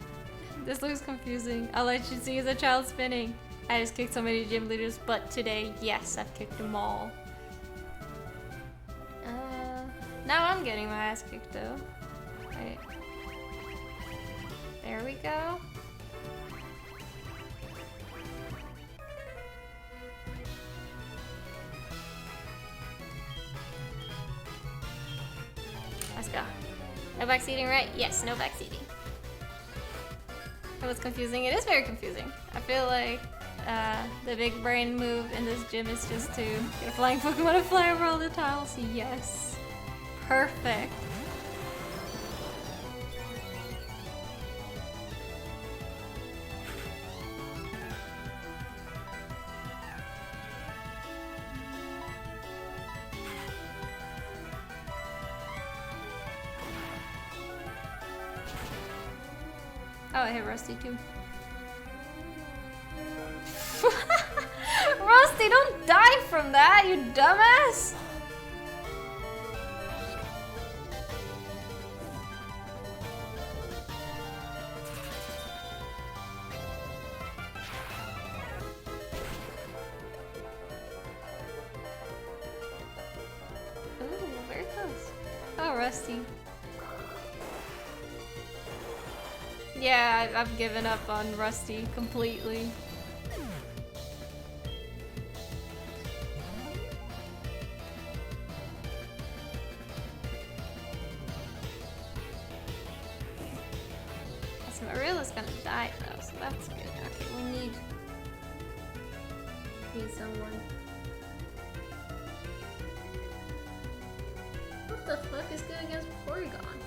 This looks confusing. I'll let you see as a child spinning. I just kicked so many gym leaders' butt today. Yes, I've kicked them all. Now I'm getting my ass kicked though. Wait. There we go. Let's go. No backseating, right? Yes, no backseating. That was confusing. It is very confusing. I feel like the big brain move in this gym is just to get a flying Pokemon and fly over all the tiles. Yes. Perfect. Oh, I hit Rusty too. Rusty, don't die from that, you dumbass! Ooh, very close. Oh, Rusty. Yeah, I've given up on Rusty completely. Marilla's gonna die though, so that's good. Okay, we need someone. What the fuck is good against Porygon?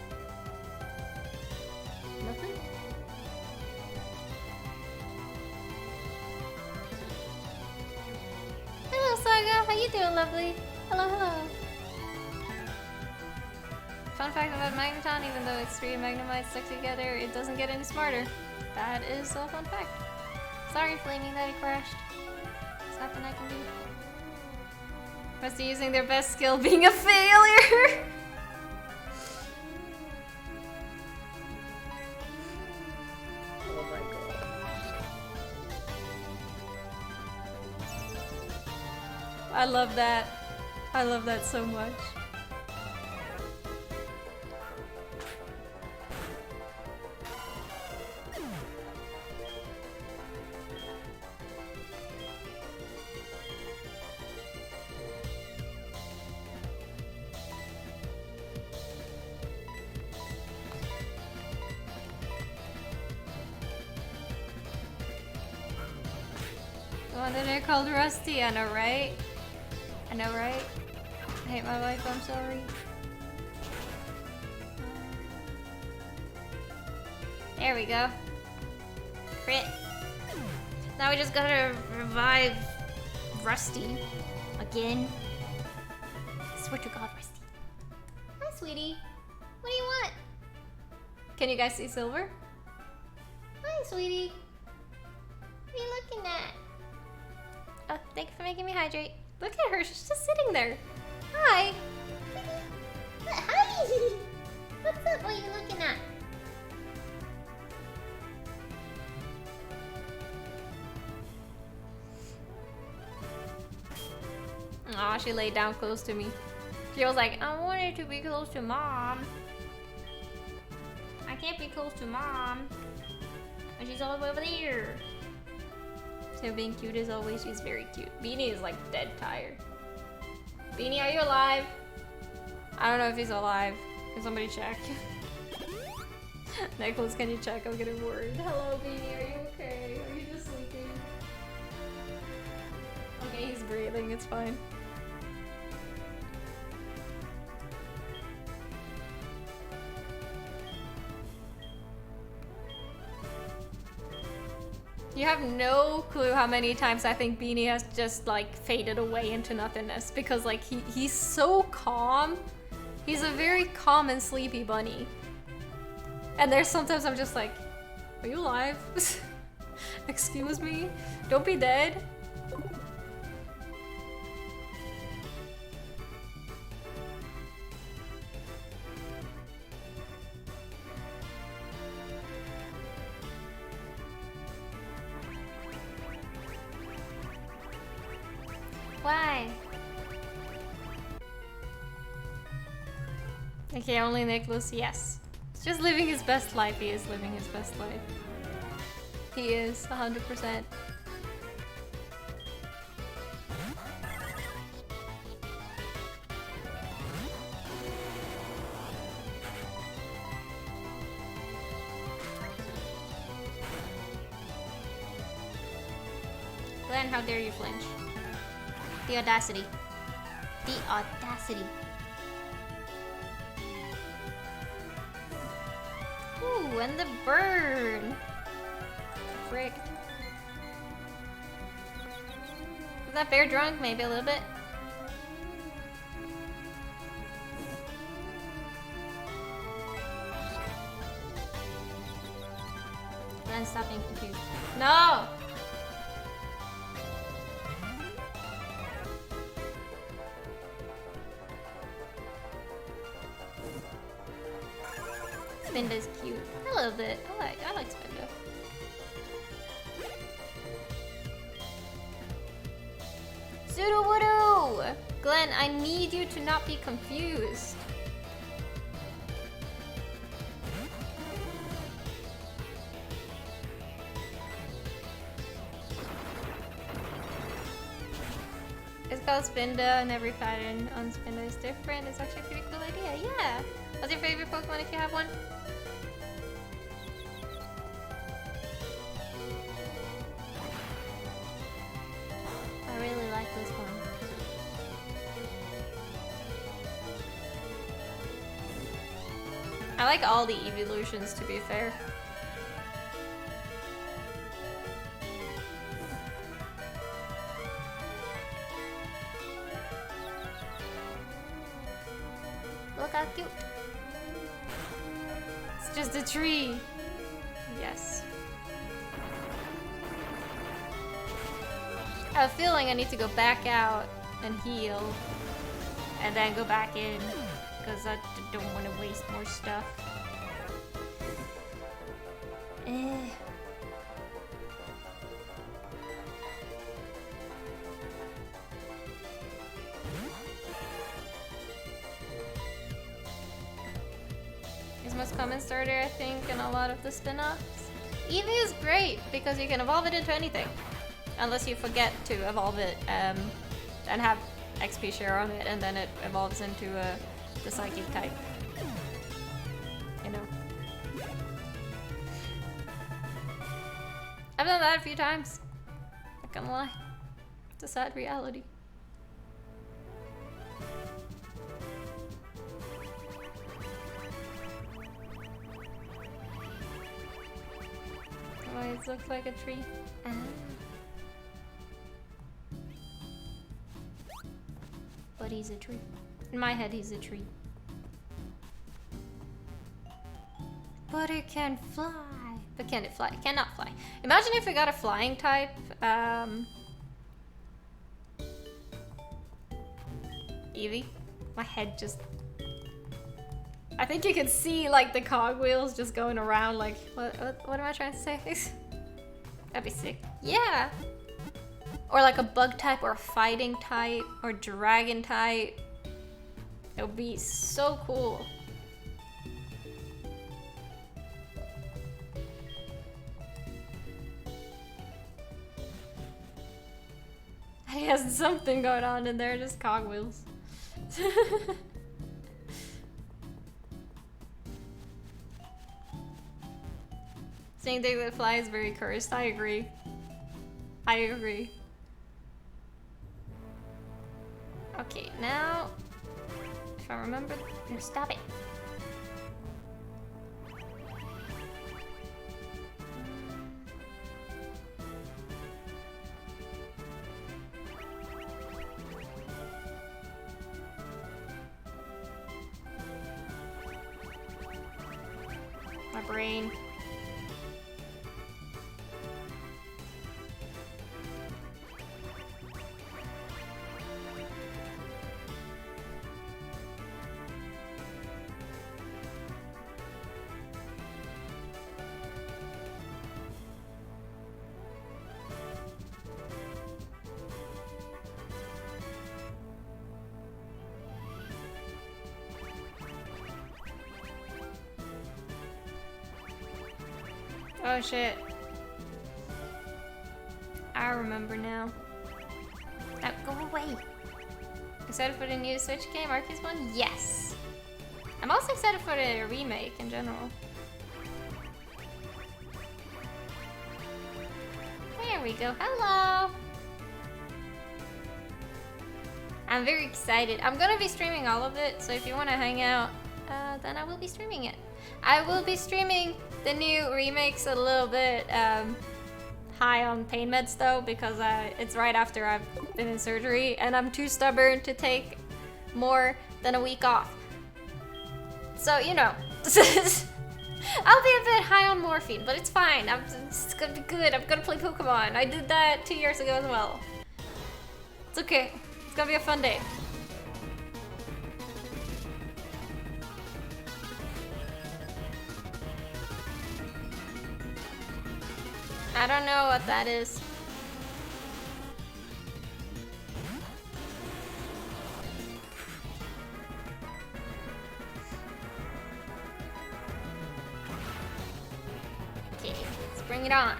Nothing? Hello, Saga. How you doing, lovely? Hello, hello. Fun fact about Magneton, even though its three Magnemites stuck together, it doesn't get any smarter. That is a fun fact. Sorry, Flaming, that it crashed. There's nothing I can do. Must be using their best skill being a failure! Oh my god. I love that. I love that so much. one that I called Rusty, I know, right? I know, right? I hate my life, I'm sorry. There we go. Crit. Now we just gotta revive Rusty. Again. I swear to God, Rusty. Hi, sweetie. What do you want? Can you guys see Silver? Hi, sweetie. What are you looking at? Oh, thank you for making me hydrate. Look at her, she's just sitting there. Hi. Hi! What's up? What are you looking at? Aw, she laid down close to me. She was like, I wanted to be close to Mom. I can't be close to Mom. And she's all the way over there. So being cute as always, she's very cute. Beanie is like dead tired. Beanie, are you alive? I don't know if he's alive. Can somebody check? Nicholas, can you check? I'm getting worried. Hello, Beanie, are you okay? Are you just sleeping? Okay, he's breathing, it's fine. You have no clue how many times I think Beanie has just like faded away into nothingness because like he's so calm. He's a very calm and sleepy bunny. And there's sometimes I'm just like, are you alive? Excuse me? Don't be dead. Why? Okay, only Nicholas, yes. He's just living his best life. He is living his best life. He is, 100%. Glenn, how dare you flinch? The audacity. The audacity. Ooh, and the burn. Frick. Is that bear drunk? Maybe a little bit. Then stop being confused. No! Spinda's cute. A little bit. I like Spinda. Sudowoodo! Glenn, I need you to not be confused. It's called Spinda and every pattern on Spinda is different. It's actually a pretty cool idea. Yeah. What's your favorite Pokemon if you have one? I really like this one. I like all the evolutions, to be fair. Look how cute. It's just a tree. Yes. I have a feeling I need to go back out and heal. And then go back in. Because I don't want to waste more stuff. Is most common starter, I think, in a lot of the spin-offs. Eevee is great because you can evolve it into anything. Unless you forget to evolve it and have XP share on it, and then it evolves into the psychic type. You know. I've done that a few times. Not gonna lie. The sad reality. Oh, it looks like a tree. Ah. But he's a tree. In my head, he's a tree. But it can fly. But can it fly? It cannot fly. Imagine if we got a flying type. Eevee. My head just... I think you can see like the cogwheels just going around like... What am I trying to say? That'd be sick. Yeah! Or like a bug type or a fighting type or dragon type. It would be so cool. He has something going on in there, just cogwheels. Saying thing that fly is very cursed. I agree. I agree. Okay, now if I remember, no, stop it. My brain. Oh shit. I remember now. Go away. Excited for the new Switch game, Arceus one? Yes. I'm also excited for the remake in general. There we go. Hello. I'm very excited. I'm gonna be streaming all of it, so if you want to hang out, then I will be streaming it. I will be streaming the new remakes a little bit high on pain meds though, because it's right after I've been in surgery and I'm too stubborn to take more than a week off. So, you know, I'll be a bit high on morphine, but it's fine. It's gonna be good. I'm gonna play Pokemon. I did that 2 years ago as well. It's okay. It's gonna be a fun day. I don't know what that is. Okay, let's bring it on.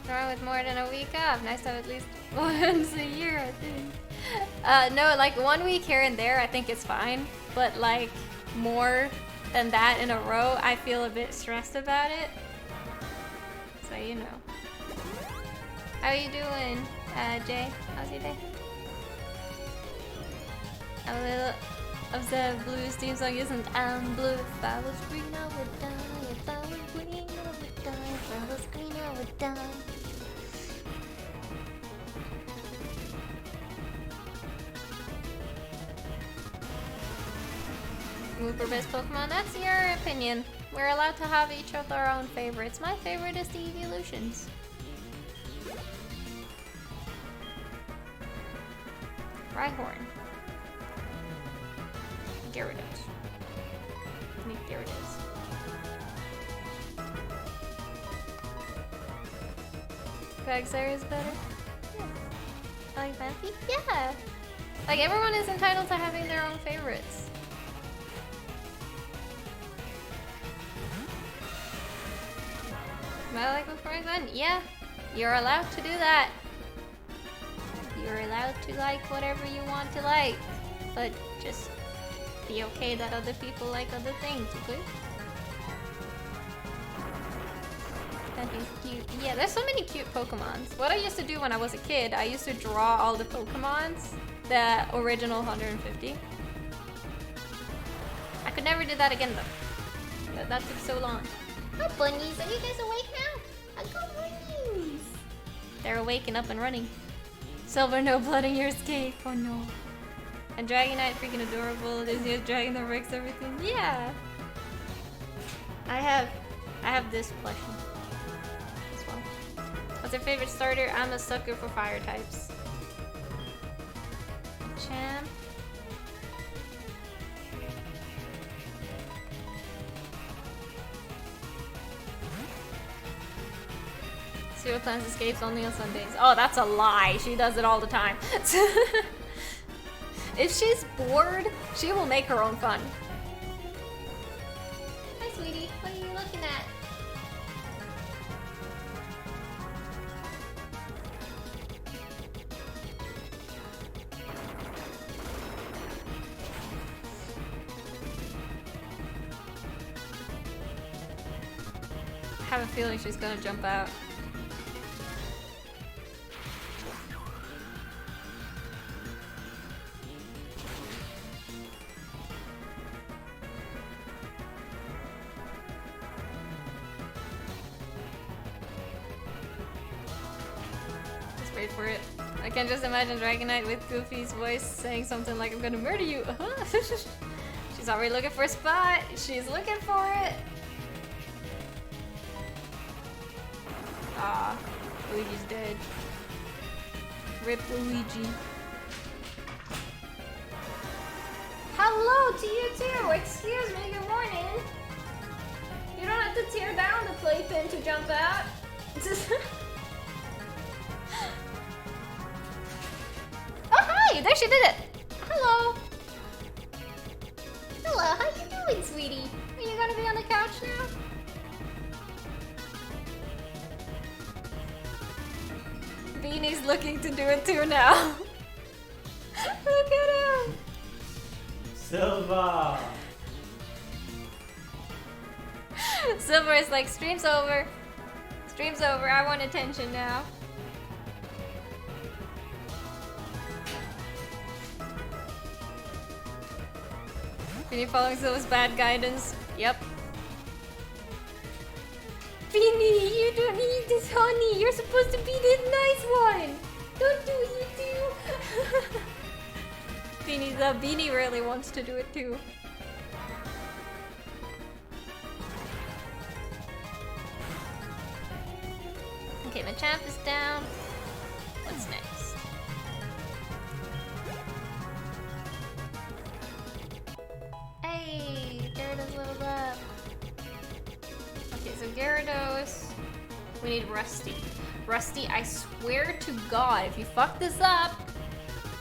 Throw with more than a week off. Nice to have at least once a year, I think. No, like 1 week here and there, I think it's fine. But like more than that in a row, I feel a bit stressed about it. So you know. How are you doing, Jay? How's your day? A little of the blues theme song isn't I'm blue. If I was green, I would die. If I was green, I would die. If I was green, I would die. Move for best Pokemon? That's your opinion. We're allowed to have each of our own favorites. My favorite is the evolutions. Rhyhorn. Gyarados. I think Gyarados. Quagsire is better? Yeah. I like Vampy? Yeah! Like, everyone is entitled to having their own favorites. Am I like before I gun? Yeah, you're allowed to do that. You're allowed to like whatever you want to like, but just be okay that other people like other things, okay? Kanto's cute. Yeah, there's so many cute Pokemons. What I used to do when I was a kid, I used to draw all the Pokemons, the original 150. I could never do that again though. That took so long. Oh, bunnies, are you guys awake now? I got bunnies. They're awake and up and running. Silver, no blood in your escape. Oh no. And Dragonite, freaking adorable. This year's dragon that wrecks everything. Yeah. I have this plushie as well. What's your favorite starter? I'm a sucker for fire types. Champ. Zero Plans escapes only on Sundays. Oh, that's a lie. She does it all the time. If she's bored, she will make her own fun. Hi, sweetie. What are you looking at? I have a feeling she's gonna jump out. Just wait for it. I can just imagine Dragonite with Goofy's voice saying something like, I'm gonna murder you. She's already looking for a spot. She's looking for it. Ah, Luigi's dead. Rip Luigi. Hello to you too. Excuse me. Good morning. You don't have to tear down the playpen to jump out. Oh, hi! There she did it! Hello. Hello. How you doing, sweetie? Are you gonna be on the couch now? Beanie's looking to do it too now. Look at him! Silva! Silver is like, stream's over. Stream's over, I want attention now. Beanie following Silver's bad guidance. Yep. Beanie, you don't need this honey. You're supposed to be the nice one. Don't do it, you too. Beanie really wants to do it too. Okay, my champ is down. What's next? Hey, Gyarados leveled up. Okay, so Gyarados. We need Rusty. Rusty, I swear to God, if you fuck this up,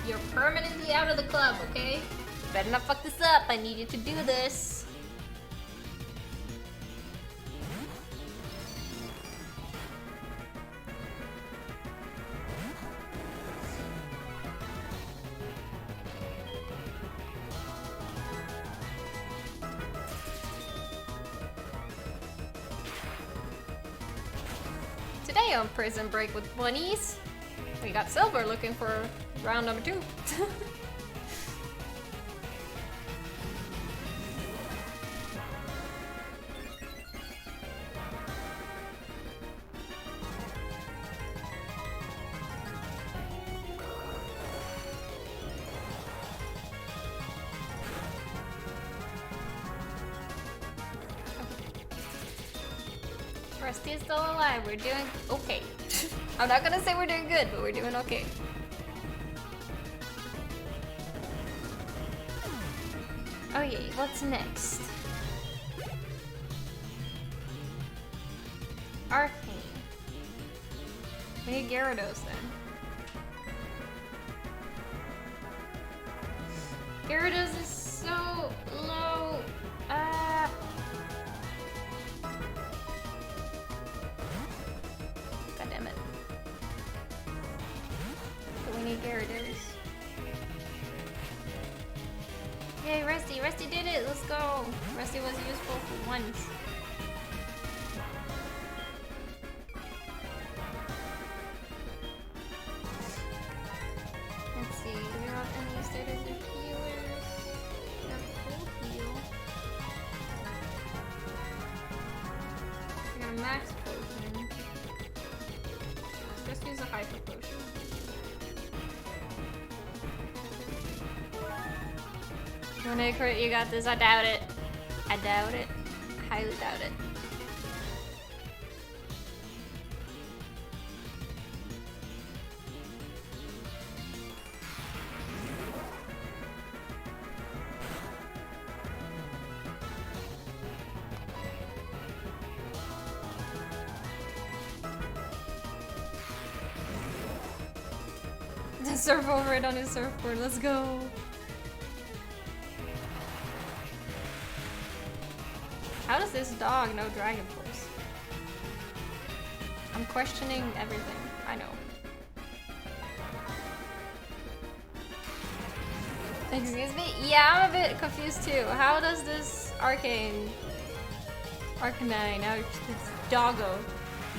you're permanently out of the club, okay? You better not fuck this up. I need you to do this. Today on Prison Break with Bunnies, we got Silver looking for round number 2. Rusty is still alive. We're doing okay. I'm not gonna say we're doing good, but we're doing okay. Oh yeah, what's next? Arcane. We need Gyarados then. Gyarados is so low. God damn it. But we need Gyarados. Yay, Rusty! Rusty did it! Let's go! Rusty was useful for once. have any status of healers. We have full heal. I got a max potion. Just use a hyper potion. You wanna crit? You got this. I doubt it. I doubt it. Highly doubt it. Surf over it on his surfboard. Let's go. How does this dog know Dragon Pulse? I'm questioning everything. I know. Excuse me? Yeah, I'm a bit confused too. How does this Arcanine, now this doggo,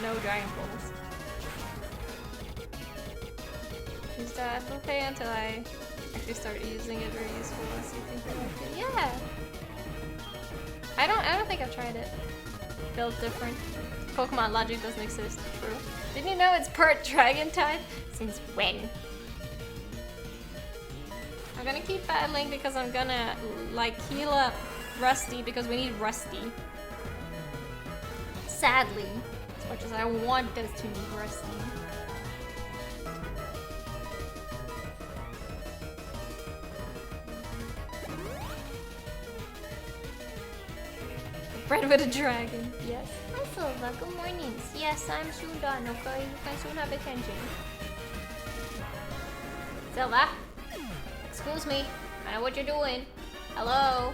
know Dragon Pulse? Use that okay until I actually start using it very useful. Let's see if I like it. Yeah. I don't think I've tried it. Built different. Pokemon logic doesn't exist. True. Didn't you know it's part dragon type? Since when? I'm gonna keep battling because I'm gonna like heal up Rusty because we need Rusty. Sadly, as much as I want us to need Rusty. Bred with a dragon, yes. Hi Silva, good morning. Yes, I'm soon done, okay? You can soon have attention. Silva! Excuse me. I know what you're doing. Hello?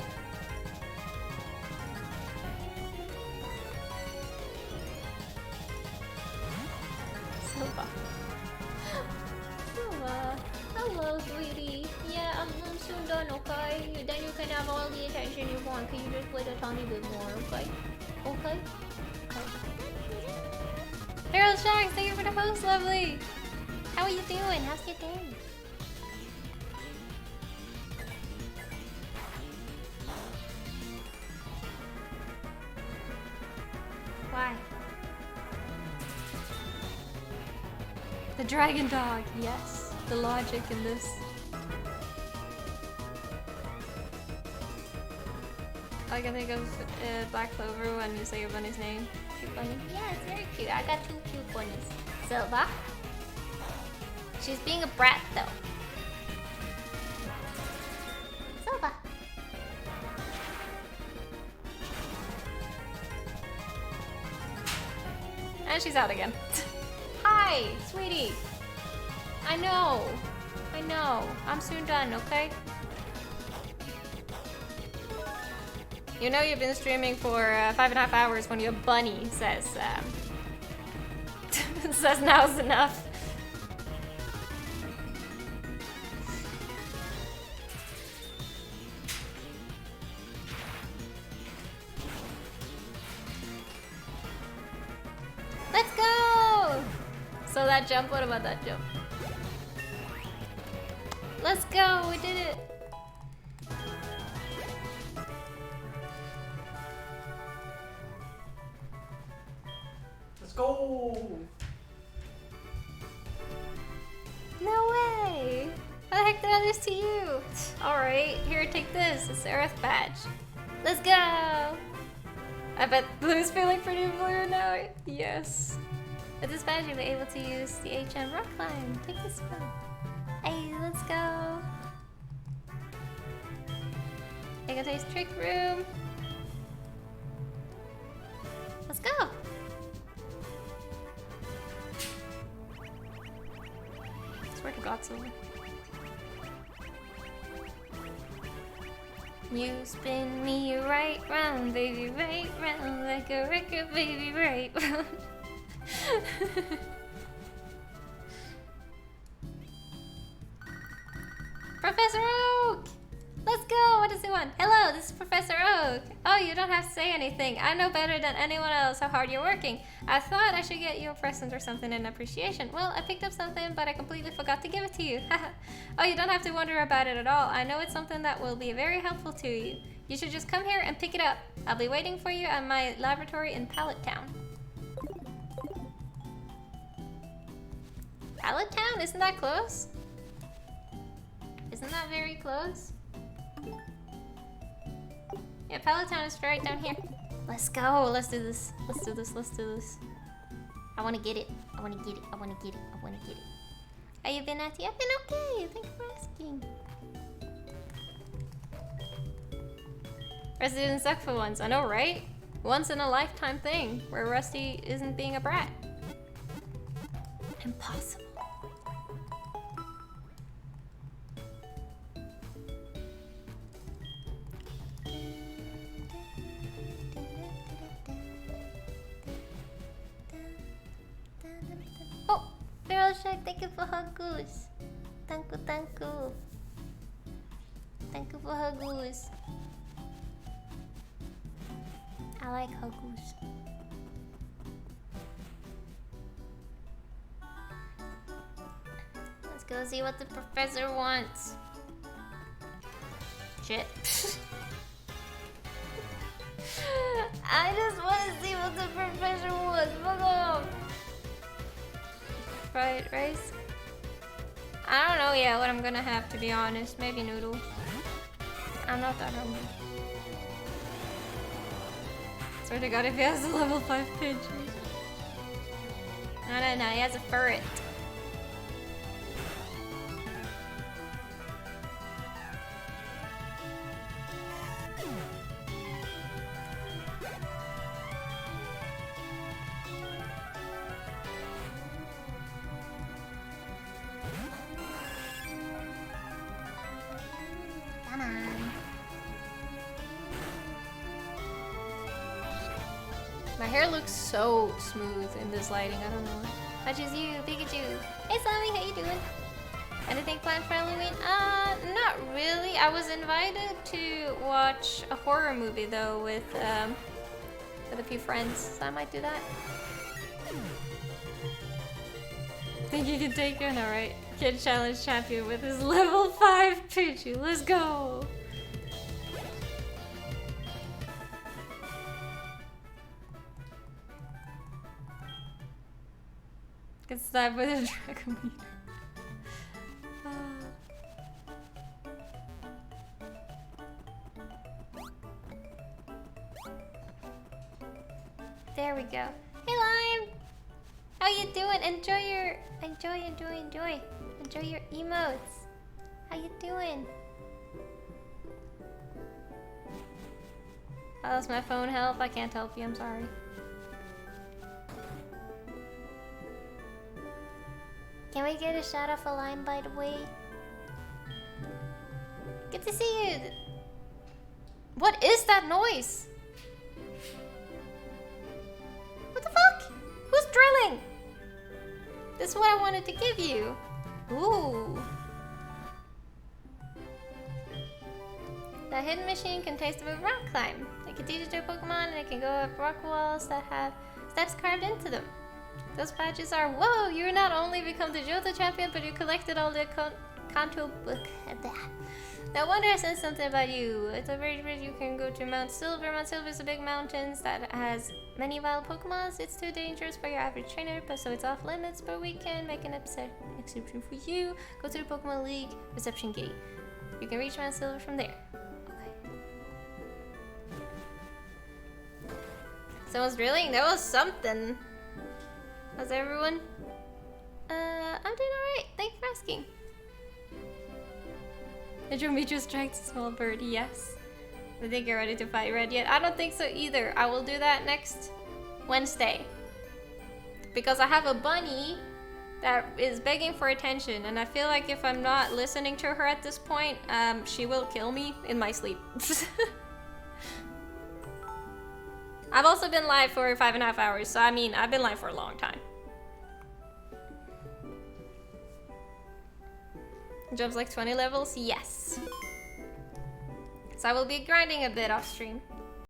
Silva. Silva. Hello, sweetie. Yeah, I'm soon done, okay? Then you can have all the attention you want. Can you just wait a tiny bit more, okay? Okay? Harold Sharks, thank you for the host, lovely! How are you doing? How's your day? Why? The dragon dog, yes. The logic in this. I can think of Black Clover when you say your bunny's name. Cute bunny? Yeah, it's very cute. I got 2 cute bunnies. Silva? She's being a brat though. Silva! And she's out again. Hi, sweetie. I know. I know. I'm soon done, okay? You know you've been streaming for 5.5 hours when your bunny says, says now's enough. Let's go! So that jump, what about that jump? Let's go, we did it. Go! No way! How the heck did I lose to you? Alright, here, take this. It's the Earth badge. Let's go! I bet Blue's feeling pretty blue now. Yes. With this badge, you'll be able to use the HM rock climb. Take this one. Hey, let's go! Egote's trick room. Let's go! Swear to God, Silver. You spin me right round, baby, right round, like a record, baby, right round. Professor Oak! let's go. What does he want? Hello, this is Professor Oak. Oh, you don't have to say anything. I know better than anyone else how hard you're working. I thought I should get you a present or something in appreciation. Well, I picked up something, but I completely forgot to give it to you. Oh, you don't have to wonder about it at all. I know it's something that will be very helpful to you. You should just come here and pick it up. I'll be waiting for you at my laboratory in Pallet Town. Pallet Town? Isn't that close? Isn't that very close? Yeah, Pallet Town is right down here. Let's go. Let's do this. Let's do this. Let's do this. I want to get it. I want to get it. I want to get it. I want to get it. How you been, Auntie? I've been okay. Thank you for asking. Rusty didn't suck for once. I know, right? Once in a lifetime thing where Rusty isn't being a brat. Impossible. Oh, Feral Shark, thank you for Huggoos. Thank you, thank you. Thank you for Huggoos. I like Huggoos. Let's go see what the professor wants. Shit. I just want to see what the professor wants. Fuck off. Fried rice? I don't know yet what I'm gonna have, to be honest. Maybe noodles. I'm not that hungry. Swear to God, if he has a level 5 Pidgey. No, he has a ferret. Come on. My hair looks so smooth in this lighting, I don't know. Much as you, Pikachu. Hey Sammy, how you doing? Anything planned for Halloween? Not really. I was invited to watch a horror movie though with a few friends, so I might do that. Think you can take it? Alright. Kid Challenge Champion with his level 5 Pikachu. Let's go! Get stabbed with a dragon meter. There we go. Hey Lime! How you doing? Enjoy your emotes. How you doing? How does my phone help? I can't help you, I'm sorry. Can we get a shot of a Lime, by the way? Good to see you! What is that noise? What the fuck? Who's drilling? This is what I wanted to give you. Ooh. The hidden machine can taste of a rock climb. It can teach it to a Pokemon and it can go up rock walls that have steps carved into them. Those badges are, whoa, you not only become the Johto champion, but you collected all the Kanto book. No wonder I said something about you. It's a very bridge. You can go to Mount Silver. Mount Silver is a big mountain that has many wild Pokemon. It's too dangerous for your average trainer, but so it's off limits, but we can make an exception for you. Go to the Pokemon League reception gate. You can reach Mount Silver from there. Okay. Someone's drilling? There was something. How's everyone? I'm doing alright. Thanks for asking. Did you meet your strength, small bird? Yes. I think you're ready to fight red yet. I don't think so either. I will do that next Wednesday. Because I have a bunny that is begging for attention. And I feel like if I'm not listening to her at this point, she will kill me in my sleep. I've also been live for 5.5 hours. So I mean, I've been live for a long time. Jumps like 20 levels? Yes. So I will be grinding a bit off stream.